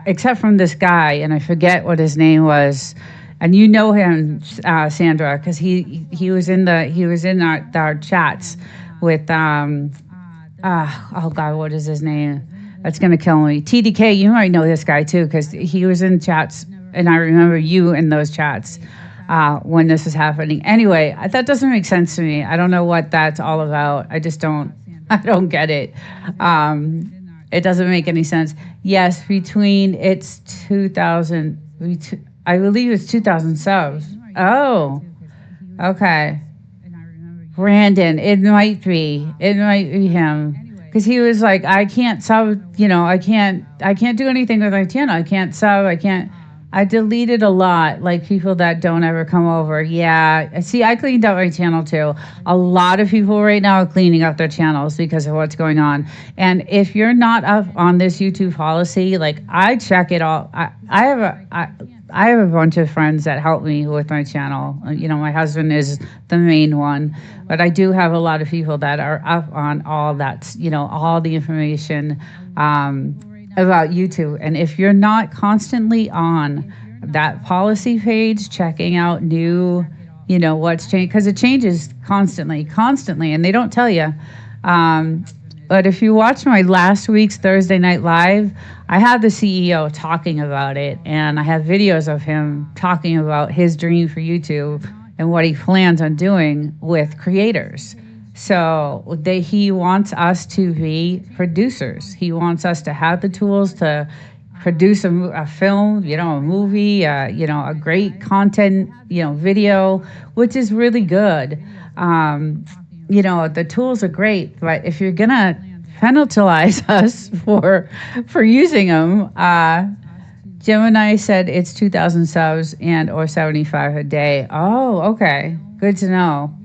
except from this guy, and I forget what his name was, and you know him, Sandra, because he was in our chats with oh God, what is his name? That's gonna kill me. TDK, you might know this guy too, because he was in chats, and I remember you in those chats when this was happening. Anyway, that doesn't make sense to me. I don't know what that's all about. I don't get it. It doesn't make any sense. Yes, between it's 2,000, I believe it's 2,000 subs. Oh, okay. Brandon, it might be him. Because he was like, I can't sub, I can't do anything with my channel. I can't sub, I deleted a lot, like people that don't ever come over. Yeah, see, I cleaned up my channel too. A lot of people right now are cleaning up their channels because of what's going on. And if you're not up on this YouTube policy, like I check it all. I have a bunch of friends that help me with my channel. My husband is the main one, but I do have a lot of people that are up on all that, all the information about YouTube. And if you're not constantly on that policy page, checking out new, what's changed, because it changes constantly, and they don't tell you. But if you watch my last week's Thursday Night Live, I had the CEO talking about it, and I have videos of him talking about his dream for YouTube and what he plans on doing with creators. So he wants us to be producers. He wants us to have the tools to produce a film, a movie, a great content, video, which is really good. The tools are great, but if you're gonna penalize us for using them, Gemini said it's 2,000 subs or 75 a day. Oh, okay, good to know.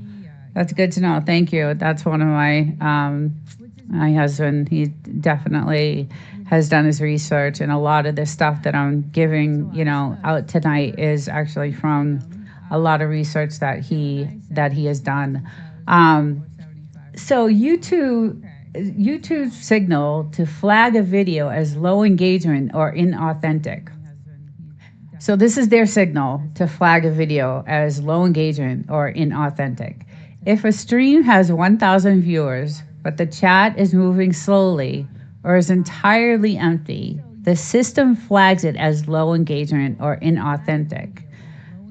That's good to know. Thank you. That's one of my husband. He definitely has done his research, and a lot of the stuff that I'm giving, out tonight is actually from a lot of research that he has done. So YouTube's signal to flag a video as low engagement or inauthentic. So this is their signal to flag a video as low engagement or inauthentic. If a stream has 1,000 viewers, but the chat is moving slowly or is entirely empty, the system flags it as low engagement or inauthentic.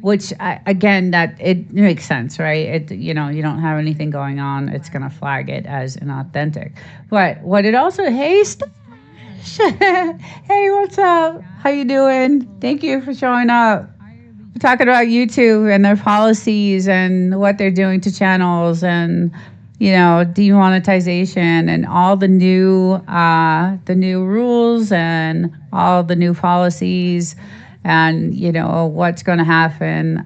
Which again, that it makes sense, right? You don't have anything going on. It's gonna flag it as inauthentic. But what it also, hey, hey, what's up? How you doing? Thank you for showing up. We're talking about YouTube and their policies and what they're doing to channels and demonetization and all the new rules and all the new policies and what's going to happen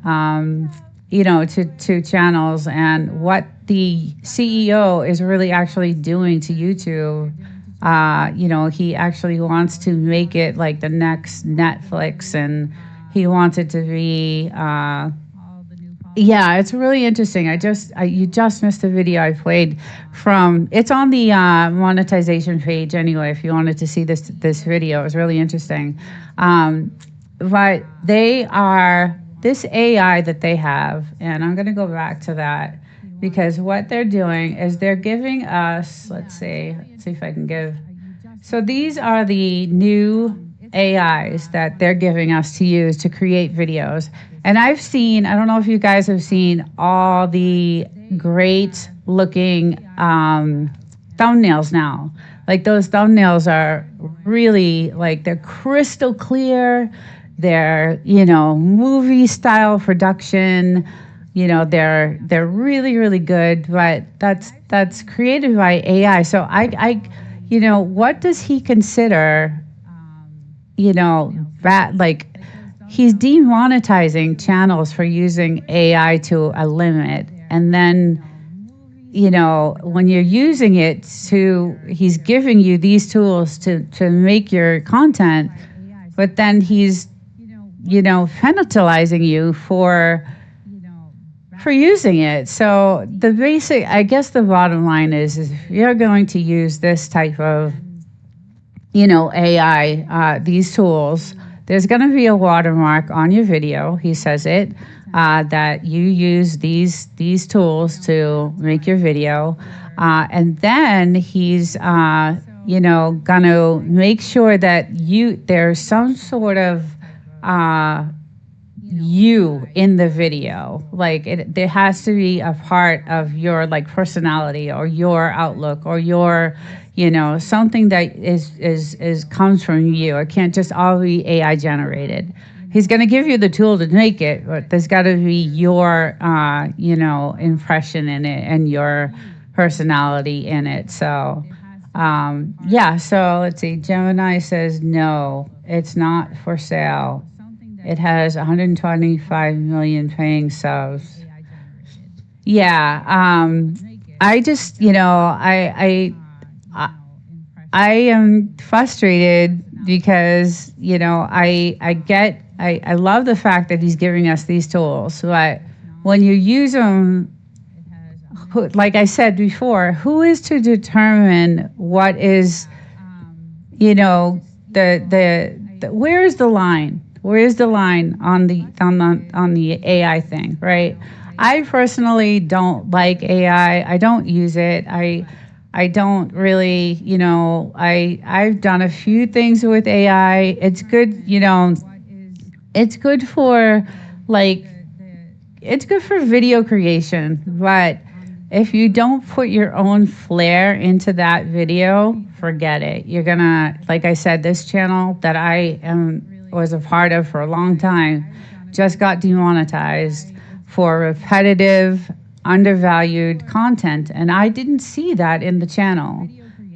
to channels and what the CEO is really actually doing to YouTube. He actually wants to make it like the next Netflix, and he wants it to be it's really interesting. You just missed the video I played from. It's on the monetization page anyway. If you wanted to see this video, it was really interesting. But they are this AI that they have, and I'm going to go back to that because what they're doing is they're giving us. Let's see if I can give. So these are the new AIs that they're giving us to use to create videos. And I don't know if you guys have seen all the great looking thumbnails now. Like those thumbnails are really they're crystal clear. They're, movie style production. They're really, really good, but that's created by AI. So what does he consider, that he's demonetizing channels for using AI to a limit. And then, when you're using it he's giving you these tools to make your content, but then he's, penalizing you for using it. So the bottom line is if you're going to use this type of, AI, these tools, there's going to be a watermark on your video. He says it, that you use these tools to make your video. And then he's, going to make sure that there's some sort of you in the video. There has to be a part of your personality or your outlook or your something that is comes from you. It can't just all be AI generated. He's going to give you the tool to make it, but there's got to be your impression in it and your personality in it. So so let's see. Gemini says no, it's not for sale. It has 125 million paying subs. I just, I am frustrated because, I love the fact that he's giving us these tools, but when you use them, like I said before, who is to determine what is, where is the line? Where is the line on the AI thing, right? I personally don't like AI. I don't use it. I don't really, I've done a few things with AI. It's good, it's good for it's good for video creation, but if you don't put your own flair into that video, forget it. You're gonna, like I said, this channel that was a part of for a long time just got demonetized for repetitive, undervalued content, and I didn't see that in the channel.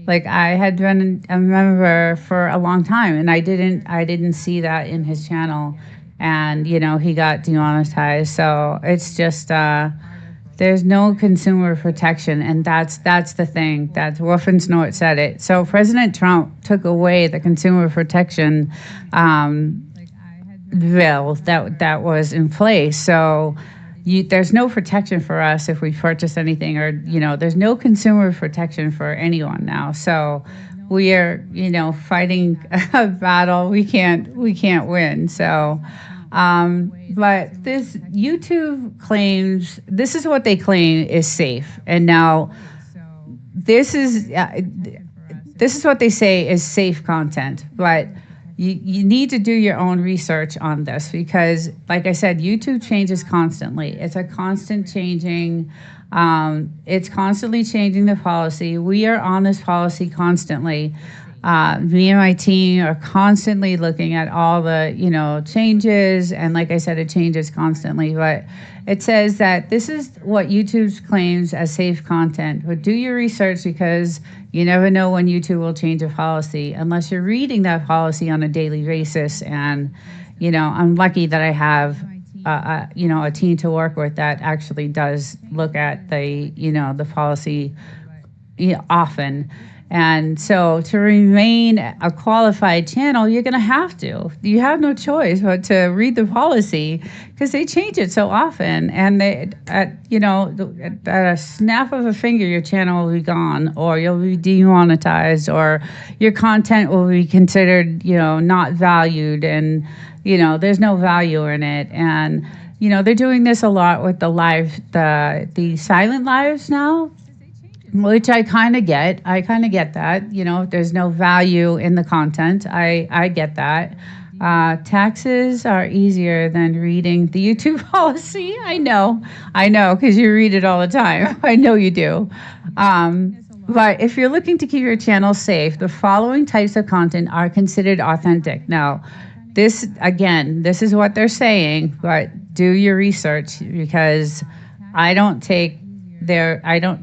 I had been a member for a long time, and I didn't see that in his channel, and he got demonetized. So it's just there's no consumer protection, and that's the thing. That's Wolfensnort said it. So President Trump took away the consumer protection bill that was in place. So there's no protection for us if we purchase anything, or there's no consumer protection for anyone now. So we are fighting a battle we can't win. So But this YouTube claims, this is what they claim is safe. And now this is what they say is safe content, but you need to do your own research on this because, like I said, YouTube changes constantly. It's a constant changing, it's constantly changing the policy. We are on this policy constantly. Me and my team are constantly looking at all the, changes. And like I said, it changes constantly, but it says that this is what YouTube claims as safe content, but do your research because you never know when YouTube will change a policy unless you're reading that policy on a daily basis. And, I'm lucky that I have, a team to work with that actually does look at the policy often. And so to remain a qualified channel, you're going to have to. You have no choice but to read the policy because they change it so often. And at a snap of a finger, your channel will be gone or you'll be demonetized or your content will be considered, not valued and, there's no value in it. And, they're doing this a lot with the silent lives now. Which I kind of get. I kind of get that. If there's no value in the content, I get that. Taxes are easier than reading the YouTube policy. I know, because you read it all the time. I know you do. But if you're looking to keep your channel safe, the following types of content are considered authentic. Now, this is what they're saying, but do your research because I don't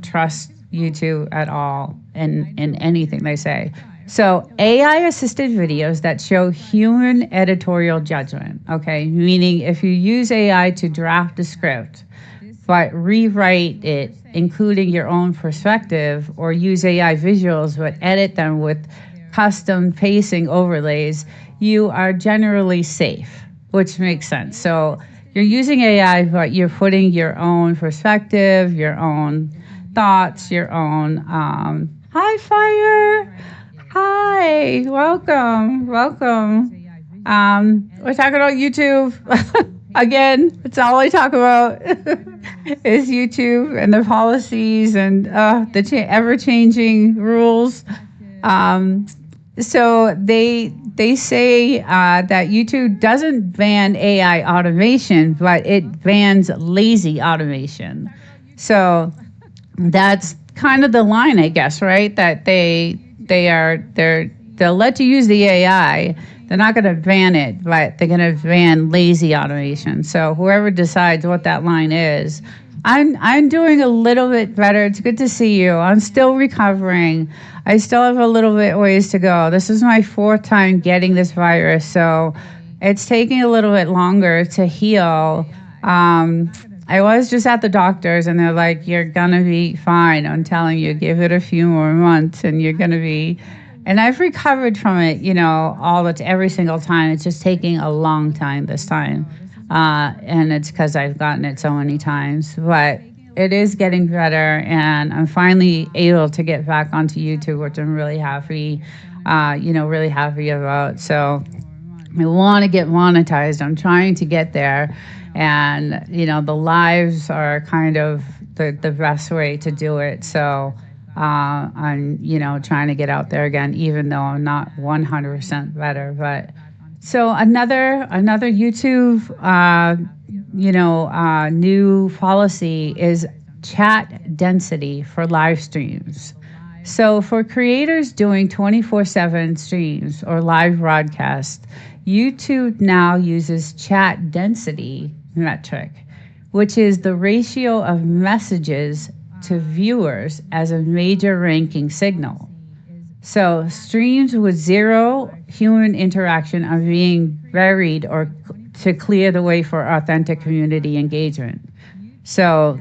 trust YouTube at all in anything they say. So AI-assisted videos that show human editorial judgment, okay? Meaning if you use AI to draft a script, but rewrite it, including your own perspective, or use AI visuals, but edit them with custom pacing overlays, you are generally safe, which makes sense. So you're using AI, but you're putting your own perspective, your own thoughts, your own hi Fire, hi, welcome. We're talking about YouTube again. It's all I talk about is YouTube and the policies and the ever-changing rules. So they say that YouTube doesn't ban AI automation, but it bans lazy automation. So that's kind of the line, I guess, right? That they'll let you use the AI. They're not going to ban it, but they're going to ban lazy automation. So whoever decides what that line is, I'm doing a little bit better. It's good to see you. I'm still recovering. I still have a little bit ways to go. This is my 4th time getting this virus, so it's taking a little bit longer to heal. I was just at the doctor's and they're like, you're going to be fine. I'm telling you, give it a few more months and you're going to be, and I've recovered from it, every single time. It's just taking a long time this time. And it's because I've gotten it so many times, but it is getting better and I'm finally able to get back onto YouTube, which I'm really happy, really happy about. So I want to get monetized. I'm trying to get there. And, the lives are kind of the best way to do it. So I'm, trying to get out there again, even though I'm not 100% better. But so another YouTube, new policy is chat density for live streams. So for creators doing 24/7 streams or live broadcasts, YouTube now uses chat density metric, which is the ratio of messages to viewers as a major ranking signal. So streams with zero human interaction are being buried or to clear the way for authentic community engagement. So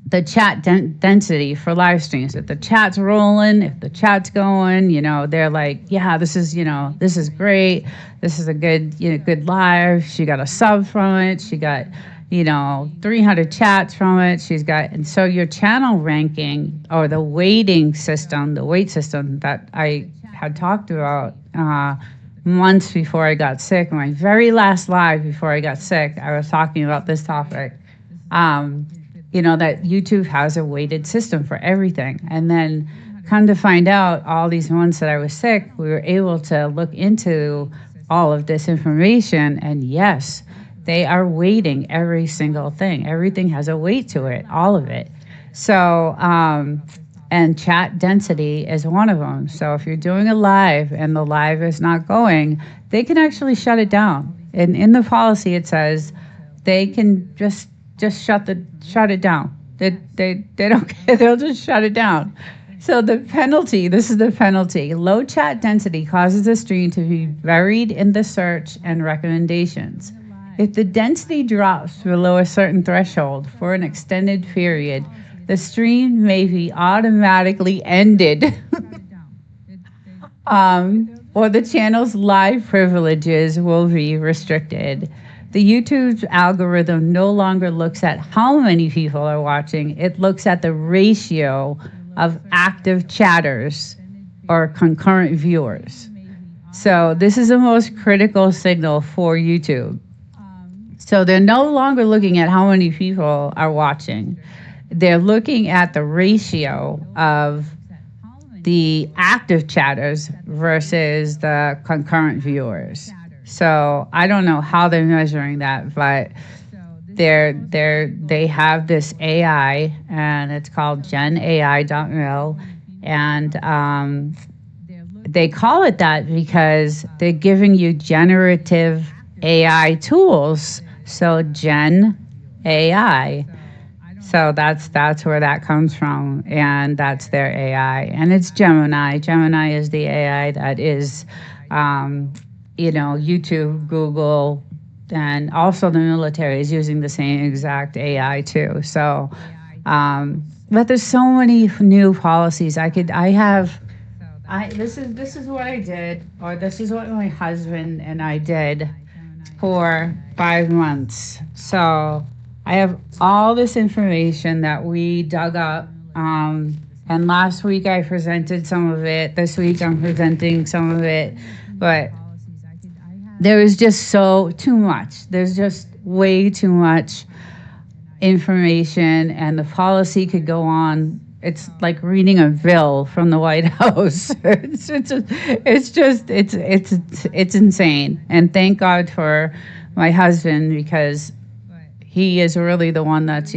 the chat density for live streams, if the chat's rolling, if the chat's going, they're like, yeah, this is great. This is a good live. She got a sub from it. She got, 300 chats from it. And so your channel ranking or the weight system that I had talked about months before I got sick, my very last live before I got sick, I was talking about this topic. That YouTube has a weighted system for everything. And then come to find out, all these months that I was sick, we were able to look into all of this information. And yes, they are weighting every single thing. Everything has a weight to it, all of it. So, and chat density is one of them. So if you're doing a live and the live is not going, they can actually shut it down. And in the policy, it says they can just shut it down. They don't care. They'll just shut it down. So the penalty, this is the penalty. Low chat density causes the stream to be buried in the search and recommendations. If the density drops below a certain threshold for an extended period, the stream may be automatically ended. Or the channel's live privileges will be restricted. The YouTube algorithm no longer looks at how many people are watching. It looks at the ratio of active chatters or concurrent viewers. So this is the most critical signal for YouTube. So they're no longer looking at how many people are watching. They're looking at the ratio of the active chatters versus the concurrent viewers. So I don't know how they're measuring that, but they have this AI, and it's called GenAI.mil, and they call it that because they're giving you generative AI tools. So Gen AI. So that's where that comes from, and that's their AI, and it's Gemini. Gemini is the AI that is, YouTube, Google, and also the military is using the same exact AI too. So, but there's so many new policies. This is what I did, or this is what my husband and I did for 5 months. So I have all this information that we dug up, and last week I presented some of it. This week I'm presenting some of it, but there is just too much. There's just way too much information, and the policy could go on. It's like reading a bill from the White House. It's insane. And thank God for my husband, because he is really the one that's,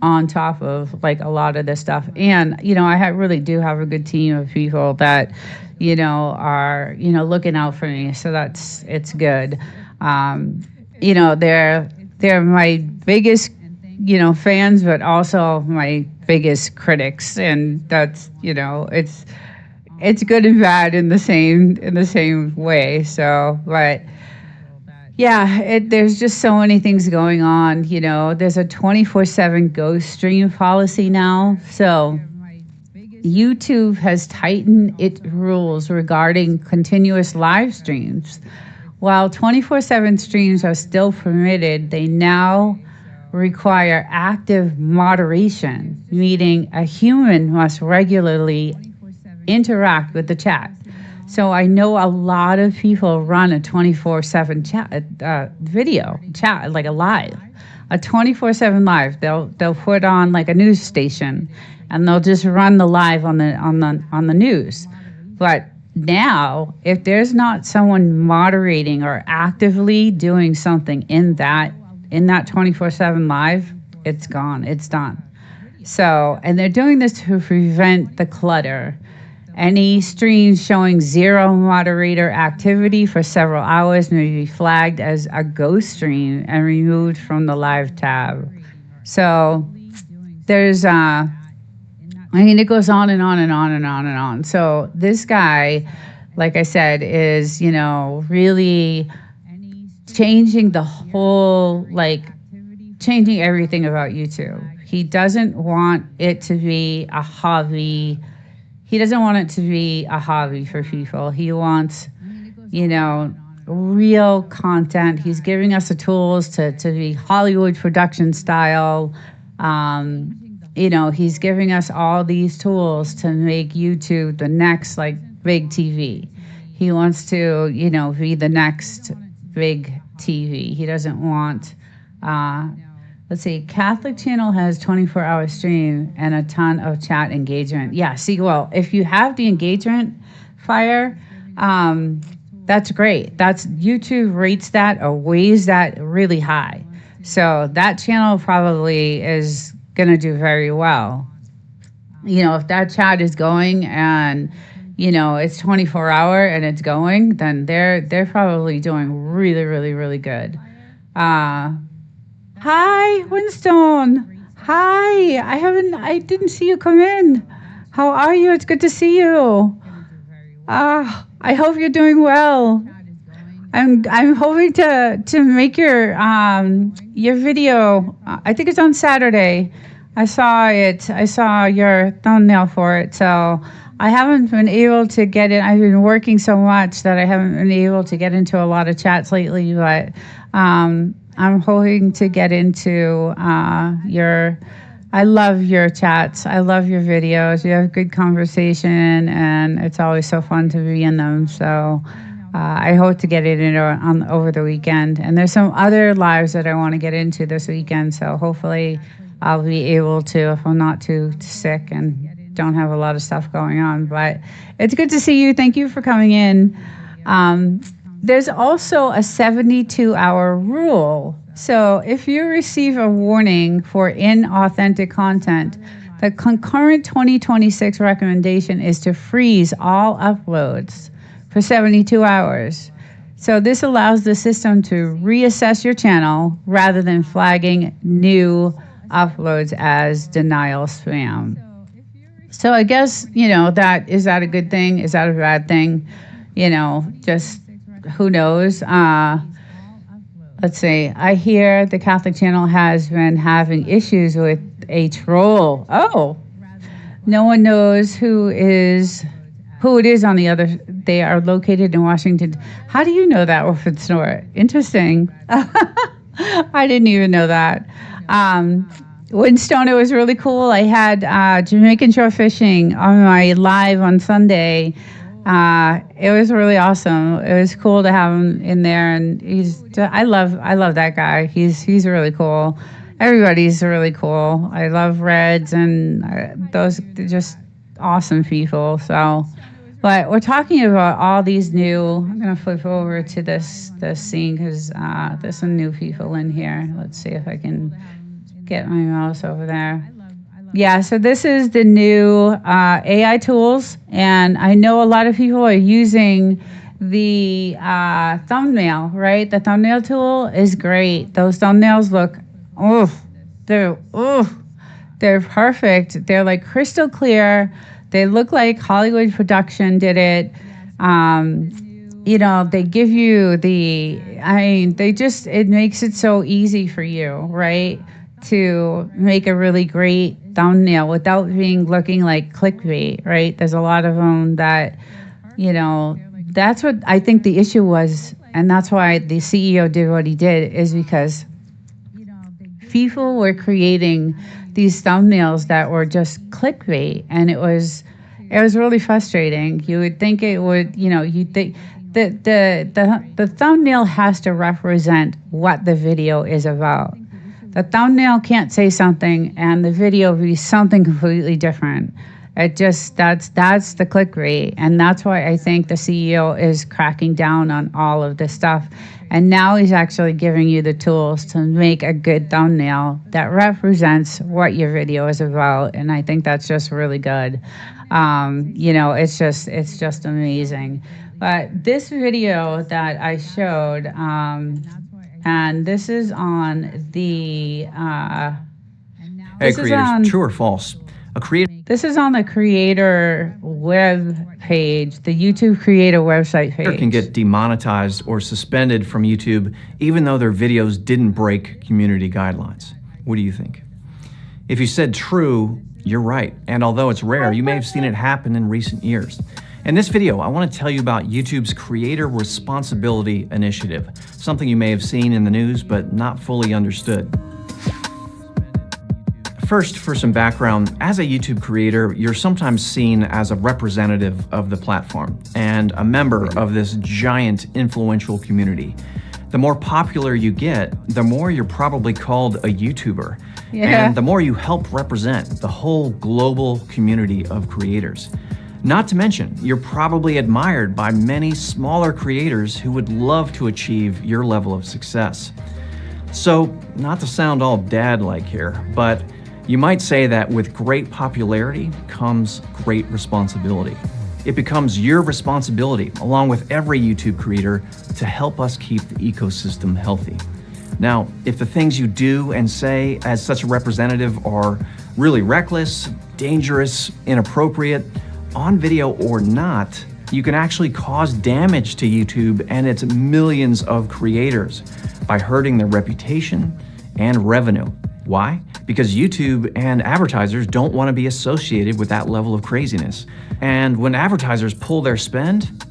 on top of like a lot of this stuff. And, I really do have a good team of people that, are, looking out for me. So it's good. They're my biggest, fans, but also my biggest critics. And that's, it's good and bad in the same way. So, but yeah, there's just so many things going on. There's a 24/7 ghost stream policy now. So YouTube has tightened its rules regarding continuous live streams. While 24/7 streams are still permitted, they now require active moderation, meaning a human must regularly interact with the chat. So I know a lot of people run a 24/7 chat, video chat, like a live, a 24/7 live. They'll put on like a news station, and they'll just run the live on the news. But now, if there's not someone moderating or actively doing something in that 24/7 live, it's gone. It's done. So, and they're doing this to prevent the clutter. Any streams showing zero moderator activity for several hours may be flagged as a ghost stream and removed from the live tab. So there's, it goes on and on and on and on and on. So this guy, like I said, is, really changing the whole, changing everything about YouTube. He doesn't want it to be a hobby. He doesn't want it to be a hobby for people. He wants, real content. He's giving us the tools to be Hollywood production style. He's giving us all these tools to make YouTube the next big TV. He wants to, you know, be the next big TV. He doesn't want, let's see, Catholic channel has 24-hour stream and a ton of chat engagement. Yeah, see, well, if you have the engagement fire, that's great. YouTube rates that or weighs that really high. So that channel probably is going to do very well. You know, if that chat is going and, you know, it's 24-hour and it's going, then they're probably doing really, really, really good. Hi, Winstone. Hi, I didn't see you come in. How are you? It's good to see you. I hope you're doing well. I'm hoping to make your video. I think it's on Saturday. I saw it. I saw your thumbnail for it. So I haven't been able to get it. I've been working so much that I haven't been able to get into a lot of chats lately. But I'm hoping to get into your. I love your chats. I love your videos. You have good conversation, and it's always so fun to be in them. So I hope to get it in over the weekend. And there's some other lives that I want to get into this weekend. So hopefully I'll be able to, if I'm not too sick and don't have a lot of stuff going on. But it's good to see you. Thank you for coming in. There's also a 72-hour rule. So if you receive a warning for inauthentic content, the concurrent 2026 recommendation is to freeze all uploads for 72 hours. So this allows the system to reassess your channel rather than flagging new uploads as denial spam. So I guess, you know, is that a good thing? Is that a bad thing? You know, just who knows? Let's see. I hear the Catholic channel has been having issues with a troll. Oh, no one knows who it is on the other. They are located in Washington. How do you know that, Orphan Snort? Interesting. I didn't even know that. Winstone, it was really cool. I had Jamaican shore fishing on my live on Sunday. It was really awesome. It was cool to have him in there, and I love that guy. He's really cool. Everybody's really cool. I love Reds and those just awesome people. So, but we're talking about all these new. I'm gonna flip over to this scene because there's some new people in here. Let's see if I can get my mouse over there. Yeah, so this is the new AI tools, and I know a lot of people are using the thumbnail, right? The thumbnail tool is great. Those thumbnails look, they're perfect. They're like crystal clear. They look like Hollywood production did it. You know, they give you it makes it so easy for you, right? To make a really great thumbnail without looking like clickbait, right? There's a lot of them that, you know, that's what I think the issue was, and that's why the CEO did what he did, is because people were creating these thumbnails that were just clickbait, and it was really frustrating. You would think it would, you know, you'd think the thumbnail has to represent what the video is about. The thumbnail can't say something and the video be something completely different. It just, that's the click rate. And that's why I think the CEO is cracking down on all of this stuff. And now he's actually giving you the tools to make a good thumbnail that represents what your video is about. And I think that's just really good. You know, it's just amazing. But this video that I showed, and this is on the hey creators, true or false? This is on the creator web page, the YouTube creator website page. Can get demonetized or suspended from YouTube even though their videos didn't break community guidelines. What do you think? If you said true, you're right. And although it's rare, you may have seen it happen in recent years. In this video, I want to tell you about YouTube's Creator Responsibility Initiative, something you may have seen in the news but not fully understood. First, for some background, as a YouTube creator, you're sometimes seen as a representative of the platform and a member of this giant influential community. The more popular you get, the more you're probably called a YouTuber. Yeah. And the more you help represent the whole global community of creators. Not to mention, you're probably admired by many smaller creators who would love to achieve your level of success. So, not to sound all dad-like here, but you might say that with great popularity comes great responsibility. It becomes your responsibility, along with every YouTube creator, to help us keep the ecosystem healthy. Now, if the things you do and say as such a representative are really reckless, dangerous, inappropriate, on video or not, you can actually cause damage to YouTube and its millions of creators by hurting their reputation and revenue. Why? Because YouTube and advertisers don't want to be associated with that level of craziness. And when advertisers pull their spend,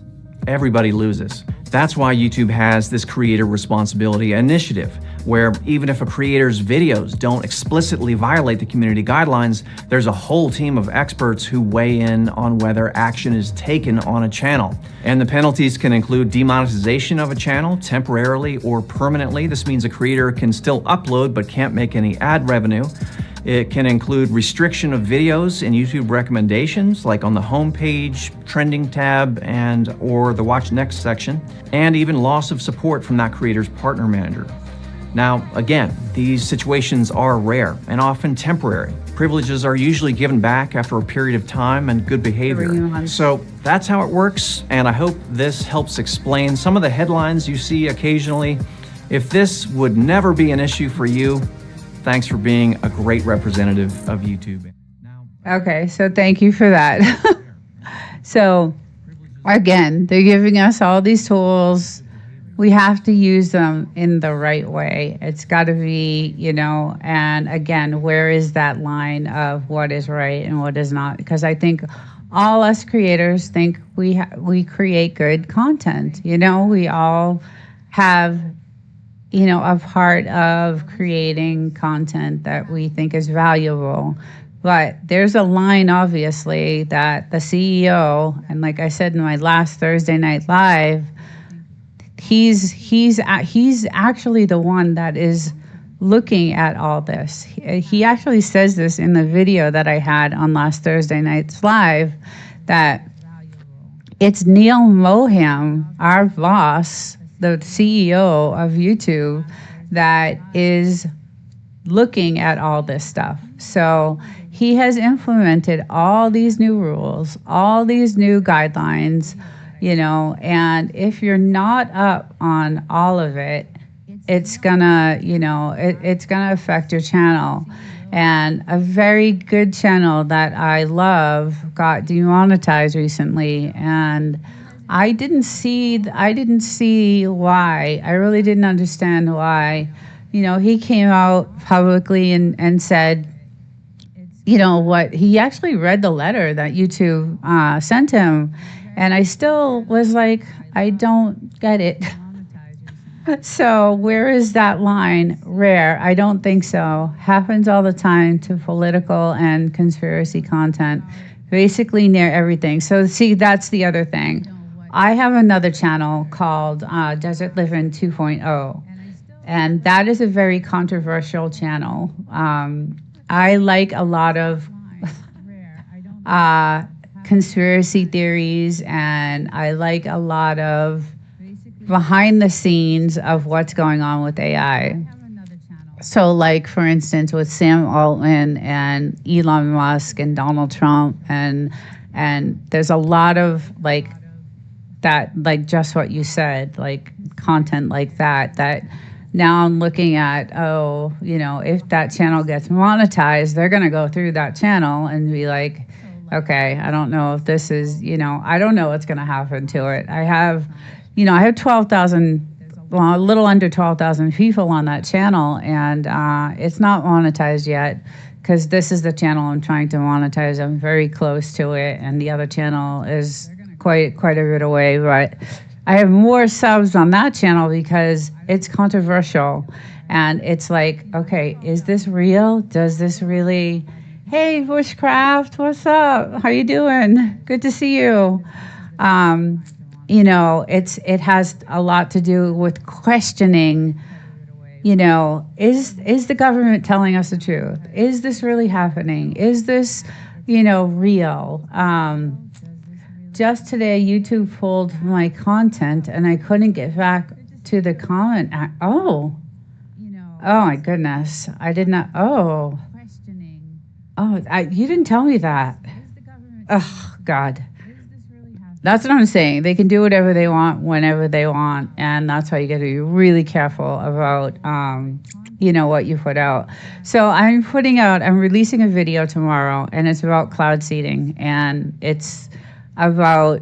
everybody loses. That's why YouTube has this creator responsibility initiative, where even if a creator's videos don't explicitly violate the community guidelines, there's a whole team of experts who weigh in on whether action is taken on a channel. And the penalties can include demonetization of a channel temporarily or permanently. This means a creator can still upload but can't make any ad revenue. It can include restriction of videos in YouTube recommendations, like on the homepage, trending tab, and or the watch next section, and even loss of support from that creator's partner manager. Now, again, these situations are rare and often temporary. Privileges are usually given back after a period of time and good behavior. So that's how it works, and I hope this helps explain some of the headlines you see occasionally. If this would never be an issue for you, thanks for being a great representative of YouTube. Okay, so thank you for that. So, again, they're giving us all these tools. We have to use them in the right way. It's got to be, and again, where is that line of what is right and what is not? Because I think all us creators think we create good content. We all have a part of creating content that we think is valuable. But there's a line, obviously, that the CEO, and like I said in my last Thursday Night Live, he's actually the one that is looking at all this. He actually says this in the video that I had on last Thursday Night's Live, that it's Neil Moham, our boss, the CEO of YouTube, that is looking at all this stuff. So he has implemented all these new rules, all these new guidelines, and if you're not up on all of it, it's gonna, it's gonna affect your channel. And a very good channel that I love got demonetized recently, and I didn't see why. I really didn't understand why. He came out publicly and said, what, he actually read the letter that YouTube sent him. And I still was like, I don't get it. So where is that line? Rare. I don't think so. Happens all the time to political and conspiracy content. Basically near everything. So see, that's the other thing. I have another channel called Desert Living 2.0, and that is a very controversial channel. I like a lot of conspiracy theories, and I like a lot of behind the scenes of what's going on with AI. So like, for instance, with Sam Altman and Elon Musk and Donald Trump, and there's a lot of that, just what you said, content like that now I'm looking at, if that channel gets monetized, they're going to go through that channel and be like, okay, I don't know if this is, I don't know what's going to happen to it. I have 12,000, well, a little under 12,000 people on that channel, and it's not monetized yet, because this is the channel I'm trying to monetize. I'm very close to it, and the other channel is quite a bit away, but I have more subs on that channel because it's controversial. And it's like, okay, is this real? Does this really? Hey, Bushcraft, what's up? How you doing? Good to see you. You know, it has a lot to do with questioning, you know, is the government telling us the truth? Is this really happening? Is this, you know, real? Just today, YouTube pulled my content and I couldn't get back to the comment. Oh my goodness. I did not, you didn't tell me that. Oh, God. That's what I'm saying. They can do whatever they want, whenever they want. And that's why you got to be really careful about, you know, what you put out. So I'm releasing a video tomorrow, and it's about cloud seeding. And it's about,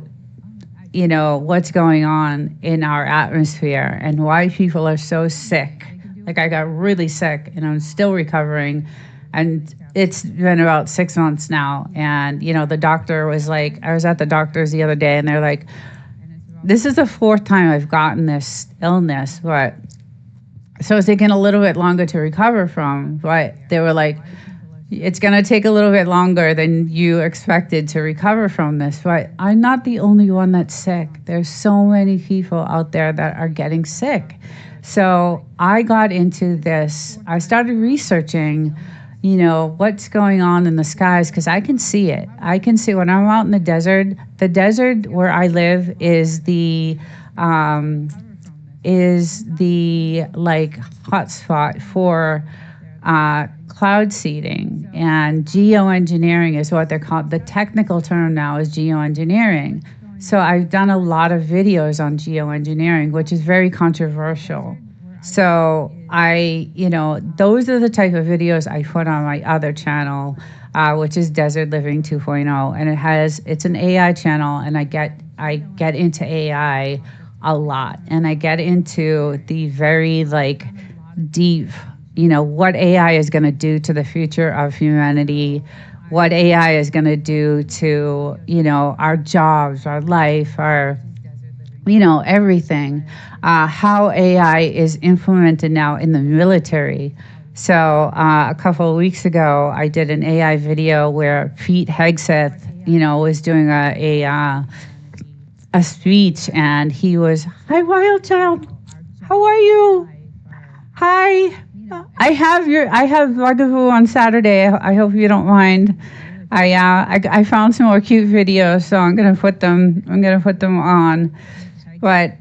you know, what's going on in our atmosphere and why people are so sick. Like, I got really sick, and I'm still recovering. And it's been about 6 months now. And, you know, the doctor was like, I was at the doctor's the other day, and they're like, this is the 4th time I've gotten this illness, but so it's taking a little bit longer to recover from. But they were like, it's going to take a little bit longer than you expected to recover from this. But I'm not the only one that's sick. There's so many people out there that are getting sick. So I got into this. I started researching, you know, what's going on in the skies, because I can see it. I can see when I'm out in the desert. The desert where I live is the like hotspot for cloud seeding, and geoengineering is what they're called. The technical term now is geoengineering. So I've done a lot of videos on geoengineering, which is very controversial. So you know, those are the type of videos I put on my other channel, which is Desert Living 2.0, and it's an AI channel, and I get into AI a lot, and I get into the very like deep, you know, what AI is going to do to the future of humanity, what AI is going to do to, you know, our jobs, our life, our, you know, everything, how AI is implemented now in the military. So a couple of weeks ago, I did an AI video where Pete Hegseth, you know, was doing a speech, and he was, "Hi, Wild Child, how are you? Hi, I have Bugaboo on Saturday. I hope you don't mind. I found some more cute videos, so I'm gonna put them on." But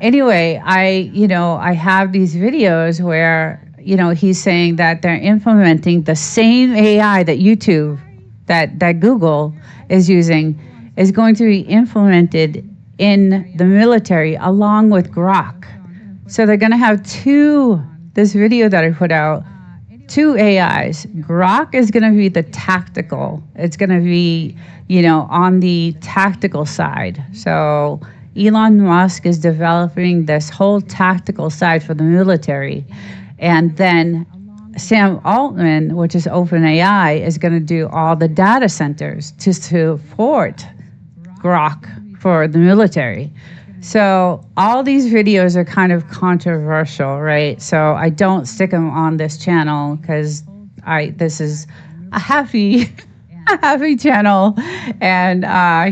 anyway, I have these videos where, you know, he's saying that they're implementing the same AI that YouTube, that Google is using, is going to be implemented in the military along with Grok. So they're going to have this video that I put out, 2 AIs. Grok is going to be the tactical. It's going to be, you know, on the tactical side. So Elon Musk is developing this whole tactical side for the military. And then Sam Altman, which is OpenAI, is going to do all the data centers to support Grok for the military. So all these videos are kind of controversial, right? So I don't stick them on this channel because this is a happy channel. And,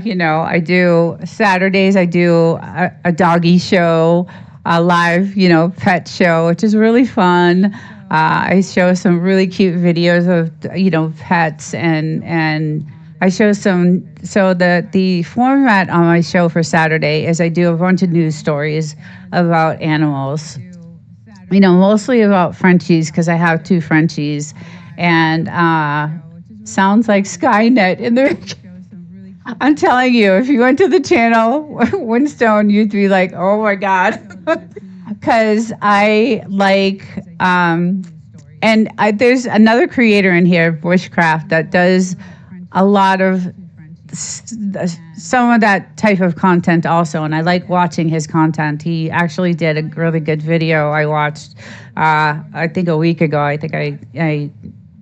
you know, I do Saturdays, I do a doggy show, a live, you know, pet show, which is really fun. I show some really cute videos of, you know, pets, and I show some. So the format on my show for Saturday is I do a bunch of news stories about animals, you know, mostly about Frenchies, because I have 2 Frenchies, and sounds like Skynet in there. I'm telling you, if you went to the channel, Winstone, you'd be like, oh my God. Because I like, there's another creator in here, Bushcraft, that does a lot of some of that type of content also, and I like watching his content. He actually did a really good video I watched, I think a week ago. I think I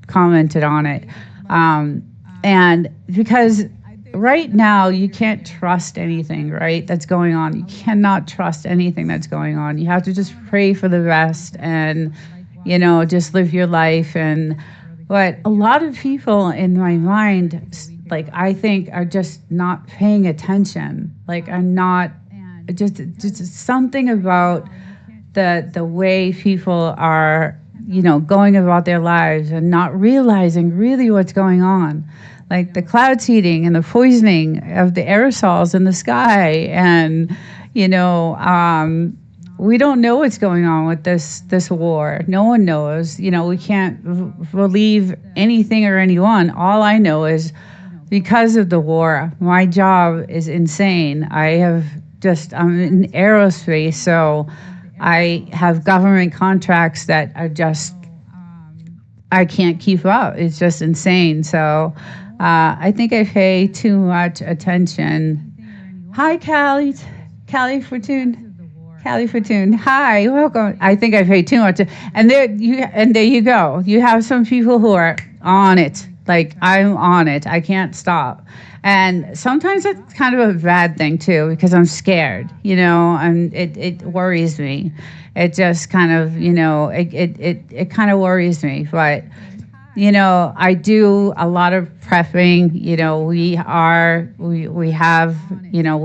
commented on it. And because right now you can't trust anything, right, that's going on. You cannot trust anything that's going on. You have to just pray for the best and, just live your life. But a lot of people in my mind, like, I think are just not paying attention. Like, I'm not, just something about the way people are, going about their lives and not realizing really what's going on. Like the cloud seeding and the poisoning of the aerosols in the sky. And, we don't know what's going on with this war. No one knows. We can't believe anything or anyone. All I know is because of the war, my job is insane. I'm in aerospace, so I have government contracts that are just, I can't keep up. It's just insane. So I think I pay too much attention. Hi, Callie Fortune. Hi, welcome. I think I pay too much. And there you go. You have some people who are on it. Like, I'm on it. I can't stop. And sometimes it's kind of a bad thing too, because I'm scared, and it worries me. It just kind of, it kind of worries me. But, I do a lot of prepping.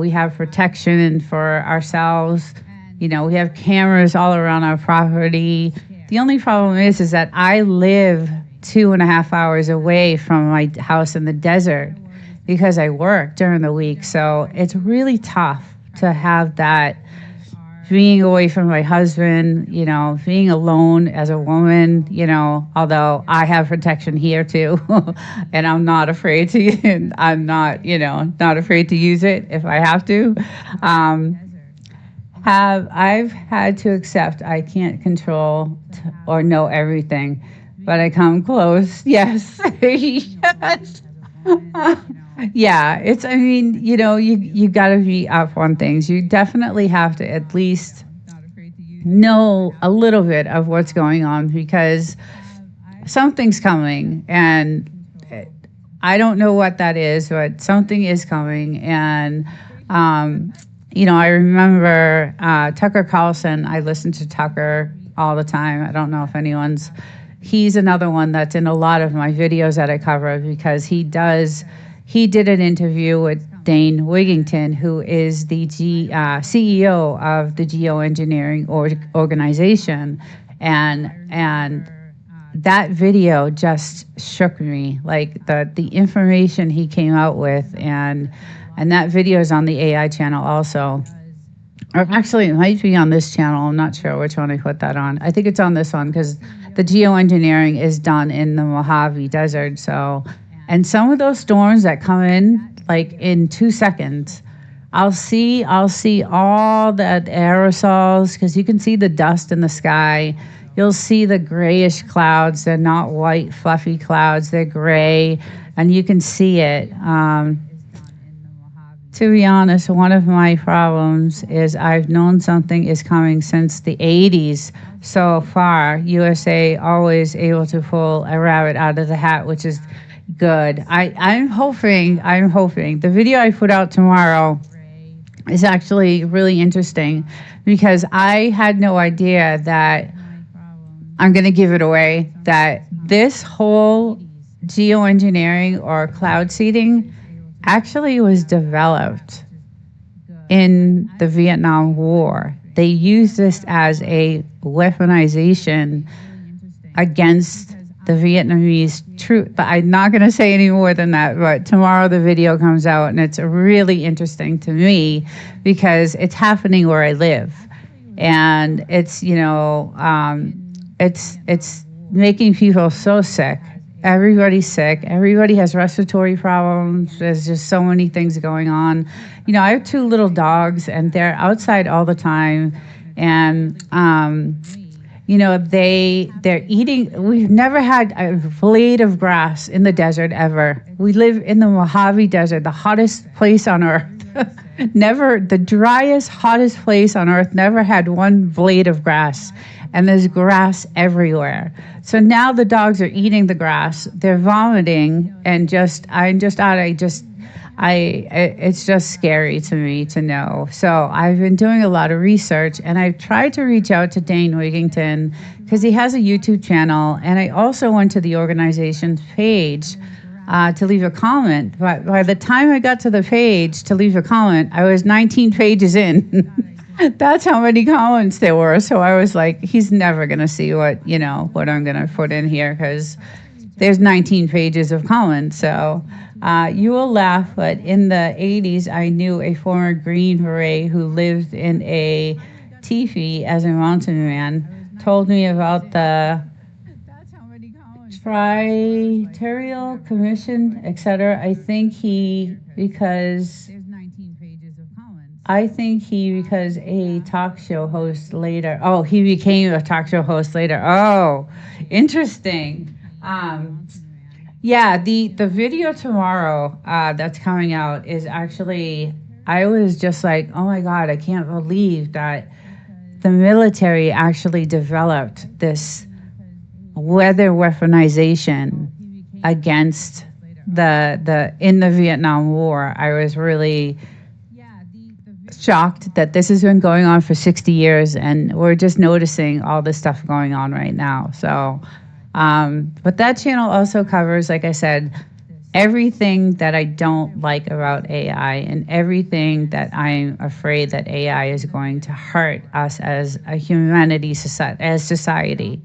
We have protection for ourselves. We have cameras all around our property. The only problem is that I live 2.5 hours away from my house in the desert because I work during the week. So it's really tough to have that, being away from my husband, being alone as a woman, although I have protection here too. And I'm not afraid to, not afraid to use it if I have to. I've had to accept I can't control or know everything, but I come close. Yes. Yes. Yeah, you got to be up on things. You definitely have to at least know a little bit of what's going on, because something's coming, and I don't know what that is, but something is coming. And I remember Tucker Carlson. I listen to Tucker all the time. I don't know if he's another one that's in a lot of my videos that I cover, because he did an interview with Dane Wigington, who is the CEO of the Geoengineering Organization. And that video just shook me, like the information he came out with. And that video is on the AI channel also. Or actually, it might be on this channel. I'm not sure which one I put that on. I think it's on this one, because the geoengineering is done in the Mojave Desert. So, and some of those storms that come in, like in 2 seconds, I'll see all the aerosols, because you can see the dust in the sky. You'll see the grayish clouds. They're not white, fluffy clouds. They're gray, and you can see it. To be honest, one of my problems is I've known something is coming since the 80s. So far, USA always able to pull a rabbit out of the hat, which is good. I'm hoping. The video I put out tomorrow is actually really interesting, because I had no idea that, I'm going to give it away, that this whole geoengineering or cloud seeding actually was developed in the Vietnam War. They used this as a weaponization against the Vietnamese troops. But I'm not going to say any more than that. But tomorrow the video comes out, and it's really interesting to me, because it's happening where I live. And it's, it's making people so sick. Everybody's sick. Everybody has respiratory problems. There's just so many things going on. I have 2 little dogs, and they're outside all the time. And, they're eating. We've never had a blade of grass in the desert ever. We live in the Mojave Desert, the hottest place on earth. Never, the driest, hottest place on earth, never had one blade of grass. And there's grass everywhere. So now the dogs are eating the grass. They're vomiting, and it's just scary to me to know. So I've been doing a lot of research, and I've tried to reach out to Dane Wigington because he has a YouTube channel, and I also went to the organization's page to leave a comment. But by the time I got to the page to leave a comment, I was 19 pages in. That's how many comments there were. So I was like, he's never going to see what I'm going to put in here, because there's 19 pages of comments. So you will laugh, but in the 80s, I knew a former Green Beret who lived in a teepee as a mountain man, told me about the Tri-Territorial Commission, etc. I think he, because a talk show host later. Oh, he became a talk show host later. Oh, interesting. Yeah, the video tomorrow that's coming out is actually, I was just like, oh my God, I can't believe that the military actually developed this weather weaponization against in the Vietnam War. I was really shocked that this has been going on for 60 years, and we're just noticing all this stuff going on right now. So, but that channel also covers, like I said, everything that I don't like about AI and everything that I'm afraid that AI is going to hurt us as a humanity, as society.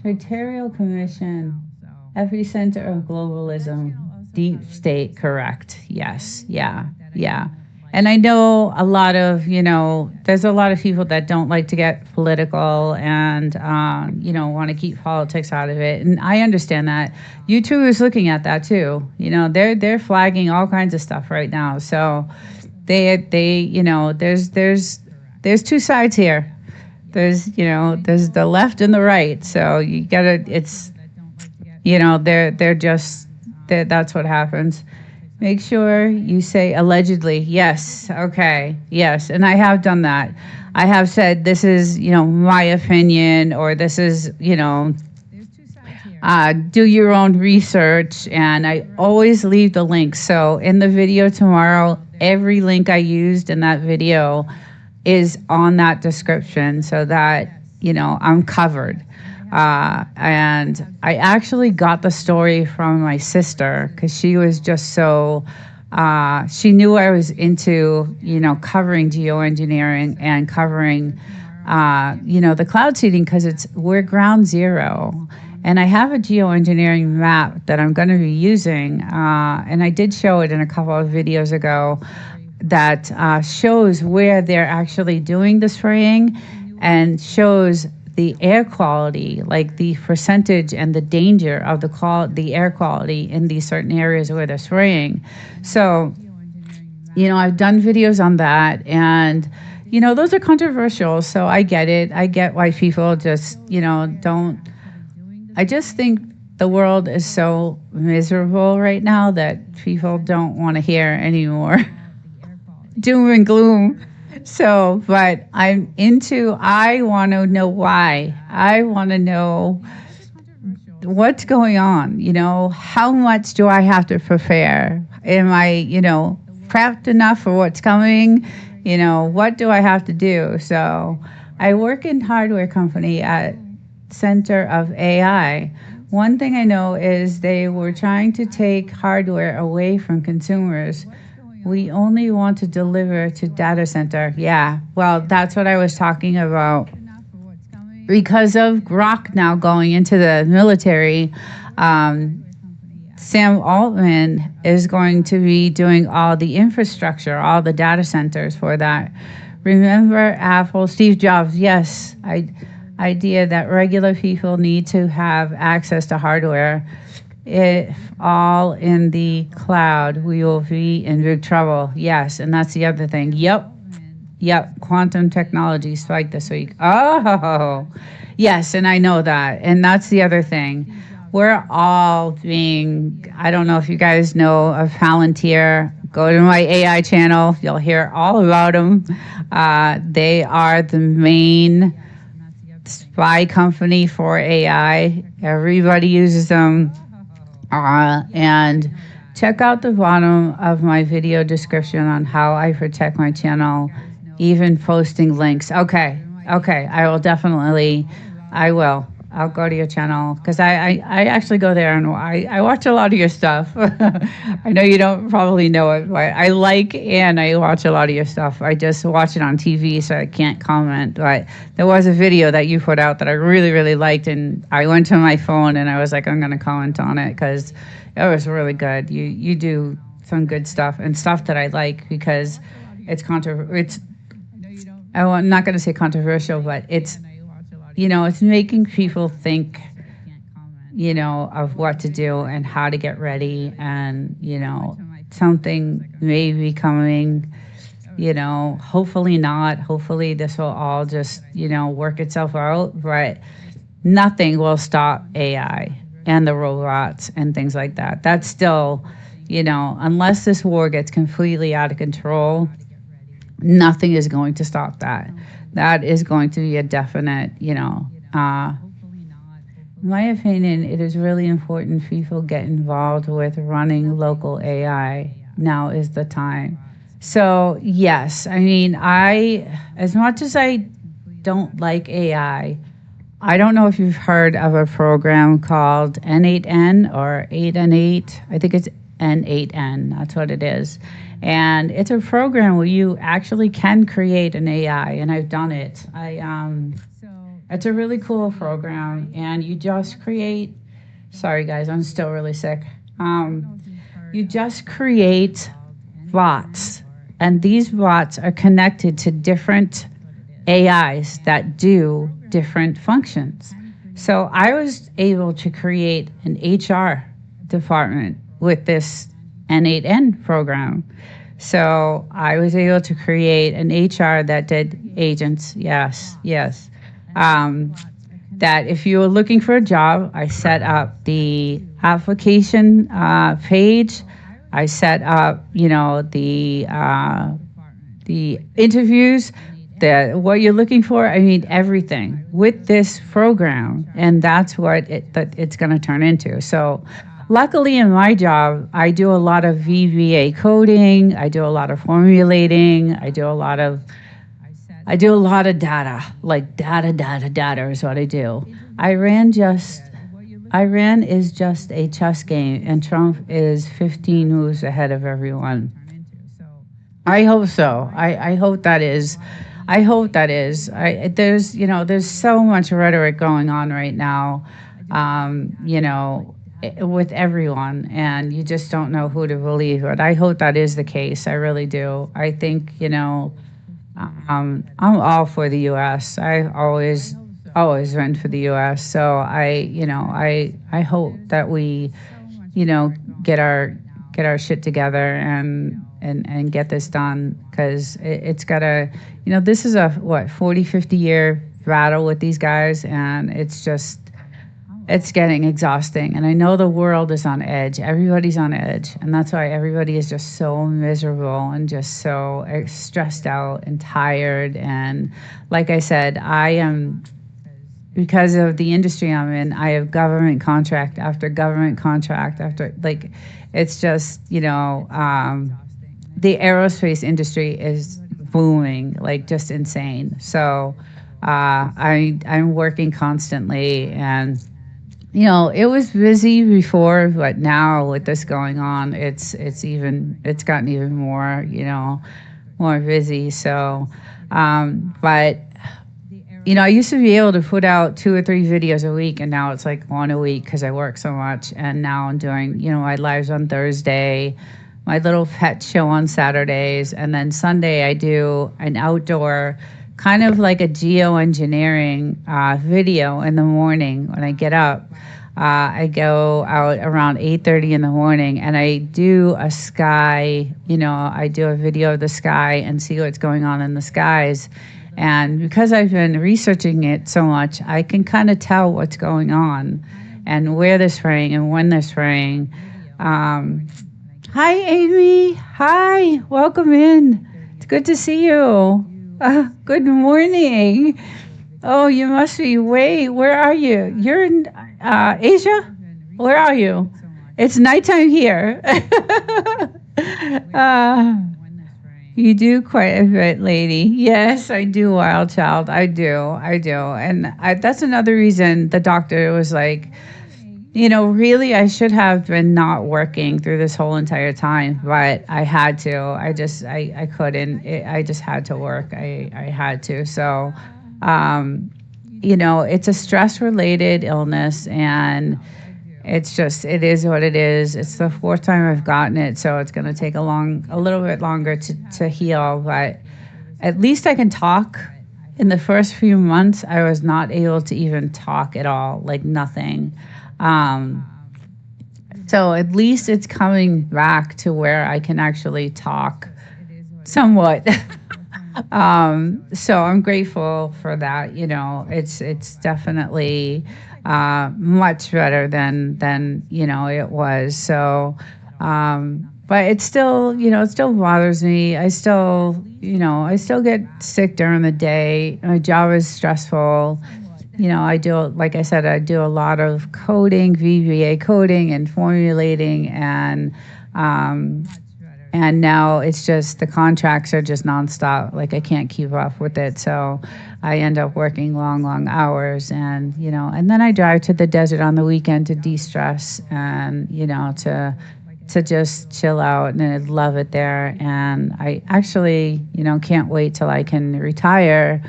Territorial Commission, epicenter of globalism, deep state, correct. Yes, yeah. And I know a lot of, there's a lot of people that don't like to get political and, want to keep politics out of it. And I understand that. YouTube is looking at that too. They're flagging all kinds of stuff right now. So there's two sides here. There's the left and the right. So you gotta, that's what happens. Make sure you say allegedly. Yes. Okay. Yes. And I have done that. I have said, this is, my opinion, or this is, do your own research. And I always leave the link. So in the video tomorrow, every link I used in that video is on that description, so that, I'm covered. And I actually got the story from my sister, because she was just so, she knew I was into, covering geoengineering and covering, the cloud seeding, because we're ground zero. And I have a geoengineering map that I'm going to be using, and I did show it in a couple of videos ago, that shows where they're actually doing the spraying, and shows the air quality, like the percentage and the danger of the air quality in these certain areas where they're spraying. So, I've done videos on that, and, those are controversial, so I get it. I get why people just, don't. I just think the world is so miserable right now that people don't want to hear anymore doom and gloom. So, but I want to know why. I want to know what's going on. How much do I have to prepare? Am I, prepped enough for what's coming? What do I have to do? So I work in hardware company at Center of AI. One thing I know is they were trying to take hardware away from consumers. We only want to deliver to data center. Yeah, well, that's what I was talking about. Because of Grok now going into the military, Sam Altman is going to be doing all the infrastructure, all the data centers for that. Remember Apple, Steve Jobs, yes, idea that regular people need to have access to hardware. If all in the cloud, we will be in big trouble. Yes, and that's the other thing. Yep. Quantum technology spiked this week. Oh, yes, and I know that. And that's the other thing. We're all being, I don't know if you guys know of Palantir. Go to my AI channel. You'll hear all about them. They are the main spy company for AI. Everybody uses them. And check out the bottom of my video description on how I protect my channel, even posting links. Okay, I will definitely, I'll go to your channel because I actually go there and I watch a lot of your stuff. I know you don't probably know it, but I like and I watch a lot of your stuff. I just watch it on TV, so I can't comment. But there was a video that you put out that I really, really liked, and I went to my phone and I was like, I'm going to comment on it because it was really good. You do some good stuff and stuff that I like because I'm not going to say controversial, but it's making people think, of what to do and how to get ready, and, something may be coming, hopefully not. Hopefully this will all just, work itself out, but nothing will stop AI and the robots and things like that. That's still, unless this war gets completely out of control, nothing is going to stop that. That is going to be a definite, in my opinion, it is really important people get involved with running local AI. Now is the time. So yes, I mean, as much as I don't like AI, I don't know if you've heard of a program called N8N or 8N8. I think it's N8N, that's what it is. And it's a program where you actually can create an AI, and I've done it. It's a really cool program, and you just create, sorry guys, I'm still really sick. You just create bots, and these bots are connected to different AIs that do different functions. So I was able to create an HR department with this N8N program. So I was able to create an HR that did agents, yes. That if you were looking for a job, I set up the application page. I set up, the interviews, what you're looking for. I mean, everything with this program, and that's what it's going to turn into. So luckily in my job, I do a lot of VBA coding. I do a lot of formulating. I do a lot of data, like data is what I do. Iran is just a chess game, and Trump is 15 moves ahead of everyone. I hope so. I hope that is. There's so much rhetoric going on right now, with everyone, and you just don't know who to believe. But I hope that is the case. I really do. I think, I'm all for the U.S. I always been for the U.S. So I hope that we, get our shit together and get this done, because it's gotta, this is a 40, 50 year battle with these guys, and it's getting exhausting. And I know the world is on edge. Everybody's on edge. And that's why everybody is just so miserable and just so stressed out and tired. And like I said, because of the industry I'm in, I have government contract after government contract after, it's just, the aerospace industry is booming, just insane. So I'm working constantly, and it was busy before, but now with this going on, it's gotten even more, more busy. So, but, I used to be able to put out 2 or 3 videos a week, and now it's like 1 a week because I work so much. And now I'm doing, my lives on Thursday, my little pet show on Saturdays, and then Sunday I do an outdoor, kind of like a geoengineering video in the morning when I get up. I go out around 8:30 in the morning, and I do a sky, I do a video of the sky and see what's going on in the skies. And because I've been researching it so much, I can kind of tell what's going on and where they're spraying and when they're spraying. Hi, Amy. Hi, welcome in. It's good to see you. Good morning. Oh, you must be where are you? You're in Asia? Where are you? It's nighttime here. You do quite a bit, lady. Yes, I do, Wild Child. I do. And that's another reason the doctor was like, really, I should have been not working through this whole entire time, but I had to. I couldn't. I just had to work. I had to. So, it's a stress-related illness, and it is what it is. It's the 4th time I've gotten it, so it's going to take a little bit longer to heal, but at least I can talk. In the first few months, I was not able to even talk at all, like nothing. So at least it's coming back to where I can actually talk somewhat. So I'm grateful for that. It's definitely much better than it was. So, but it still bothers me. I still get sick during the day. My job is stressful. I do, like I said, I do a lot of coding, VBA coding and formulating, and now it's just the contracts are just nonstop. Like I can't keep up with it. So I end up working long hours, and then I drive to the desert on the weekend to de-stress and, to just chill out, and I love it there. And I actually, can't wait till I can retire.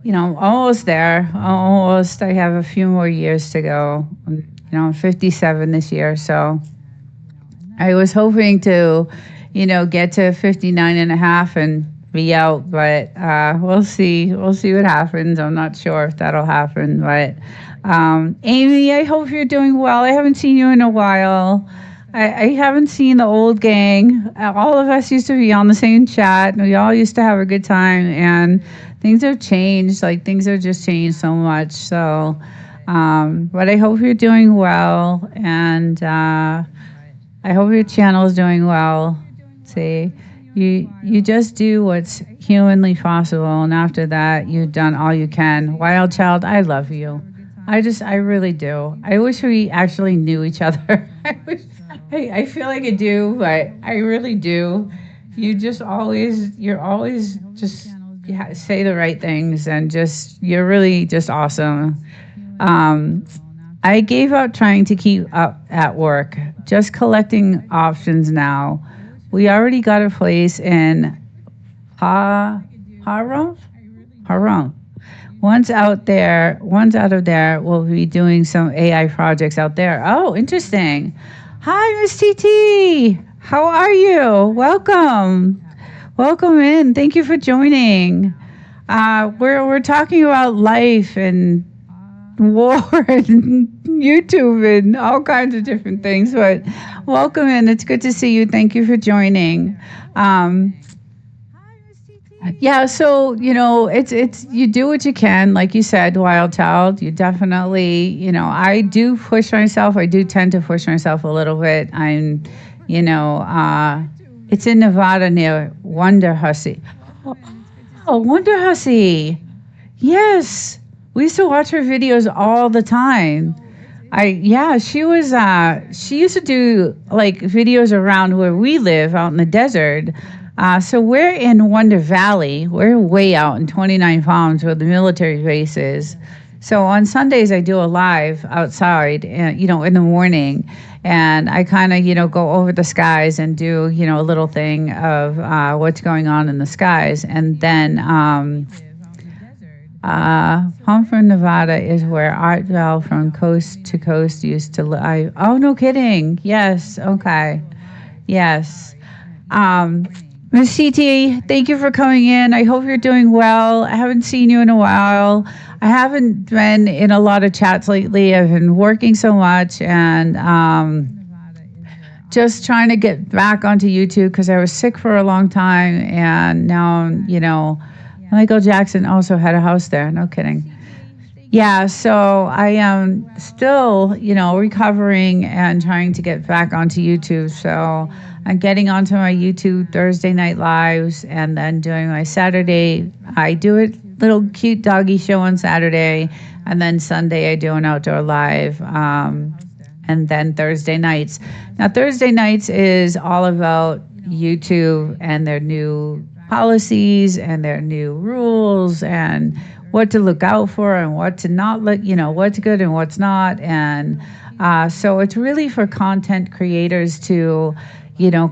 Almost there, almost. I have a few more years to go. I'm 57 this year, so I was hoping to, get to 59 and a half and be out, but we'll see. We'll see what happens. I'm not sure if that'll happen, but Amy, I hope you're doing well. I haven't seen you in a while. I haven't seen the old gang. All of us used to be on the same chat, and we all used to have a good time, and things have changed. Like, things have just changed so much. So, but I hope you're doing well, and I hope your channel is doing well. See, you just do what's humanly possible, and after that, you've done all you can. Wild Child, I love you. I really do. I wish we actually knew each other. I feel like I do, but I really do. You're always just say the right things, and you're really just awesome. I gave up trying to keep up at work, just collecting options now. We already got a place in Haram. Once out of there, we'll be doing some AI projects out there. Oh, interesting. Hi, Miss TT. How are you? Welcome in. Thank you for joining. We're talking about life and war and YouTube and all kinds of different things, but welcome in. It's good to see you. Thank you for joining. Yeah, so it's you do what you can, like you said, Wild Child. You definitely, I do push myself. I do tend to push myself a little bit. I'm, it's in Nevada near Wonder Hussey. Oh, Wonder Hussey. Yes, we used to watch her videos all the time. She used to do like videos around where we live out in the desert. So we're in Wonder Valley. We're way out in 29 Palms where the military base is. So on Sundays, I do a live outside, in the morning. And I kind of, go over the skies and do, a little thing of what's going on in the skies. And then Pomfret, Nevada is where Art Val from Coast to Coast used to live. Oh, no kidding. Yes. Okay. Yes. Ms. CT, thank you for coming in. I hope you're doing well. I haven't seen you in a while. I haven't been in a lot of chats lately. I've been working so much and just trying to get back onto YouTube because I was sick for a long time. And now, Michael Jackson also had a house there. No kidding. Yeah, so I am still, recovering and trying to get back onto YouTube. So I'm getting onto my YouTube Thursday night lives and then doing my Saturday. I do a little cute doggy show on Saturday, and then Sunday I do an outdoor live. and then Thursday nights. Now, Thursday nights is all about YouTube and their new policies and their new rules and what to look out for and what to not look, what's good and what's not. And so it's really for content creators to,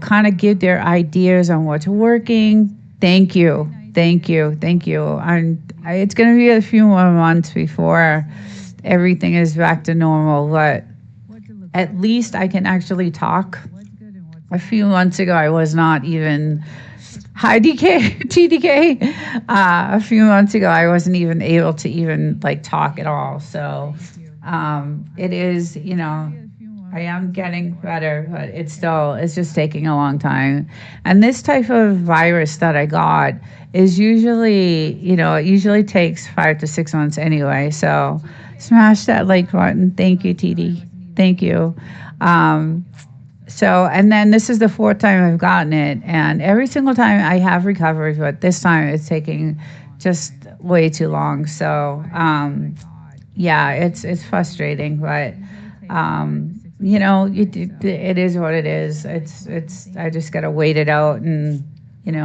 kind of give their ideas on what's working. Thank you. And it's going to be a few more months before everything is back to normal, but at least I can actually talk. A few months ago, I was not even, hi TDK. A few months ago, I wasn't even able to even talk at all. So it is, I am getting better, but it's just taking a long time. And this type of virus that I got is usually, it usually takes 5 to 6 months anyway. So smash that like button. Thank you, TD. Thank you. So, and then this is the 4th time I've gotten it, and every single time I have recovered, but this time it's taking just way too long. So, yeah, it's frustrating, but it is what it is. I just gotta wait it out, and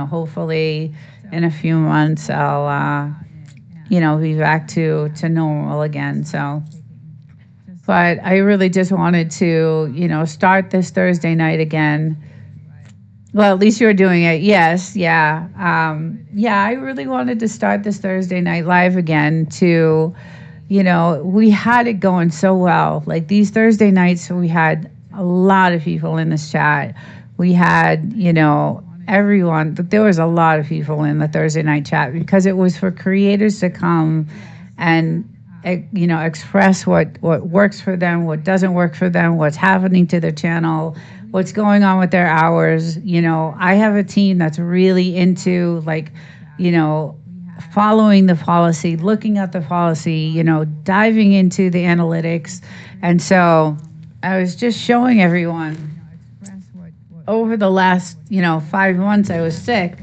hopefully in a few months I'll be back to normal again. So. But I really just wanted to, start this Thursday night again. Well, at least you're doing it. Yes, yeah. I really wanted to start this Thursday night live again to, we had it going so well. Like these Thursday nights, we had a lot of people in this chat. We had, everyone. There was a lot of people in the Thursday night chat because it was for creators to come and express what works for them, what doesn't work for them, what's happening to their channel, what's going on with their hours. I have a team that's really into following the policy, looking at the policy, diving into the analytics. And so I was just showing everyone over the last, 5 months I was sick.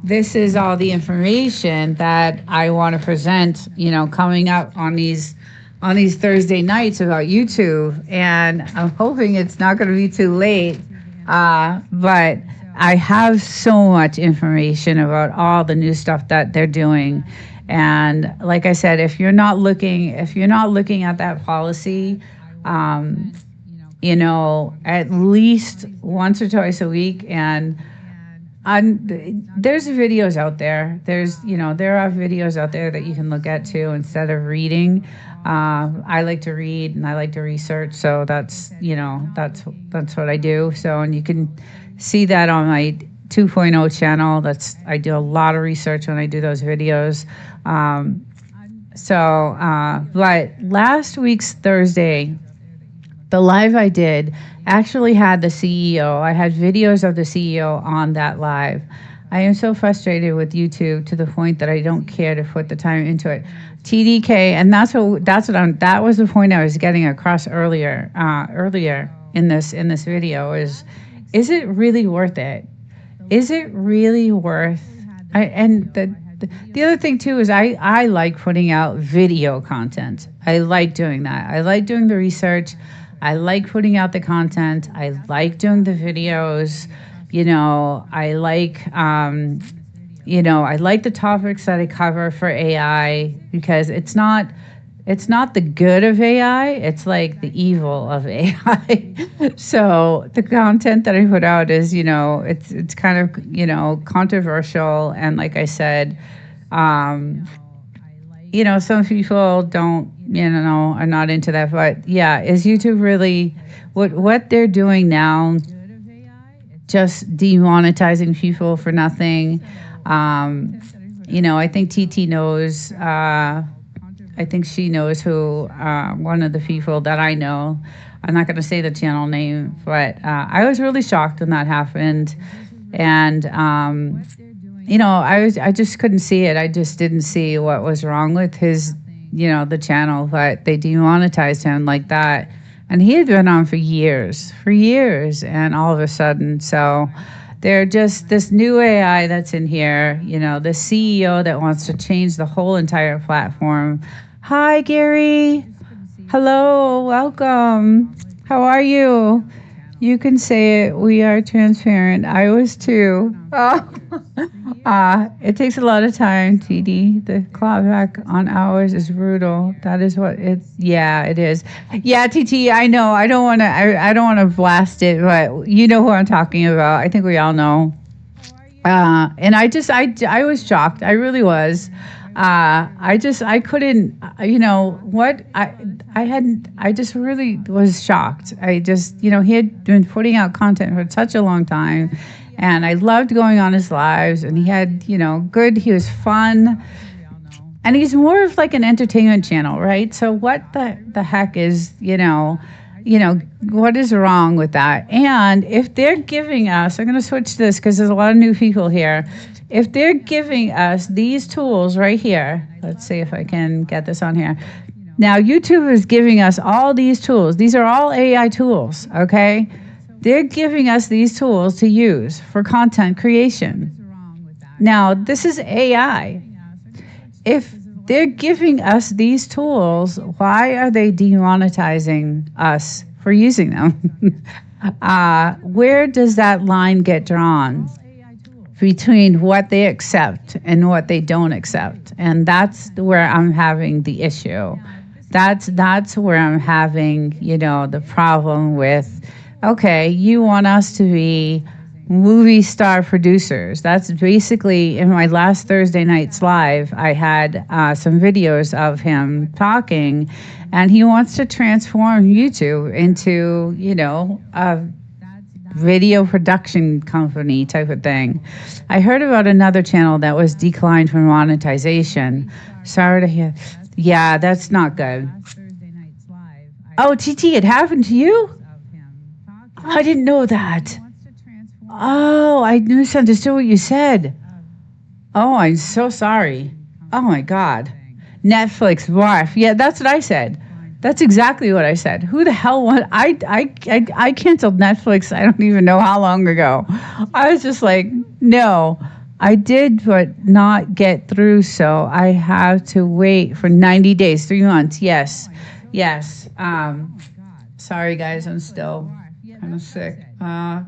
This is all the information that I want to present, coming up on these Thursday nights about YouTube. And I'm hoping it's not going to be too late. But I have so much information about all the new stuff that they're doing. And like I said, if you're not looking at that policy, at least once or twice a week, and there's videos out there. There are videos out there that you can look at too instead of reading. I like to read and I like to research, so that's what I do. So, and you can see that on my 2.0 channel. I do a lot of research when I do those videos. But last week's Thursday, the live I did actually had the CEO. I had videos of the CEO on that live. I am so frustrated with YouTube to the point that I don't care to put the time into it. TDK, and that was the point I was getting across earlier in this video is it really worth it? Is it really worth? The other thing too is I like putting out video content. I like doing that. I like doing the research. I like putting out the content. I like doing the videos. I like the topics that I cover for AI because it's not the good of AI, it's like the evil of AI. So the content that I put out is, it's kind of, controversial. And like I said, some people don't, are not into that. But yeah, is YouTube really, what they're doing now, just demonetizing people for nothing? I think TT knows, I think she knows who, one of the people that I know. I'm not going to say the channel name, but I was really shocked when that happened. And, I just couldn't see it. I just didn't see what was wrong with his, the channel, but they demonetized him like that. And he had been on for years, and all of a sudden, so they're just this new AI that's in here, the CEO that wants to change the whole entire platform. Hi, Gary. Hello, welcome. How are you? You can say it. We are transparent. I was too. Oh. It takes a lot of time, TD. The clawback on hours is brutal. That is what it's. Yeah, it is. Yeah, TT. I know. I don't want to. I don't want to blast it, but you know who I'm talking about. I think we all know. And I was shocked. I really was. I couldn't, I just really was shocked. He had been putting out content for such a long time, and I loved going on his lives, and he had, he was fun, and he's more of like an entertainment channel, right? So what the heck is, what is wrong with that? And if they're giving us, I'm going to switch this because there's a lot of new people here. If they're giving us these tools right here, let's see if I can get this on here. Now, YouTube is giving us all these tools. These are all AI tools, okay? They're giving us these tools to use for content creation. Now, this is AI. If they're giving us these tools, why are they demonetizing us for using them? Where does that line get drawn between what they accept and what they don't accept? And that's where I'm having the issue. That's where I'm having, the problem with, okay, you want us to be movie star producers. That's basically, in my last Thursday night's live, I had some videos of him talking, and he wants to transform YouTube into, a video production company type of thing. I heard about another channel that was declined for monetization. Sorry to hear. Yeah, that's not good. Oh, TT, it happened to you? I didn't know that. Oh, I misunderstood what you said. Oh, I'm so sorry. Oh my God. Netflix, barf. Yeah, that's what I said. That's exactly what I said. Who the hell want? I canceled Netflix. I don't even know how long ago. I was just like, no, I did, but not get through. So I have to wait for 90 days, 3 months. Yes. Sorry guys, I'm still kind of sick. My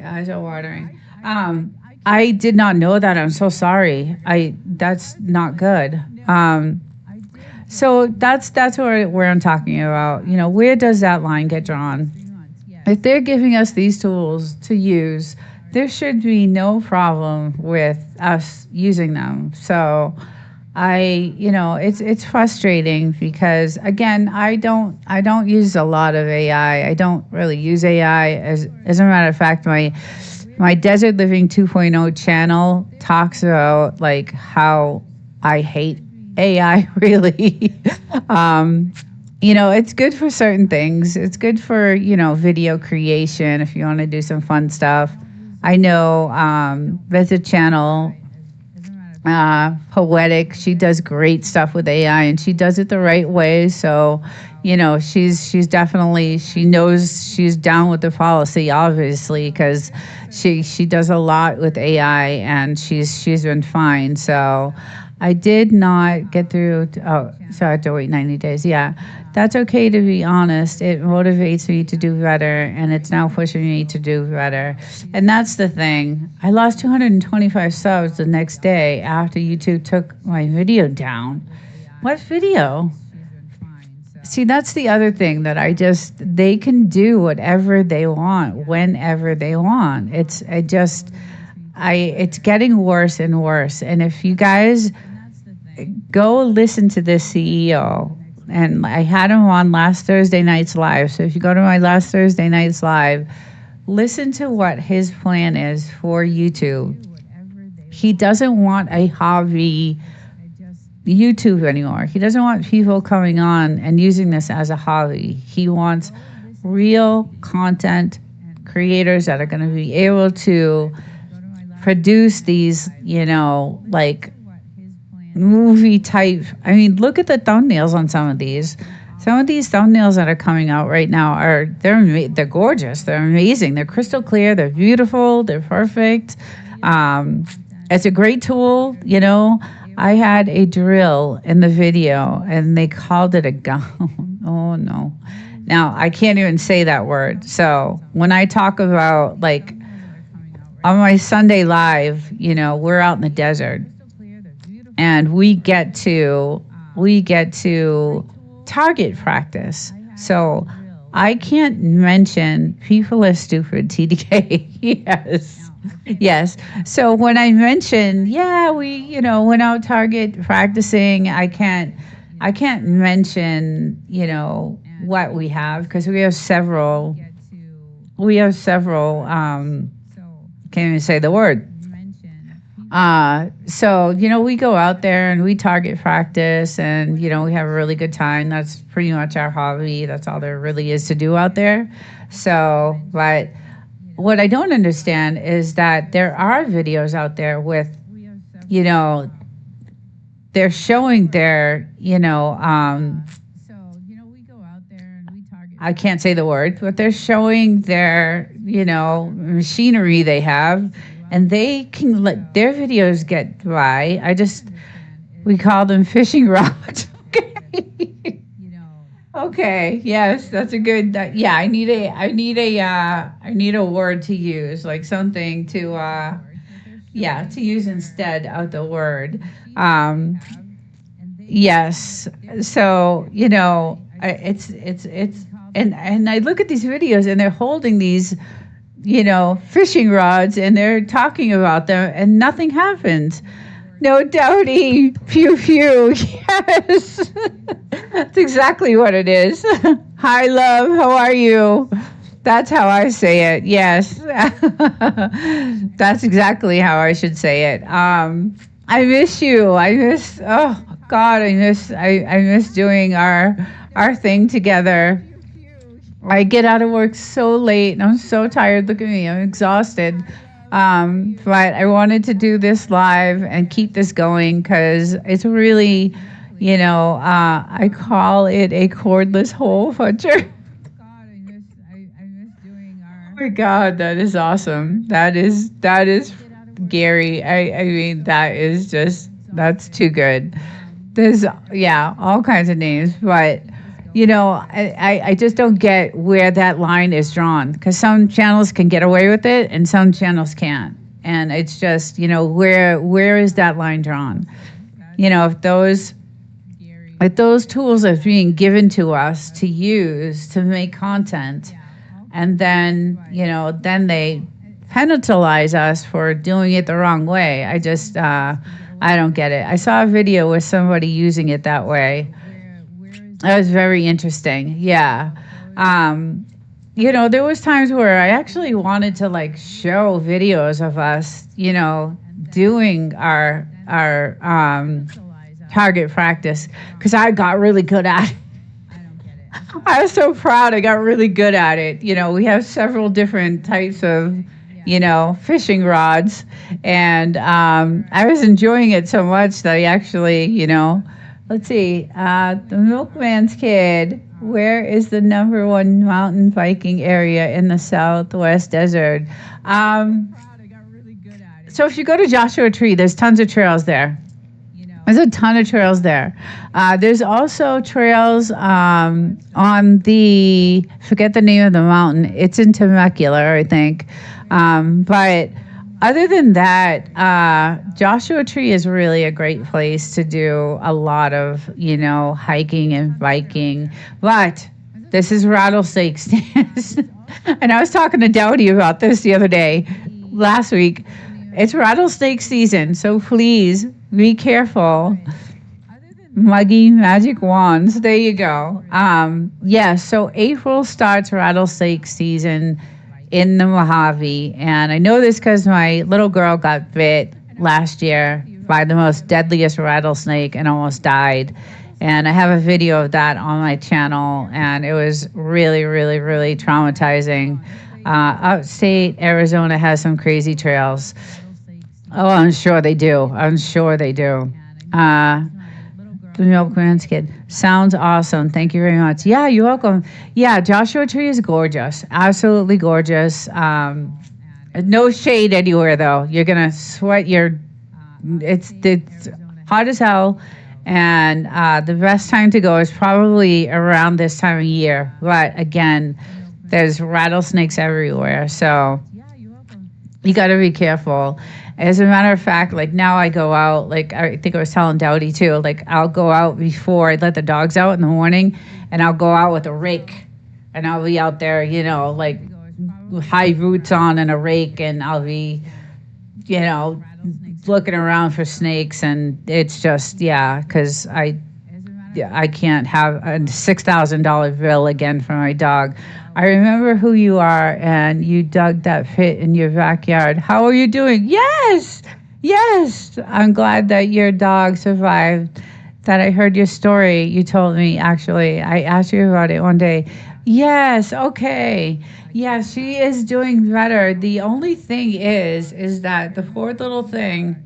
eyes are watering. I did not know that. I'm so sorry. That's not good. So that's where I'm talking about. Where does that line get drawn? If they're giving us these tools to use, there should be no problem with us using them. So it's frustrating because, again, I don't use a lot of AI. I don't really use AI. As a matter of fact, my Desert Living 2.0 channel talks about like how I hate AI, really. It's good for certain things. It's good for, video creation if you want to do some fun stuff. I know there's a channel, Poetic. She does great stuff with AI, and she does it the right way. So, she's definitely, she knows she's down with the policy, obviously, because she does a lot with AI, and she's been fine. So I did not get through. So I have to wait 90 days. Yeah, that's okay, to be honest. It motivates me to do better, and it's now pushing me to do better. And that's the thing. I lost 225 subs the next day after YouTube took my video down. What video? See, that's the other thing that they can do whatever they want, whenever they want. It's getting worse and worse. And if you guys go listen to this CEO, and I had him on last Thursday night's live. So if you go to my last Thursday night's live, listen to what his plan is for YouTube. He doesn't want a hobby YouTube anymore. He doesn't want people coming on and using this as a hobby. He wants real content creators that are going to be able to produce these, like movie type. I mean, look at the thumbnails on some of these. Some of these thumbnails that are coming out right now they're gorgeous. They're amazing. They're crystal clear. They're beautiful. They're perfect. It's a great tool. I had a drill in the video, and they called it a gun. Oh no. Now, I can't even say that word. So when I talk about, like, on my Sunday live, you know, we're out in the desert, and we get to target practice. So I can't mention people are stupid, TDK. Yes. So when I mention, we, you know, went out target practicing, I can't mention, you know, what we have, because we have several, can't even say the word. So, you know, we go out there and we target practice, and, you know, we have a really good time. That's pretty much our hobby. That's all there really is to do out there. So, but what I don't understand is that there are videos out there with, you know, they're showing their, you know, I can't say the word, but they're showing their, you know, machinery they have, and they can let their videos get by. We call them fishing rods. Okay, yes, that's a good, I need a word to use, like something to use instead of the word. Yes, so, you know, and I look at these videos, and they're holding these, you know, fishing rods, and they're talking about them, and nothing happens. No doubty, pew pew. Yes, that's exactly what it is. Hi, love. How are you? That's how I say it. Yes, that's exactly how I should say it. I miss you. Oh God, I miss doing our thing together. I get out of work so late, and I'm so tired. Look at me, I'm exhausted. But I wanted to do this live and keep this going, because it's really, you know, I call it a cordless hole puncher. Oh my God, that is awesome. That is Gary. I mean, that's too good. There's, all kinds of names, but, you know, I just don't get where that line is drawn, because some channels can get away with it and some channels can't. And it's just, you know, where is that line drawn? You know, if those tools are being given to us to use to make content, and then, you know, then they penalize us for doing it the wrong way. I don't get it. I saw a video with somebody using it that way. That was very interesting. Yeah. You know, there was times where I actually wanted to, like, show videos of us, you know, doing our target practice, because I got really good at it. I was so proud. I got really good at it. You know, we have several different types of, you know, fishing rods, and I was enjoying it so much that I actually, you know, let's see, the Milkman's Kid, where is the #1 mountain biking area in the Southwest Desert? So if you go to Joshua Tree, there's tons of trails there. There's a ton of trails there. There's also trails on the, forget the name of the mountain. It's in Temecula, I think. But other than that, Joshua Tree is really a great place to do a lot of, you know, hiking and biking. But this is rattlesnake stands. And I was talking to Dowdy about this the other day, last week. It's rattlesnake season, so please be careful. Muggy magic wands. There you go. So April starts rattlesnake season in the Mojave, and I know this because my little girl got bit last year by the most deadliest rattlesnake and almost died. And I have a video of that on my channel, and it was really, really, really traumatizing. Upstate Arizona has some crazy trails. Oh, I'm sure they do. The Milkman's Kid. Sounds awesome. Thank you very much. Yeah, you're welcome. Yeah, Joshua Tree is gorgeous. Absolutely gorgeous. No shade anywhere, though. You're going to sweat it's hot as hell, And the best time to go is probably around this time of year. But again, there's rattlesnakes everywhere. So you got to be careful. As a matter of fact, like now I go out, like I think I was telling Dowdy too, like I'll go out before I let the dogs out in the morning, and I'll go out with a rake, and I'll be out there, you know, like high boots on and a rake, and I'll be, you know, looking around for snakes. And it's just, yeah, because I can't have a $6,000 bill again for my dog. I remember who you are, and you dug that pit in your backyard. How are you doing? Yes, yes. I'm glad that your dog survived, that I heard your story. You told me, actually. I asked you about it one day. Yes, okay. Yeah, she is doing better. The only thing is that the poor little thing,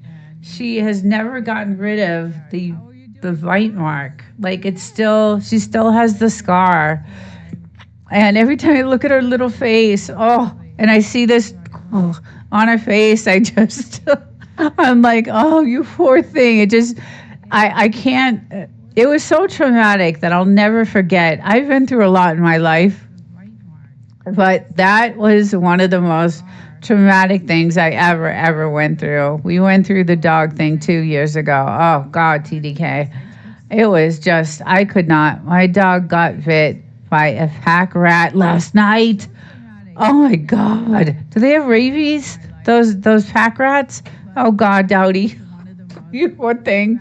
she has never gotten rid of the bite mark. Like she still has the scar. And every time I look at her little face, and I see this on her face, I'm like, oh, you poor thing. I can't, it was so traumatic that I'll never forget. I've been through a lot in my life, but that was one of the most traumatic things I ever went through. We went through the dog thing 2 years ago. Oh, God, TDK. It was just, I could not. My dog got bit by a pack rat last night. Oh my God. Do they have rabies? Those pack rats? Oh God, Dowdy. You poor thing.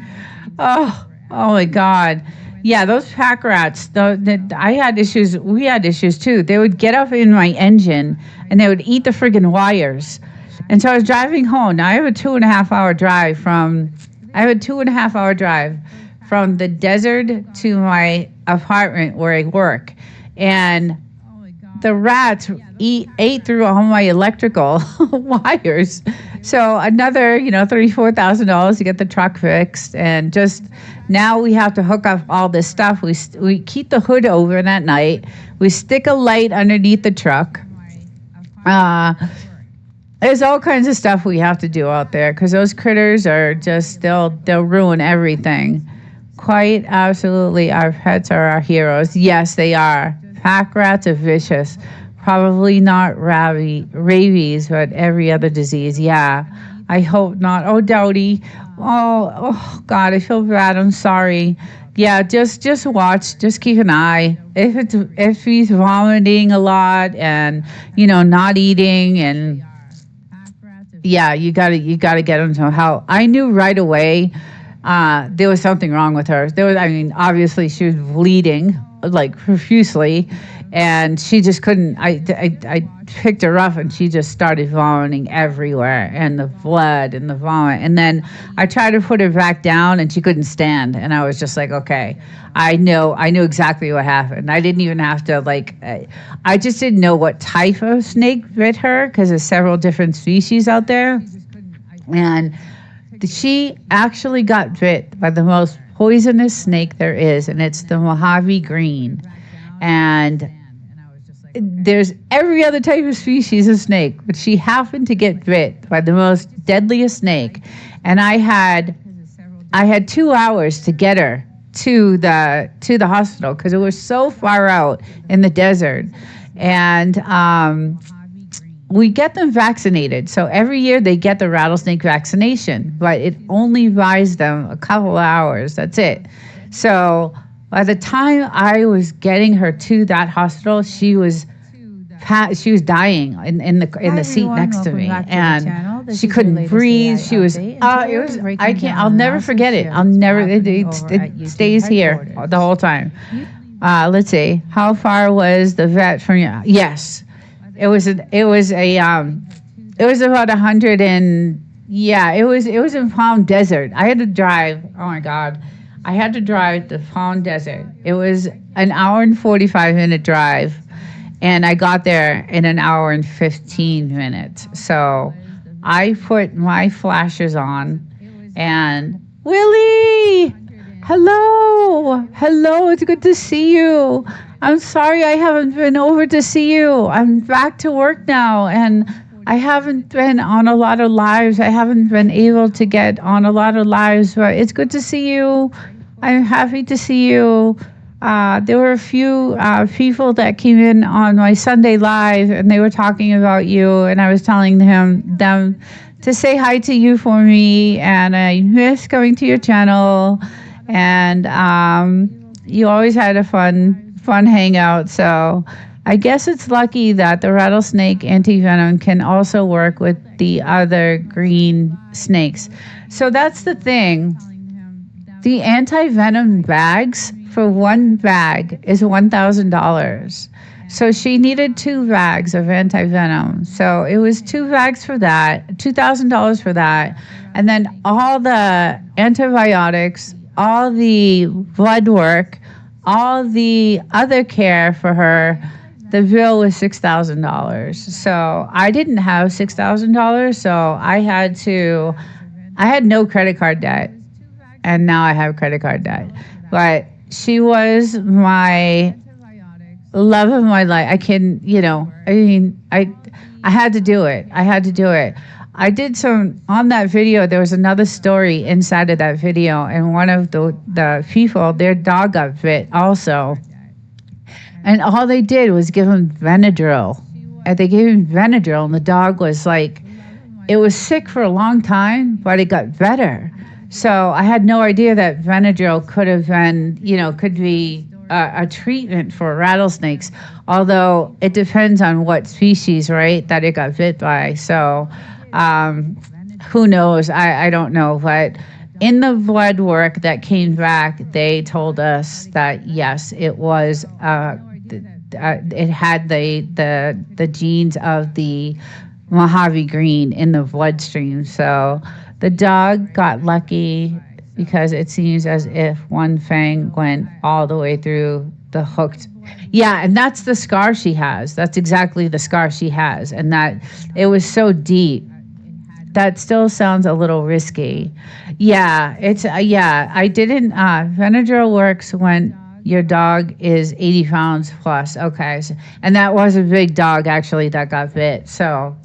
Oh my God. Yeah, those pack rats, I had issues, we had issues too. They would get up in my engine and they would eat the friggin' wires. And so I was driving home. Now I have a 2.5 hour drive from the desert to my apartment where I work. And the rats ate through all my electrical wires. So another, $3,000-$4,000 to get the truck fixed. And just now we have to hook up all this stuff. We keep the hood open at night. We stick a light underneath the truck. There's all kinds of stuff we have to do out there because those critters are just, they'll ruin everything. Quite absolutely, our pets are our heroes. Yes, they are. Pack rats are vicious. Probably not rabies, but every other disease. Yeah, I hope not. Oh, Dowdy. Oh, God, I feel bad. I'm sorry. Yeah, just watch. Just keep an eye. If he's vomiting a lot and not eating, and yeah, you gotta get him some help. I knew right away. There was something wrong with her. Obviously she was bleeding like profusely, and she just couldn't. I picked her up, and she just started vomiting everywhere, and the blood and the vomit. And then I tried to put her back down, and she couldn't stand. And I was just like, okay, I knew exactly what happened. I didn't even have to I just didn't know what type of snake bit her because there's several different species out there, and she actually got bit by the most poisonous snake there is, and it's the Mojave green. And there's every other type of species of snake, but she happened to get bit by the most deadliest snake. And I had 2 hours to get her to the hospital because it was so far out in the desert. And we get them vaccinated. So every year they get the rattlesnake vaccination, but it only buys them a couple of hours. That's it. So by the time I was getting her to that hospital, she was dying in the seat next to me, and she couldn't breathe. She was. I'll never forget it. It stays here the whole time. Let's see. How far was the vet from you? Yes. It was about 100 and it was in Palm Desert. I had to drive. Oh my God. I had to drive to Palm Desert. It was an hour and 45-minute drive, and I got there in an hour and 15 minutes. So I put my flashers on, and Willie, hello, it's good to see you. I'm sorry I haven't been over to see you. I'm back to work now, and I haven't been on a lot of lives. I haven't been able to get on a lot of lives, but it's good to see you. I'm happy to see you. There were a few people that came in on my Sunday Live, and they were talking about you, and I was telling them to say hi to you for me, and I miss coming to your channel, and you always had a fun hangout, so I guess it's lucky that the rattlesnake anti-venom can also work with the other green snakes. So that's the thing. The anti-venom bags, for one bag is $1,000. So she needed 2 bags of anti-venom. So it was 2 bags for that, $2,000 for that. And then all the antibiotics, all the blood work, all the other care for her, the bill was $6,000. So I didn't have $6,000. So I had no credit card debt. And now I have credit card debt. But she was my love of my life. I had to do it. I did some, on that video, there was another story inside of that video, and one of the people, their dog got bit also. And all they did was give him Benadryl. And they gave him Benadryl, and the dog was like, it was sick for a long time, but it got better. So I had no idea that Benadryl could have been, could be a treatment for rattlesnakes, although it depends on what species, right, that it got bit by. So who knows? I don't know. But in the blood work that came back, they told us that, yes, it was, it had the genes of the Mojave green in the bloodstream. So the dog got lucky because it seems as if one fang went all the way through the hooked. Yeah, and that's the scar she has. That's exactly the scar she has. And that it was so deep. That still sounds a little risky. Yeah, I didn't, Benadryl works when your dog is 80 pounds plus. Okay, and that was a big dog actually that got bit. So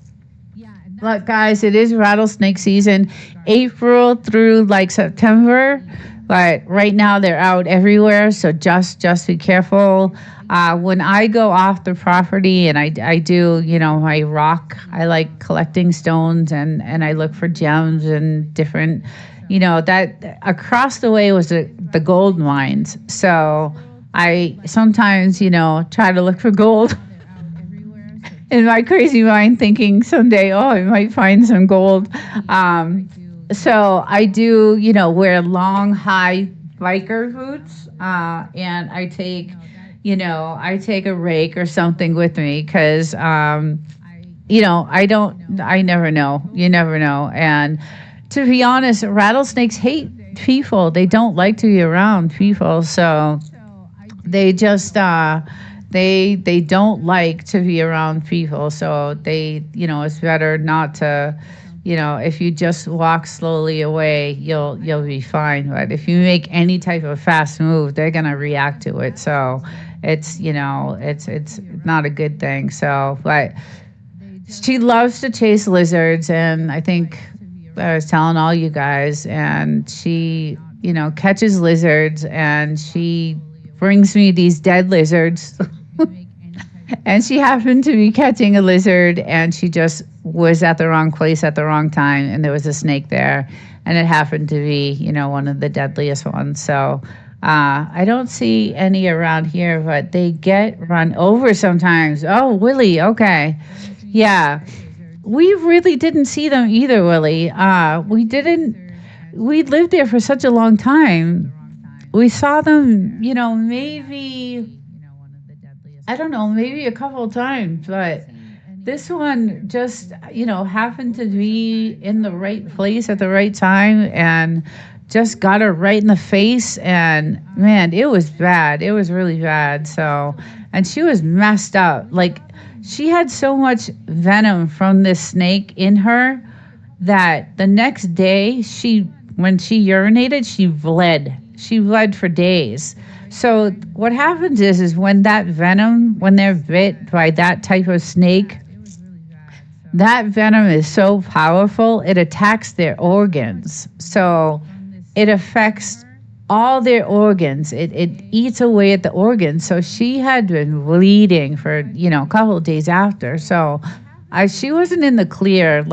look, guys, it is rattlesnake season, April through like September, but right now they're out everywhere, so just be careful. When I go off the property and I do, my rock, I like collecting stones and I look for gems and different, that across the way was the gold mines. So I sometimes, try to look for gold. In my crazy mind, thinking someday, I might find some gold. So I do, wear long, high biker boots, and I take a rake or something with me because, I never know. You never know. And to be honest, rattlesnakes hate people. They don't like to be around people. So they just, they don't like to be around people, so they, it's better not to, if you just walk slowly away, you'll be fine. But if you make any type of fast move, they're gonna react to it. So it's, it's not a good thing. So, but she loves to chase lizards, and I think I was telling all you guys, and she, catches lizards, and she brings me these dead lizards. And she happened to be catching a lizard, and she just was at the wrong place at the wrong time, and there was a snake there, and it happened to be, one of the deadliest ones. So I don't see any around here, but they get run over sometimes. Oh, Willie, okay. Yeah. We really didn't see them either, Willie. We lived there for such a long time. We saw them, maybe, I don't know, maybe a couple of times, but this one just, happened to be in the right place at the right time and just got her right in the face. And man, it was bad. It was really bad. So, and she was messed up. Like, she had so much venom from this snake in her that the next day when she urinated, she bled. She bled for days. So what happens is when that venom, when they're bit by that type of snake, that venom is so powerful, it attacks their organs. So it affects all their organs. It eats away at the organs. So she had been bleeding for, a couple of days after. So she wasn't in the clear,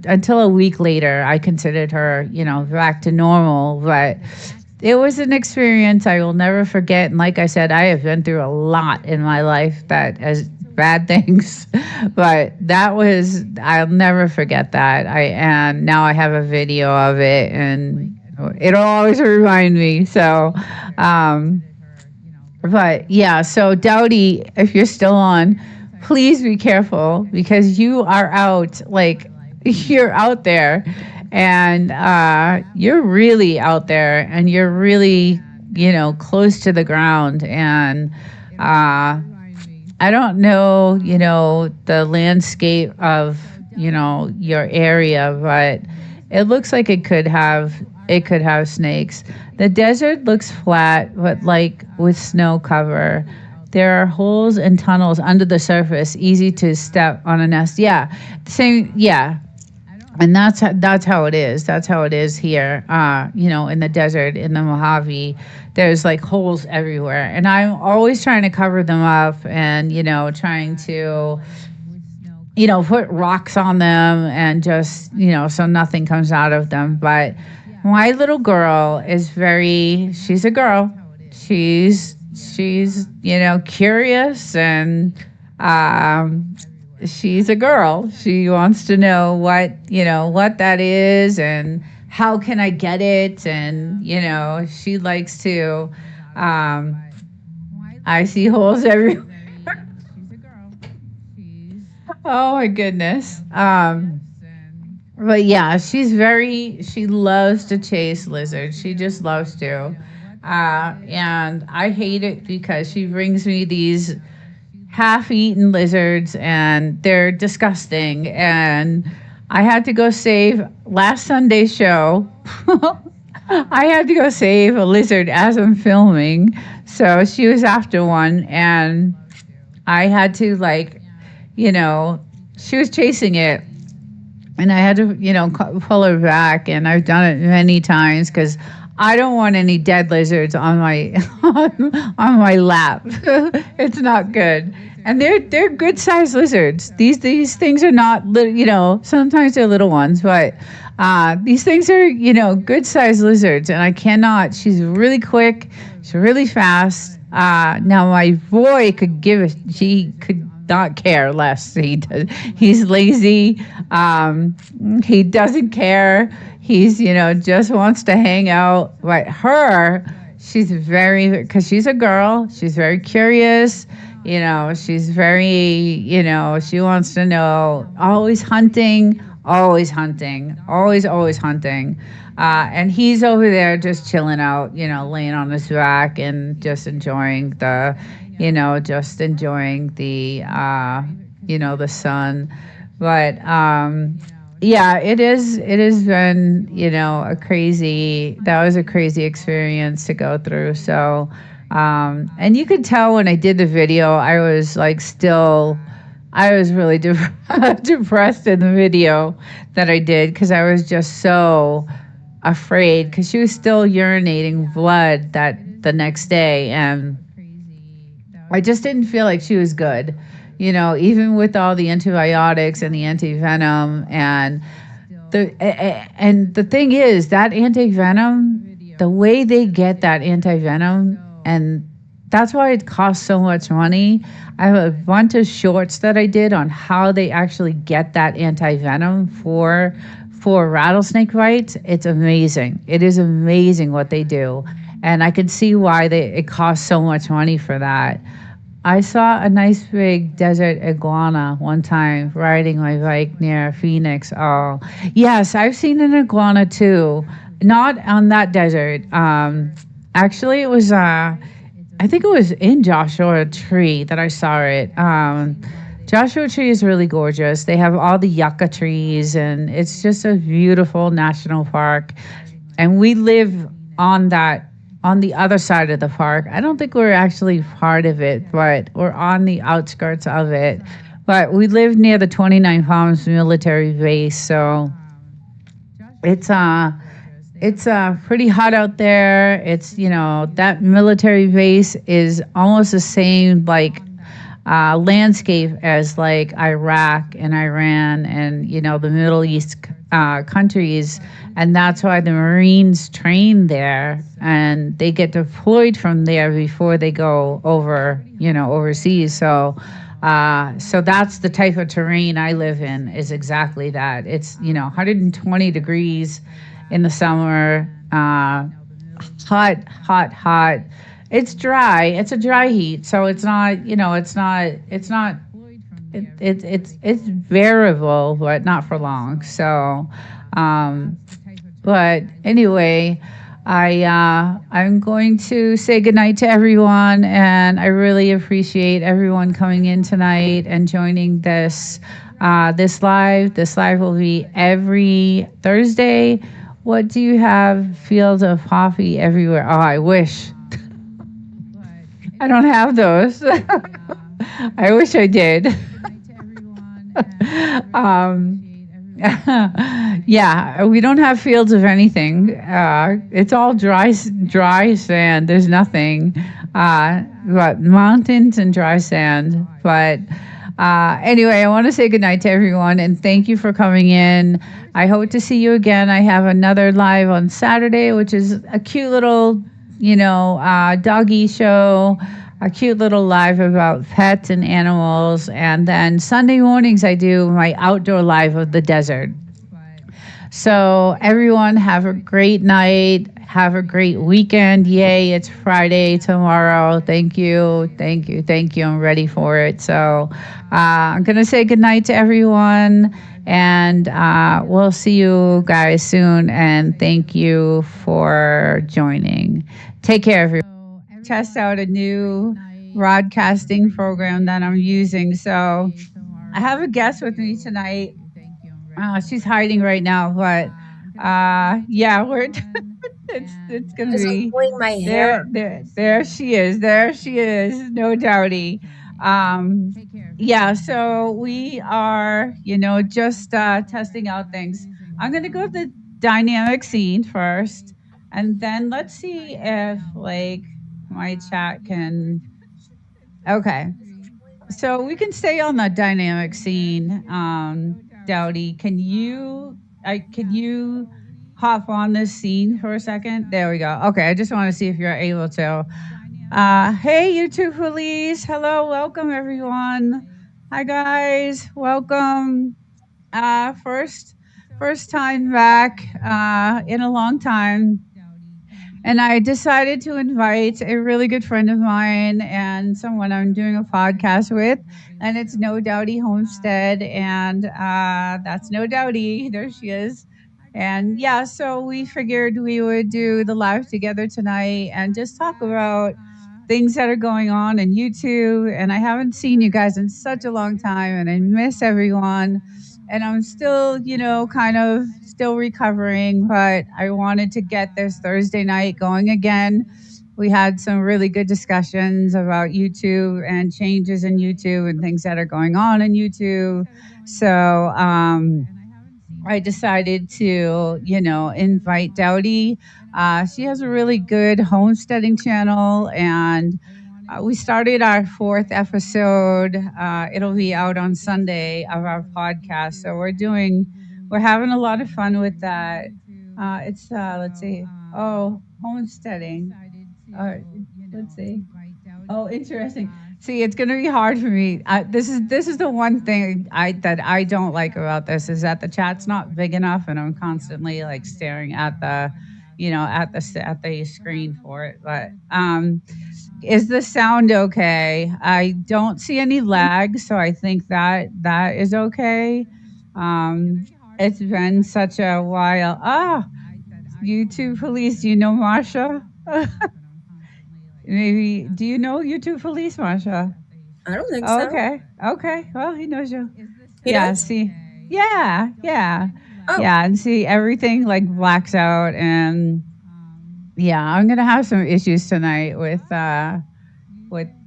until a week later. I considered her, back to normal. But it was an experience I will never forget. And like I said, I have been through a lot in my life that as bad things, but I'll never forget that. And now I have a video of it, and it'll always remind me. So, but yeah, so Dowdy, if you're still on, please be careful, because you are out, you're out there, and you're really out there, and you're really, close to the ground. And I don't know, the landscape of, your area, but it looks like it could have snakes. The desert looks flat, but with snow cover. There are holes and tunnels under the surface, easy to step on a nest. Yeah, same. Yeah, and that's how it is. That's how it is here. In the desert, in the Mojave, there's holes everywhere, and I'm always trying to cover them up, and trying to put rocks on them, and just so nothing comes out of them. But my little girl is she's a girl. She's curious, and she's a girl. She wants to know what that is, and how can I get it? And she likes to I see holes everywhere. Oh my goodness. But yeah, she loves to chase lizards. She just loves to. And I hate it because she brings me these half-eaten lizards, and they're disgusting. And I had to go save last Sunday's show. I had to go save a lizard as I'm filming. So she was after one, and I had to she was chasing it, and I had to, pull her back. And I've done it many times because I don't want any dead lizards on my on my lap. It's not good. And they're good sized lizards. These things are not sometimes they're little ones, but these things are good sized lizards. And I cannot. She's really quick. She's really fast. Now my boy could give it. He could not care less. He's lazy. He doesn't care. He's just wants to hang out. But her, she's because she's a girl. She's very curious. She's very she wants to know. Always hunting. Always hunting. Always hunting. And he's over there just chilling out. Laying on his back and just enjoying the. Just enjoying the, the sun. But, yeah, it has been, that was a crazy experience to go through. So, and you could tell when I did the video, I was I was really depressed in the video that I did, because I was just so afraid, because she was still urinating blood the next day. And I just didn't feel like she was good, even with all the antibiotics and the anti-venom. And the thing is, that anti-venom, the way they get that anti-venom, and that's why it costs so much money. I have a bunch of shorts that I did on how they actually get that anti-venom for rattlesnake bites. It's amazing. It is amazing what they do. And I could see why it costs so much money for that. I saw a nice big desert iguana one time riding my bike near Phoenix. Oh, yes, I've seen an iguana too. Not on that desert. Actually, it was, I think it was in Joshua Tree that I saw it. Joshua Tree is really gorgeous. They have all the yucca trees, and it's just a beautiful national park. And we live on the other side of the park. I don't think we're actually part of it, but we're on the outskirts of it. But we live near the 29 Palms military base, so it's it's pretty hot out there. It's, that military base is almost the same, like, landscape as like Iraq and Iran and, the Middle East countries. And that's why the Marines train there and they get deployed from there before they go over, overseas. So that's the type of terrain I live in, is exactly that. It's, 120 degrees in the summer, hot, hot, hot. It's dry. It's a dry heat, so it's not, it's variable, but not for long. So, but anyway, I'm going to say goodnight to everyone, and I really appreciate everyone coming in tonight and joining this live. This live will be every Thursday. What do you have? Fields of poppy everywhere. Oh, I wish. I don't have those. I wish I did. Yeah, we don't have fields of anything. It's all dry sand. There's nothing but mountains and dry sand. But anyway, I want to say goodnight to everyone and thank you for coming in. I hope to see you again. I have another live on Saturday, which is a cute little, doggy show, a cute little live about pets and animals. And then Sunday mornings, I do my outdoor live of the desert. So everyone have a great night. Have a great weekend. Yay, it's Friday tomorrow. Thank you. Thank you. Thank you. I'm ready for it. So I'm going to say goodnight to everyone. And we'll see you guys soon. And thank you for joining. Take care, everyone. Test out a new broadcasting program that I'm using. So I have a guest with me tonight. She's hiding right now, but yeah, we're it's gonna be my hair. There she is. There she is. No doubty. Yeah, so we are, just testing out things. I'm gonna go to the dynamic scene first, and then let's see if like my chat can. Okay, so we can stay on the dynamic scene. Dowdy, can you hop on this scene for a second? There we go. Okay, I just want to see if you're able to. Hey, YouTube police. Hello, welcome everyone. Hi guys, welcome. First time back in a long time. And I decided to invite a really good friend of mine and someone I'm doing a podcast with. And it's No Doubty Homestead. And that's No Doubty. There she is. And yeah, so we figured we would do the live together tonight and just talk about things that are going on in YouTube. And I haven't seen you guys in such a long time. And I miss everyone. And I'm still, kind of still recovering, but I wanted to get this Thursday night going again. We had some really good discussions about YouTube and changes in YouTube and things that are going on in YouTube. So I decided to, invite Dowdy. She has a really good homesteading channel, and we started our 4th episode. It'll be out on Sunday of our podcast. So we're having a lot of fun with that. It's let's see. Oh, homesteading. Let's see. Oh, interesting. See, it's going to be hard for me. This is the one thing that I don't like about this is that the chat's not big enough, and I'm constantly like staring at the, at the screen for it. But is the sound okay? I don't see any lag, so I think that is okay. It's been such a while. YouTube police, do you know Marsha? Maybe, do you know YouTube police, Marsha? I don't think so. Okay. Well, he knows you. He does? See. Yeah. Oh. Yeah, and see, everything like blacks out, and yeah, I'm gonna have some issues tonight with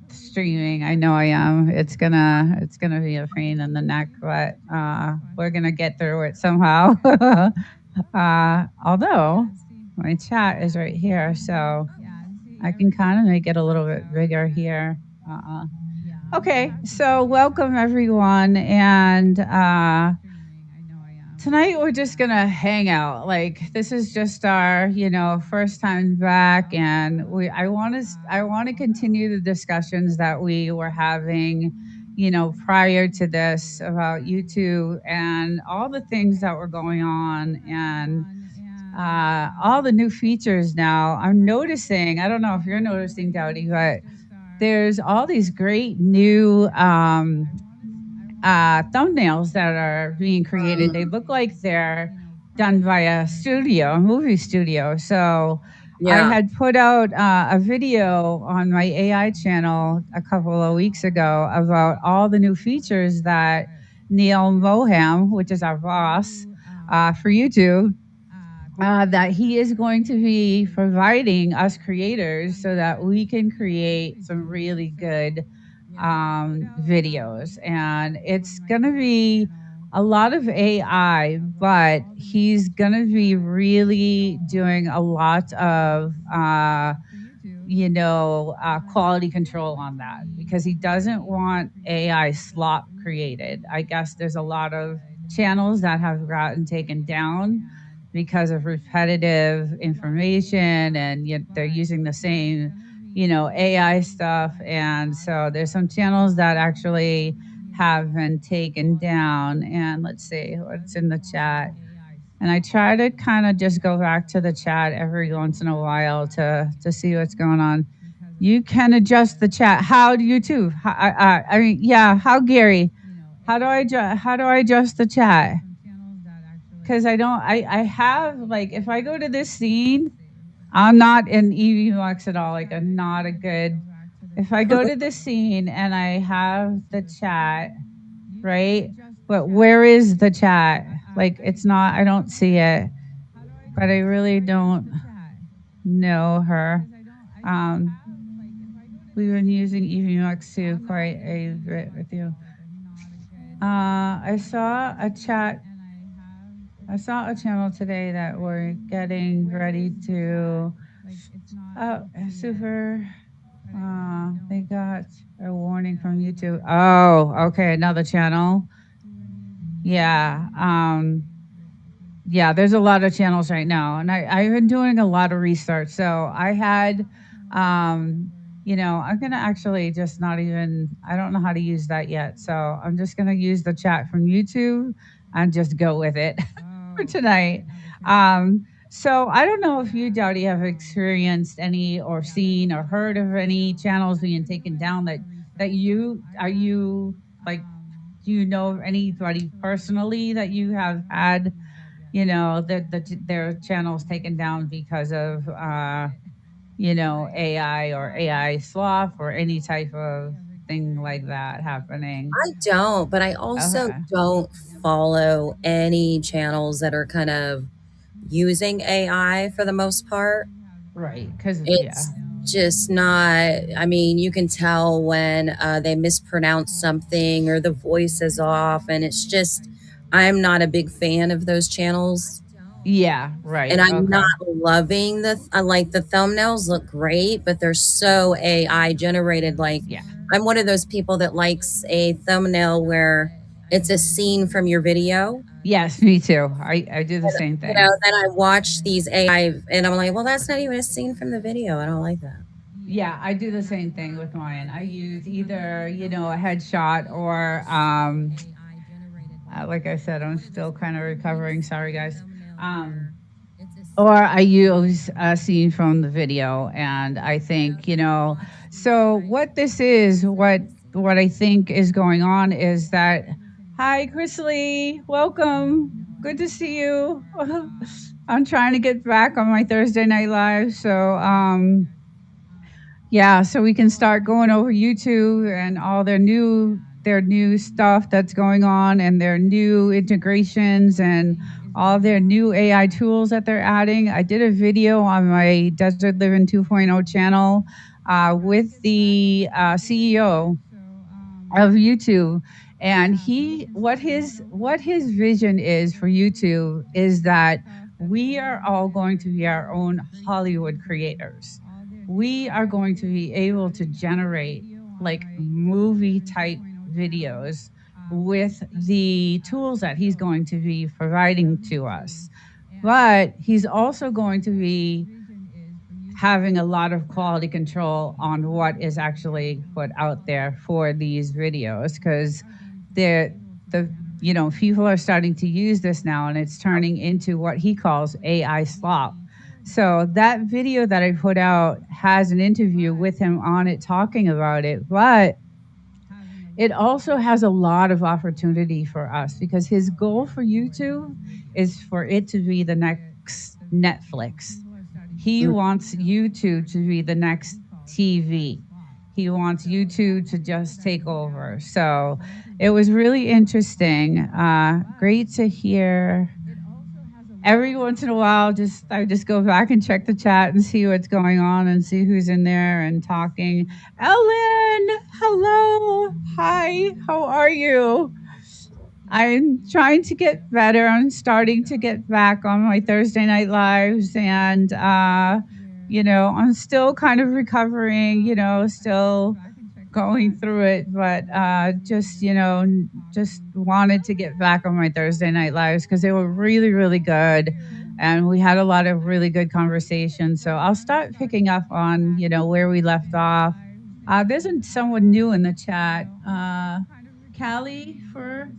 streaming. I know I am. It's gonna be a pain in the neck, but we're gonna get through it somehow. Although my chat is right here, so I can kind of make it a little bit bigger here. Okay, so welcome everyone, and tonight we're just gonna hang out. Like this is just our, first time back, and I want to continue the discussions that we were having, prior to this about YouTube and all the things that were going on and all the new features now. I'm noticing. I don't know if you're noticing, Dowdy, but there's all these great new thumbnails that are being created. They look like they're done by a movie studio. So I Yeah. had put out a video on my AI channel a couple of weeks ago about all the new features that Neil Moham, which is our boss for YouTube, that he is going to be providing us creators so that we can create some really good videos. And it's going to be a lot of AI, but he's going to be really doing a lot of, quality control on that because he doesn't want AI slop created. I guess there's a lot of channels that have gotten taken down because of repetitive information and yet they're using the same, AI stuff. And so there's some channels that actually have been taken down. And let's see what's in the chat. And I try to kind of just go back to the chat every once in a while to see what's going on. You can adjust the chat. How do you too? How Gary? How do I adjust the chat? Because I have, like, if I go to this scene, I'm not in EVMux at all. Like, I'm not a good, if I go to this scene and I have the chat, right? But where is the chat? Like, it's not, I don't see it, but I really don't know her. We've been using EVMux too quite a bit with you. I saw a channel today that we're getting ready to. Oh, super. They got a warning from YouTube. Oh, okay, another channel. Yeah. Yeah, there's a lot of channels right now, and I've been doing a lot of research. So I had, I'm gonna actually just not even. I don't know how to use that yet, so I'm just gonna use the chat from YouTube and just go with it for tonight. So I don't know if you, Dowdy, have experienced any or seen or heard of any channels being taken down that you like. Do you know of anybody personally that you have had? Their channels taken down because of AI or AI sloth or any type of thing like that happening. I don't, but I also don't follow any channels that are kind of using AI for the most part. Right, because it's just not, I mean, you can tell when they mispronounce something or the voice is off, and it's just, I'm not a big fan of those channels. Yeah, right. And I'm not loving the thumbnails look great, but they're so AI generated. Like, I'm one of those people that likes a thumbnail where it's a scene from your video. Yes, me too. I do the same thing. Then I watch these AI and I'm like, well, that's not even a scene from the video. I don't like that. Yeah, I do the same thing with mine. I use either, a headshot or, like I said, I'm still kind of recovering. Sorry, guys. Or I use a scene from the video, and I think, so what this is, what I think is going on is that, hi, Chris Lee, welcome. Good to see you. I'm trying to get back on my Thursday Night Live, so yeah, so we can start going over YouTube and all their new stuff that's going on and their new integrations and all their new AI tools that they're adding. I did a video on my Desert Living 2.0 channel with the CEO of YouTube, and what his vision is for YouTube is that we are all going to be our own Hollywood creators. We are going to be able to generate like movie type videos with the tools that he's going to be providing to us. But he's also going to be having a lot of quality control on what is actually put out there for these videos, because the people are starting to use this now, and it's turning into what he calls AI slop. So that video that I put out has an interview with him on it talking about it, but it also has a lot of opportunity for us because his goal for YouTube is for it to be the next Netflix. He wants YouTube to be the next TV. He wants YouTube to just take over. So it was really interesting. Great to hear. Every once in a while, I just go back and check the chat and see what's going on and see who's in there and talking. Ellen, hello. Hi, how are you? I'm trying to get better. I'm starting to get back on my Thursday night lives, and I'm still kind of recovering, still going through it, but just wanted to get back on my Thursday night lives because they were really, really good. And we had a lot of really good conversations. So I'll start picking up on, where we left off. There's someone new in the chat. Callie for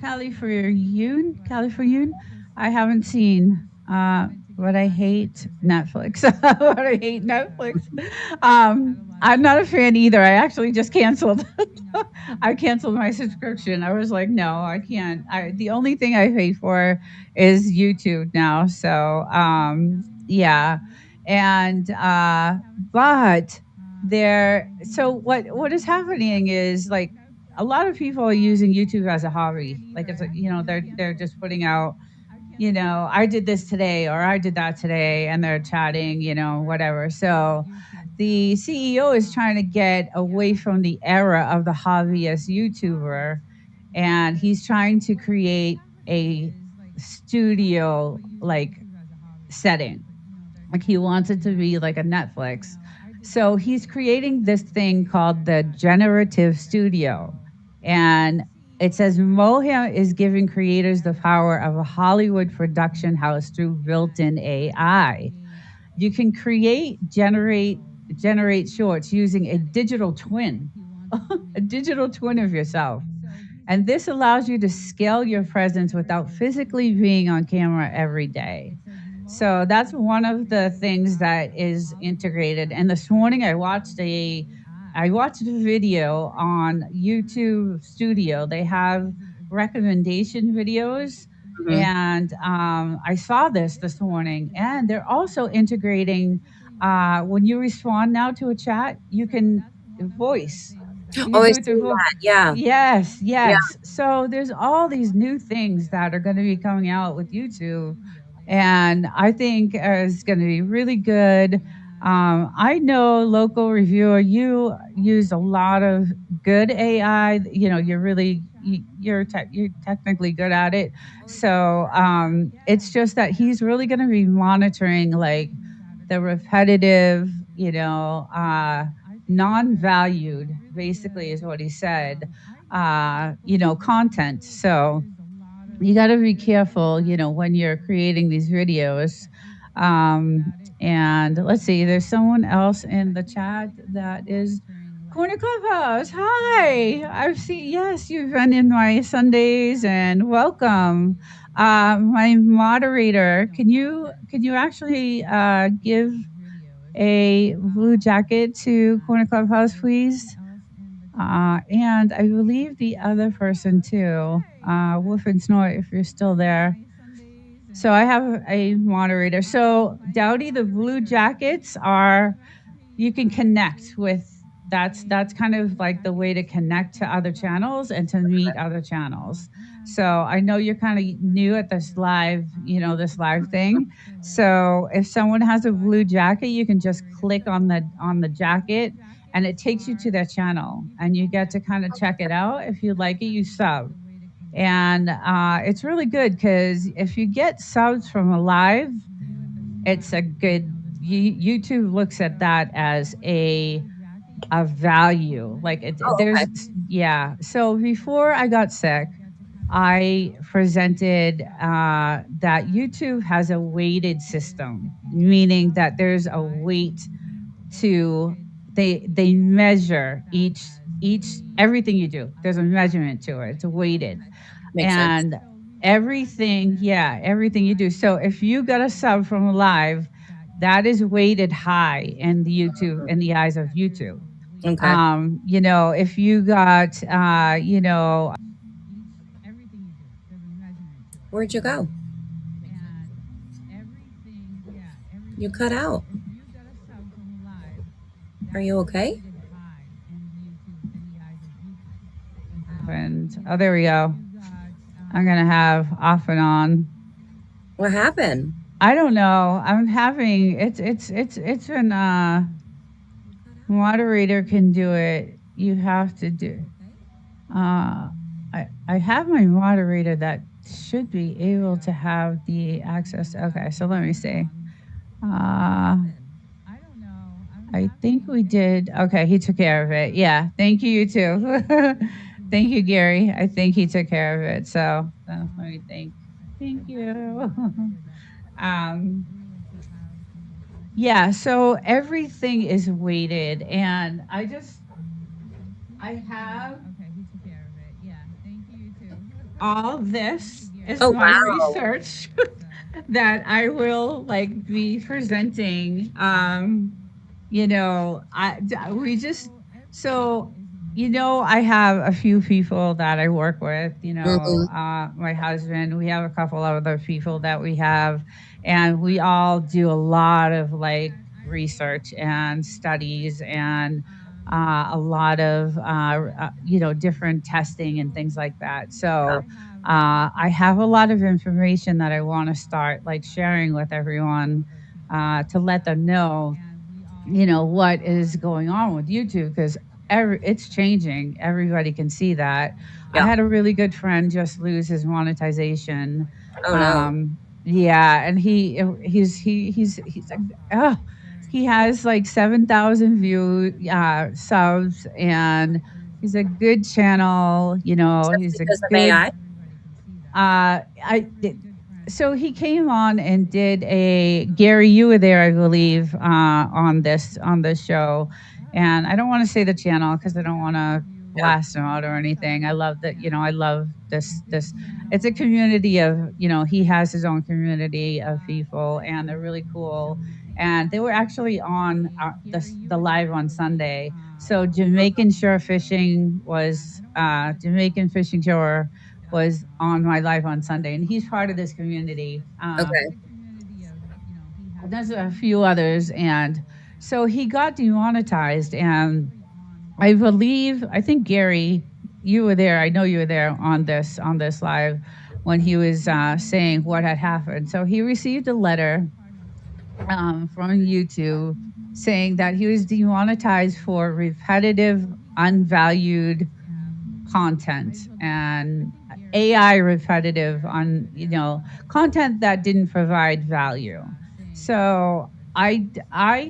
Yoon. I haven't seen, but I hate Netflix. But I hate Netflix. I'm not a fan either. I actually just canceled. I canceled my subscription. I was like, no, I can't. The only thing I pay for is YouTube now. So yeah, and but so what is happening is like a lot of people are using YouTube as a hobby. Like it's like, they're just putting out, I did this today or I did that today, and they're chatting, whatever. So the CEO is trying to get away from the era of the hobbyist YouTuber, and he's trying to create a studio like setting. Like he wants it to be like a Netflix. So he's creating this thing called the Generative Studio. And it says Moham is giving creators the power of a Hollywood production house through built-in AI. You can generate shorts using a digital twin, a digital twin of yourself. And this allows you to scale your presence without physically being on camera every day. So that's one of the things that is integrated. And this morning I watched a video on YouTube Studio. They have recommendation videos. And I saw this morning, and they're also integrating when you respond now to a chat, you can voice. I see that. Yeah. Yes. Yeah. So there's all these new things that are going to be coming out with YouTube, and I think is going to be really good. I know, local reviewer, you use a lot of good AI. You're technically good at it. So it's just that he's really going to be monitoring like the repetitive, non-valued, basically is what he said, content. So you got to be careful, when you're creating these videos. And let's see, there's someone else in the chat that is Corner Clubhouse. Hi, I've seen, yes, you've been in my Sundays, and welcome. My moderator, can you actually give a blue jacket to Corner Clubhouse, please? And I believe the other person too, Wolf and Snort, if you're still there. So I have a moderator. So Dowdy, the blue jackets are, you can connect with, that's kind of like the way to connect to other channels and to meet other channels. So I know you're kind of new at this live, this live thing. So if someone has a blue jacket, you can just click on the jacket and it takes you to their channel, and you get to kind of check it out. If you like it, you sub. And it's really good because if you get subs from a live, it's a good. YouTube looks at that as a value. Like Oh, there's okay. yeah. So before I got sick, I presented that YouTube has a weighted system, meaning that there's a weight to they measure each everything you do. There's a measurement to it. It's weighted, Makes sense. and everything you do. So if you got a sub from a live, that is weighted high in the YouTube in the eyes of YouTube. Okay. If you got Where'd you go? You cut out. Are you okay? and oh, there we go. I'm gonna have off and on. What happened? I don't know. I'm having it's been moderator can do it. You have to do. I have my moderator that should be able to have the access. Okay, so let me see. I think we did. Okay, he took care of it. Yeah, thank you, you too. Thank you, Gary. I think he took care of it. So let me think. Thank you. Yeah, so everything is weighted, and I have all this is Oh, my wow. research that I will like be presenting. We just so I have a few people that I work with. My husband. We have a couple of other people that we have, and we all do a lot of like research and studies and a lot of different testing and things like that. So I have a lot of information that I want to start like sharing with everyone to let them know what is going on with YouTube because it's changing. Everybody can see that. I Yeah. had a really good friend just lose his monetization. Oh, no. Yeah, and he's like, oh, he has like 7,000 view subs, and he's a good channel. Just He's a because of good. AI? So he came on and did a Gary. You were there, I believe, on this show, and I don't want to say the channel because I don't want to blast him out or anything. I love that. I love this. It's a community of. He has his own community of people, and they're really cool. And they were actually on the live on Sunday. So Jamaican Shore Fishing was Jamaican Fishing Shore was on my live on Sunday, and he's part of this community. Okay. There's a few others, and so he got demonetized, and I think Gary, you were there. I know you were there on this live when he was saying what had happened. So he received a letter from YouTube saying that he was demonetized for repetitive, unvalued content and AI repetitive on content that didn't provide value. So I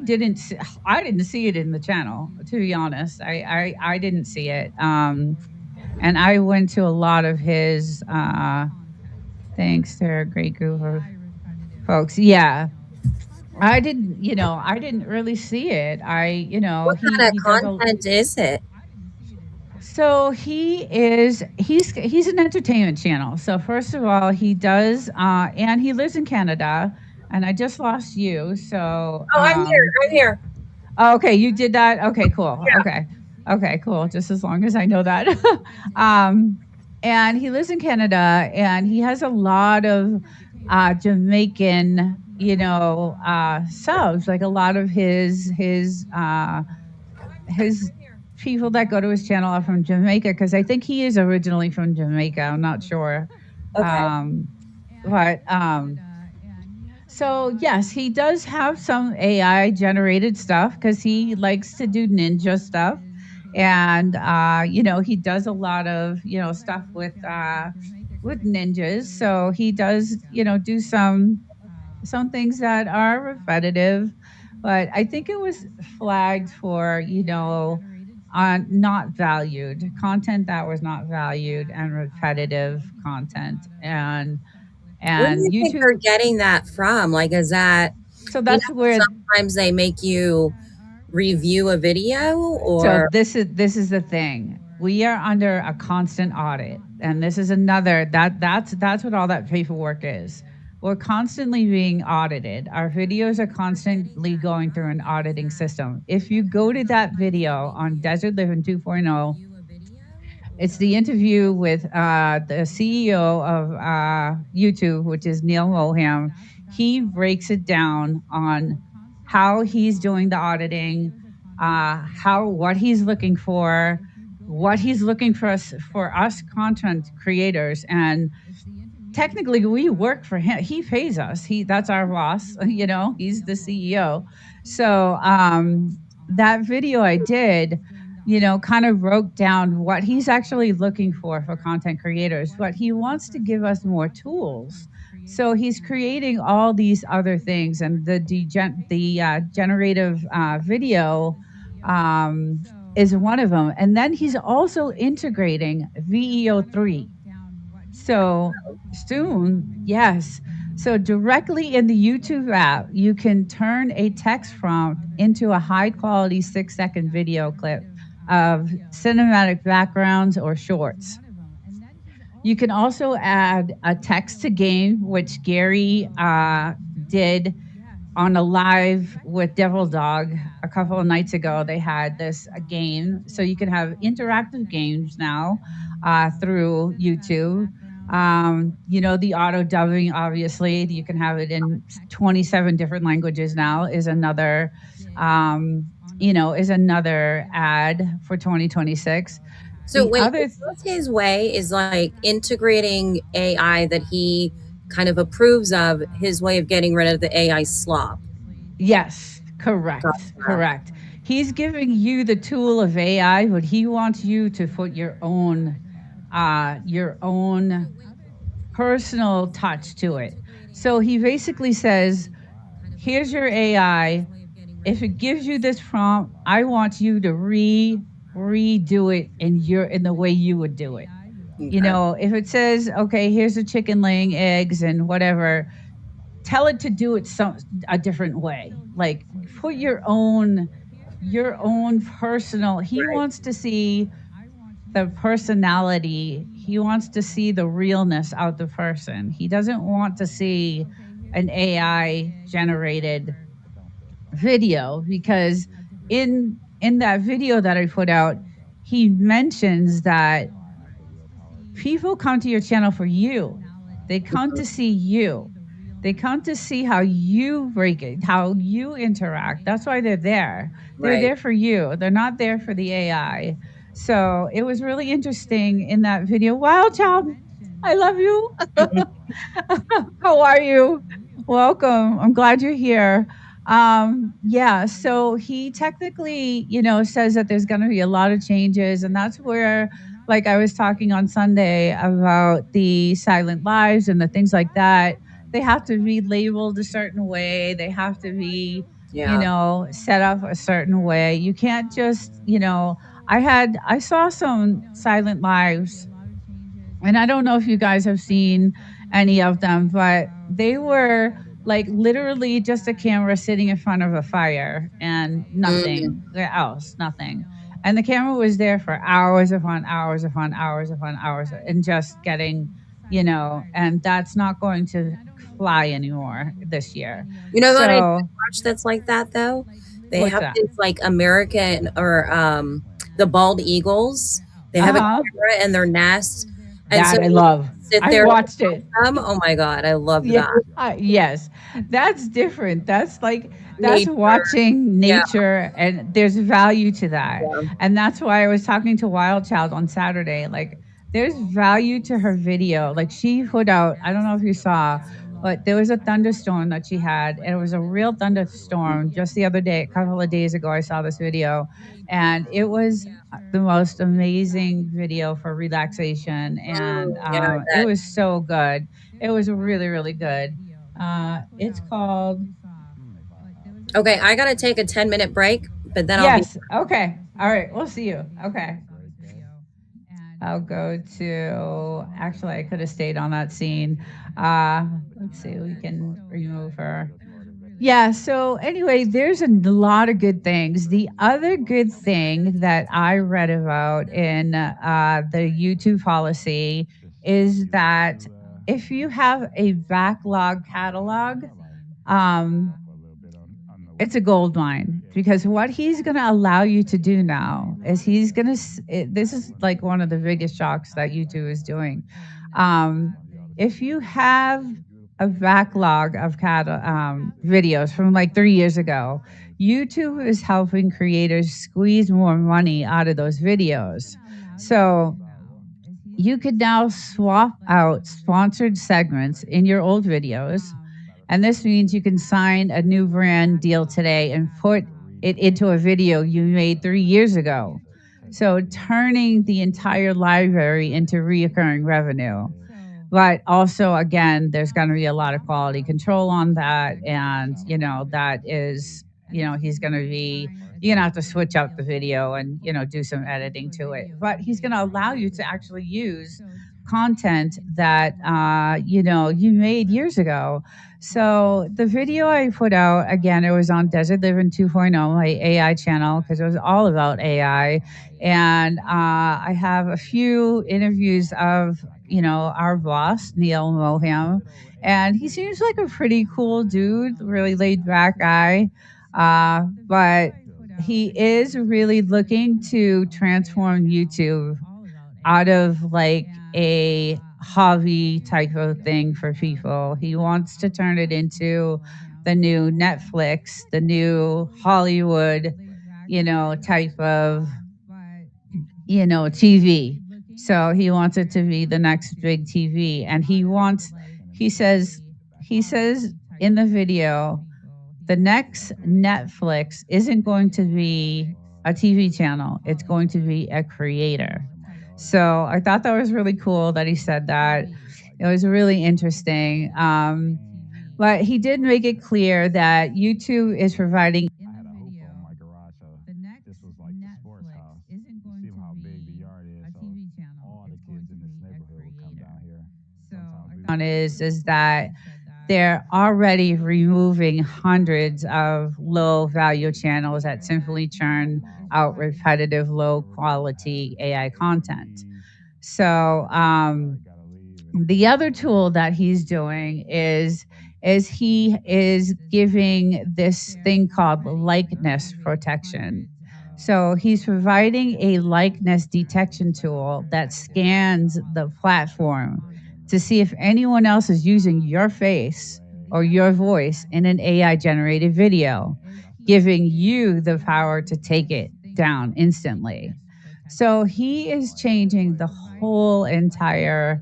didn't see it in the channel, to be honest. I didn't see it. And I went to a lot of his thanks to a great group of folks. Yeah. I didn't really see it. What kind of content is it? So he's an entertainment channel. So first of all, he does, and he lives in Canada. And I just lost you. So I'm here. Oh, okay, you did that. Okay, cool. Yeah. Okay, cool. Just as long as I know that. And he lives in Canada, and he has a lot of Jamaican, subs. Like a lot of his people that go to his channel are from Jamaica because I think he is originally from Jamaica. I'm not sure. Okay. So yes, he does have some AI generated stuff because he likes to do ninja stuff, And he does a lot of stuff with ninjas. So he does do some things that are repetitive, but I think it was flagged for on not valued content, that was not valued, and repetitive content. Where do you And think they're YouTube. getting that from? Like, is that, So that's where. sometimes they make you review a video So or. this is the thing. We are under a constant audit, and this is another that's what all that paperwork is. We're constantly being audited. Our videos are constantly going through an auditing system. If you go to that video on Desert Living 2.0, it's the interview with the CEO of YouTube, which is Neil Moham. He breaks it down on how he's doing the auditing, what he's looking for, what he's looking for us content creators. And technically we work for him. He pays us. That's our boss. He's the CEO. So that video I did, kind of broke down what he's actually looking for content creators, but he wants to give us more tools. So he's creating all these other things, and the generative video is one of them. And then he's also integrating VEO3. So soon, yes. So directly in the YouTube app, you can turn a text prompt into a high quality 6-second video clip of cinematic backgrounds or shorts. You can also add a text to game, which Gary did on a live with Devil Dog a couple of nights ago. They had this game, so you can have interactive games now through YouTube. The auto dubbing, obviously, you can have it in 27 different languages now, is another ad for 2026. So The wait, other his way is like integrating AI that he kind of approves of, his way of getting rid of the AI slop. Yes, correct. Correct. He's giving you the tool of AI, but he wants you to put your own personal touch to it. So he basically says, here's your AI. If it gives you this prompt, I want you to redo it in the way you would do it. Okay. If it says, okay, here's a chicken laying eggs and whatever, tell it to do it a different way. Like, put your own personal. He wants to see the personality. He wants to see the realness out the person. He doesn't want to see an AI generated video, because in that video that I put out, he mentions that people come to your channel for you. They come to see you. They come to see how you break it, how you interact. That's why they're there. They're there for you. They're not there for the AI. So it was really interesting in that video. Wild Child, I love you. How are you? Welcome. I'm glad you're here. So he technically, says that there's going to be a lot of changes. And that's where, like I was talking on Sunday about the silent lives and the things like that, they have to be labeled a certain way. They have to be, set up a certain way. You can't just, I saw some silent lives, and I don't know if you guys have seen any of them, but they were like literally just a camera sitting in front of a fire and nothing else, nothing. And the camera was there for hours upon hours upon hours upon hours, and just getting, and that's not going to fly anymore this year. You know what I watch that's like that though? They have this like American or the bald eagles. They have a camera in their nest. And that I love. I watched it. Oh my God, I love that. Yes, that's different. That's watching nature, and there's value to that. Yeah. And that's why I was talking to Wild Child on Saturday. Like, there's value to her video. Like, she put out, I don't know if you saw, But there was a thunderstorm that she had, and it was a real thunderstorm just the other day, a couple of days ago. I saw this video, and it was the most amazing video for relaxation, and Yeah, I it bet. was so good. It was really, really good. It's called. Okay, I gotta take a 10-minute break, but then I'll be. Yes. Okay. All right. We'll see you. Okay. I'll go to. Actually, I could have stayed on that scene. Let's see. We can remove her. Yeah. So anyway, there's a lot of good things. The other good thing that I read about in the YouTube policy is that if you have a backlog catalog, um, it's a gold mine, because what he's going to allow you to do now is he's going to, this is like one of the biggest shocks that YouTube is doing. If you have a backlog of videos from like 3 years ago, YouTube is helping creators squeeze more money out of those videos. So you could now swap out sponsored segments in your old videos. And this means you can sign a new brand deal today and put it into a video you made 3 years ago. So turning the entire library into reoccurring revenue. But also, again, there's going to be a lot of quality control on that. And, that is, he's going to be, you're going to have to switch out the video and, do some editing to it. But he's going to allow you to actually use content that, you made years ago. So the video I put out, again, it was on Desert Living 2.0, my AI channel, because it was all about AI. And I have a few interviews of, our boss, Neil Moham. And he seems like a pretty cool dude, really laid back guy. But he is really looking to transform YouTube out of like a hobby type of thing for people. He wants to turn it into the new Netflix, the new Hollywood, type of, TV. So he wants it to be the next big TV. And he says in the video, the next Netflix isn't going to be a TV channel. It's going to be a creator. So I thought that was really cool that he said that. It was really interesting. But he did make it clear that YouTube is providing. Is that they're already removing hundreds of low value channels that simply churn out repetitive, low quality AI content. So the other tool that he's doing is he is giving this thing called likeness protection. So he's providing a likeness detection tool that scans the platform to see if anyone else is using your face or your voice in an AI generated video, giving you the power to take it down instantly. So he is changing the whole entire,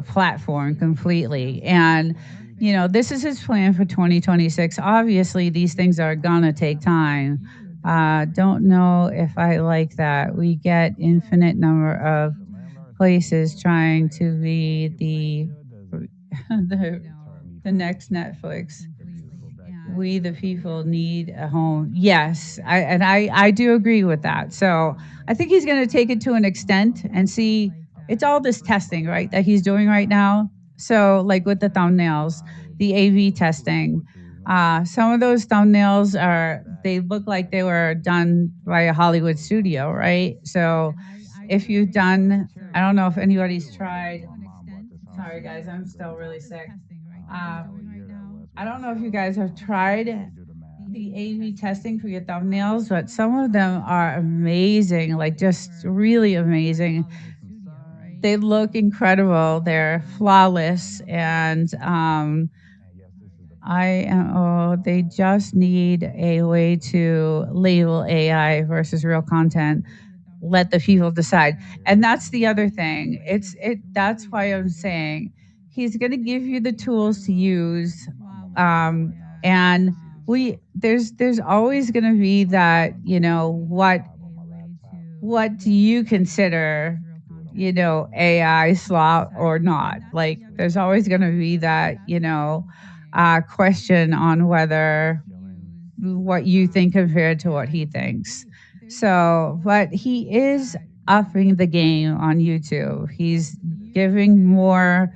platform completely. And, this is his plan for 2026. Obviously, these things are going to take time. Don't know if I like that. We get infinite number of places trying to be the next Netflix. We the people need a home. Yes, I do agree with that. So I think he's going to take it to an extent and see. It's all this testing, right, that he's doing right now. So like with the thumbnails, the AV testing. Some of those thumbnails they look like they were done by a Hollywood studio, right? So if you've done, I don't know if anybody's tried. Sorry guys, I'm still really sick. I don't know if you guys have tried the AV testing for your thumbnails, but some of them are amazing, like just really amazing. They look incredible. They're flawless, and they just need a way to label AI versus real content. let the people decide. And that's the other thing. That's why I'm saying he's going to give you the tools to use, and there's always going to be that, what do you consider, AI slop or not? Like, there's always going to be that, question on whether what you think compared to what he thinks. So, but he is upping the game on YouTube. He's giving more,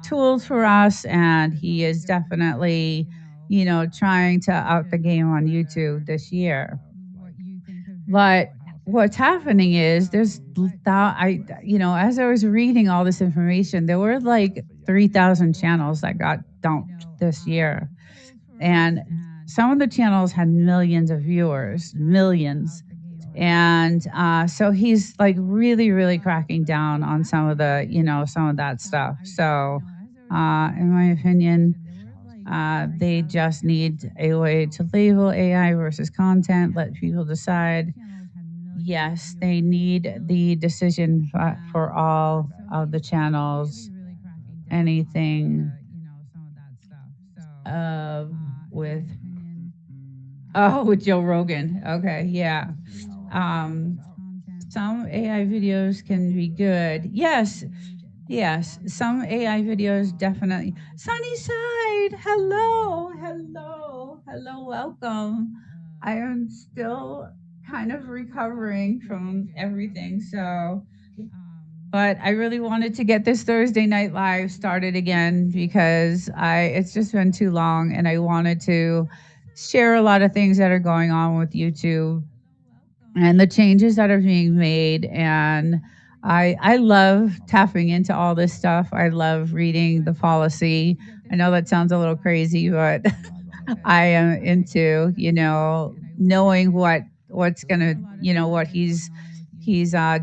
tools for us, and he is definitely, trying to up the game on YouTube this year. But what's happening is as I was reading all this information, there were like 3,000 channels that got dumped this year. And some of the channels had millions of viewers, millions. And so he's like really, really cracking down on some of that stuff. So, in my opinion, they just need a way to label AI versus content, let people decide. Yes, they need the decision for all of the channels. Anything with with Joe Rogan. Okay, yeah. Um, some AI videos can be good. Yes, yes. Some AI videos definitely. Sunnyside, hello, welcome. I am still kind of recovering from everything, so. But I really wanted to get this Thursday Night Live started again because it's just been too long, and I wanted to share a lot of things that are going on with YouTube and the changes that are being made. And I love tapping into all this stuff. I love reading the policy. I know that sounds a little crazy, but I am into, knowing what's gonna, what he's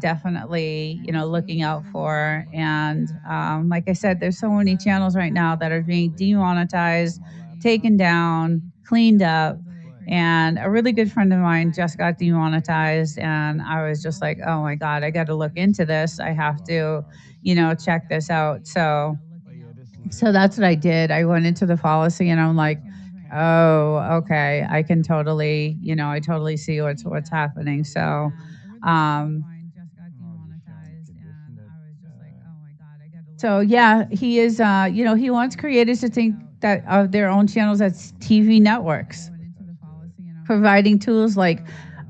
definitely, looking out for. And like I said, there's so many channels right now that are being demonetized, taken down, cleaned up. And a really good friend of mine just got demonetized, and I was just like, oh my God, I got to look into this. I have to, check this out. So that's what I did. I went into the policy, and I'm like, oh, okay, I can totally, I totally see what's happening. Um, so yeah, he is, he wants creators to think that of their own channels as TV networks, providing tools like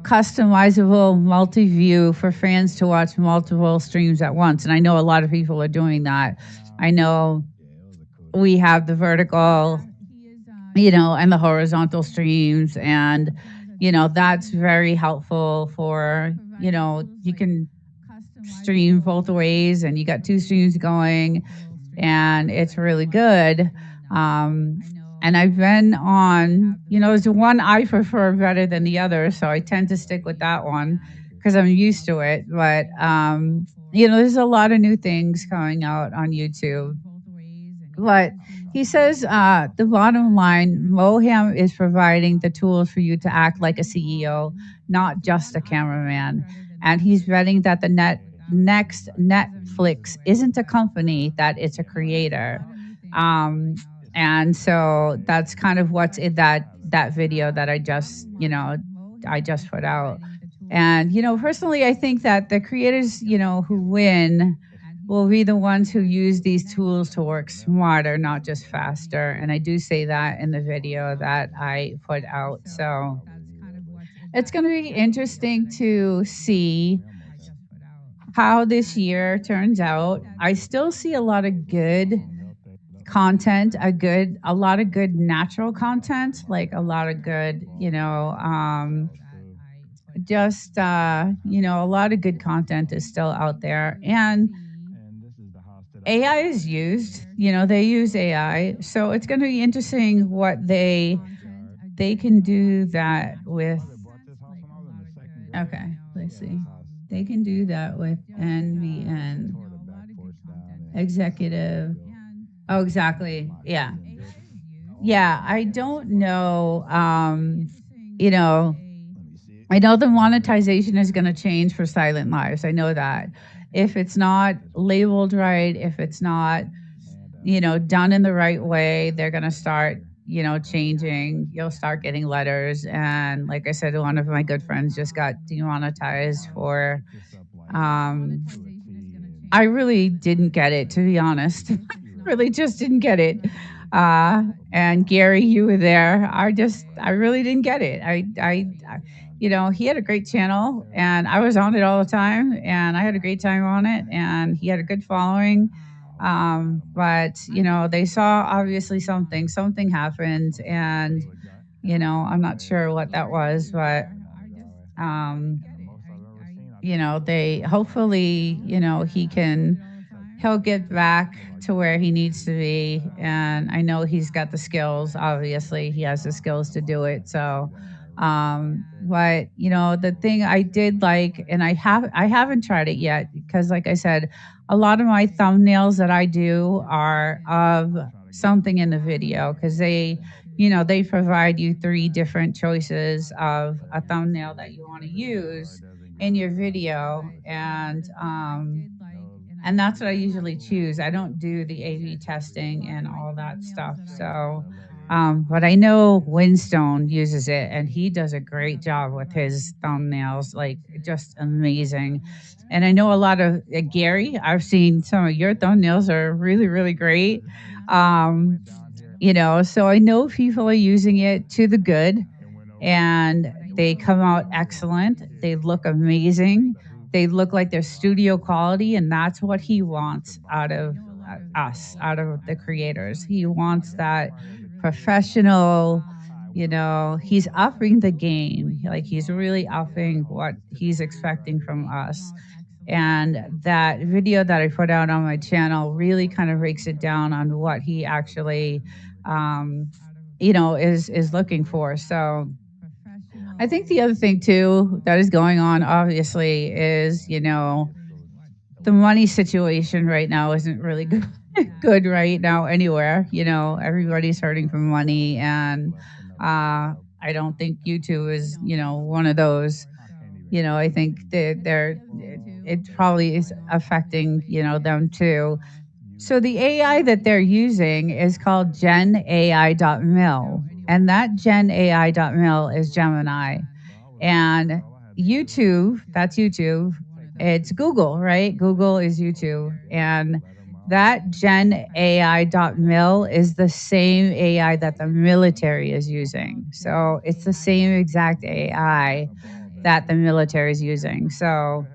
customizable multi-view for fans to watch multiple streams at once. And I know a lot of people are doing that. I know we have the vertical, and the horizontal streams, and that's very helpful for, you can stream both ways, and you got two streams going, and it's really good. And I've been on, there's one I prefer better than the other, so I tend to stick with that one because I'm used to it. But there's a lot of new things coming out on YouTube. But he says the bottom line, Moham is providing the tools for you to act like a CEO, not just a cameraman. And he's betting that the next Netflix isn't a company, that it's a creator. And so that's kind of what's in that video that I just put out. And, personally, I think that the creators, who win will be the ones who use these tools to work smarter, not just faster. And I do say that in the video that I put out. So it's going to be interesting to see how this year turns out. I still see a lot of good content, a lot of good natural content, like a lot of good, a lot of good content is still out there. And AI is used, they use AI. So it's going to be interesting what they can do that with. Okay, let's see. They can do that with NVN executive. Oh, exactly. Yeah. Yeah. I don't know. I know the monetization is going to change for silent lives. I know that. If it's not labeled right, if it's not, done in the right way, they're going to start, changing. You'll start getting letters. And like I said, one of my good friends just got demonetized for, um, I really didn't get it, to be honest. Really just didn't get it. And Gary, you were there. I really didn't get it. He had a great channel and I was on it all the time and I had a great time on it and he had a good following. But, they saw obviously something happened and, I'm not sure what that was, but, um, they hopefully, he'll get back to where he needs to be. And I know he's got the skills. Obviously, he has the skills to do it. So, but the thing I did like, and I haven't tried it yet because, like I said, a lot of my thumbnails that I do are of something in the video because they provide you 3 different choices of a thumbnail that you want to use in your video, and that's what I usually choose. I don't do the A/B testing and all that stuff. So, but I know Winstone uses it, and he does a great job with his thumbnails, like just amazing. And I know a lot of Gary. I've seen some of your thumbnails are really, really great. Um, so I know people are using it to the good and they come out excellent. They look amazing. They look like they're studio quality, and that's what he wants out of us, out of the creators. He wants that professional, he's upping the game. Like he's really upping what he's expecting from us. And that video that I put out on my channel really kind of breaks it down on what he actually, is looking for. So I think the other thing too that is going on, obviously, is the money situation right now isn't really good, good right now anywhere. Everybody's hurting for money, and I don't think YouTube is one of those. I think that it probably is affecting them too. So the AI that they're using is called GenAI.mil, and that GenAI.mil is Gemini. And YouTube, that's YouTube. It's Google, right? Google is YouTube. And that GenAI.mil is the same AI that the military is using. So it's the same exact AI that the military is using. So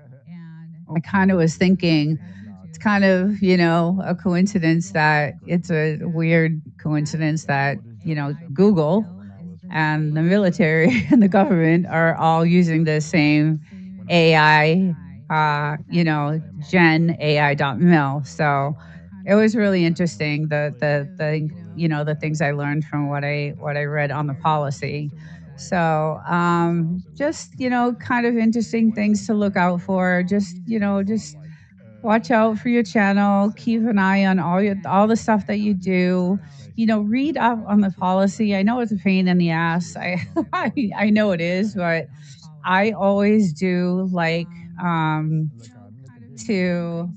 I kind of was thinking, it's kind of, a coincidence that it's a weird coincidence that, Google and the military and the government are all using the same AI, Gen AI.mil. So it was really interesting the things I learned from what I read on the policy. So just kind of interesting things to look out for. Just watch out for your channel. Keep an eye on all the stuff that you do. Read up on the policy. I know it's a pain in the ass. I know it is, but I always do like to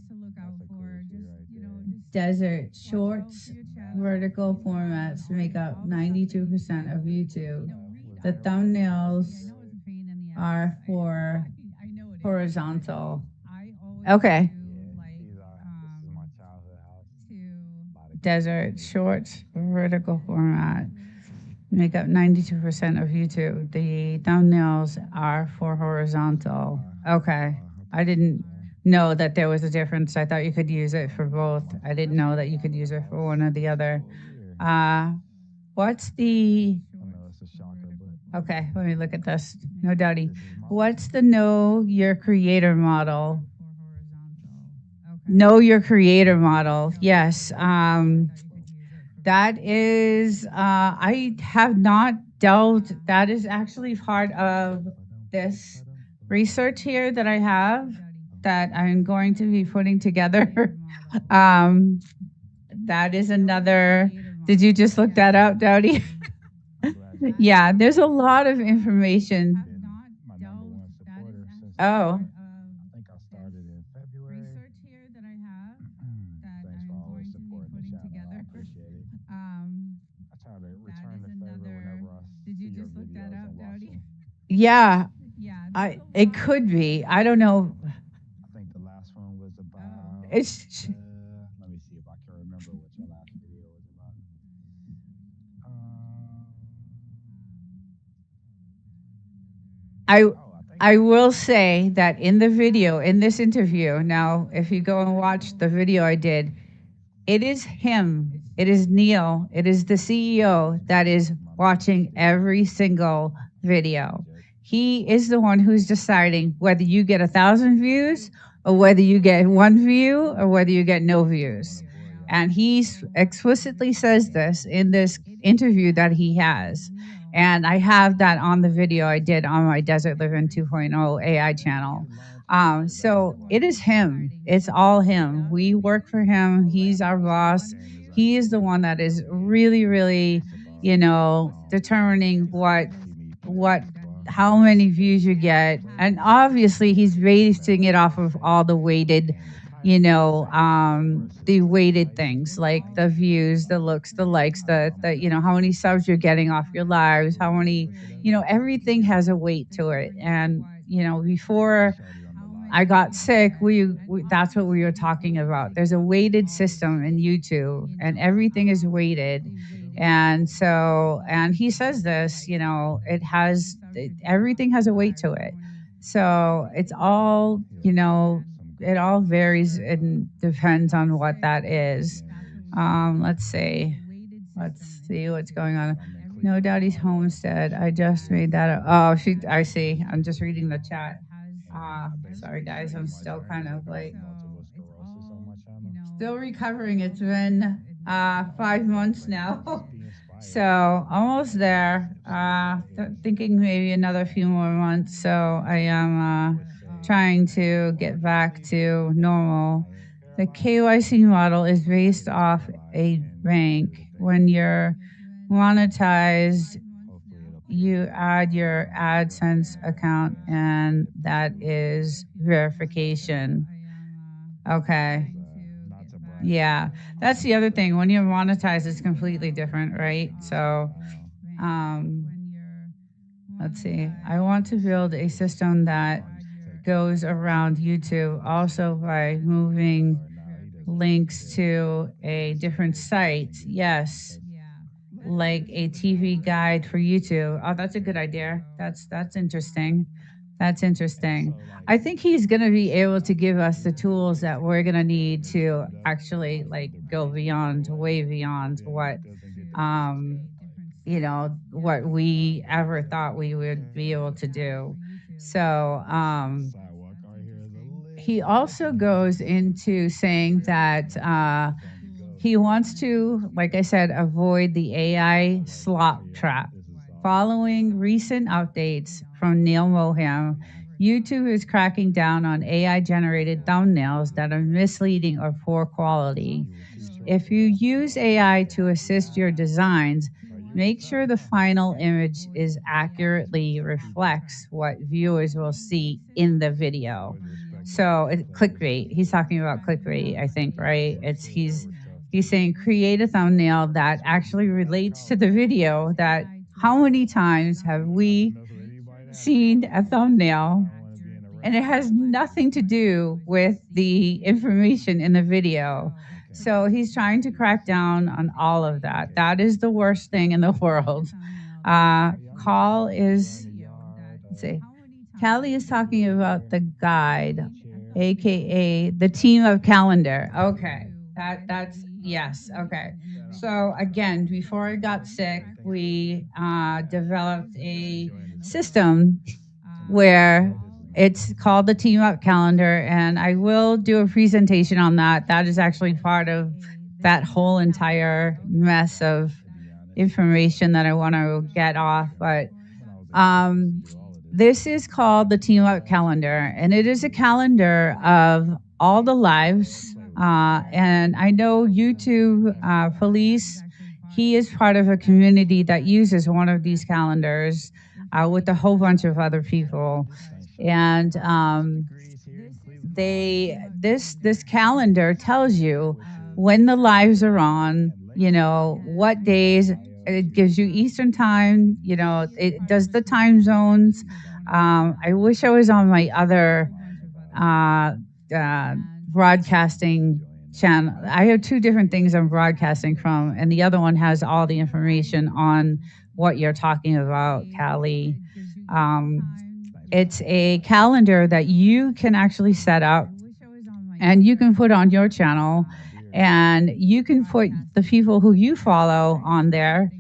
desert shorts, vertical formats make up 92% of YouTube. The thumbnails are for horizontal. Okay. Desert shorts, vertical format make up 92% of YouTube. The thumbnails are for horizontal. Okay. I didn't know that there was a difference. I thought you could use it for both. I didn't know that you could use it for one or the other. What's the... Okay, let me look at this. No doubty. What's the know your creator model? Know your creator model. Yes. That is, I have not delved. That is actually part of this research here that I have that I'm going to be putting together. That is another. Did you just look that up, Dowdy? Yeah, there's a lot of information. Oh. I think I started in February. Research here that I have that Thanks for I'm always going to be supporting the putting channel. I together. appreciate it. Um, I try to that return is the favor another. whenever I Did see you your just look that videos up, and watch Dowdy? them. Yeah, it could be. I don't know. I think the last one was about. It's Let me see if I can remember what your last video was about. I I will say that in the video, in this interview, now if you go and watch the video I did, it is him. It is Neil. It is the CEO that is watching every single video. He is the one who's deciding whether you get 1,000 views or whether you get one view or whether you get no views. And he explicitly says this in this interview that he has. And I have that on the video I did on my Desert Living 2.0 AI channel. So it is him. It's all him. We work for him. He's our boss. He is the one that is really, really, determining what how many views you get. And obviously he's basing it off of all the weighted, the weighted things like the views, the looks, the likes, the how many subs you're getting off your lives, how many, everything has a weight to it. And, before I got sick, we that's what we were talking about. There's a weighted system in YouTube and everything is weighted. And he says this, everything has a weight to it. So it's all, it all varies and depends on what that is. Let's see. Let's see what's going on. No Daddy's Homestead. I just made that up. Oh, I see. I'm just reading the chat. Sorry guys, I'm still kind of like still recovering. It's been 5 months now. So almost there. Thinking maybe another few more months. So I am trying to get back to normal. The KYC model is based off a rank. When you're monetized, you add your AdSense account, and that is verification. Okay. Yeah, that's the other thing. When you're monetized, it's completely different, right? So, um, let's see. I want to build a system that goes around YouTube also by moving links to a different site. Yes. Like a TV guide for YouTube. Oh, that's a good idea. That's interesting. That's interesting. I think he's going to be able to give us the tools that we're going to need to actually like go beyond, way beyond um, what we ever thought we would be able to do. So, he also goes into saying that he wants to, like I said, avoid the AI slop trap. Following recent updates from Neil Moham, YouTube is cracking down on AI generated thumbnails that are misleading or poor quality. If you use AI to assist your designs, make sure the final image is accurately reflects what viewers will see in the video. So clickbait. He's talking about clickbait, I think, right? He's saying create a thumbnail that actually relates to the video. That how many times have we seen a thumbnail and it has nothing to do with the information in the video? So he's trying to crack down on all of that. That is the worst thing in the world. Call is, let's see. Callie is talking about the guide, aka the team of calendar. Okay, that's yes. Okay, so again, before I got sick, we developed a system where it's called the team up calendar, and I will do a presentation on that. That is actually part of that whole entire mess of information that I want to get off, but this is called the Team Up Calendar, and it is a calendar of all the lives. And I know YouTube Police, he is part of a community that uses one of these calendars with a whole bunch of other people. And this calendar tells you when the lives are on, you know, what days. It gives you Eastern time, you know, it does the time zones. I wish I was on my other uh, uh, broadcasting channel. I have two different things I'm broadcasting from, and the other one has all the information on what you're talking about, Callie. Um, it's a calendar that you can actually set up and you can put on your channel, and you can put the people who you follow on there.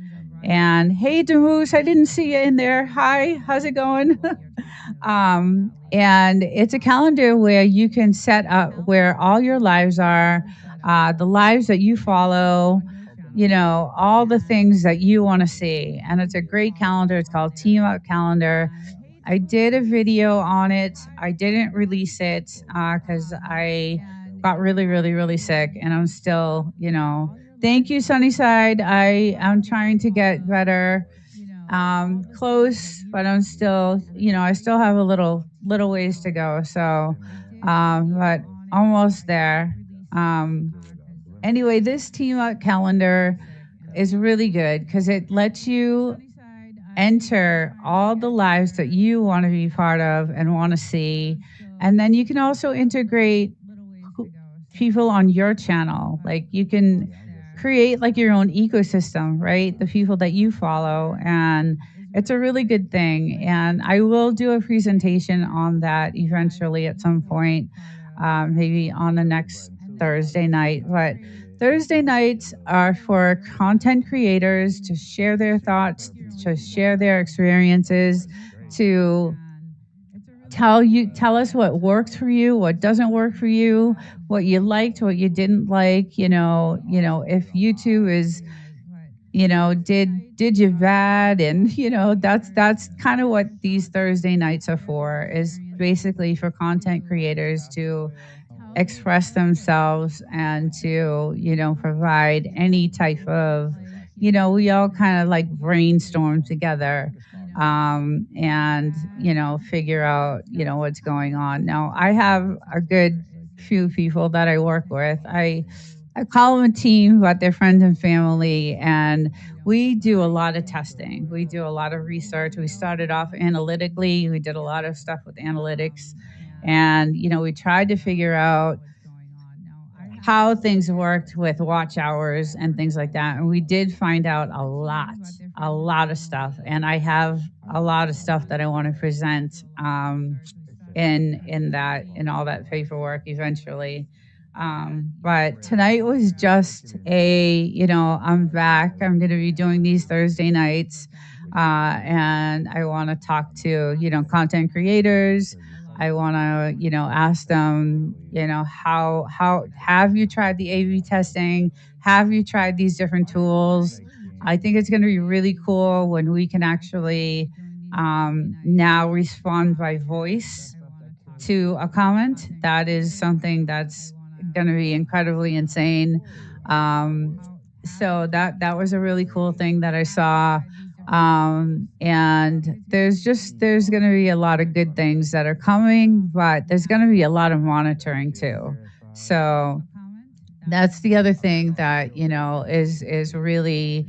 And hey, Demoose, I didn't see you in there. Hi, how's it going? And it's a calendar where you can set up where all your lives are, the lives that you follow, you know, all the things that you want to see. And it's a great calendar. It's called Team Up Calendar. I did a video on it. I didn't release it because I got really, really, really sick, and I'm still, you know. Thank you, Sunnyside. I am trying to get better. Close, but I'm still, you know, I still have a little ways to go. So, but almost there. Um, anyway, this Team Up calendar is really good because it lets you enter all the lives that you want to be part of and want to see. And then you can also integrate people on your channel. Like you can create like your own ecosystem, right? The people that you follow. And it's a really good thing. And I will do a presentation on that eventually at some point, maybe on the next Thursday night. But Thursday nights are for content creators to share their thoughts, to share their experiences, to tell us what works for you, what doesn't work for you, what you liked, what you didn't like. If YouTube is, did you bad, and that's kind of what these Thursday nights are for, is basically for content creators to express themselves and to, provide any type of, we all kind of like brainstorm together, and, figure out, what's going on. Now, I have a good few people that I work with. I call them a team, but they're friends and family, and we do a lot of testing. We do a lot of research. We started off analytically. We did a lot of stuff with analytics, and we tried to figure out how things worked with watch hours and things like that. And we did find out a lot of stuff. And I have a lot of stuff that I want to present in all that paperwork eventually. But tonight was just I'm back. I'm going to be doing these Thursday nights. And I want to talk to, content creators. I want to, ask them, how have you tried the A/B testing? Have you tried these different tools? I think it's going to be really cool when we can actually now respond by voice to a comment. That is something that's going to be incredibly insane. So that was a really cool thing that I saw. And there's going to be a lot of good things that are coming, but there's going to be a lot of monitoring too. So that's the other thing that, is really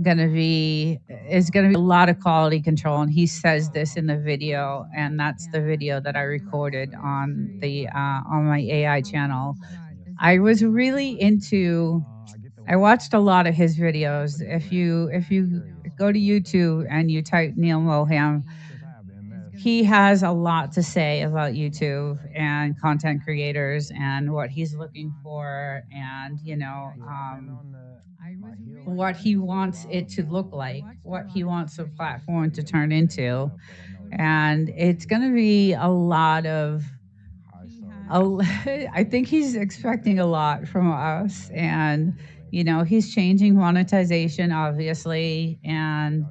going to be a lot of quality control. And he says this in the video, and that's the video that I recorded on my AI channel. I was really I watched a lot of his videos. If you go to YouTube and you type Neil Moham, he has a lot to say about YouTube and content creators and what he's looking for, and what he wants it to look like, what he wants the platform to turn into. And it's going to be a lot of I think he's expecting a lot from us, and he's changing monetization, obviously, and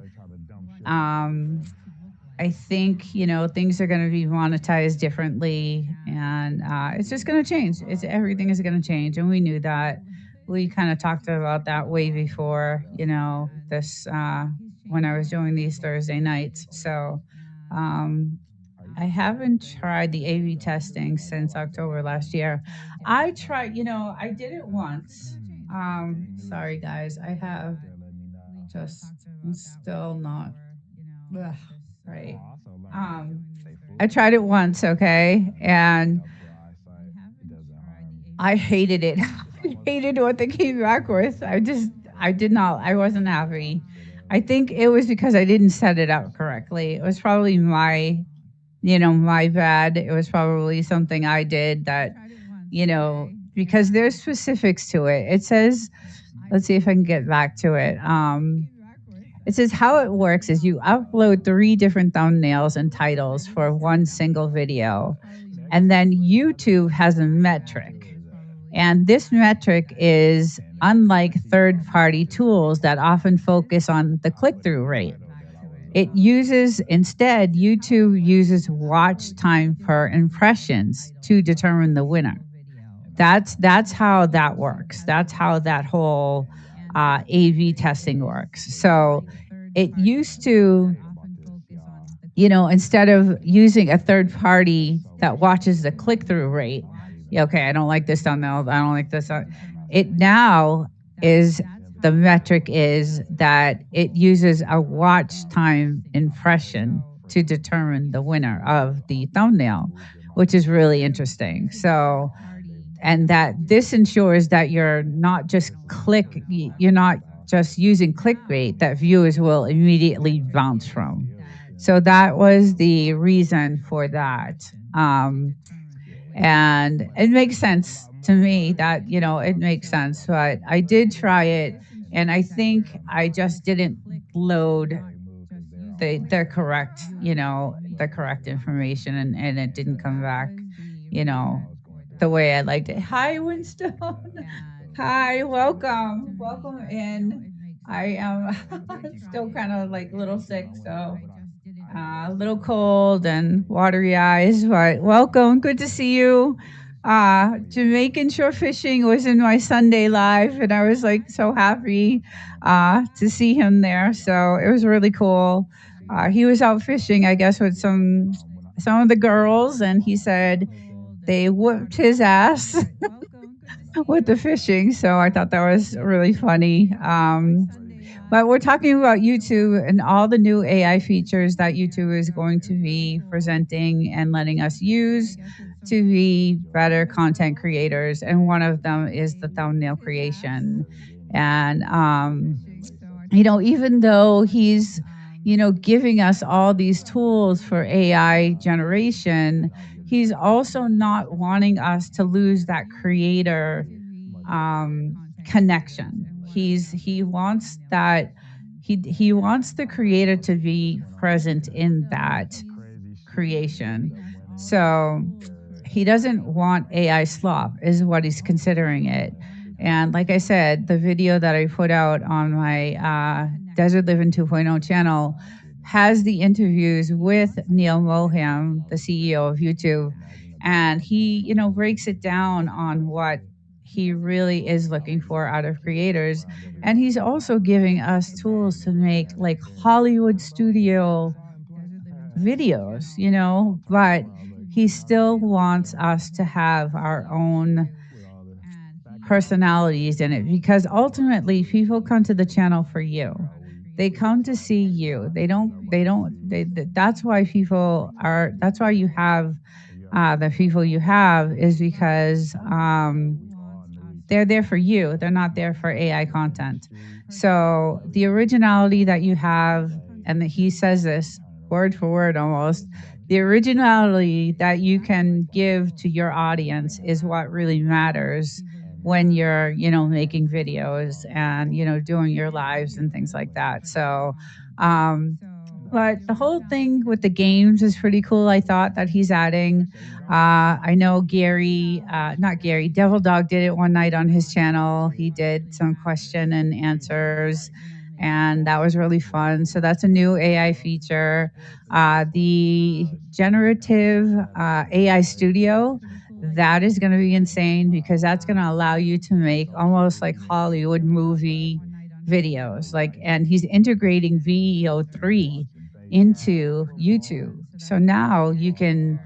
I think things are going to be monetized differently, and it's just going to change. Everything is going to change, and we knew that. We kind of talked about that way before, this when I was doing these Thursday nights. So I haven't tried the A/B testing since October last year. I tried, I did it once. Sorry guys, I have just I'm still not ugh, right. Um, I tried it once, okay, and I hated it. I hated what they came back with. I did not. I wasn't happy. I think it was because I didn't set it up correctly. It was probably my bad. It was probably something I did that, because there's specifics to it. It says, let's see if I can get back to it. It says how it works is you upload 3 different thumbnails and titles for one single video. And then YouTube has a metric. And this metric is unlike third-party tools that often focus on the click-through rate. Instead, YouTube uses watch time per impressions to determine the winner. That's how that works. That's how that whole AV testing works. So it used to, instead of using a third party that watches the click-through rate, okay, I don't like this thumbnail, I don't like this. It now is, the metric is that it uses a watch time impression to determine the winner of the thumbnail, which is really interesting. So, and that this ensures that you're not just using clickbait that viewers will immediately bounce from. So that was the reason for that. And it makes sense to me that, it makes sense. But I did try it, and I think I just didn't load the correct information, and it didn't come back, the way I liked it. Hi, Winston. Hi, welcome. Welcome in. I am still kind of like a little sick, so a little cold and watery eyes, but welcome. Good to see you. Jamaican shore fishing was in my Sunday live, and I was like so happy to see him there. So it was really cool. He was out fishing, I guess, with some of the girls, and he said they whooped his ass with the fishing. So I thought that was really funny. But we're talking about YouTube and all the new AI features that YouTube is going to be presenting and letting us use to be better content creators. And one of them is the thumbnail creation. And, even though he's, giving us all these tools for AI generation, he's also not wanting us to lose that creator connection. He wants that he wants the creator to be present in that creation. So he doesn't want AI slop is what he's considering it. And like I said, the video that I put out on my Desert Living 2.0 channel has the interviews with Neil Moham, the CEO of YouTube, and he, breaks it down on what he really is looking for out of creators. And he's also giving us tools to make like Hollywood studio videos, but he still wants us to have our own personalities in it, because ultimately people come to the channel for you. They come to see you. That's why you have the people you have, is because they're there for you. They're not there for AI content. So the originality that you have, and he says this word for word almost, the originality that you can give to your audience is what really matters when you're, making videos and, doing your lives and things like that. So, but the whole thing with the games is pretty cool. I thought that he's adding. I know Devil Dog did it one night on his channel. He did some question and answers, and that was really fun. So that's a new AI feature. The generative AI studio, that is going to be insane, because that's going to allow you to make almost like Hollywood movie videos. And he's integrating VEO3 into YouTube. So now you can,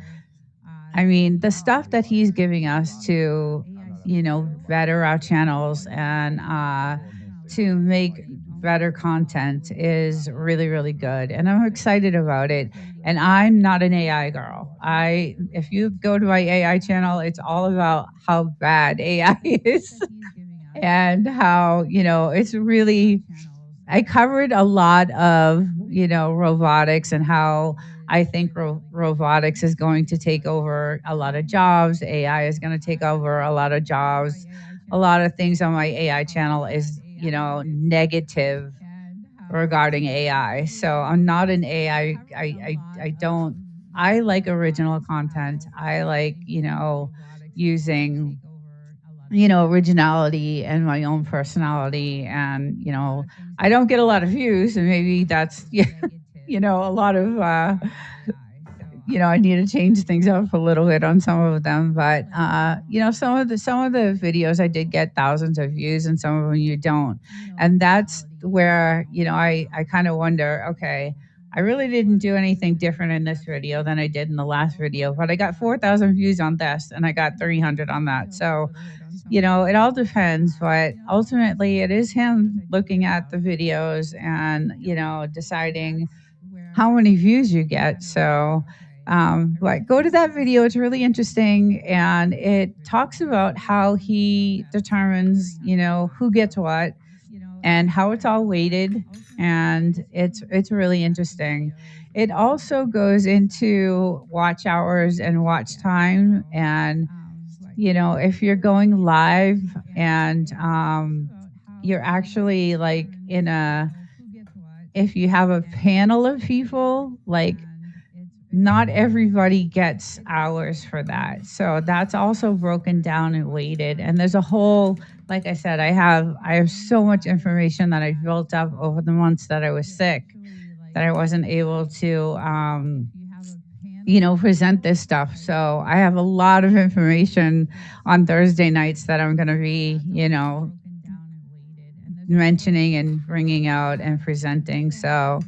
I mean, the stuff that he's giving us to, better our channels and to make better content is really, really good. And I'm excited about it. And I'm not an AI girl. If you go to my AI channel, it's all about how bad AI is and how, it's really, I covered a lot of, robotics and how I think robotics is going to take over a lot of jobs. AI is going to take over a lot of jobs. A lot of things on my AI channel is, negative regarding AI. So I'm not an AI. I don't, I like original content. I like, using originality and my own personality. And, I don't get a lot of views, and maybe that's, a lot of, I need to change things up a little bit on some of them. But, some of the videos I did get thousands of views, and some of them you don't. And that's where, I kind of wonder, okay, I really didn't do anything different in this video than I did in the last video, but I got 4,000 views on this and I got 300 on that. So, it all depends, but ultimately it is him looking at the videos and, deciding how many views you get. So, but go to that video. It's really interesting. And it talks about how he determines, who gets what and how it's all weighted. And it's really interesting. It also goes into watch hours and watch time. And, if you're going live and you're actually like if you have a panel of people, like not everybody gets hours for that. So that's also broken down and weighted. And there's a whole, like I said, I have so much information that I built up over the months that I was sick that I wasn't able to, present this stuff. So I have a lot of information on Thursday nights that I'm going to be, mentioning and bringing out and presenting. So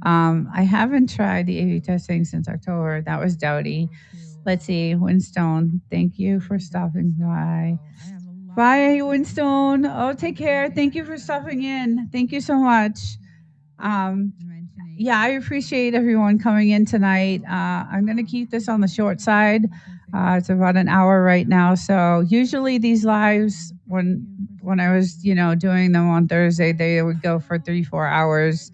I haven't tried the A/B testing since October. That was Dowdy. Let's see, Winstone, thank you for stopping by. Bye, Winstone. Oh, take care. Thank you for stopping in. Thank you so much. Yeah, I appreciate everyone coming in tonight. I'm going to keep this on the short side. It's about an hour right now. So usually these lives, when I was, doing them on Thursday, they would go for 3-4 hours.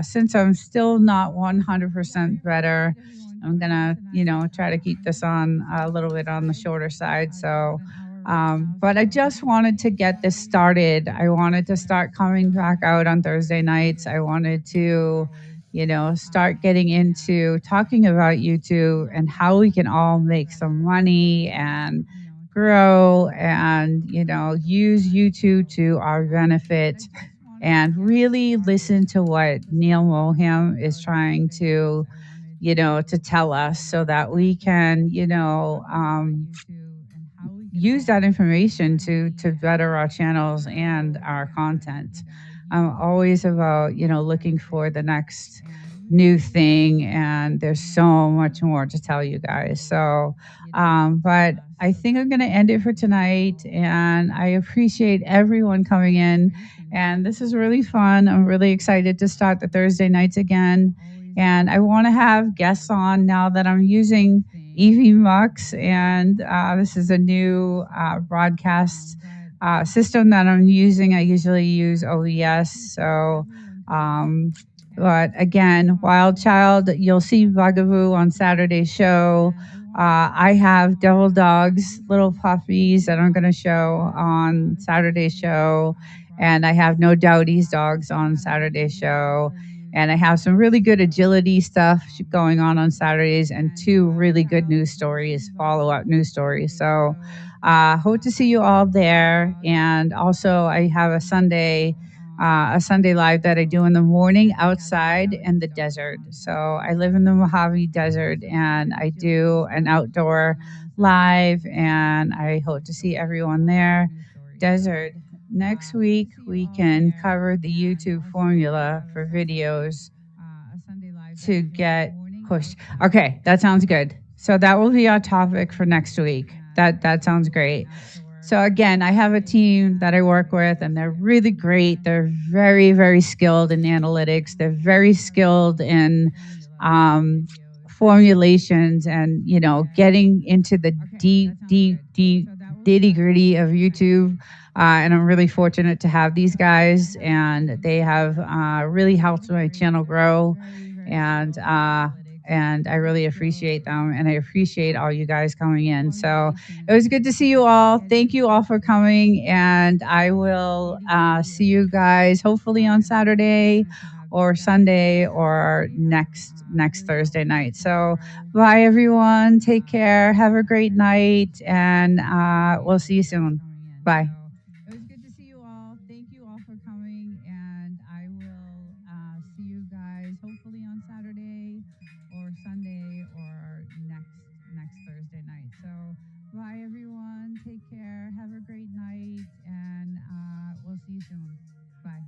Since I'm still not 100% better, I'm going to, try to keep this on a little bit on the shorter side. So, but I just wanted to get this started. I wanted to start coming back out on Thursday nights. I wanted to, start getting into talking about YouTube and how we can all make some money and grow and, use YouTube to our benefit and really listen to what Neil Moham is trying to, to tell us so that we can, use that information to better our channels and our content. I'm always about, looking for the next new thing, and there's so much more to tell you guys. So, but I think I'm going to end it for tonight, and I appreciate everyone coming in, and this is really fun. I'm really excited to start the Thursday nights again, and I want to have guests on now that I'm using EV Mux, and this is a new broadcast system that I'm using. I usually use OBS. So, but again, Wild Child, you'll see Bugaboo on Saturday's show. I have Devil Dogs, little puppies that I'm going to show on Saturday's show. And I have No Doubties dogs on Saturday's show. And I have some really good agility stuff going on Saturdays, and 2 really good news stories, follow-up news stories. So hope to see you all there. And also I have a Sunday live that I do in the morning outside in the desert. So I live in the Mojave Desert, and I do an outdoor live, and I hope to see everyone there. Desert. next week we can cover the YouTube formula for videos to get pushed. Okay, that sounds good. So that will be our topic for next week. That sounds great. So again, I have a team that I work with and they're really great. They're very, very skilled in analytics. They're very skilled in formulations and, you know, getting into the deep nitty gritty of YouTube. And I'm really fortunate to have these guys, and they have really helped my channel grow. And I really appreciate them, and I appreciate all you guys coming in. So it was good to see you all. Thank you all for coming, and I will see you guys hopefully on Saturday or Sunday or next Thursday night. So bye everyone. Take care. Have a great night, and we'll see you soon. Bye. It was good to see you all. Thank you all for coming, and I will see you guys hopefully on Saturday or Sunday or next Thursday night. So bye everyone. Take care. Have a great night, and we'll see you soon. Bye.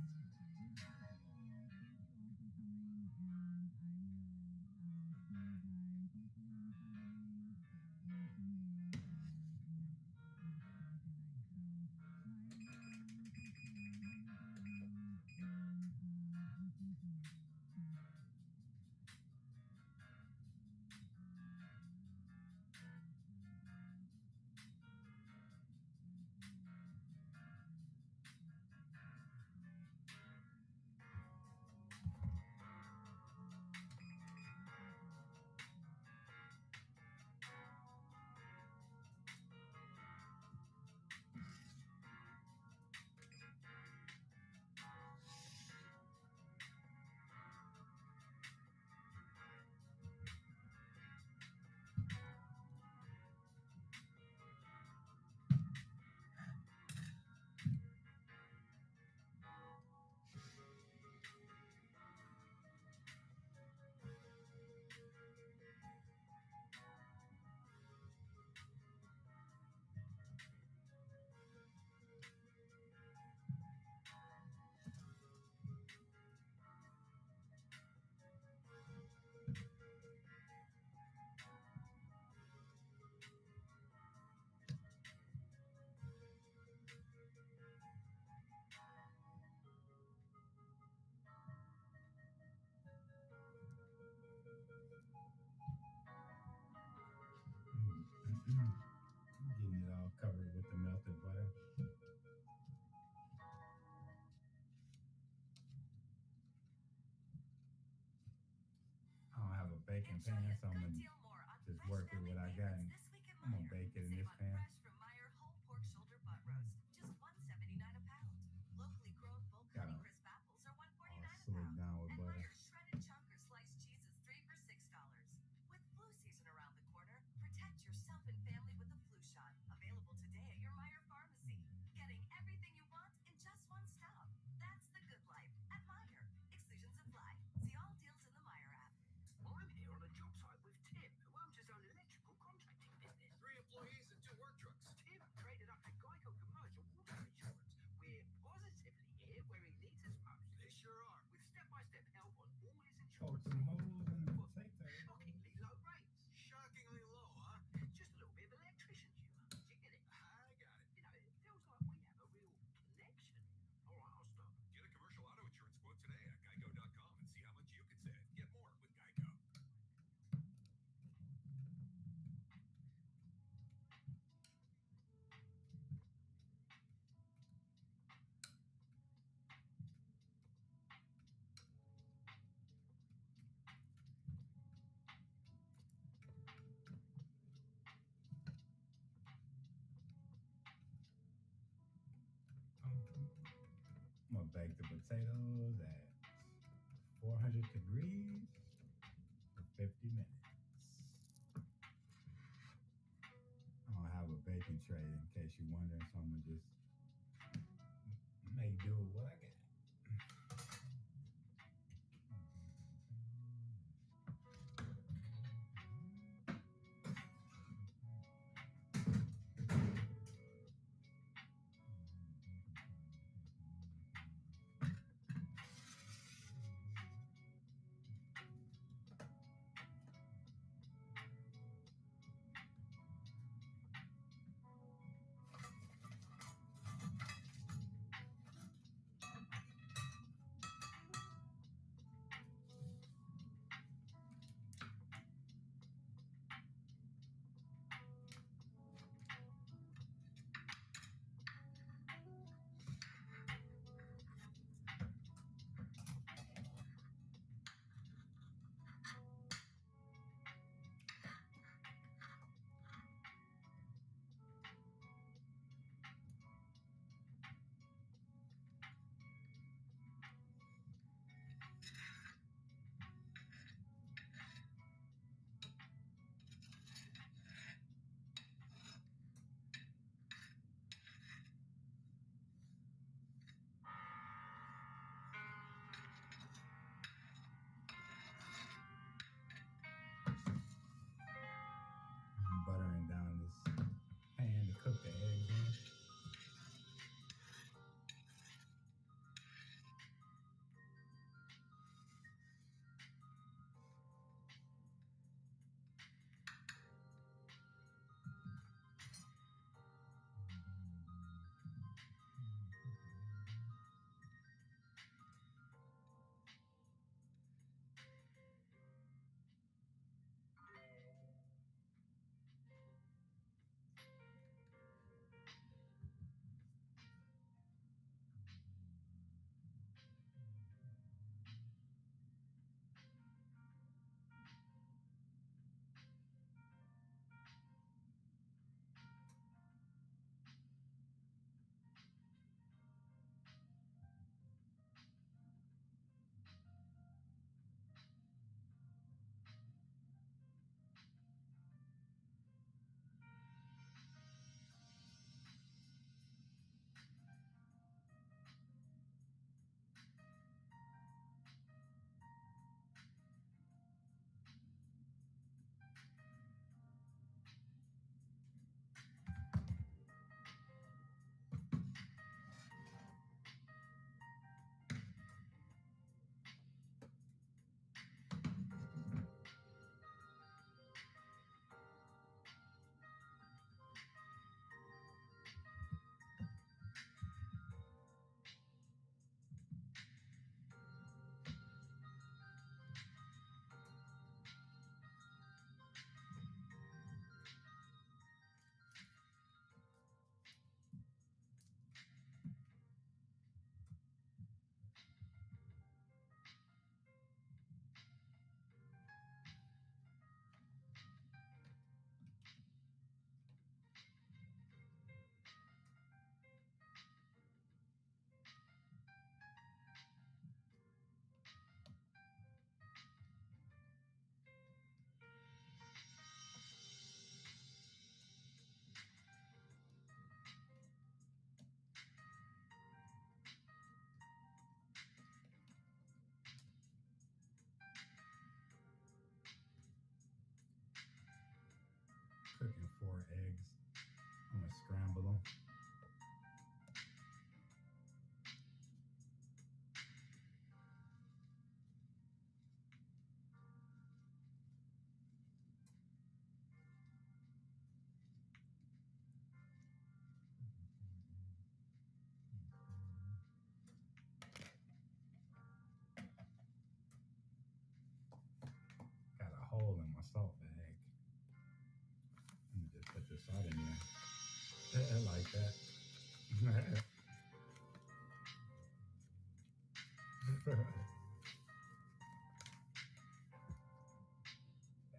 Getting it all covered with the melted butter. I don't have a baking pan, so I'm gonna just work with what I got, and I'm gonna bake it in this pan. Got it all slicked down with butter. Oh, some holes in the potato. I'm gonna bake the potatoes at 400 degrees for 50 minutes. I don't have a baking tray in case you're wondering, so I'm gonna just make do with what I got. Cooking 4 eggs. I'm gonna scramble them. Got a hole in my salt bag. Let me just put the salt in there. I like that.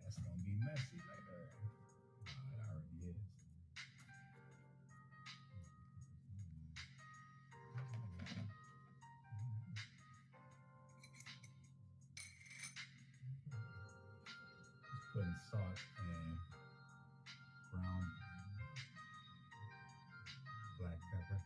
That's gonna be messy later. Oh, it already is. Just putting salt and ground black pepper.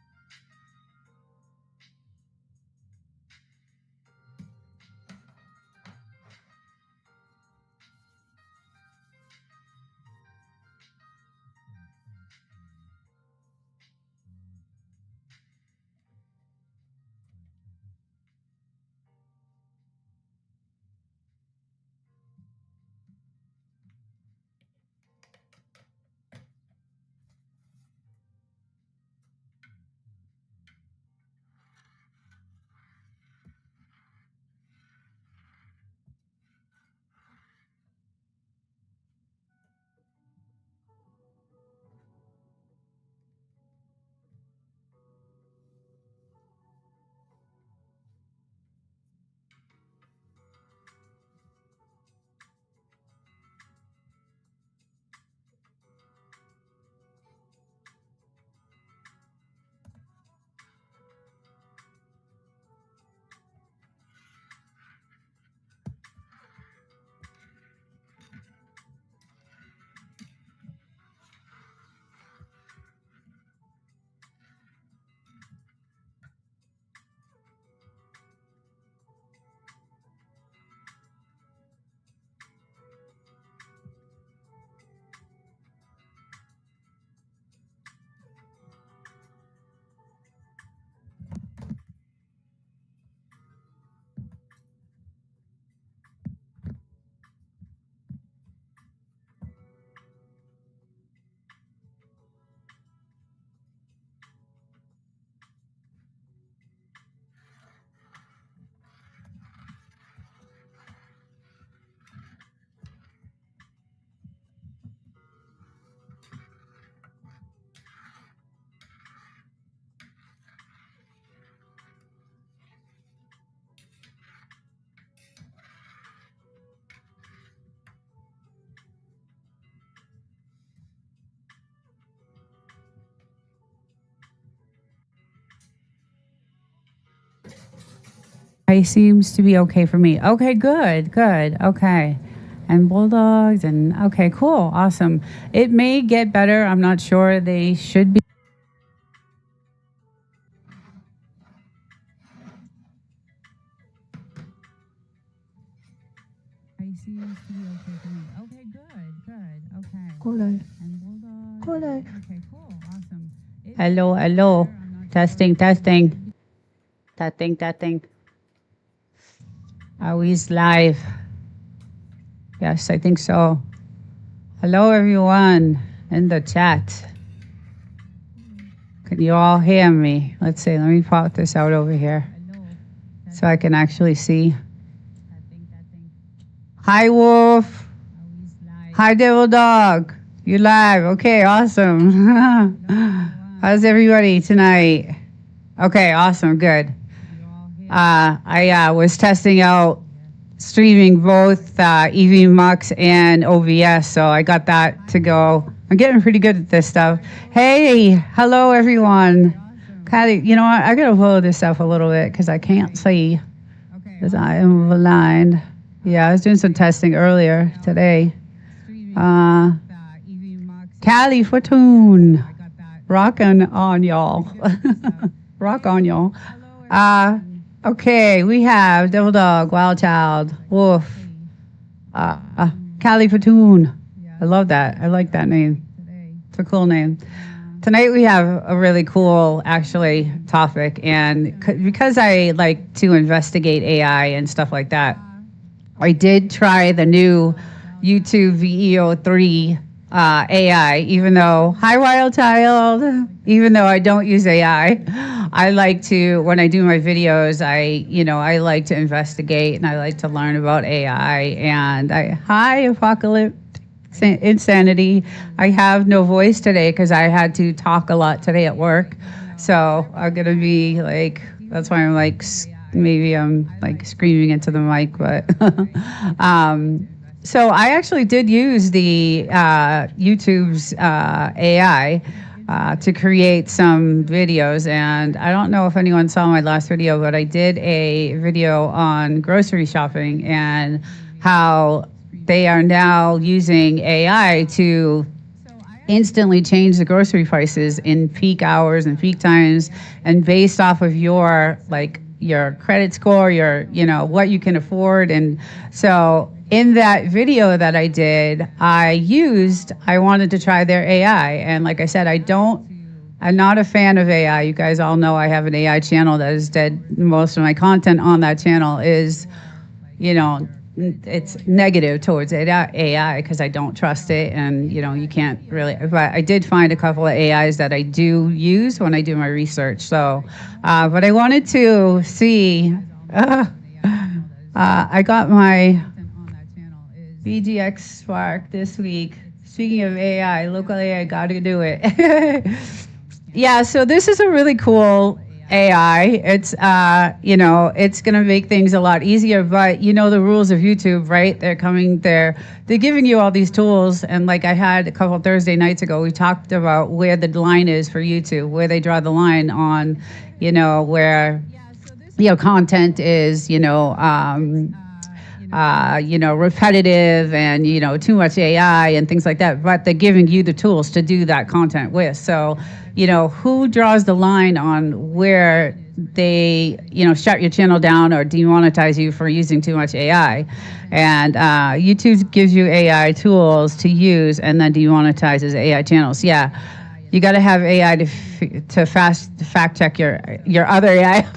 It seems to be okay for me. Okay, good, good. Okay. And bulldogs and okay, cool, awesome. It may get better. I'm not sure. They should be. It seems to be okay for me. Okay, good, good. Okay. Cool. And bulldogs. Cool. Okay, cool, awesome. Hello, hello. Testing, testing. Testing, testing. Are we live? Yes, I think so. Hello, everyone in the chat. Can you all hear me? Let's see. Let me pop this out over here so I can actually see. Hi, Wolf. Hi, Devil Dog. You live. Okay, awesome. How's everybody tonight? Okay, awesome. Good. I was testing out streaming both EV Mux and OBS, so I got that to go. I'm getting pretty good at this stuff. Hey, hello everyone. Kylie, you know what? I gotta pull this up a little bit because I can't see because I am blind. Yeah, I was doing some testing earlier today. Cali Fortune, rocking on y'all. Rock on y'all. Okay, we have Devil Dog, Wild Child, Wolf, Cali Fortune. I love that. I like that name. It's a cool name. Tonight we have a really cool, actually, topic, and because I like to investigate AI and stuff like that, I did try the new YouTube VEO3 AI, even though, hi Wild Child, even though I don't use AI, I like to, when I do my videos, I like to investigate and I like to learn about AI. And hi Apocalypse Insanity. I have no voice today because I had to talk a lot today at work. So I'm going to be like, that's why I'm like, maybe I'm like screaming into the mic, but so I actually did use the YouTube's AI to create some videos, and I don't know if anyone saw my last video, but I did a video on grocery shopping and how they are now using AI to instantly change the grocery prices in peak hours and peak times, and based off of your credit score, what you can afford. And so in that video that I did, I wanted to try their AI. And like I said, I'm not a fan of AI. You guys all know I have an AI channel that is dead. Most of my content on that channel is, it's negative towards AI because I don't trust it, and you can't really. But I did find a couple of AIs that I do use when I do my research. So, but I wanted to see. I got my BGX Spark this week. Speaking of AI, local AI, got to do it. Yeah, so this is a really cool AI. It's it's going to make things a lot easier, but the rules of YouTube, right? They're giving you all these tools, and like I had a couple Thursday nights ago, we talked about where the line is for YouTube, where they draw the line on, where content is, repetitive and, too much AI and things like that, but they're giving you the tools to do that content with. So, who draws the line on where they, shut your channel down or demonetize you for using too much AI? And YouTube gives you AI tools to use and then demonetizes AI channels. Yeah, you got to have AI to fact check your other AI.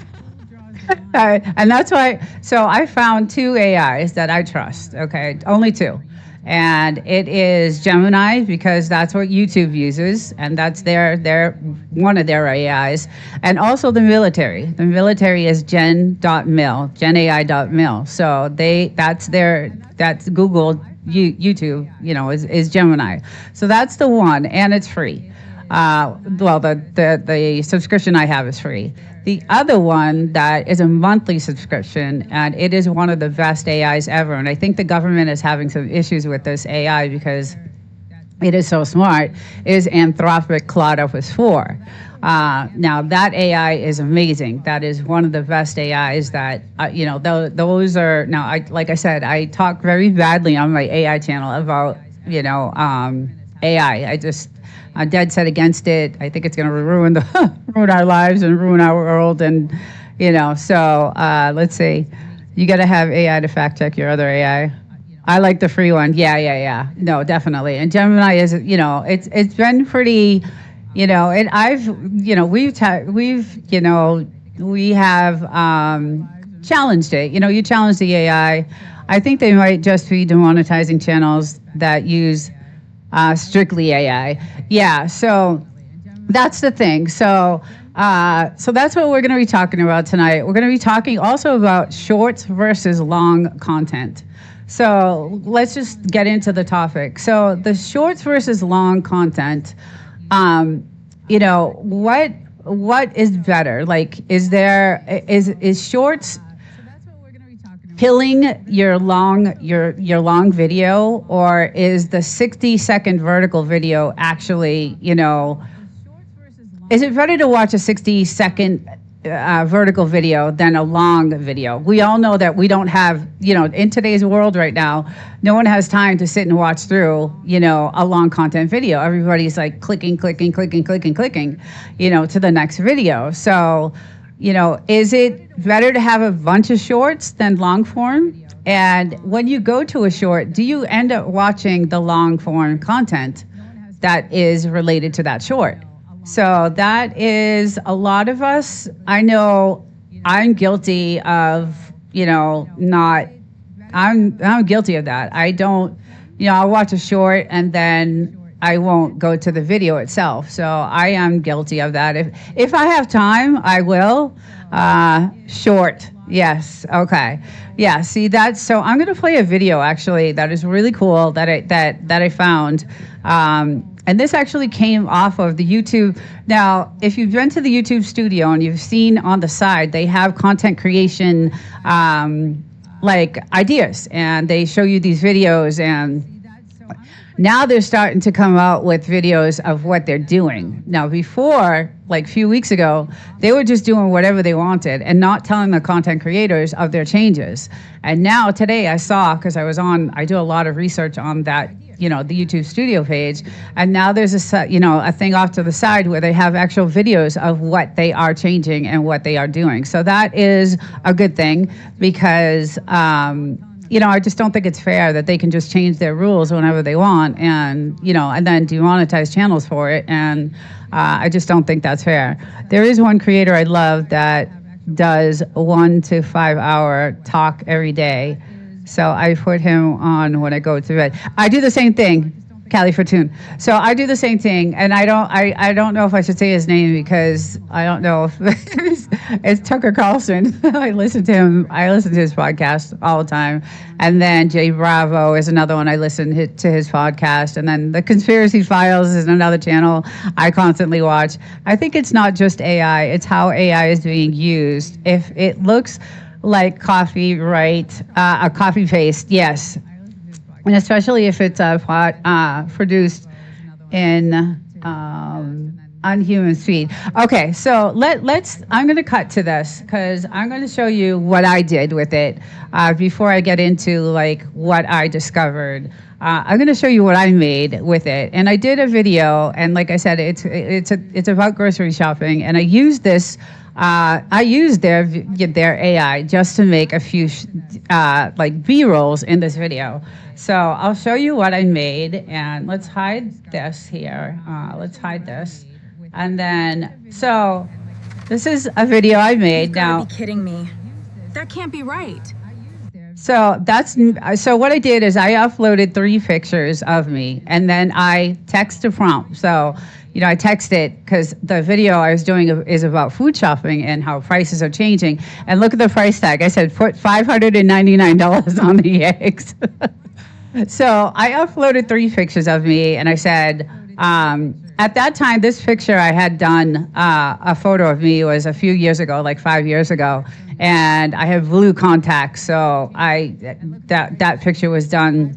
And that's why, so I found two AIs that I trust, okay, only two. And it is Gemini, because that's what YouTube uses, and that's one of their AIs. And also the military. The military is gen.mil, genai.mil. So that's Google, YouTube, is Gemini. So that's the one, and it's free. The subscription I have is free. The other one that is a monthly subscription, and it is one of the best AIs ever. And I think the government is having some issues with this AI because it is so smart, is Anthropic Claude Opus 4. Now that AI is amazing. That is one of the best AIs that, those are, now, like I said, I talk very badly on my AI channel about, AI. I'm dead set against it. I think it's going to ruin our lives and ruin our world. And, so let's see. You got to have AI to fact check your other AI. I like the free one. Yeah. No, definitely. And Gemini is, it's been pretty, and we have challenged it. You challenge the AI. I think they might just be demonetizing channels that use strictly AI. Yeah, so that's the thing. So that's what we're going to be talking about tonight. We're going to be talking also about shorts versus long content. So let's just get into the topic. So the shorts versus long content, what is better? Like, is shorts killing your long video, or is the 60-second vertical video actually, is it better to watch a 60-second vertical video than a long video? We all know that we don't have, in today's world right now, no one has time to sit and watch through, a long content video. Everybody's like clicking, to the next video. So, is it better to have a bunch of shorts than long form? And when you go to a short, do you end up watching the long form content? that is related to that short. So that is a lot of us. I know I'm guilty of, I'm guilty of that. I don't, I'll watch a short and then I won't go to the video itself. So I am guilty of that. If I have time, I will. Short, yes, okay, yeah. See that's so. I'm gonna play a video actually that is really cool that I found. And this actually came off of the YouTube. Now, if you've been to the YouTube studio and you've seen on the side, they have content creation like ideas, and they show you these videos, and now they're starting to come out with videos of what they're doing. Now, before, like a few weeks ago, they were just doing whatever they wanted and not telling the content creators of their changes. And now today I saw, because I do a lot of research on that, the YouTube studio page, and now there's a thing off to the side where they have actual videos of what they are changing and what they are doing. So that is a good thing because, I just don't think it's fair that they can just change their rules whenever they want and then demonetize channels for it. And I just don't think that's fair. There is one creator I love that does 1 to 5 hour talk every day. So I put him on when I go to bed. I do the same thing, Callie Fortune. So I do the same thing, and I don't know if I should say his name because I don't know if it's Tucker Carlson. I listen to him. I listen to his podcast all the time. And then Jay Bravo is another one I listen to his podcast. And then the Conspiracy Files is another channel I constantly watch. I think it's not just AI, it's how AI is being used. If it looks like copyright, a copy paste, yes. And especially if it's produced in unhuman speed. Okay, so I'm going to cut to this because I'm going to show you what I did with it before I get into like what I discovered. I'm going to show you what I made with it, and I did a video, and like I said, it's about grocery shopping, and I used this. I used their AI just to make a few like B-rolls in this video. So I'll show you what I made, and let's hide this here. Let's hide this, and then so this is a video I made. Now, be kidding me. That can't be right. So what I did is I uploaded 3 pictures of me, and then I text a prompt. So, I text it because the video I was doing is about food shopping and how prices are changing. And look at the price tag. I said, put $599 on the eggs. So I uploaded 3 pictures of me, and I said, at that time, this picture I had done, a photo of me was a few years ago, like 5 years ago, and I have blue contacts. So that picture was done,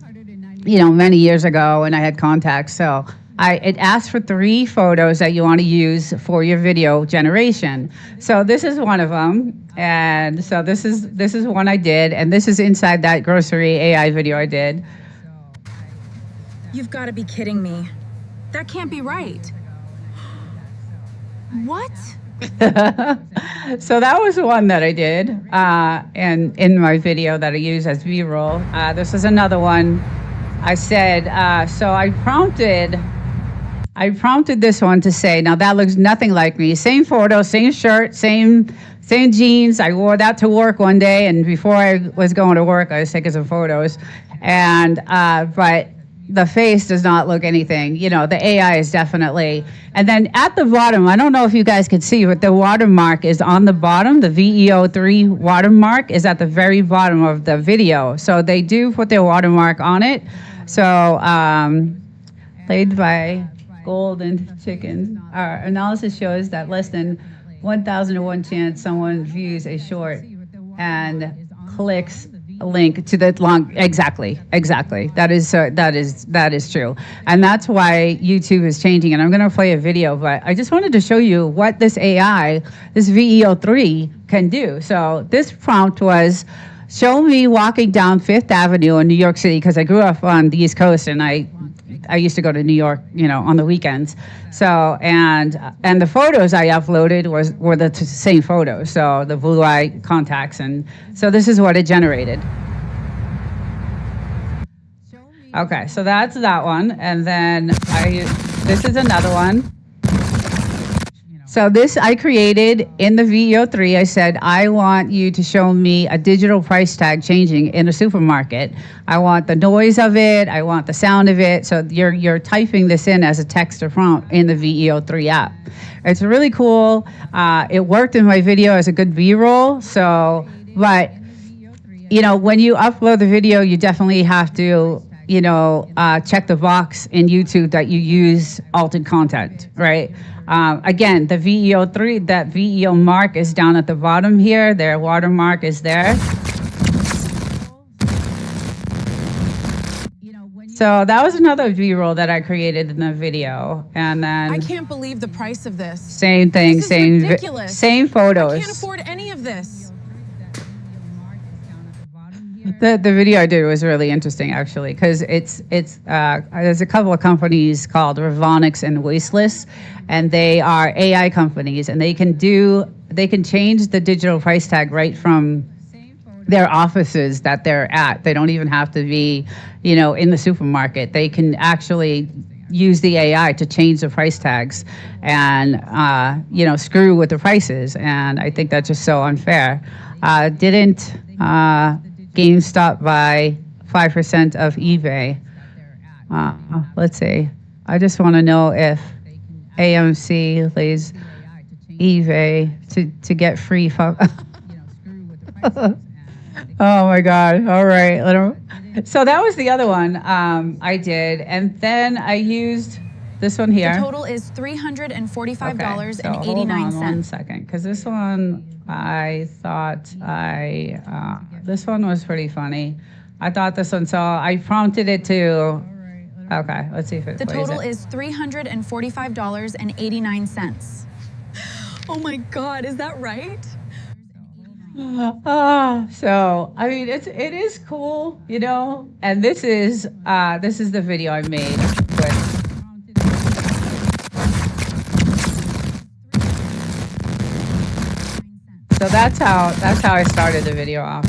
many years ago, and I had contacts. So it asked for 3 photos that you want to use for your video generation. So this is one of them, and so this is one I did, and this is inside that grocery AI video I did. You've got to be kidding me. That can't be right. What? So that was one that I did, and in my video that I use as B-roll. This is another one. I said, so I prompted this one to say, now that looks nothing like me. Same photo, same shirt, same jeans. I wore that to work one day, and before I was going to work, I was taking some photos. And but the face does not look anything. The AI is definitely. And then at the bottom, I don't know if you guys can see, but the watermark is on the bottom. The VEO3 watermark is at the very bottom of the video. So they do put their watermark on it. So played by Golden Chicken. Our analysis shows that less than 1,001 chance someone views a short and clicks a link to the long. Exactly. That is true, and that's why YouTube is changing. And I'm going to play a video, but I just wanted to show you what this AI, this VEO3, can do. So this prompt was, show me walking down Fifth Avenue in New York City, because I grew up on the East Coast, and I used to go to New York, on the weekends. So, and the photos I uploaded were the same photos. So the blue eye contacts. And so this is what it generated. Okay, so that's that one. And then This is another one. So this I created in the VEO3. I said, I want you to show me a digital price tag changing in a supermarket. I want the noise of it. I want the sound of it. So you're typing this in as a text or prompt in the VEO3 app. It's really cool. It worked in my video as a good B-roll. So, but, you know, when you upload the video, you definitely have to, you know, check the box in YouTube that you use altered content, right? Again, the VEO3, that VEO mark is down at the bottom here. Their watermark is there. So that was another B-roll that I created in the video. And then I can't believe the price of this. Same thing, This is ridiculous. same photos. I can't afford any of this. The video I did was really interesting, actually, because there's a couple of companies called Ravonics and Wasteless, and they are AI companies, and they can change the digital price tag right from their offices that they're at. They don't even have to be, you know, in the supermarket. They can actually use the AI to change the price tags and, you know, screw with the prices. And I think that's just so unfair. Didn't GameStop buy 5% of eBay? Let's see. I just want to know if AMC lays eBay to get free. Oh my God. All right. So that was the other one I did. And then I used this one here. The total is $345.89. So hold on 1 second, because this one I thought this one was pretty funny. I thought this one, so I prompted it to, okay, let's see if it The plays total it. is $345.89. Oh my God, is that right? So I mean, it is cool, you know. And this is the video I made with. So that's how I started the video off.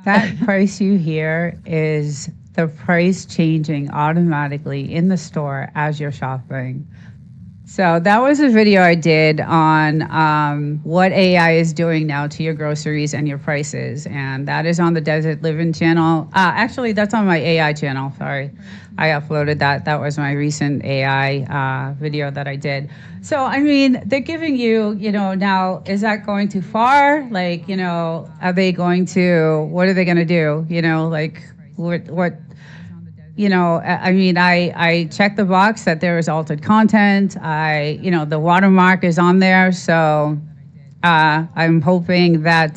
That price you hear is the price changing automatically in the store as you're shopping. So that was a video I did on what AI is doing now to your groceries and your prices. And that is on the Desert Living channel. Actually, that's on my AI channel. Sorry, I uploaded that. That was my recent AI video that I did. So, I mean, they're giving you, you know, now, is that going too far? Like, you know, are they going to, what are they going to do? You know, like, what you know, I mean, I checked the box that there is altered content. You know, the watermark is on there. So I'm hoping that,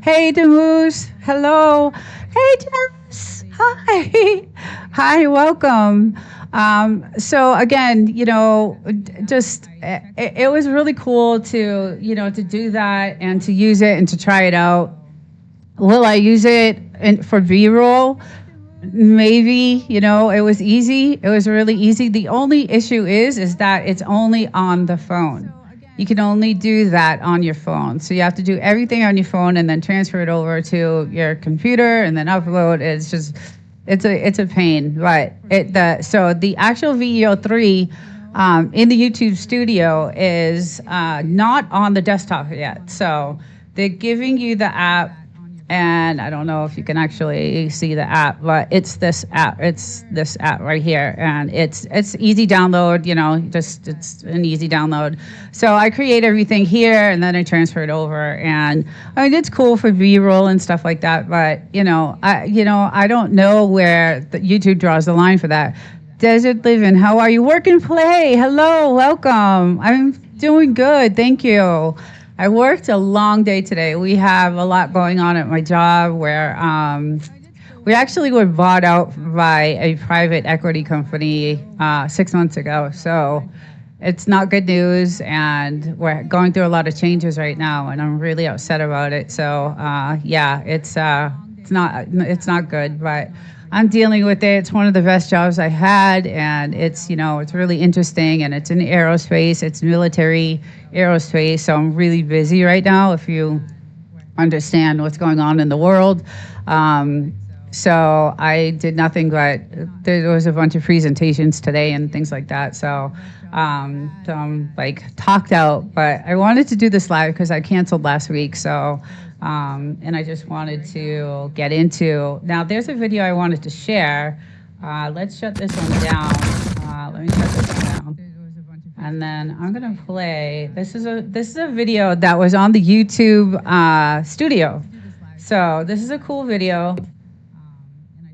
hey, Demoose, hello. Hey, Jess, hi. Hi, welcome. So again, you know, just, it was really cool to, you know, to do that and to use it and to try it out. Will I use it for B-roll? Maybe, you know, it was easy. It was really easy. The only issue is that it's only on the phone. You can only do that on your phone. So you have to do everything on your phone and then transfer it over to your computer and then upload. It's just, it's a pain. But so the actual VEO3 in the YouTube studio is not on the desktop yet. So they're giving you the app. And I don't know if you can actually see the app, but it's this app. It's this app right here, and it's easy download. You know, just it's an easy download. So I create everything here, and then I transfer it over. And I mean, it's cool for B-roll and stuff like that. But you know, I don't know where the YouTube draws the line for that. Desert Living, how are you? Work and play. Hello, welcome. I'm doing good, thank you. I worked a long day today. We have a lot going on at my job where we actually were bought out by a private equity company 6 months ago. So it's not good news, and we're going through a lot of changes right now, and I'm really upset about it. So yeah, it's not good, but I'm dealing with it. It's one of the best jobs I had, and it's, you know, it's really interesting, and it's in aerospace. It's military aerospace, so I'm really busy right now. If you understand what's going on in the world. So I did nothing but there was a bunch of presentations today and things like that. So I'm like talked out, but I wanted to do this live because I canceled last week. So and I just wanted to get into. Now there's a video I wanted to share. Let's shut this one down. Let me shut this one down. And then I'm gonna play. This is a video that was on the YouTube studio. So this is a cool video.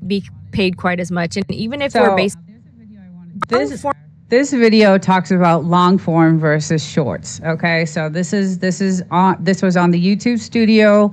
Be paid quite as much, and even if we're based. This video talks about long form versus shorts. Okay, so this was on the YouTube studio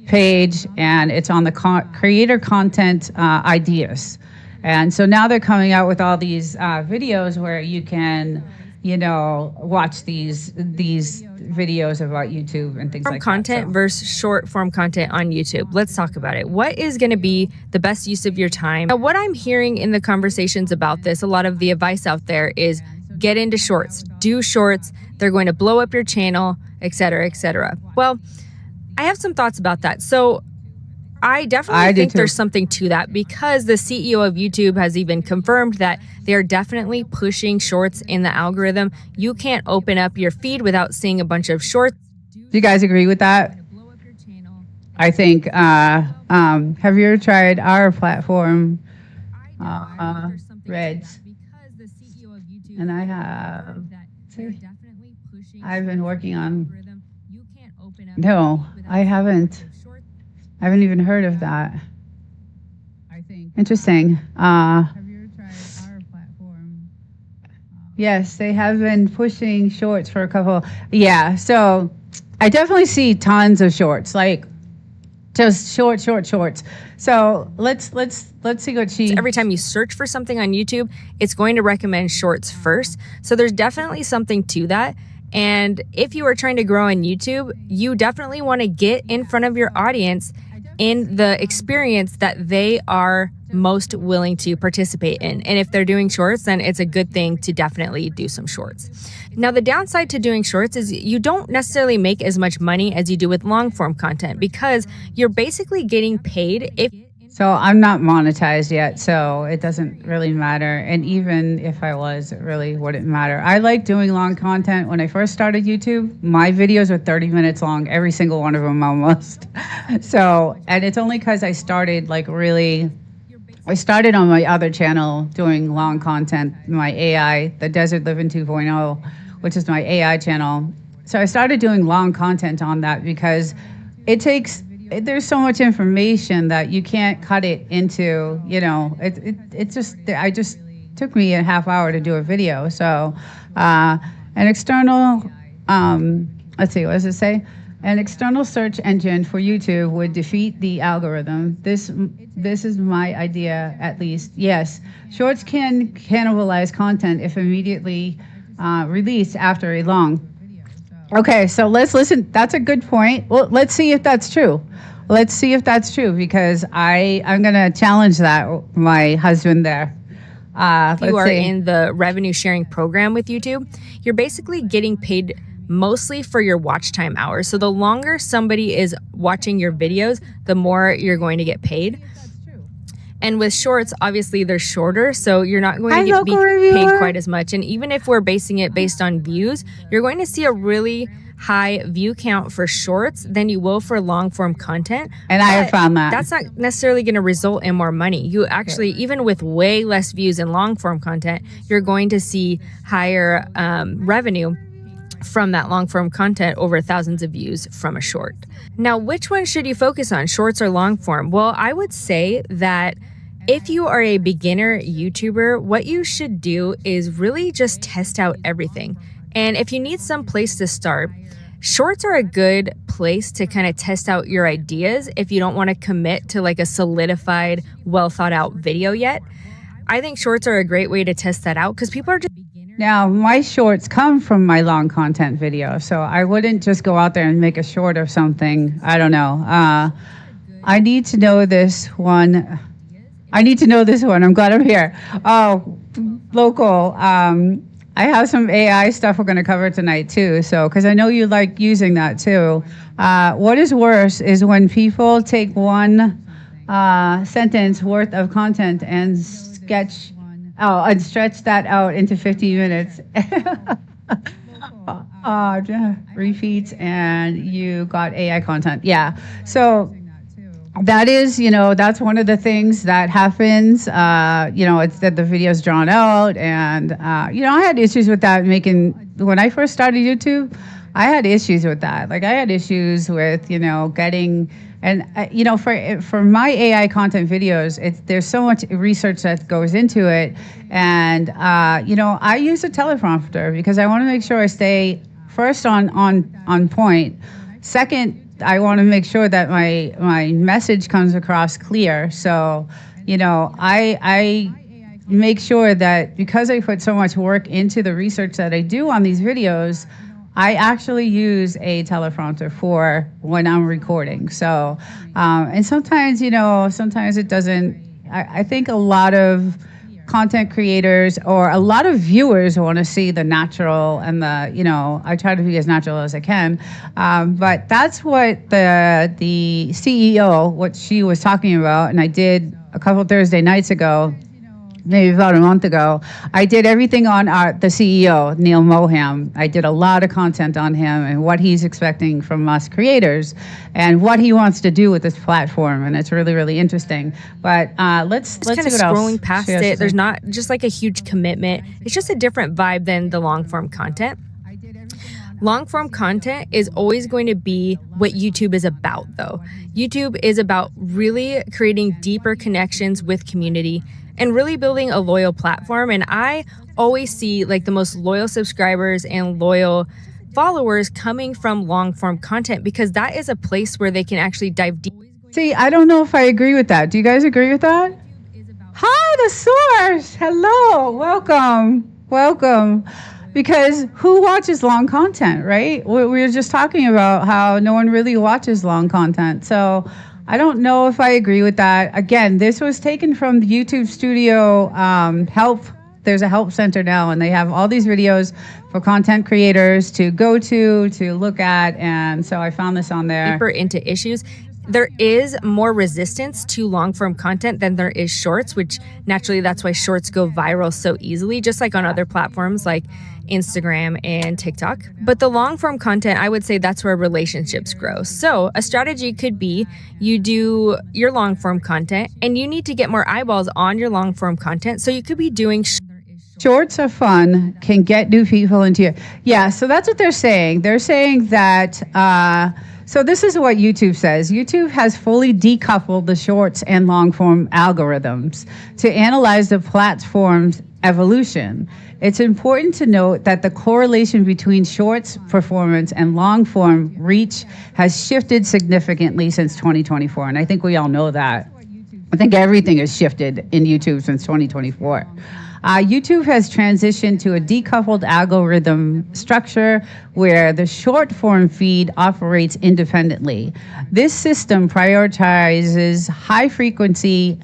page, and it's on the creator content ideas. And so now they're coming out with all these videos where you can, watch these videos about YouTube and things like content that. Versus short form content on YouTube. Let's talk about it. What is going to be the best use of your time? Now, what I'm hearing in the conversations about this, a lot of the advice out there is get into shorts, do shorts. They're going to blow up your channel, etc., etc. Well, I have some thoughts about that. So I definitely think there's something to that, because the CEO of YouTube has even confirmed that they're definitely pushing shorts in the algorithm. You can't open up your feed without seeing a bunch of shorts. Do you guys agree with that? I think, have you ever tried our platform, Reds? And I have, I've been working on, no, I haven't. I haven't even heard of that. Interesting. Yes, they have been pushing shorts for a couple. Yeah, so I definitely see tons of shorts, like just shorts. So let's see what she. Every time you search for something on YouTube, it's going to recommend shorts first. So there's definitely something to that. And if you are trying to grow on YouTube, you definitely want to get in front of your audience in the experience that they are most willing to participate in. And if they're doing shorts, then it's a good thing to definitely do some shorts. Now, the downside to doing shorts is you don't necessarily make as much money as you do with long form content, because you're basically getting paid if. So I'm not monetized yet, so it doesn't really matter. And even if I was, it really wouldn't matter. I like doing long content. When I first started YouTube, my videos were 30 minutes long, every single one of them almost. So, and it's only because I started I started on my other channel doing long content, my AI, the Desert Living 2.0, which is my AI channel. So I started doing long content on that because there's so much information that you can't cut it into, I just took me a half hour to do a video. So an external, let's see, what does it say? An external search engine for YouTube would defeat the algorithm. This is my idea, at least. Yes, shorts can cannibalize content if immediately released after a long. Okay, so let's listen. That's a good point. Well, let's see if that's true. Let's see if that's true, because I'm going to challenge that, my husband there. If you are in the revenue sharing program with YouTube, you're basically getting paid mostly for your watch time hours. So the longer somebody is watching your videos, the more you're going to get paid. And with shorts, obviously they're shorter, so you're not going to be paid quite as much. And even if we're basing it based on views, you're going to see a really high view count for shorts than you will for long form content. And I have found that. That's not necessarily going to result in more money. You actually, even with way less views in long form content, you're going to see higher revenue from that long form content over thousands of views from a short. Now, which one should you focus on, shorts or long form? Well, I would say that if you are a beginner YouTuber, what you should do is really just test out everything. And if you need some place to start, shorts are a good place to kind of test out your ideas if you don't want to commit to like a solidified, well thought out video yet. I think shorts are a great way to test that out, because people are just. Now, my shorts come from my long content video, so I wouldn't just go out there and make a short of something. I don't know. I need to know this one. I'm glad I'm here. Oh, local. I have some AI stuff we're going to cover tonight too. So, because I know you like using that too. What is worse is when people take one sentence worth of content and stretch that out into 15 minutes. Refeeds and you got AI content. Yeah. So that is, that's one of the things that happens. It's that the video's drawn out. And, I had issues with that when I first started YouTube, I had issues with that. Like I had issues with, getting, and, for my AI content videos, there's so much research that goes into it. And, I use a teleprompter because I want to make sure I stay first on point. Second, I want to make sure that my message comes across clear. So, I make sure that because I put so much work into the research that I do on these videos, I actually use a teleprompter for when I'm recording. So, and sometimes, sometimes it doesn't. I think a lot of content creators or a lot of viewers want to see the natural and I try to be as natural as I can. But that's what the CEO, what she was talking about, and I did a couple Thursday nights ago, maybe about a month ago, I did everything on the CEO, Neil Moham. I did a lot of content on him and what he's expecting from us creators and what he wants to do with this platform. And it's really, really interesting. But let's kind of see what else. Scrolling past it, there's not just like a huge commitment. It's just a different vibe than the long form content. Long form content is always going to be what YouTube is about, though. YouTube is about really creating deeper connections with community and really building a loyal platform. And I always see like the most loyal subscribers and loyal followers coming from long form content because that is a place where they can actually dive deep. See, I don't know if I agree with that. Do you guys agree with that? Hi, the source. Hello. Welcome. Because who watches long content, right? We were just talking about how no one really watches long content. So I don't know if I agree with that. Again, this was taken from the YouTube Studio help. There's a help center now, and they have all these videos for content creators to go to look at. And so I found this on there. Deeper into issues. There is more resistance to long form content than there is shorts, which naturally that's why shorts go viral so easily, just like on other platforms like Instagram and TikTok. But the long form content, I would say that's where relationships grow. So a strategy could be you do your long form content and you need to get more eyeballs on your long form content. So you could be doing shorts are fun, can get new people into you. Yeah, so that's what they're saying. They're saying that so this is what YouTube says. YouTube has fully decoupled the shorts and long form algorithms to analyze the platform's evolution. It's important to note that the correlation between shorts performance and long form reach has shifted significantly since 2024. And I think we all know that. I think everything has shifted in YouTube since 2024. YouTube has transitioned to a decoupled algorithm structure where the short form feed operates independently. This system prioritizes high frequency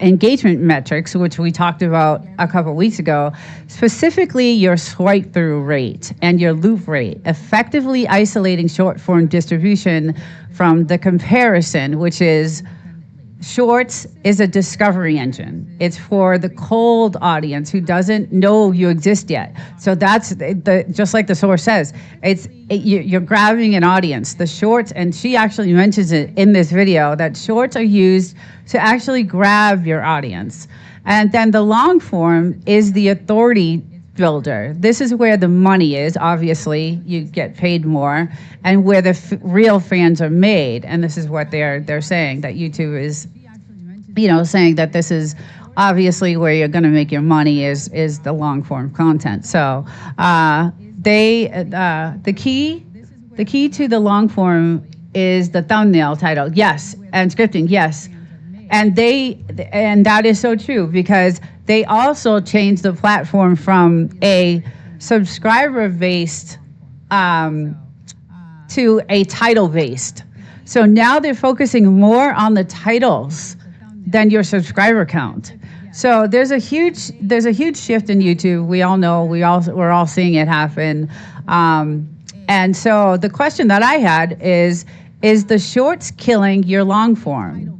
engagement metrics, which we talked about a couple weeks ago, specifically your swipe through rate and your loop rate, effectively isolating short form distribution from the comparison, which is Shorts is a discovery engine. It's for the cold audience who doesn't know you exist yet. So that's just like the source says, you're grabbing an audience. The shorts, and she actually mentions it in this video, that shorts are used to actually grab your audience. And then the long form is the authority builder. This is where the money is. Obviously, you get paid more, and where the real fans are made. And this is what they're saying, that YouTube is, saying that this is obviously where you're going to make your money is the long form content. So the key to the long form is the thumbnail title, yes, and scripting, yes. And that is so true, because they also changed the platform from a subscriber-based to a title-based. So now they're focusing more on the titles than your subscriber count. So there's a huge shift in YouTube. We all know, we're all seeing it happen. And so the question that I had is the shorts killing your long form?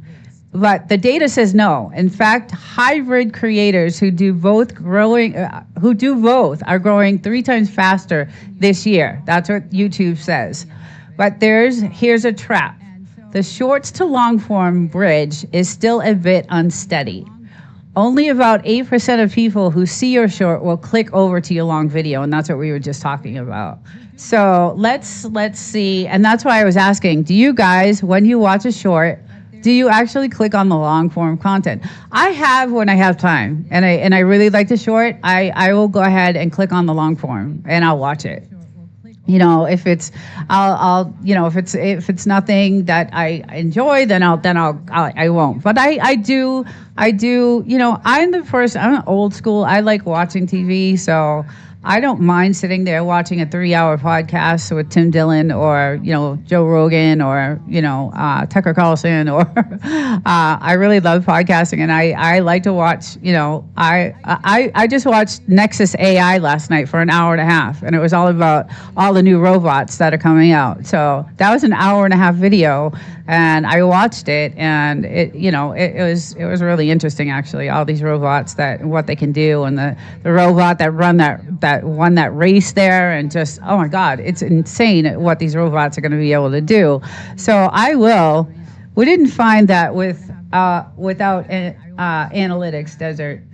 But the data says no. In fact, hybrid creators who do both are growing 3 times faster this year. That's what YouTube says. But here's a trap. The shorts to long form bridge is still a bit unsteady. Only about 8% of people who see your short will click over to your long video, and that's what we were just talking about. So let's see, and that's why I was asking, do you guys, when you watch a short, do you actually click on the long form content? I have when I have time, and I really like the short. I will go ahead and click on the long form, and I'll watch it. You know, if it's if it's nothing that I enjoy, then I won't. But I do. You know, I'm old school. I like watching TV, so I don't mind sitting there watching a 3-hour podcast with Tim Dillon or, you know, Joe Rogan or, you know, Tucker Carlson or I really love podcasting, and I like to watch, you know, I just watched Nexus AI last night for an hour and a half, and it was all about all the new robots that are coming out. So that was an hour and a half video, and I watched it, and it was really interesting, actually, all these robots, what they can do, and the robot that won that race there, and just, oh my God, it's insane what these robots are going to be able to do. So we didn't find that without analytics, Desert.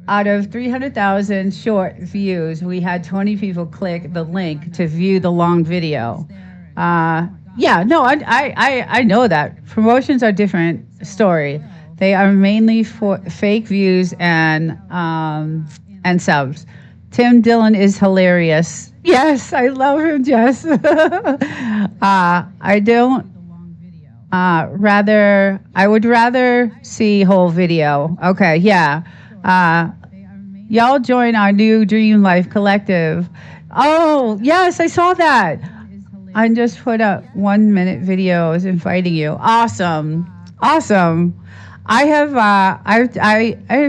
Out of 300,000 short views, we had 20 people click the link to view the long video. I know that. Promotions are different story. They are mainly for fake views and subs. Tim Dillon is hilarious. Yes, I love him, Jess. I would rather see whole video. Okay, yeah. Y'all join our new Dream Life Collective. Oh, yes, I saw that. I just put up 1-minute videos inviting you. Awesome. I have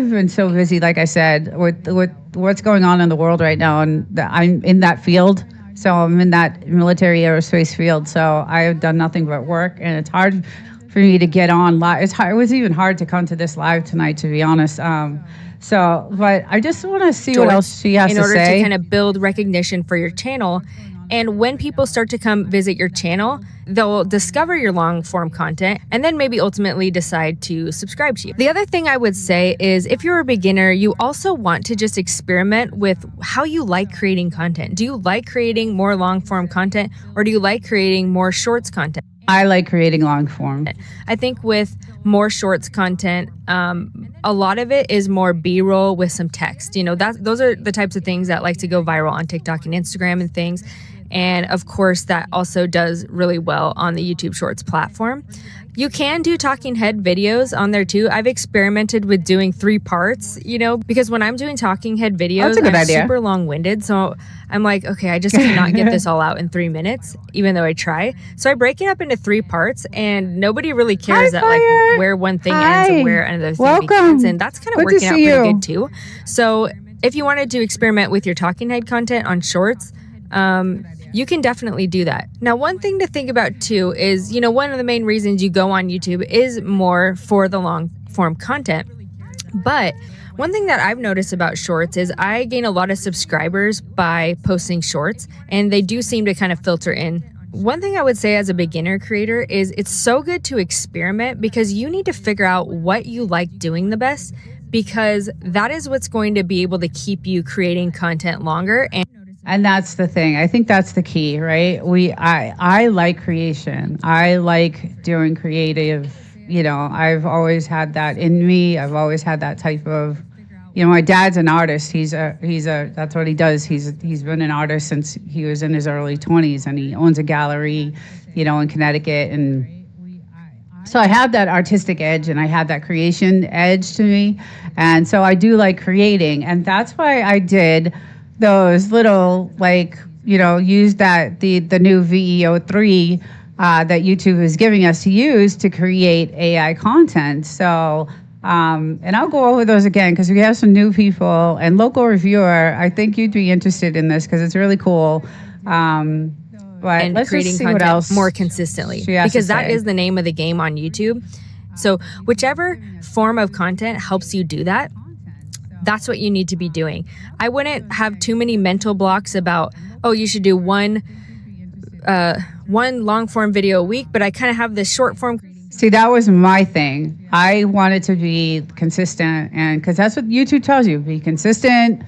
been so busy, like I said, with what's going on in the world right now, and I'm in that field. So I'm in that military aerospace field. So I have done nothing but work, and it's hard for me to get on live. It was even hard to come to this live tonight, to be honest. But I just want to see what else she has to say. In order to kind of build recognition for your channel. And when people start to come visit your channel, they'll discover your long form content and then maybe ultimately decide to subscribe to you. The other thing I would say is if you're a beginner, you also want to just experiment with how you like creating content. Do you like creating more long form content, or do you like creating more shorts content? I like creating long form. I think with more shorts content, a lot of it is more B-roll with some text. You know, those are the types of things that like to go viral on TikTok and Instagram and things. And of course, that also does really well on the YouTube Shorts platform. You can do talking head videos on there too. I've experimented with doing 3 parts, you know, because when I'm doing talking head videos, I'm super long-winded. So I'm like, okay, I just cannot get this all out in 3 minutes, even though I try. So I break it up into 3 parts, and nobody really cares that like where one thing ends and where another thing begins. And that's kind of working out pretty good too. So if you wanted to experiment with your talking head content on shorts, you can definitely do that. Now, one thing to think about too is, you know, one of the main reasons you go on YouTube is more for the long form content. But one thing that I've noticed about shorts is I gain a lot of subscribers by posting shorts, and they do seem to kind of filter in. One thing I would say as a beginner creator is it's so good to experiment, because you need to figure out what you like doing the best, because that is what's going to be able to keep you creating content longer. And that's the thing. I think that's the key, right? I like creation. I like doing creative. You know, I've always had that in me. I've always had that type of, you know, my dad's an artist. That's what he does. He's been an artist since he was in his early 20s, and he owns a gallery, you know, in Connecticut. And so I have that artistic edge, and I have that creation edge to me. And so I do like creating. And that's why I did those little, like, you know, use that the new VEO3 that YouTube is giving us to use to create AI content. So And I'll go over those again because we have some new people and local reviewer. I think you'd be interested in this because it's really cool. But And let's creating just see content what else more consistently, she has to because that say. is the name of the game on YouTube. So whichever form of content helps you do that, that's what you need to be doing. I wouldn't have too many mental blocks about, oh, you should do one long form video a week, but I kind of have this short form. See, that was my thing. I wanted to be consistent, and because that's what YouTube tells you: be consistent,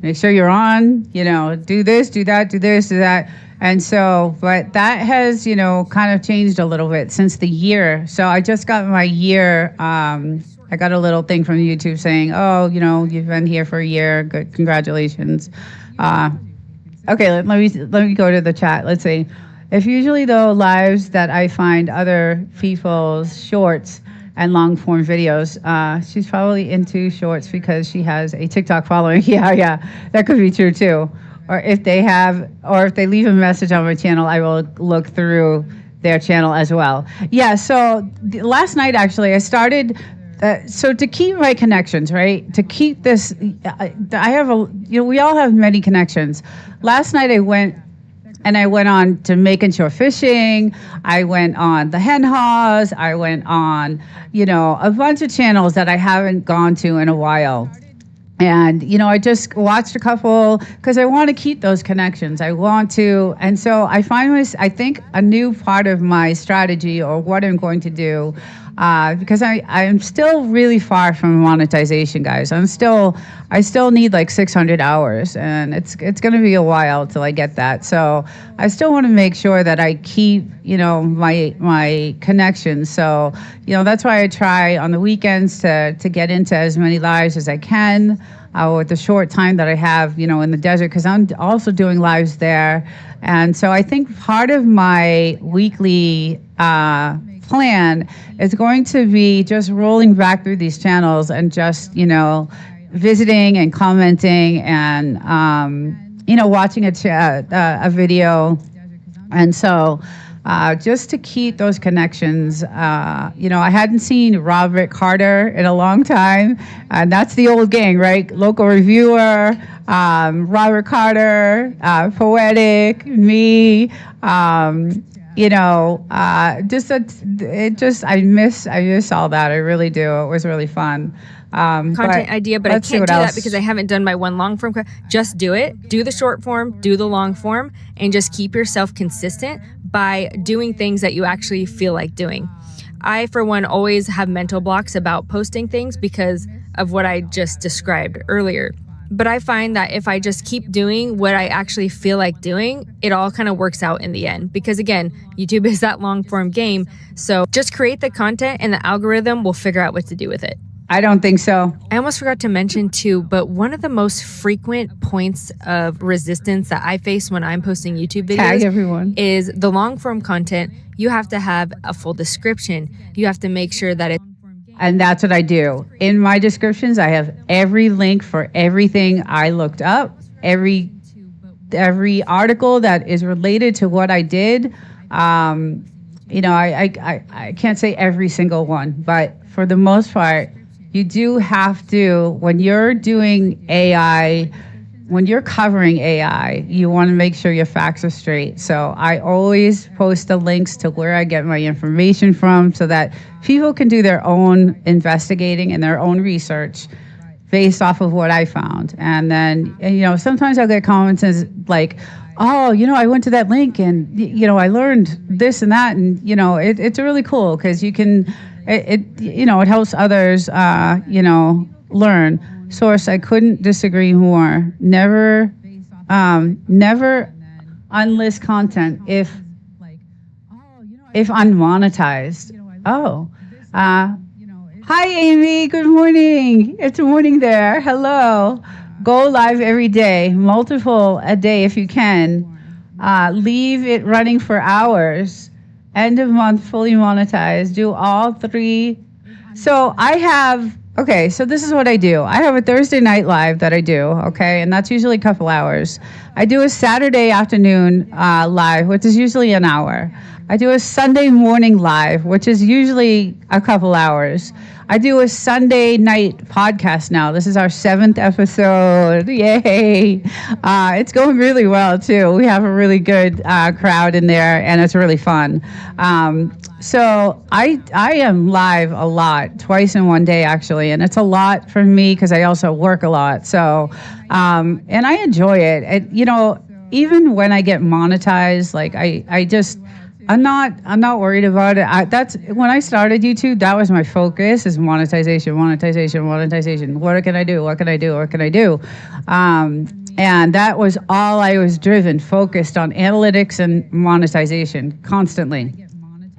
make sure you're on. Do this, do that, do this, do that. And so, but that has, kind of changed a little bit since the year. So I just got my year. I got a little thing from YouTube saying, oh, you've been here for a year. Good, congratulations. Okay, let me go to the chat. Let's see. If usually though lives that I find other people's shorts and long form videos, she's probably into shorts because she has a TikTok following. Yeah, that could be true too. Or if they leave a message on my channel, I will look through their channel as well. Yeah. So last night actually I started. So to keep my connections, right? To keep this, I have we all have many connections. Last night I went on to Making Shore Fishing. I went on the Hen Haws. I went on, a bunch of channels that I haven't gone to in a while. And, I just watched a couple because I want to keep those connections. I want to. And so I I think a new part of my strategy or what I'm going to do, because I'm still really far from monetization, guys. I still need like 600 hours, and it's going to be a while till I get that. So I still want to make sure that I keep, my connections. So, that's why I try on the weekends to get into as many lives as I can with the short time that I have, in the desert, because I'm also doing lives there. And so I think part of my weekly plan is going to be just rolling back through these channels and just, visiting and commenting and, watching a video. And so just to keep those connections, I hadn't seen Robert Carter in a long time, and that's the old gang, right? Local reviewer, Robert Carter, Poetic, me, I miss all that. I really do. It was really fun. Content idea, but I can't do that because I haven't done my one long form. Just do it. Do the short form, do the long form, and just keep yourself consistent by doing things that you actually feel like doing. I, for one, always have mental blocks about posting things because of what I just described earlier. But I find that if I just keep doing what I actually feel like doing, it all kind of works out in the end. Because again, YouTube is that long form game. So just create the content and the algorithm will figure out what to do with it. I don't think so. I almost forgot to mention too, but one of the most frequent points of resistance that I face when I'm posting YouTube videos is the long form content. You have to have a full description. You have to make sure that it's... And that's what I do. In my descriptions, I have every link for everything I looked up, every article that is related to what I did. I can't say every single one, but for the most part, you do have to, when you're doing AI, when you're covering AI, you want to make sure your facts are straight. So I always post the links to where I get my information from so that people can do their own investigating and their own research based off of what I found. And then, sometimes I'll get comments like, oh, I went to that link and, I learned this and that. And, it's really cool because you can... It helps others, learn. Source, I couldn't disagree more. Never unlist content if unmonetized. Hi, Amy. Good morning. It's morning there. Hello. Go live every day, multiple a day if you can. Leave it running for hours. End of month, fully monetized. Do all three. So so this is what I do. I have a Thursday night live that I do, okay? And that's usually a couple hours. I do a Saturday afternoon live, which is usually an hour. I do a Sunday morning live, which is usually a couple hours. I do a Sunday night podcast now. This is our 7th episode. Yay. It's going really well, too. We have a really good crowd in there, and it's really fun. So I am live a lot, twice in one day, actually. And it's a lot for me because I also work a lot. So, and I enjoy it. You know, even when I get monetized, like I'm not worried about it. That's when I started YouTube. That was my focus: is monetization. What can I do? And that was all I was focused on: analytics and monetization constantly.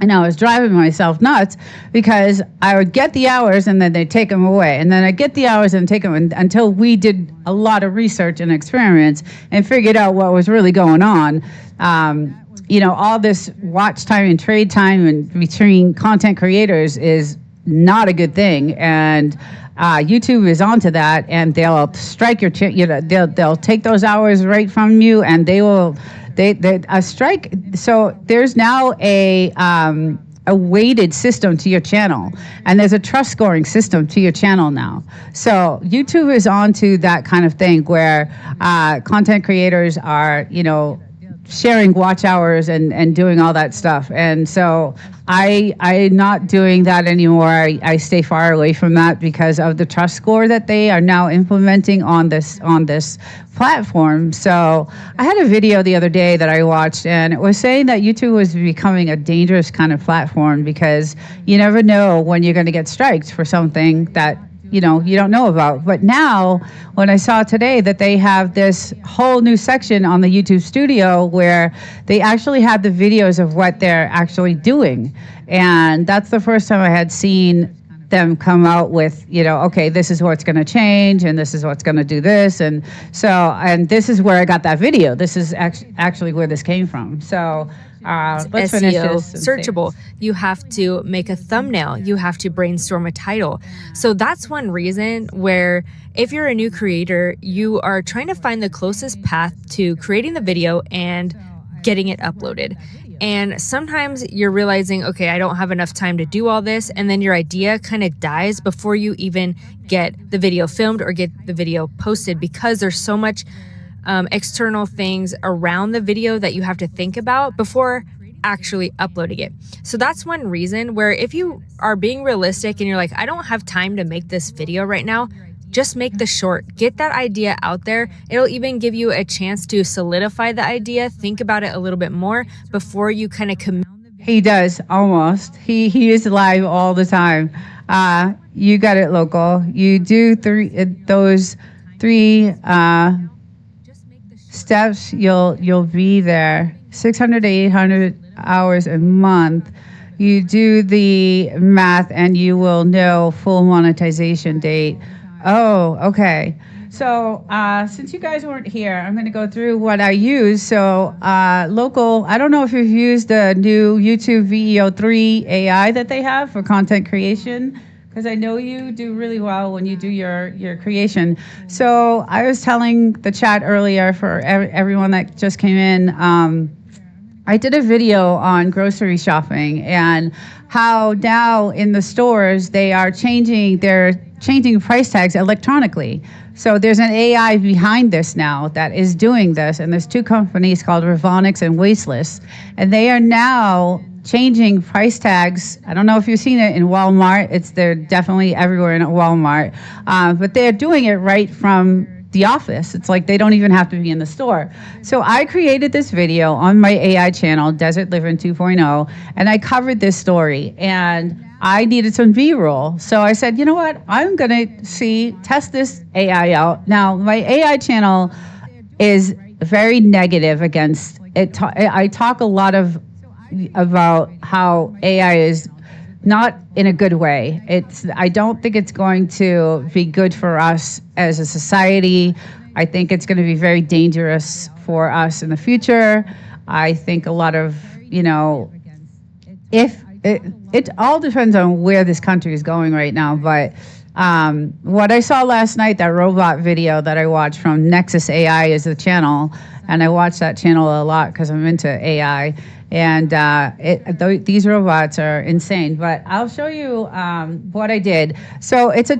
And I was driving myself nuts because I would get the hours and then they'd take them away. And then I'd get the hours and take them until we did a lot of research and experiments and figured out what was really going on. You know, all this watch time and trade time and between content creators is not a good thing. And YouTube is onto that, and they'll strike your, they'll take those hours right from you, and they will. A strike. So there's now a weighted system to your channel, and there's a trust scoring system to your channel now. So YouTube is onto that kind of thing where content creators are, you know, sharing watch hours and doing all that stuff. And so I'm not doing that anymore. I stay far away from that because of the trust score that they are now implementing on this platform. So I had a video the other day that I watched, and it was saying that YouTube was becoming a dangerous kind of platform because you never know when you're going to get striked for something that you don't know about. But now, when I saw today that they have this whole new section on the YouTube Studio where they actually have the videos of what they're actually doing. And that's the first time I had seen them come out with, okay, this is what's going to change, and this is what's going to do this. And so, and this is where I got that video. This is actually where this came from. So, let's finish this. Searchable. You have to make a thumbnail. You have to brainstorm a title. So that's one reason where if you're a new creator, you are trying to find the closest path to creating the video and getting it uploaded. And sometimes you're realizing, okay, I don't have enough time to do all this. And then your idea kind of dies before you even get the video filmed or get the video posted because there's so much external things around the video that you have to think about before actually uploading it. So that's one reason where if you are being realistic and you're like, I don't have time to make this video right now, just make the short, get that idea out there. It'll even give you a chance to solidify the idea, think about it a little bit more before you kind of commit. He does, almost. He is live all the time. You got it, local. You do those three steps, you'll be there. 600 to 800 hours a month. You do the math and you will know full monetization date. Oh, okay. So since you guys weren't here, I'm going to go through what I use. So local, I don't know if you've used the new YouTube VEO3 AI that they have for content creation, because I know you do really well when you do your creation. So I was telling the chat earlier for everyone that just came in, I did a video on grocery shopping and how now in the stores they're changing price tags electronically. So there's an AI behind this now that is doing this, and there's two companies called Revonics and Wasteless, and they are now changing price tags. I don't know if you've seen it in Walmart. They're definitely everywhere in Walmart, but they're doing it right from the office. It's like they don't even have to be in the store. So I created this video on my AI channel, Desert Living 2.0, and I covered this story, and I needed some B-roll. So I said, you know what? I'm going to test this AI out. Now, my AI channel is very negative against it. I talk a lot about how AI is not in a good way. I don't think it's going to be good for us as a society. I think it's going to be very dangerous for us in the future. I think a lot of, if it all depends on where this country is going right now. But what I saw last night, that robot video that I watched from Nexus AI is the channel, and I watch that channel a lot because I'm into AI. And these robots are insane. But I'll show you what I did. So it's a